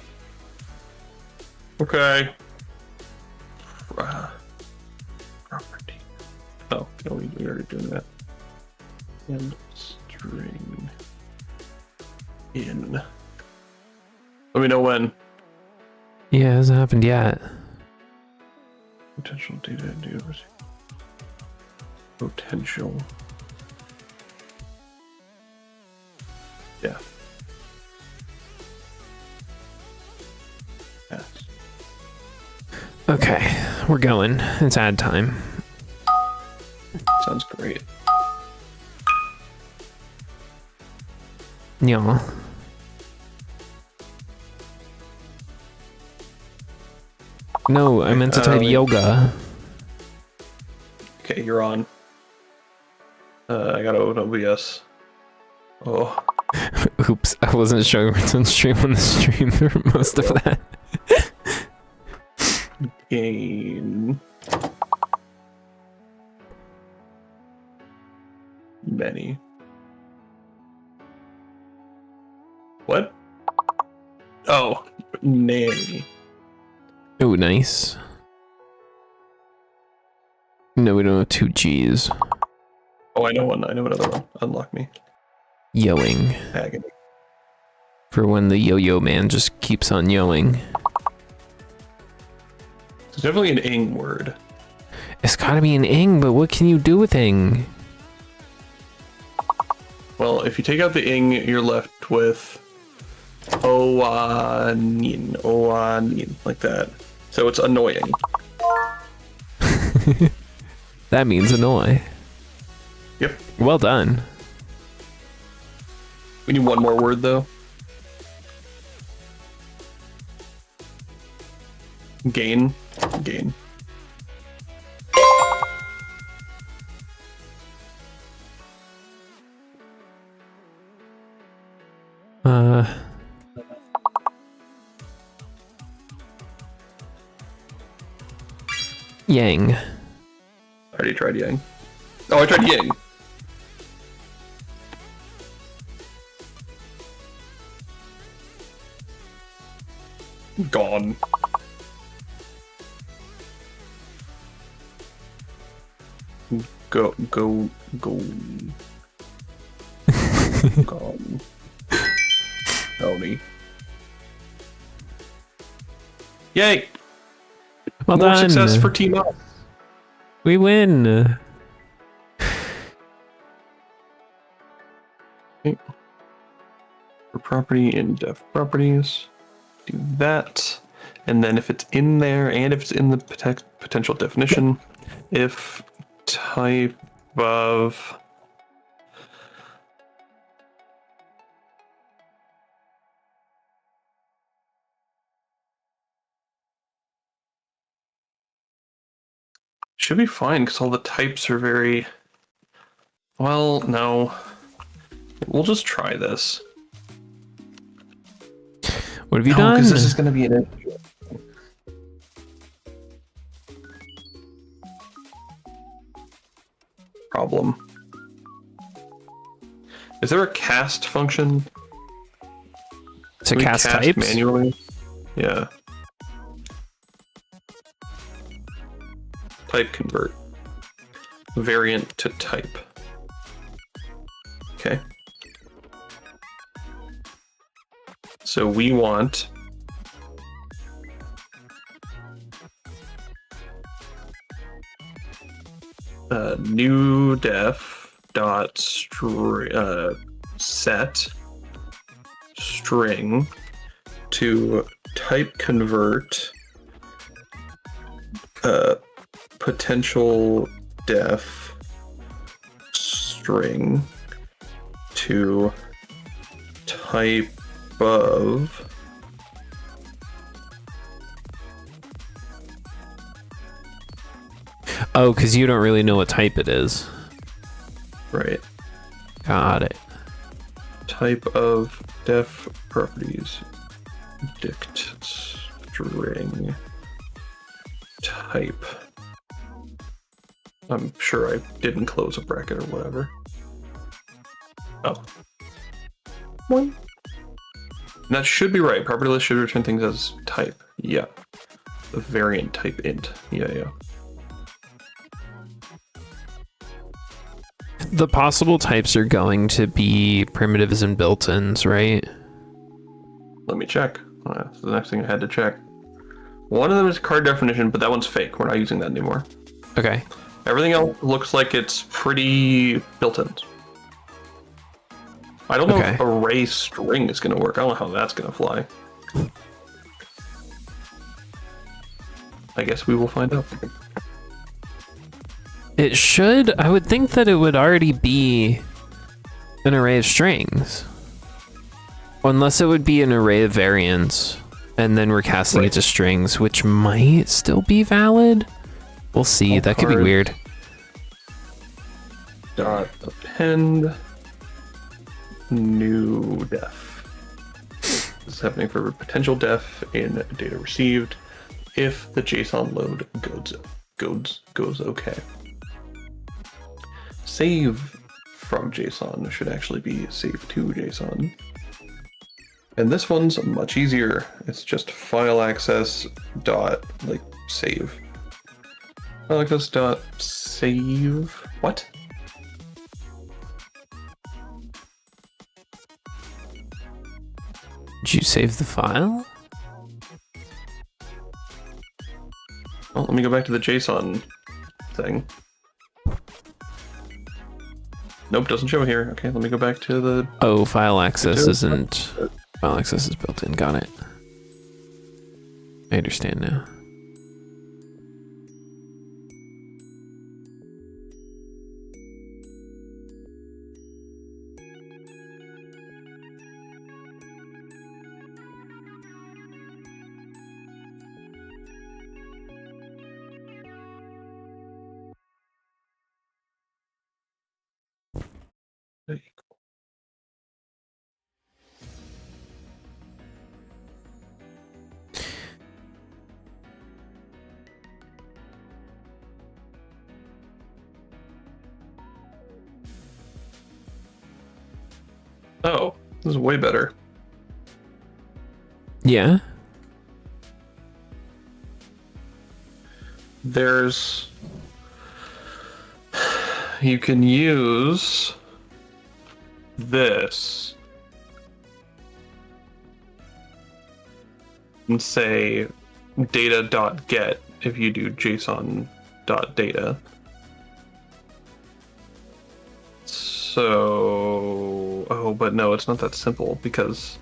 Property. Oh, no, we already doing that. And string in. Let me know when. Yeah, it hasn't happened yet. Potential data potential. Yeah. Yes. Okay, we're going. It's add time. Sounds great. Yeah. No, I meant to type yoga. Okay, you're on. I gotta open OBS. Oh. Oops, I wasn't showing what's on stream on the stream for most of that. Gain. Many. What? Oh, nanny. Oh, nice. No, we don't have 2 G's. Oh, I know one. I know another one. Unlock me. Yoing. Agony. For when the yo-yo man just keeps on yoing. It's definitely an ing word. It's gotta be an ing, but what can you do with ing? Well, if you take out the ing, you're left with oanin, like that. So it's annoying. That means annoy. Yep. Well done. We need one more word, though. Gain. Gain. Yang. I already tried yang. Oh, I tried yang. Gone. Go. Gone. Tony. Yay! Well More done. success for Team Up. We win. Okay. For property in def properties, do that. And then if it's in there and if it's in the potential definition, if type of should be fine because all the types are very well. No, we'll just try this. What have you No, done? because this is going to be an problem. Is there a cast function? To Can we cast types? manually? Yeah. Type convert. Variant to type. Okay. So we want new def dot set string to type convert potential def string to type of Oh, because you don't really know what type it is. right Got it. type of def properties dict string type. I'm sure I didn't close a bracket or whatever. Oh. One. That should be right. Property list should return things as type. Yeah. The variant type int. Yeah. The possible types are going to be primitives and built-ins, right? Let me check. That's the next thing I had to check. One of them is card definition, but that one's fake. We're not using that anymore. Okay. Everything else looks like it's pretty built-in. I don't know Okay. if array string is going to work. I don't know how that's going to fly. I guess we will find out. It should. I would think that it would already be an array of strings. Unless it would be an array of variants, and then we're casting it to strings, which might still be valid. We'll see. That could be weird. Dot append new def. This is happening for potential def in data received if the JSON load goes okay. Save from JSON should actually be save to JSON. And this one's much easier. It's just file access dot save. File access dot save. What? Did you save the file? Well, let me go back to the JSON thing. Nope, doesn't show here. Okay, let me go back to the... Oh, file access isn't... File access is built in. Got it. I understand now. Oh, this is way better. Yeah? There's... You can use this and say data.get if you do JSON.data. So, oh, but no, it's not that simple because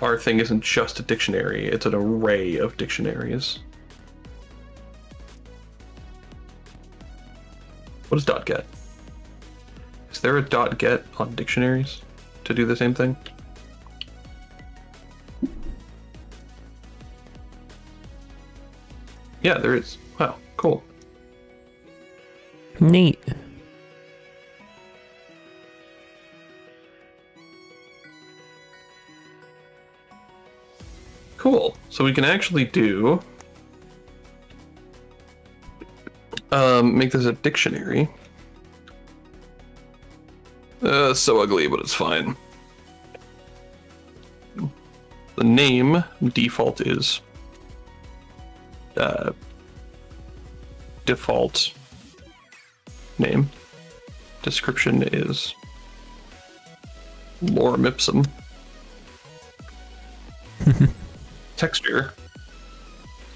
our thing isn't just a dictionary, it's an array of dictionaries. What is .get? Is there a .get on dictionaries to do the same thing? Yeah, there is. Wow, cool. Neat. Cool. So we can actually do make this a dictionary. So ugly, but it's fine. The name default is default name. Description is lorem ipsum. Texture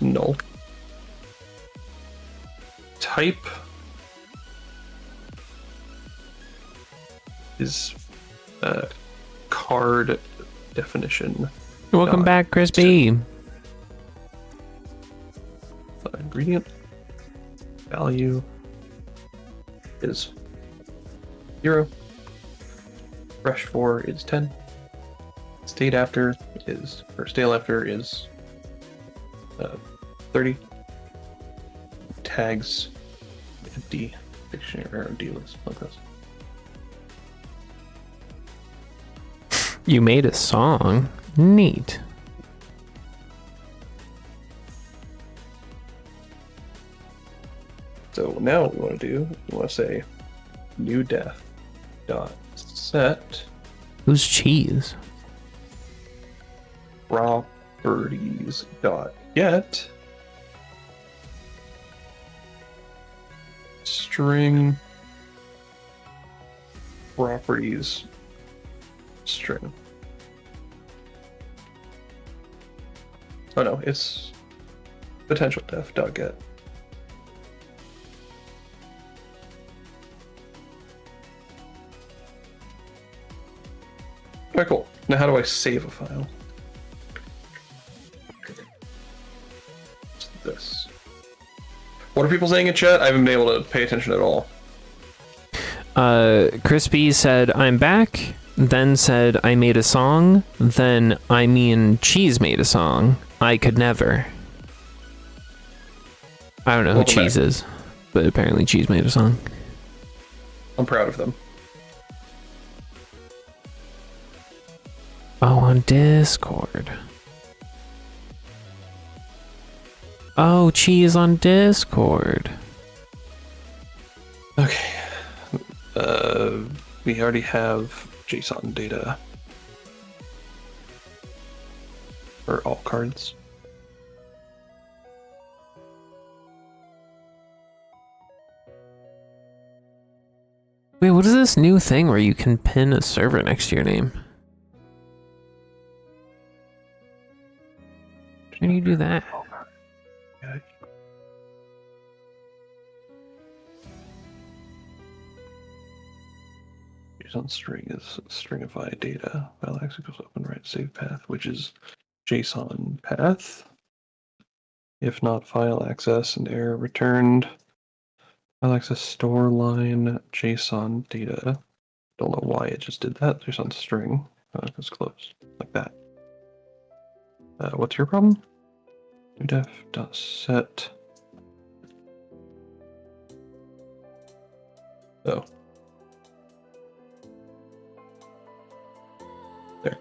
null. Type is card definition. Welcome dot back, Crispy. Ingredient value is 0. Fresh for is 10. Stale after is 30. Tags empty dictionary or empty list like this. You made a song. Neat. So now what we want to do, we want to say new def dot set Who's cheese? properties dot get string properties string. Oh no, it's potential def dot get. Alright, cool. Now how do I save a file? It's this. What are people saying in chat? I haven't been able to pay attention at all. Crispy said, I'm back, then said, I made a song, then, I mean, Cheese made a song. I could never. I don't know Welcome who Cheese back. is, but apparently Cheese made a song. I'm proud of them. Oh, on Discord. Oh, Cheese on Discord. Okay. We already have JSON data for all cards. Wait, what is this new thing where you can pin a server next to your name? How do you do that? Yeah. JSON string is stringify data. File access equals open right save path, which is JSON path. If not file access and error returned. File access store line JSON data. Don't know why it just did that. JSON string. It's close like that. What's your problem? New def dot set. Oh. There.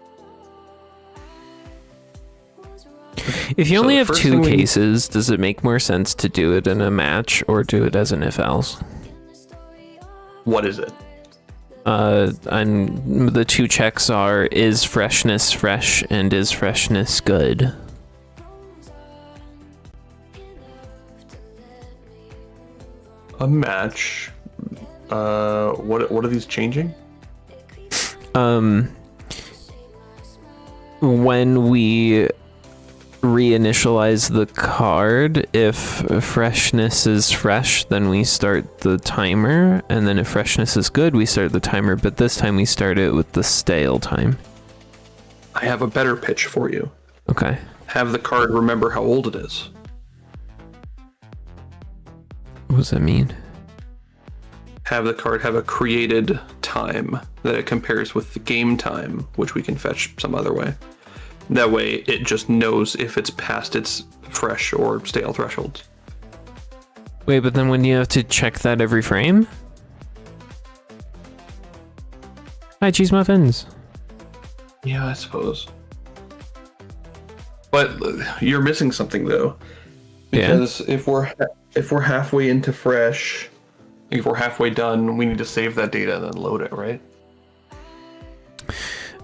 If you So only the have first two thing we- cases, does it make more sense to do it in a match or do it as an if-else? What is it? And the two checks are, is freshness fresh and is freshness good? A match. What are these changing? When we reinitialize the card, if freshness is fresh, then we start the timer, and then if freshness is good, we start the timer, but this time we start it with the stale time. I have a better pitch for you. Okay. Have the card remember how old it is. What does that mean? Have the card have a created time that it compares with the game time, which we can fetch some other way. That way, it just knows if it's past its fresh or stale thresholds. Wait, but then when you have to check that every frame? Hi, cheese muffins. Yeah, I suppose. But you're missing something though, because if we're halfway into fresh, if we're halfway done, we need to save that data and then load it, right?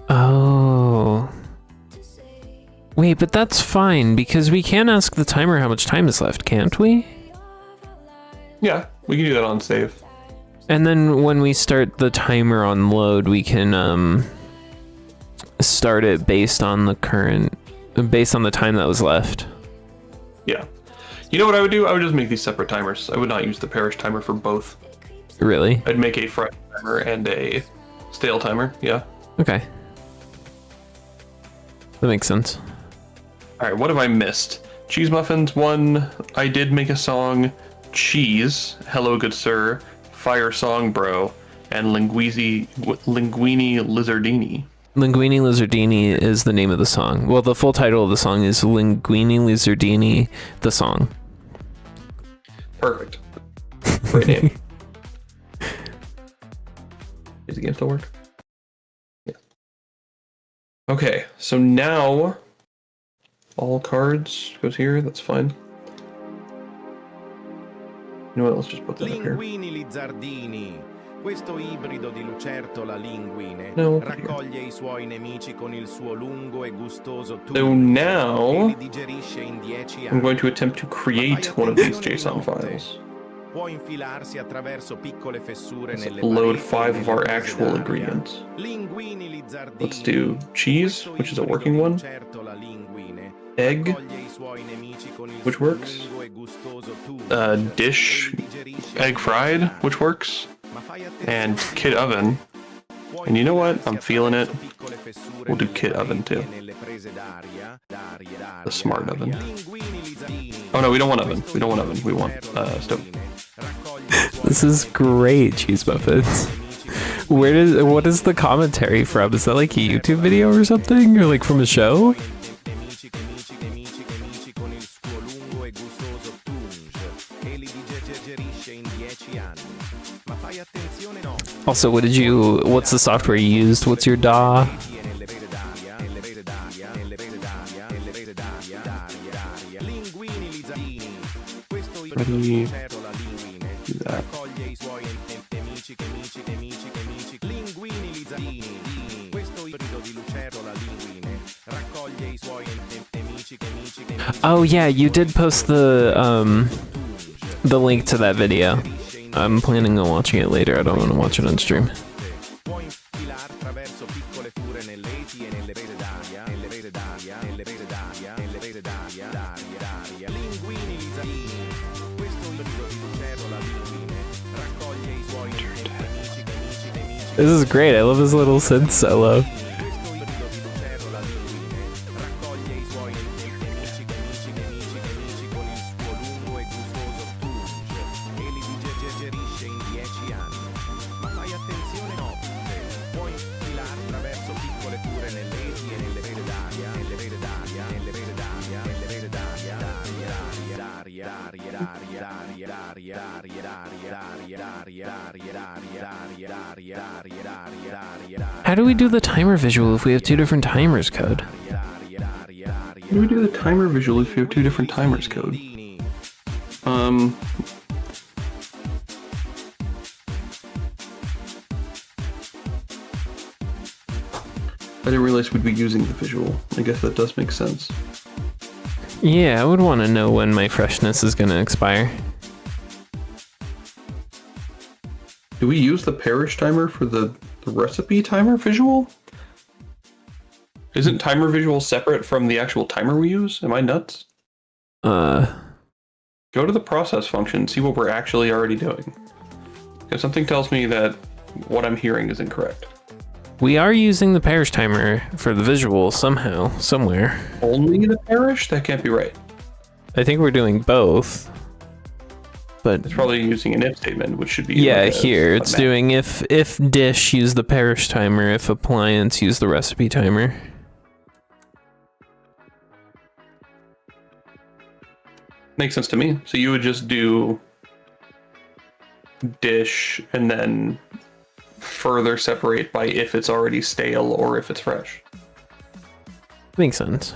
Oh. Wait, but that's fine, because we can ask the timer how much time is left, can't we? Yeah, we can do that on save. And then when we start the timer on load, we can start it based on the time that was left. Yeah. You know what I would do? I would just make these separate timers. I would not use the parish timer for both. Really? I'd make a fresh timer and a stale timer. Yeah. Okay. That makes sense. All right, what have I missed? Cheese muffins, 1. I did make a song. Cheese, hello good sir. Fire song, bro. And Linguini Lizardini. Linguini Lizardini is the name of the song. Well, the full title of the song is Linguini Lizardini, the song. Perfect. Great name. Is the game still work? Yeah. Okay, so now all cards goes here. That's fine. You know what? Let's just put that up here. Linguini Lizardini. Questo ibrido di lucertola linguine No. raccoglie I suoi nemici con il suo lungo e gustoso So tubo e now li digerisce in 10 I'm anni. going to attempt to create one of these JSON files. Può infilarsi attraverso piccole fessure Let's nelle load pareti 5 e of nelle our prese actual d'aria. ingredients. Linguini Lizardini. Let's do cheese, Questo which is a ibrido working di one. lucertola linguine Egg, raccoglie I suoi nemici con il which suo works. lungo e gustoso tubo Dish, e li digerisce in egg 10 fried, anni. which works. Ma fai And attenzione, kit oven. può And you know what? infilarsi I'm feeling it. attraverso piccole fessure We'll do nelle kit oven pareti too. e nelle prese d'aria. The smart oven. Linguini Lizardini. Oh no, we don't want oven. We don't want oven. We want stove. This is great, Cheese Muffins. What is the commentary from? Is that like a YouTube video or something? Or like from a show? Also, what's the software you used? What's your DAW? Ready. Do that. Oh yeah, you did post the link to that video. I'm planning on watching it later. I don't want to watch it on stream. This is great. I love his little synth solo. How do we do the timer visual if we have 2 different timers, Code? How do we do the timer visual if you have 2 different timers code? I didn't realize we'd be using the visual. I guess that does make sense. Yeah, I would want to know when my freshness is going to expire. Do we use the parish timer for the recipe timer visual? Isn't timer visual separate from the actual timer we use? Am I nuts? Go to the process function and see what we're actually already doing. Because something tells me that what I'm hearing is incorrect. We are using the parish timer for the visual somehow, somewhere. Only the parish? That can't be right. I think we're doing both. But It's probably using an if statement, which should be yeah, like here a it's map. doing if dish, use the parish timer, if appliance, use the recipe timer. Makes sense to me. So you would just do dish and then further separate by if it's already stale or if it's fresh. Makes sense.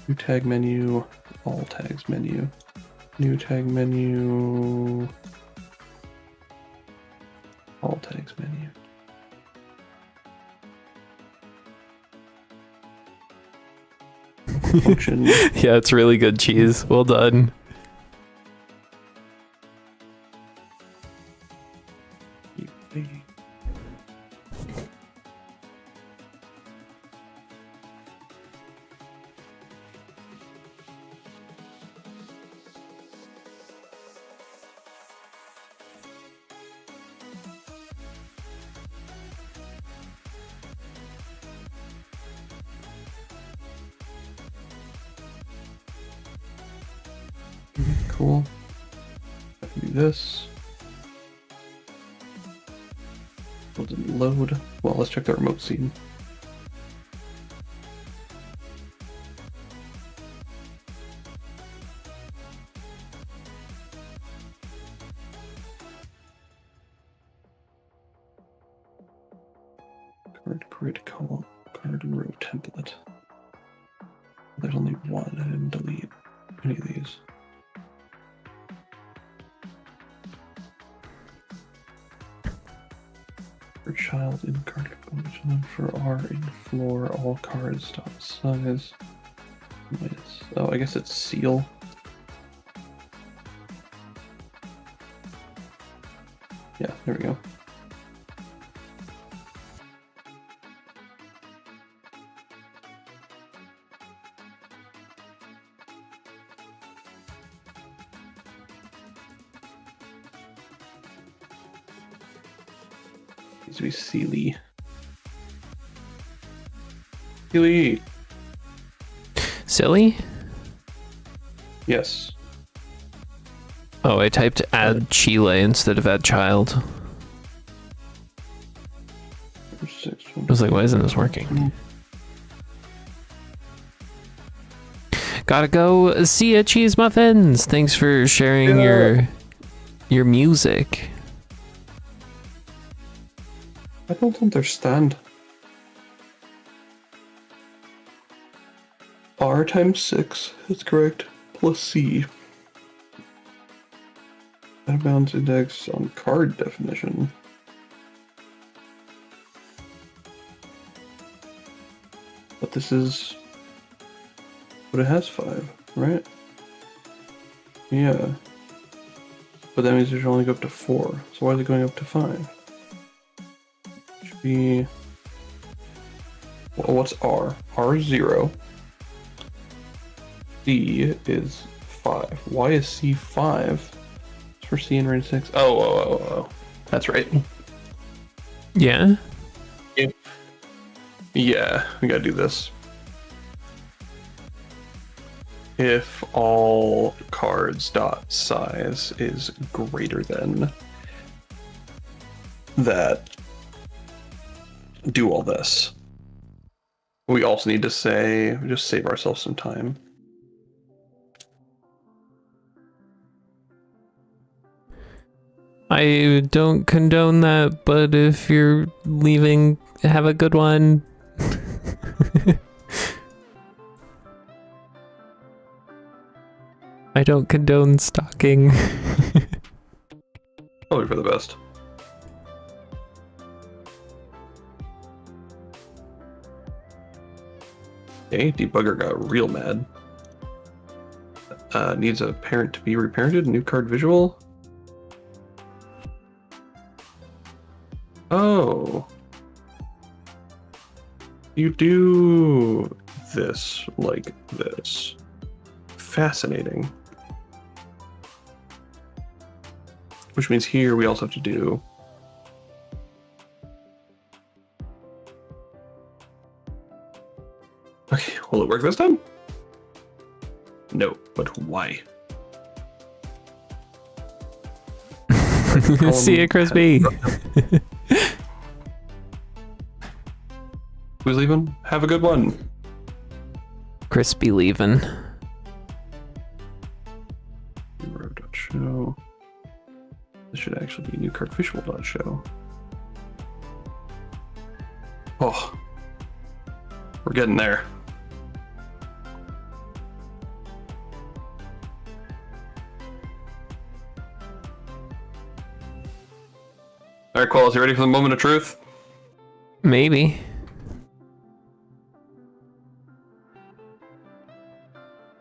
New tag menu, all tags menu, new tag menu, all tags menu. Function. Yeah, it's really good cheese. Well done. cool. I can do this. It didn't load. Well, let's check the remote scene. Card grid column, card row template. There's only one. I didn't delete any of these. For child in card composition, for R in floor, all cards dot size. Minus. Oh, I guess it's seal. Yeah, there we go. Needs to be Sealy. Sealy! Silly? Yes. Oh, I typed add Chile instead of add child. I was like, why isn't this working? Gotta go see a Cheese Muffins. Thanks for sharing your music. I don't understand. R times 6, that's correct, plus C. Out of bounds index on card definition. But this is... But it has 5, right? Yeah. But that means it should only go up to 4. So why is it going up to 5? Should be... Well, what's R? R is 0. C is 5. Why is C 5? It's for C in range 6. Oh. That's right. Yeah? Yeah, we gotta do this. If all cards dot size is greater than that, do all this. We also need to say, just save ourselves some time. I don't condone that, but if you're leaving, have a good one. I don't condone stalking. Probably for the best. Okay, debugger got real mad. Needs a parent to be reparented. New card visual. Oh. You do this like this. Fascinating. Which means here we also have to do... Okay, will it work this time? No, but why? See ya, Crispy. Who's leaving? Have a good one. Crispy leaving. Show. This should actually be new card visual.show. Oh, we're getting there. All right, Qualls, you ready for the moment of truth? Maybe.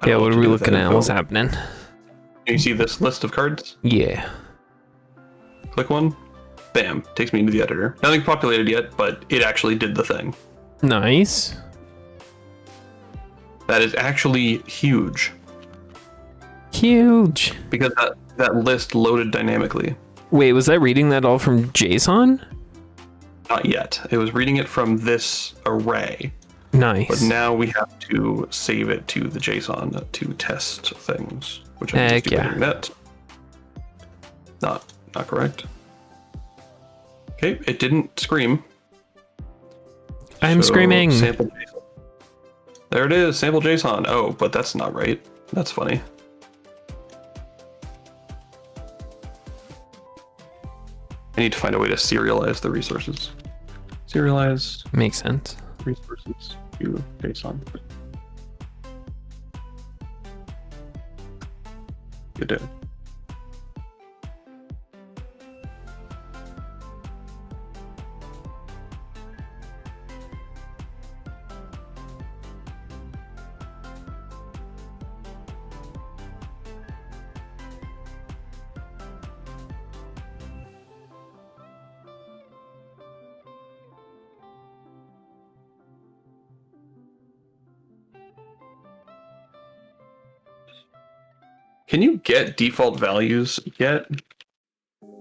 Yeah, what are we looking at? What's happening? Can you see this list of cards? Yeah. Click one. Bam. Takes me into the editor. Nothing populated yet, but it actually did the thing. Nice. That is actually huge. Huge. Because that list loaded dynamically. Wait, was I reading that all from JSON? Not yet. It was reading it from this array. Nice. But now we have to save it to the JSON to test things. which I'm Heck just duplicating that. Not correct. Okay, it didn't scream. I'm screaming. Sample JSON. There it is, sample JSON. Oh, but that's not right. That's funny. I need to find a way to serialize the resources. Serialize Makes sense. resources to JSON. Good. Can you get default values? Get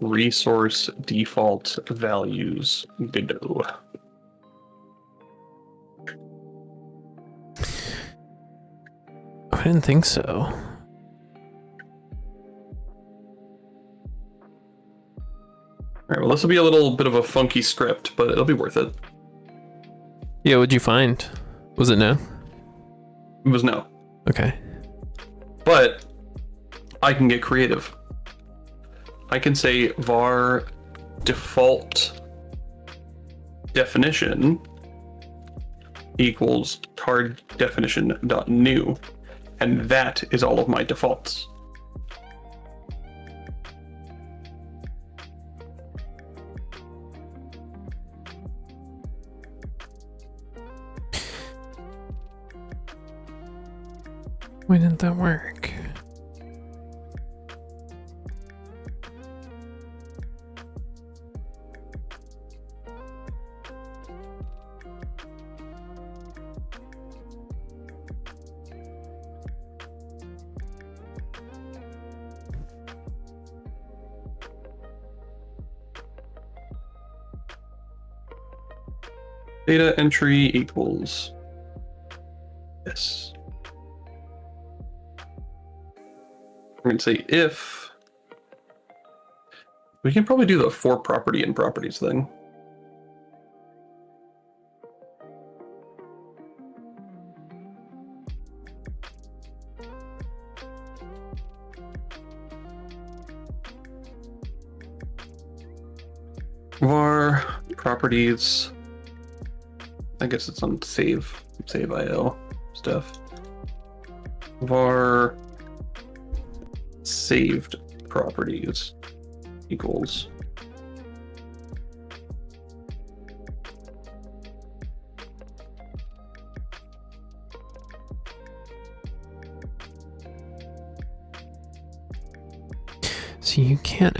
resource default values. Godot. I didn't think so. All right, well, this will be a little bit of a funky script, but it'll be worth it. Yeah, what'd you find? Was it no? It was no. Okay. But I can get creative. I can say var default definition equals card definition dot new, and that is all of my defaults. Why didn't that work? Data entry equals this. I'm going to say if. We can probably do the for property and properties thing. Var properties. I guess it's on save IO stuff. Var saved properties equals So you can't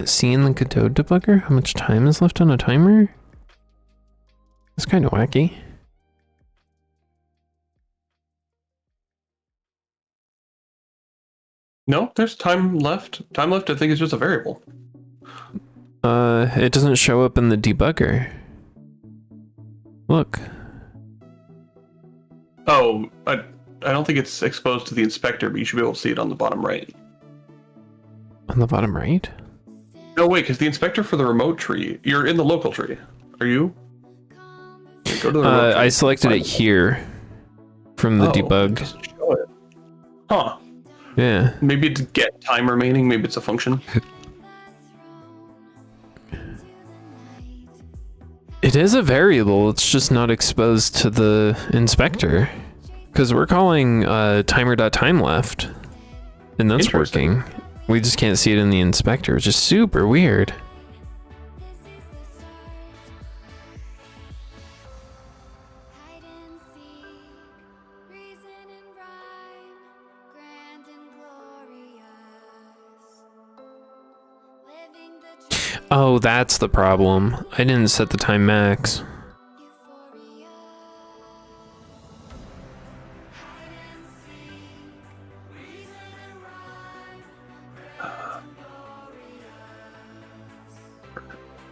see in the Godot debugger how much time is left on a timer? That's kind of wacky. no, there's time left. Time left, I think, is just a variable. It doesn't show up in the debugger. Look. Oh, I don't think it's exposed to the inspector, but you should be able to see it on the bottom right. On the bottom right? No, wait, because the inspector for the remote tree, you're in the local tree. Are you? Okay, go to the remote tree. I selected it here from the It debug. doesn't show it. Huh. Yeah. Maybe it's get time remaining, maybe it's a function. It is a variable, it's just not exposed to the inspector. Because we're calling timer.timeLeft, and that's Interesting. working. We just can't see it in the inspector, which is super weird. Oh, that's the problem. I didn't set the time max.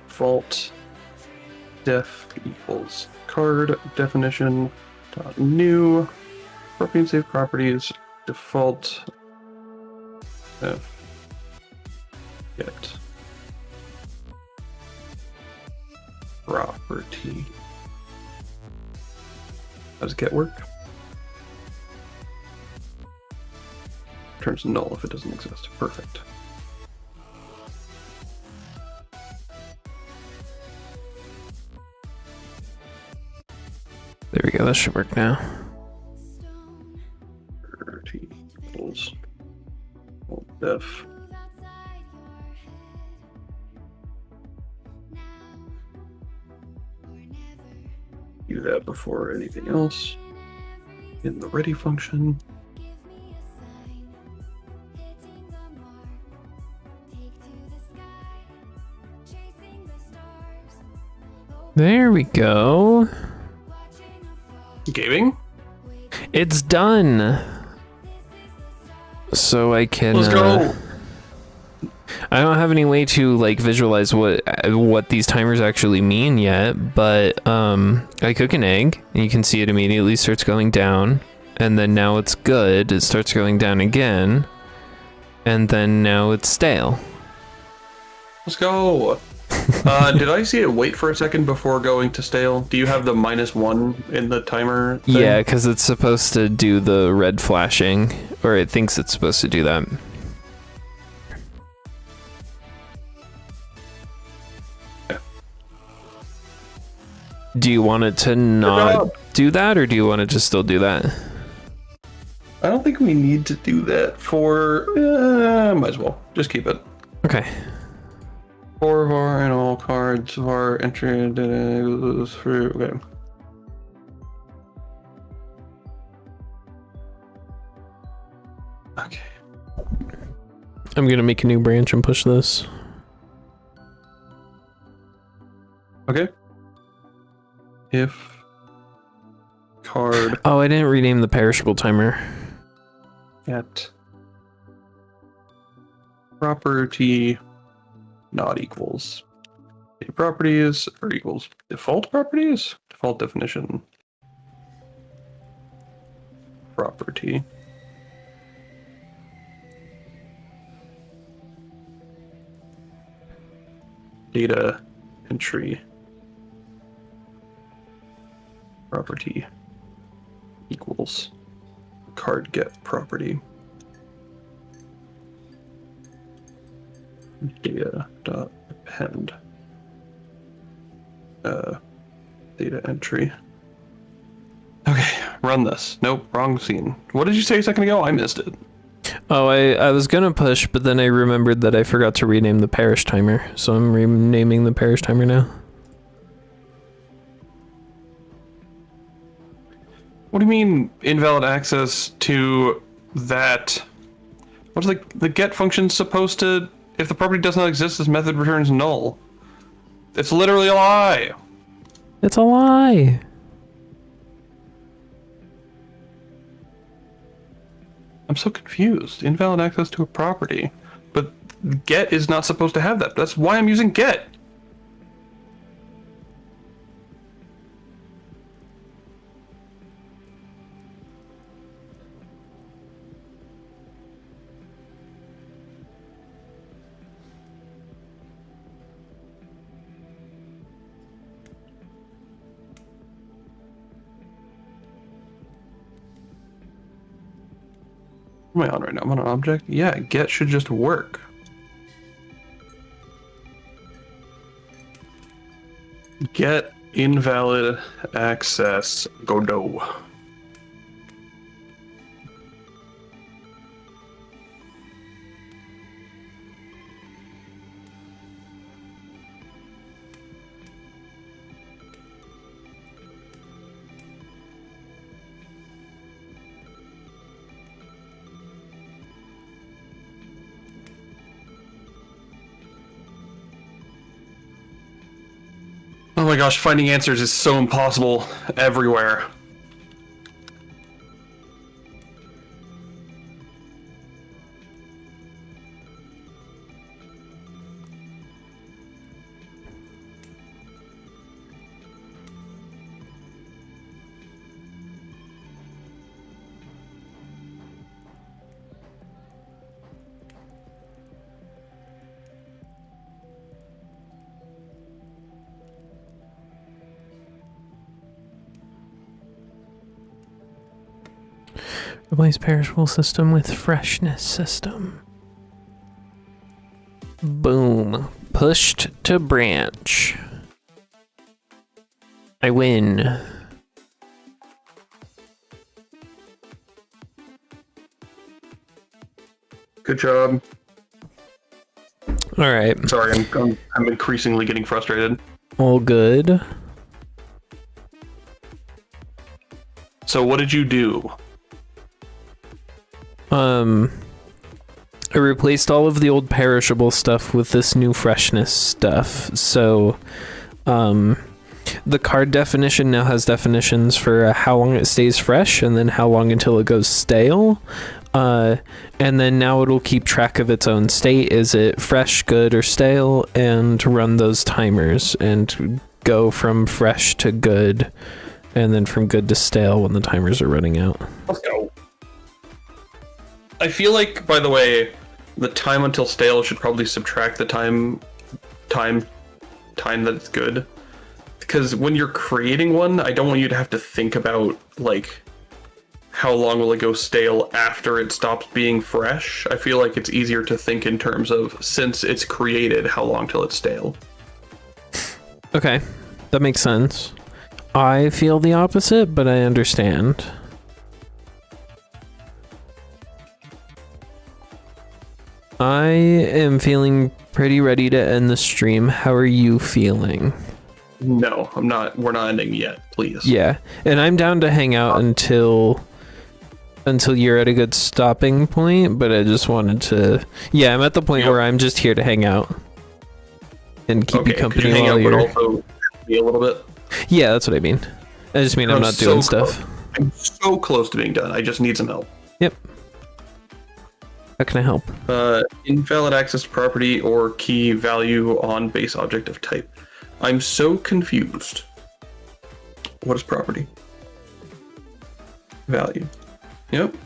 Default def equals card definition dot new property and save properties default F get property. How does get work? Turns null if it doesn't exist. Perfect. There we go. That should work now. T equals def do that before anything else in the ready function. There we go. Gaming? It's done. So I can. Let's go. I don't have any way to like visualize what these timers actually mean yet, but I cook an egg and you can see it immediately starts going down, and then now it's good. It starts going down again, and then now it's stale. Let's go. Did I see it wait for a second before going to stale? Do you have the -1 in the timer thing? Yeah, because it's supposed to do the red flashing, or it thinks it's supposed to do that. Yeah. Do you want it to not do that, or do you want it to still do that? I don't think we need to do that for... might as well. Just keep it. Okay. For var and all cards var entry for okay. Okay. I'm gonna make a new branch and push this. Okay. If card Oh, I didn't rename the perishable timer. at property not equals the properties or equals default properties, default definition property data entry property equals card get property data dot append data entry. Okay, run this. Nope, wrong scene. What did you say a second ago? I missed it. Oh, I was gonna push, but then I remembered that I forgot to rename the parish timer, so I'm renaming the parish timer now. What do you mean invalid access to that? What's the get function supposed to? If the property does not exist, this method returns null. It's literally a lie. It's a lie. I'm so confused. Invalid access to a property. But get is not supposed to have that. That's why I'm using get. What am I on right now? I'm on an object? Yeah, get should just work. Get invalid access Godot. Oh my gosh, finding answers is so impossible everywhere. Replace perishable system with freshness system. Boom. Pushed to branch. I win. Good job. All right. Sorry, I'm increasingly getting frustrated. All good. So what did you do? I replaced all of the old perishable stuff with this new freshness stuff. So, the card definition now has definitions for how long it stays fresh and then how long until it goes stale. And then now it'll keep track of its own state. Is it fresh, good, or stale? And run those timers and go from fresh to good and then from good to stale when the timers are running out. Let's go. I feel like, by the way, the time until stale should probably subtract the time that's good. Because when you're creating one, I don't want you to have to think about, like, how long will it go stale after it stops being fresh. I feel like it's easier to think in terms of, since it's created, how long till it's stale. Okay, that makes sense. I feel the opposite, but I understand. I am feeling pretty ready to end the stream. How are you feeling? No, I'm not. We're not ending yet, please. Yeah, and I'm down to hang out until you're at a good stopping point, but I just wanted to... Yeah, I'm at the point where I'm just here to hang out and keep you company hang while out, you're... but also be a little bit. Yeah, that's what I mean. I just mean I'm not doing stuff. Close. I'm so close to being done. I just need some help. Yep. How can I help? Invalid access to property or key value on base object of type. I'm so confused. What is property? Value. Yep.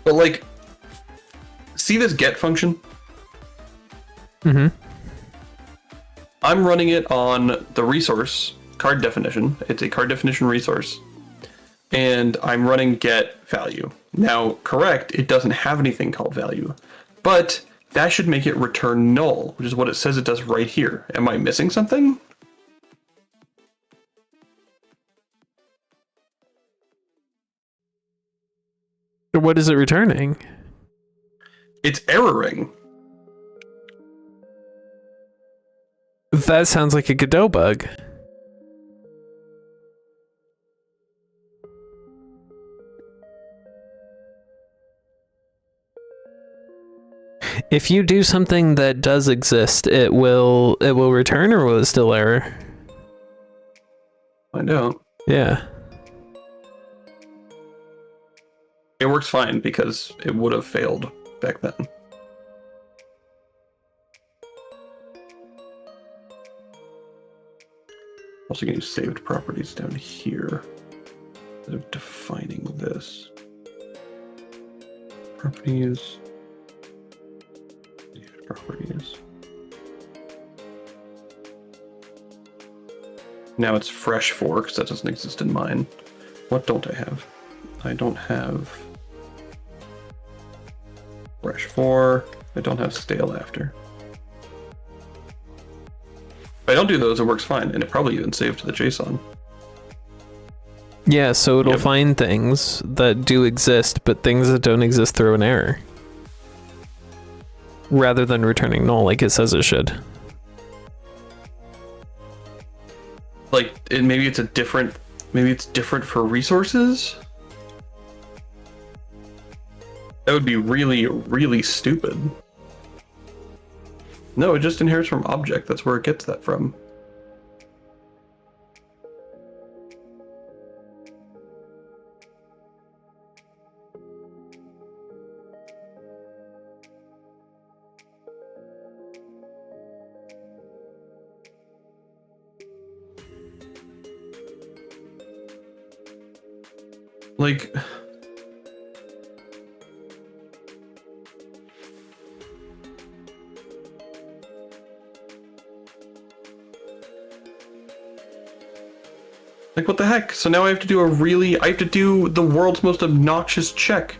But like, see this get function? Mm-hmm. I'm running it on the resource card definition. It's a card definition resource. And I'm running get value. Now, correct, it doesn't have anything called value, but that should make it return null, which is what it says it does right here. Am I missing something? What is it returning? It's erroring. That sounds like a Godot bug. If you do something that does exist, it will return, or will it still error? Find out. Yeah. It works fine because it would have failed back then. Also going to use saved properties down here. Instead of defining this. Properties. Saved properties. Now it's fresh for, because that doesn't exist in mine. What don't I have? I don't have fresh for. I don't have stale after. If I don't do those, it works fine, and it probably even saved to the JSON. Yeah, so it'll find things that do exist, but things that don't exist throw an error. Rather than returning null like it says it should. Like, maybe it's different for resources? That would be really, really stupid. No, it just inherits from object. That's where it gets that from. Like... Like, what the heck? So now I have to do the world's most obnoxious check,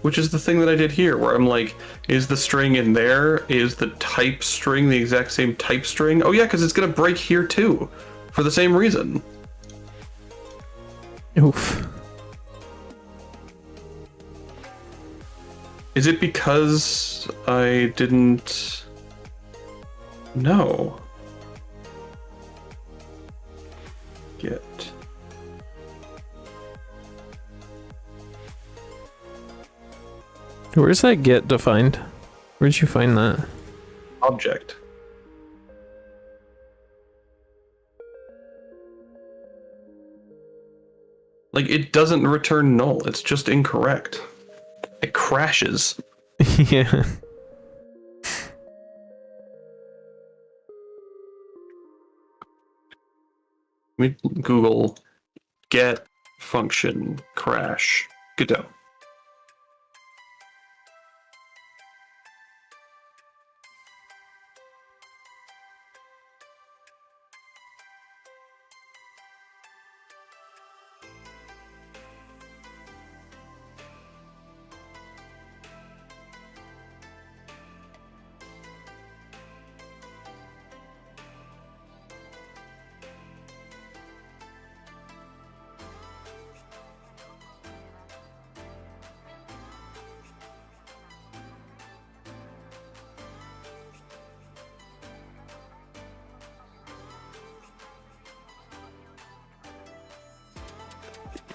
which is the thing that I did here, where I'm like, is the string in there? Is the type string the exact same type string? Oh yeah, because it's gonna break here too, for the same reason. Oof. Is it because I didn't... No. Get. Where's that get defined? Where'd you find that? Object. Like, it doesn't return null. It's just incorrect. It crashes. Yeah. Let me Google get function crash Godot.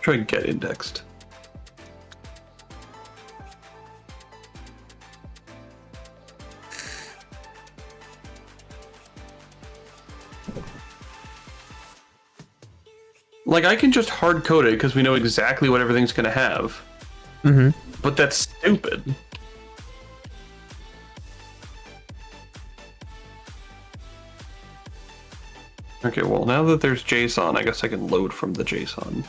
Try get indexed. Like, I can just hard code it because we know exactly what everything's gonna have. Mm-hmm. But that's stupid. Okay, well, now that there's JSON, I guess I can load from the JSON.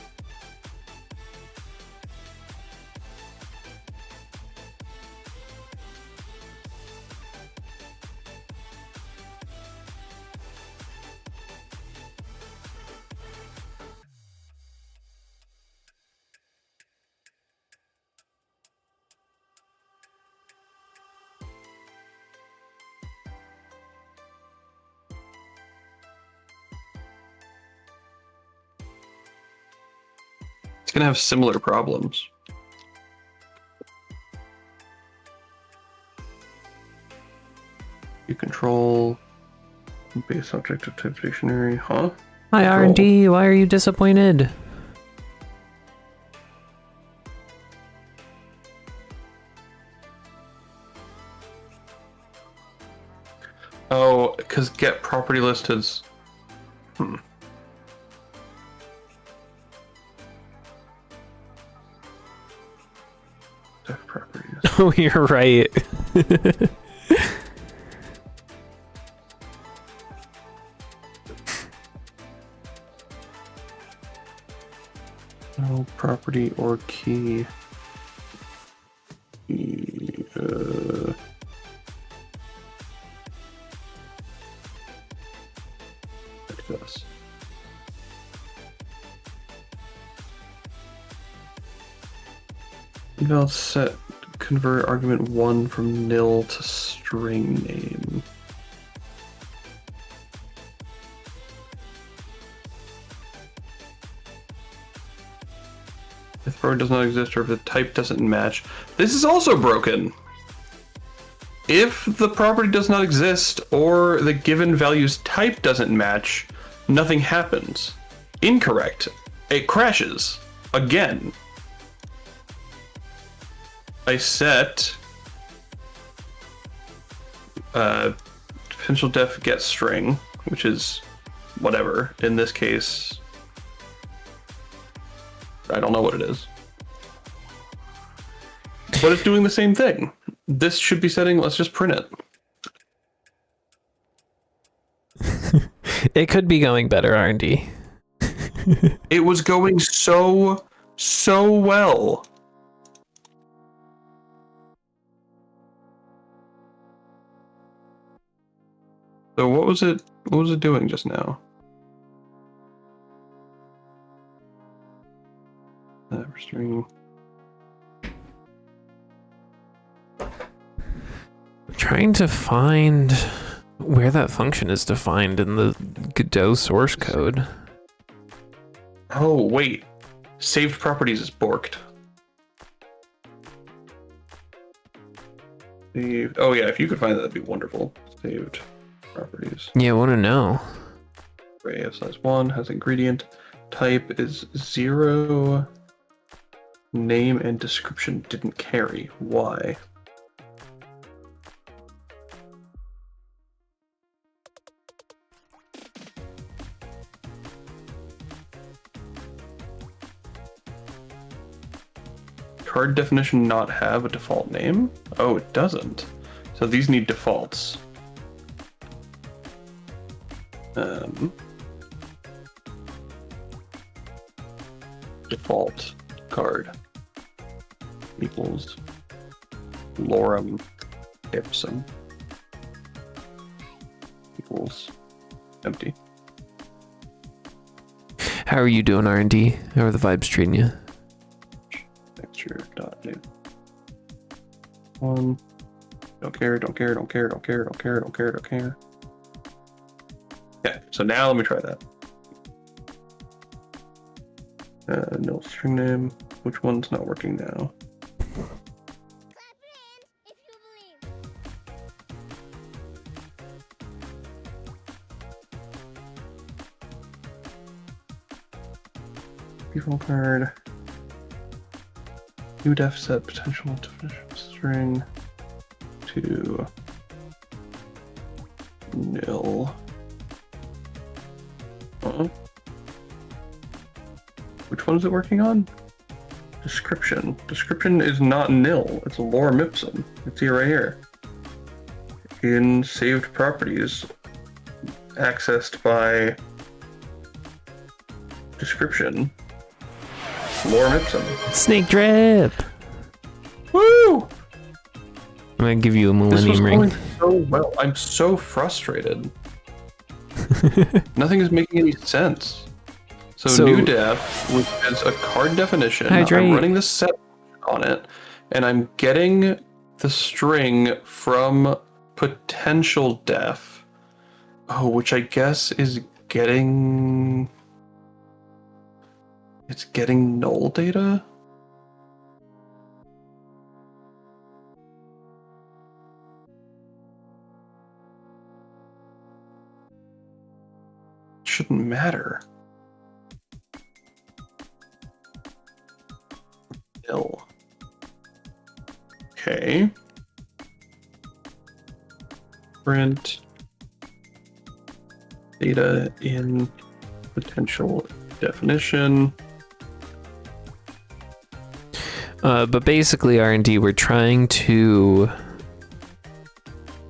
It's gonna have similar problems. You control base object of type dictionary, huh? Hi R&D, why are you disappointed? Oh, because get property list is... Def properties. Oh, you're right. No property or key. Like this. Invalid set convert argument 1 from nil to string name. If the property does not exist or if the type doesn't match. This is also broken. If the property does not exist or the given value's type doesn't match, nothing happens. Incorrect. It crashes. Again. I set potential def get string, which is whatever. In this case, I don't know what it is. But it's doing the same thing. This should be setting, let's just print it. It could be going better, R&D. It was going so well. So what was it doing just now? string. Trying to find where that function is defined in the Godot source code. Oh, wait. Saved properties is borked. Saved. Oh, yeah, if you could find that, that'd be wonderful. Saved properties. Yeah, I want to know. Array of size 1 has ingredient. Type is 0. Name and description didn't carry. Why? Card definition not have a default name? Oh, it doesn't. So these need defaults. Default card equals lorem ipsum equals empty. How are you doing, R&D? How are the vibes treating you? Texture dot new. One. Don't care, don't care, don't care, don't care, don't care, don't care, don't care. Okay, so now let me try that. No string name. Which one's not working now? Default card. New def set potential definition string to nil. Which one is it working on? Description. Description is not nil. It's a lorem ipsum. It's here right here. In saved properties, accessed by description. Lorem ipsum. Snake drip! Woo! I'm gonna give you a This was millennium ring. going so well. I'm so frustrated. Nothing is making any sense. So new def, which is a card definition. Hydrate. I'm running the set on it, and I'm getting the string from potential def. Oh, which I guess is getting... It's getting null data? Shouldn't matter. Nil. Okay. Print data in potential definition. But basically, R&D, we're trying to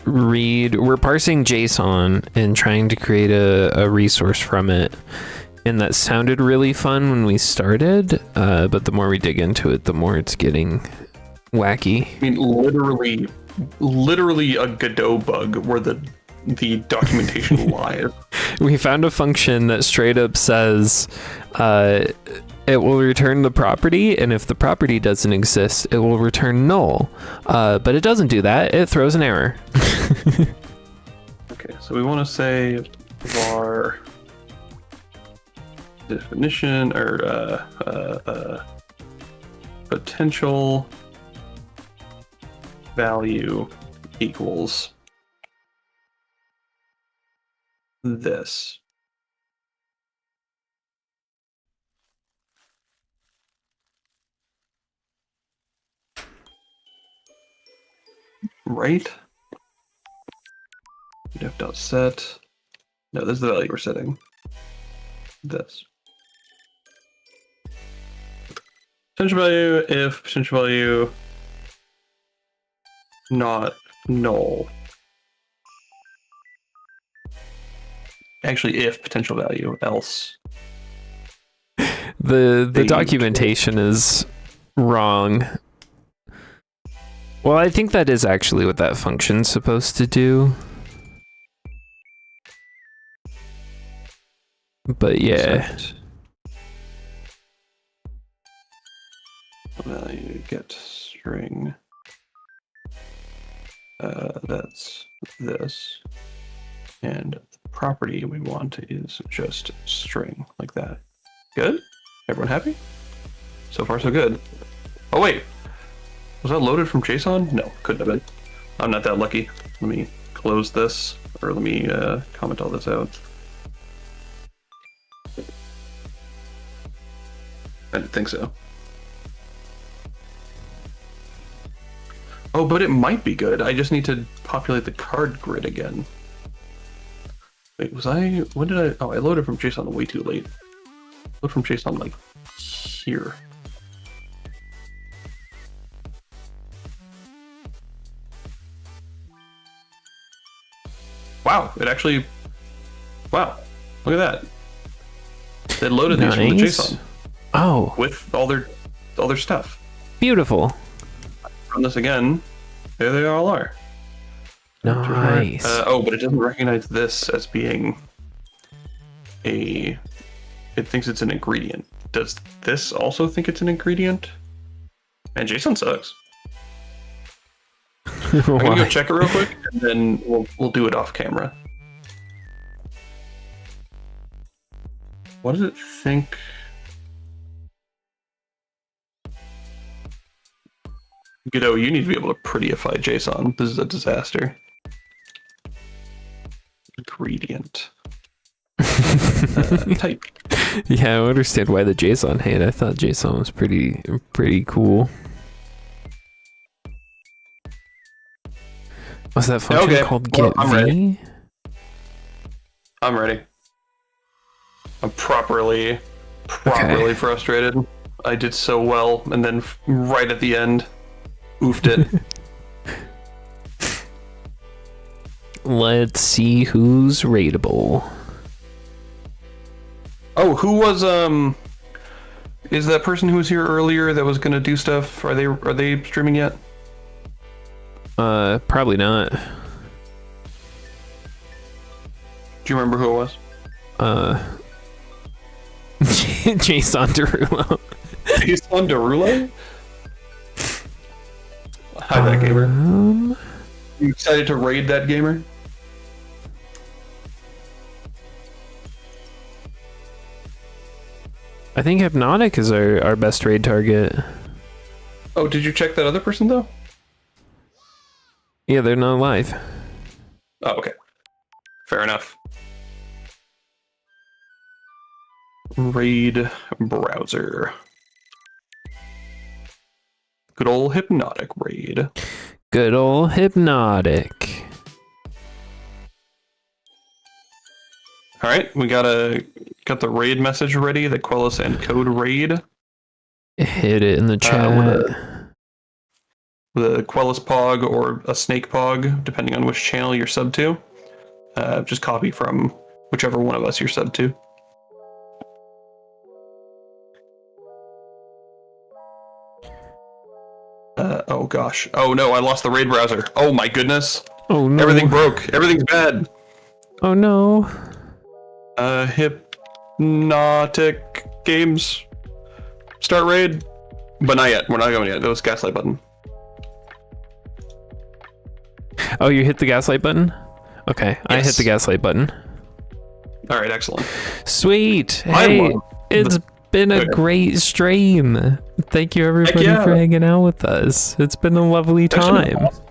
we're parsing JSON and trying to create a resource from it. And that sounded really fun when we started, but the more we dig into it, the more it's getting wacky. I mean, literally a Godot bug where the documentation lies. We found a function that straight up says it will return the property, and if the property doesn't exist, it will return null. But it doesn't do that. It throws an error. Okay, so we want to say var definition or potential value equals this. Right? Def.set. No, this is the value we're setting. This. Potential value if potential value not null. Actually, if potential value else. The documentation is wrong. Well, I think that is actually what that function's supposed to do. But yeah. value get string. That's this. And the property we want is just string, like that. Good? Everyone happy? So far, so good. Oh, wait. Was that loaded from JSON? No, couldn't have been. I'm not that lucky. Let me close this, or let me comment all this out. I didn't think so. Oh, but it might be good. I just need to populate the card grid again. Wait, when did I, oh, I loaded from JSON way too late. Load from JSON like here. Wow, it actually, wow, look at that. They loaded these from the JSON. Oh, with all their stuff. beautiful. Run this again. There they all are. Nice. Oh, but it doesn't recognize this as being a. It thinks it's an ingredient. Does this also think it's an ingredient? And JSON sucks. I'm gonna go check it real quick, and then we'll do it off camera. What does it think? Godot, you need to be able to prettyify JSON. This is a disaster. Ingredient. Type. Yeah, I understand why the JSON hate. I thought JSON was pretty cool. Was that function called well, get I'm v? ready. I'm ready. I'm properly frustrated. I did so well, and then right at the end, oofed it. Let's see who's rateable. Oh, who was is that person who was here earlier that was gonna do stuff? Are they streaming yet? Probably not. Do you remember who it was? Jason Derulo. Jason Derulo? Hi, that gamer. You excited to raid that gamer? I think Hypnotic is our best raid target. Oh, did you check that other person though? Yeah, they're not live. Oh, okay. Fair enough. Raid browser. Good old Hypnotic raid. Good old Hypnotic. All right, we got the raid message ready. The Quellis and Code raid. Hit it in the chat. The Quellis Pog or a Snake Pog, depending on which channel you're sub to. Just copy from whichever one of us you're sub to. Oh gosh. Oh no, I lost the raid browser. Oh my goodness. Oh no. Everything broke. Everything's bad. Oh no. Hypnotic games. Start raid. But not yet. We're not going yet. That was Gaslight button. Oh, you hit the Gaslight button? Okay, yes. I hit the Gaslight button. Alright, excellent. Sweet. Hey, it's been a great stream. Thank you everybody for hanging out with us. It's been a lovely time. Awesome.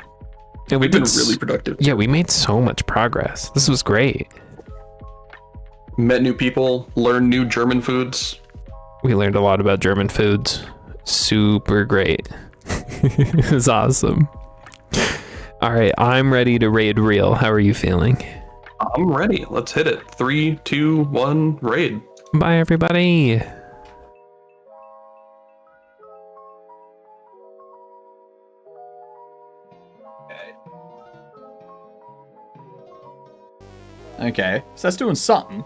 And we've been really productive. Yeah, we made so much progress. This was great. Met new people, learned new German foods. We learned a lot about German foods. Super great. It was awesome. All right, I'm ready to raid real. How are you feeling? I'm ready. Let's hit it. 3, 2, 1, raid. Bye, everybody. Okay, so that's doing something.